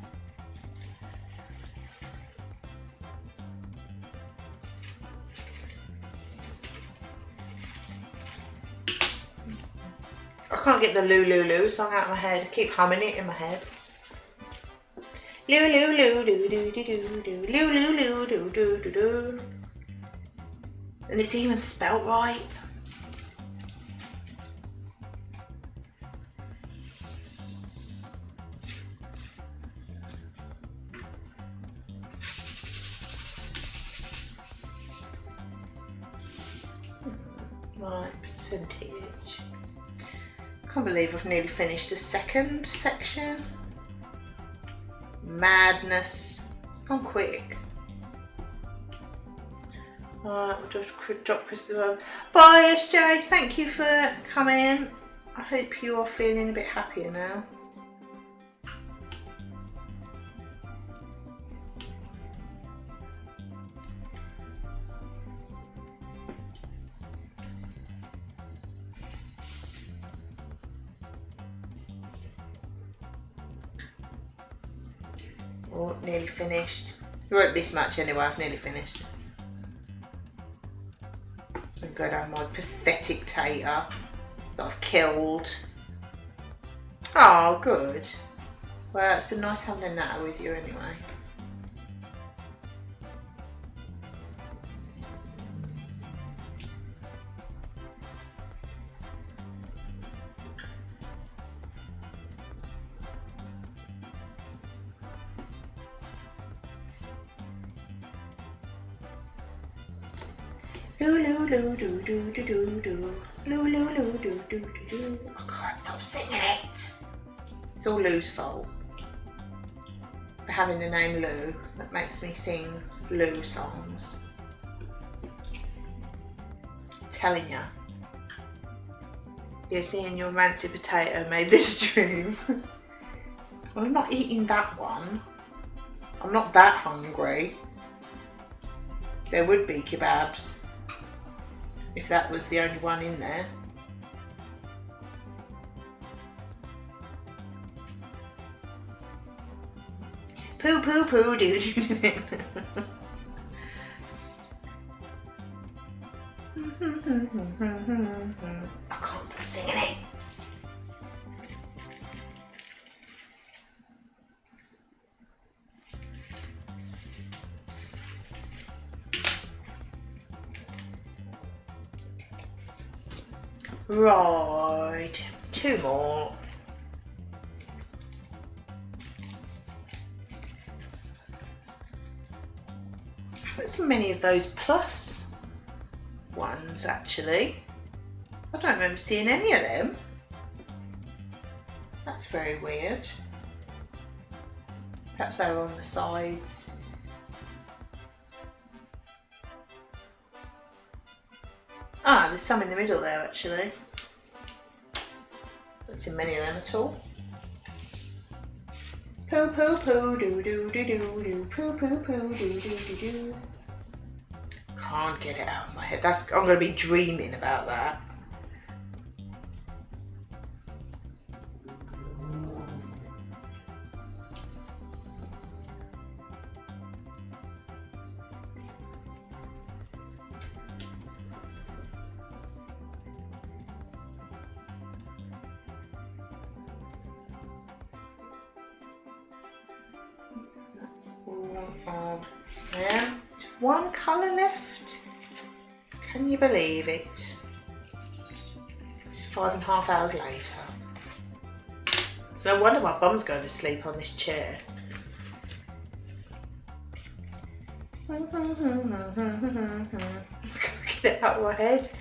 I can't get the Lulu song out of my head. I keep humming it in my head. Lulu do do do do do Lulu do do do do. And it's even spelt right. Right, percentage. Can't believe I've nearly finished the second section. Madness. It's gone quick. Alright, we'll just drop Christopher. Bye SJ, thank you for coming. I hope you're feeling a bit happier now. Oh, nearly finished. It won't be this much anyway, I've nearly finished. I'm going down my pathetic tater that I've killed. Oh, good. Well, it's been nice having a natter with you anyway. Lulu do do do do do do. Lulu do do do do do. I can't stop singing it. It's all Lou's fault. having the name Lou. That makes me sing Lou songs. Telling ya. Yeah, seeing your rancid potato made this dream. Well, I'm not eating that one. I'm not that hungry. There would be kebabs if that was the only one in there. Poo poo poo dude. I can't stop singing it. Right, 2 more. There's many of those plus ones actually. I don't remember seeing any of them. That's very weird. Perhaps they were on the sides. Ah, there's some in the middle there actually. Don't see many of them at all. Poo poo poo doo doo doo doo doo poo poo poo doo doo doo doo. Can't get it out of my head. I'm going to be dreaming about that. That's all of them. One colour left. Can you believe it? It's 5.5 hours later. It's no wonder my bum's going to sleep on this chair. Get it out of my head.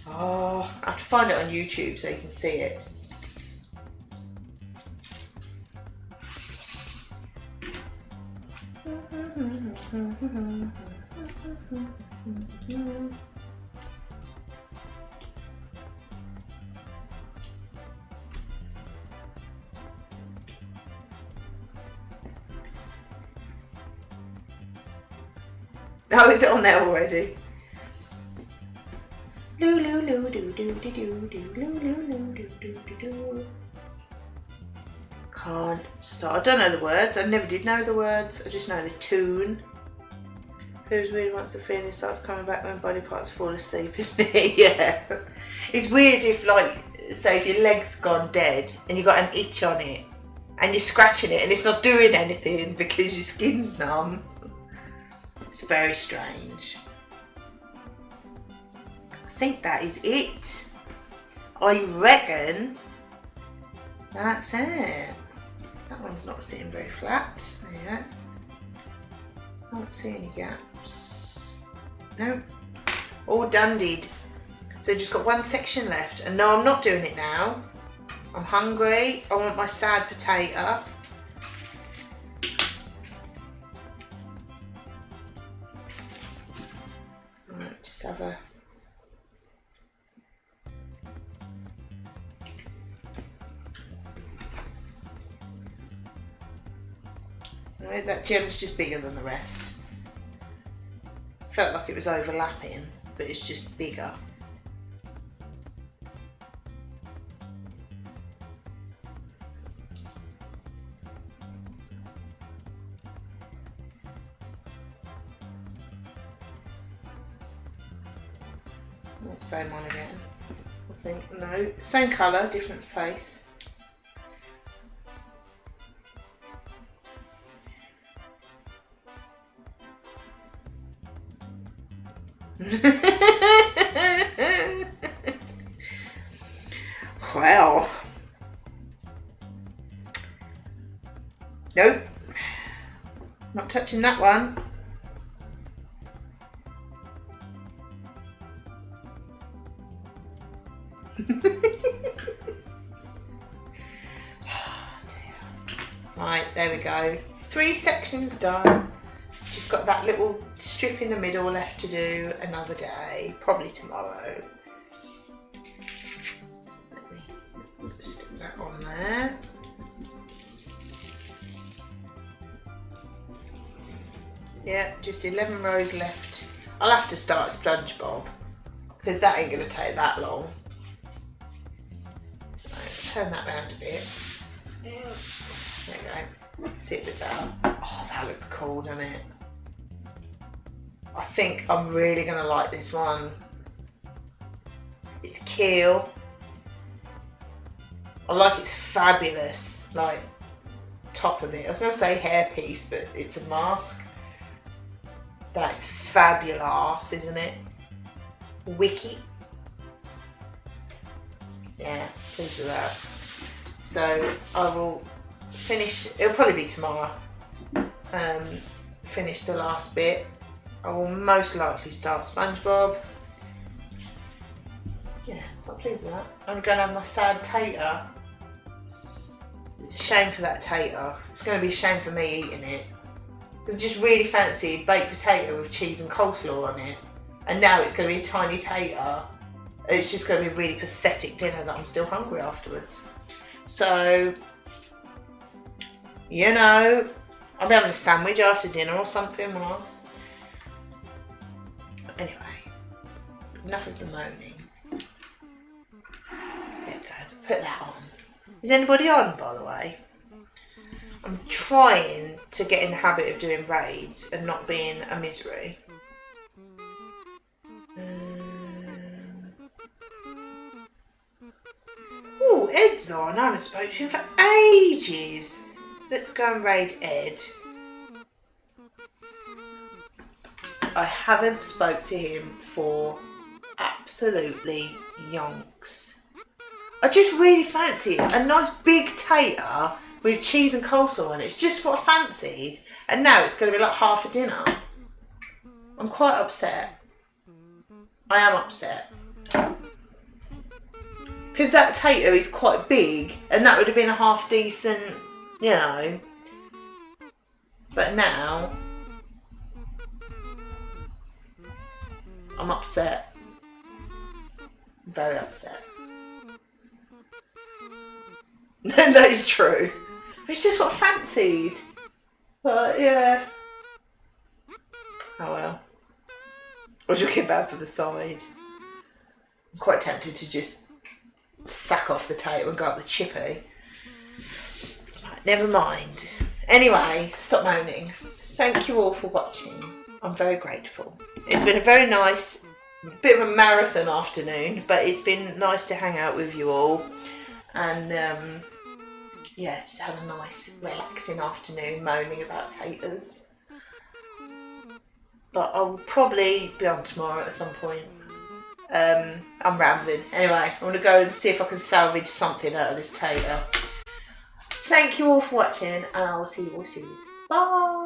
Oh, I have to find it on YouTube so you can see it. Oh, is it on there already? Loo loo loo doo doo doo doo doo loo loo loo doo doo doo doo. Can't start. I don't know the words. I never did know the words. I just know the tune. Feels weird once the feeling starts coming back when body parts fall asleep, isn't it? Yeah. It's weird if, like, say if your leg's gone dead and you've got an itch on it and you're scratching it and it's not doing anything because your skin's numb. It's very strange. I think that is it. I reckon that's it. That one's not sitting very flat. There you go. Can't see any gaps. No. All done did. So just got one section left. And no, I'm not doing it now. I'm hungry. I want my sad potato. Right, just have a... Right, that gem's just bigger than the rest. Felt like it was overlapping, but it's just bigger. Oh, same one again, I think. No, same colour, different place. Well, nope, not touching that one. Oh, dear. Right, there we go. 3 sections done. Just got that little strip in the middle left to do another day, probably tomorrow. Let me stick that on there. Yeah, just 11 rows left. I'll have to start SpongeBob because that ain't going to take that long. So turn that round a bit. There you go. See it a bit better. Oh, that looks cool, doesn't it? I think I'm really going to like this one. It's keel. I like its fabulous, like, top of it. I was going to say hairpiece, but it's a mask. That's fabulous, isn't it? Wiki. Yeah, pleased with that. So I will finish, it'll probably be tomorrow. Finish the last bit. I will most likely start SpongeBob. Yeah, quite pleased with that. I'm going to have my sad tater. It's a shame for that tater. It's going to be a shame for me eating it. Because I just really fancied baked potato with cheese and coleslaw on it. And now it's going to be a tiny tater. It's just going to be a really pathetic dinner that I'm still hungry afterwards. So, you know, I'll be having a sandwich after dinner or something, won't I? Anyway, enough of the moaning. There we go, put that on. Is anybody on, by the way? I'm trying to get in the habit of doing raids and not being a misery. Oh, Ed's on. I haven't spoken to him for ages. Let's go and raid Ed. I haven't spoke to him for absolutely yonks. I just really fancy a nice big tater with cheese and coleslaw on it. It's just what I fancied. And now it's going to be like half a dinner. I'm quite upset. I am upset. Because that tater is quite big and that would have been a half decent, you know. But now I'm upset. Very upset. That is true. It's just what I fancied. But yeah. Oh well. I was looking bad for the side. I'm quite tempted to just sack off the tater and go up the chippy. Right, never mind. Anyway, stop moaning. Thank you all for watching. I'm very grateful. It's been a very nice, bit of a marathon afternoon, but it's been nice to hang out with you all. And yeah, just have a nice, relaxing afternoon moaning about taters. But I'll probably be on tomorrow at some point. I'm rambling. Anyway, I'm going to go and see if I can salvage something out of this tater. Thank you all for watching, and I will see you all soon. Bye!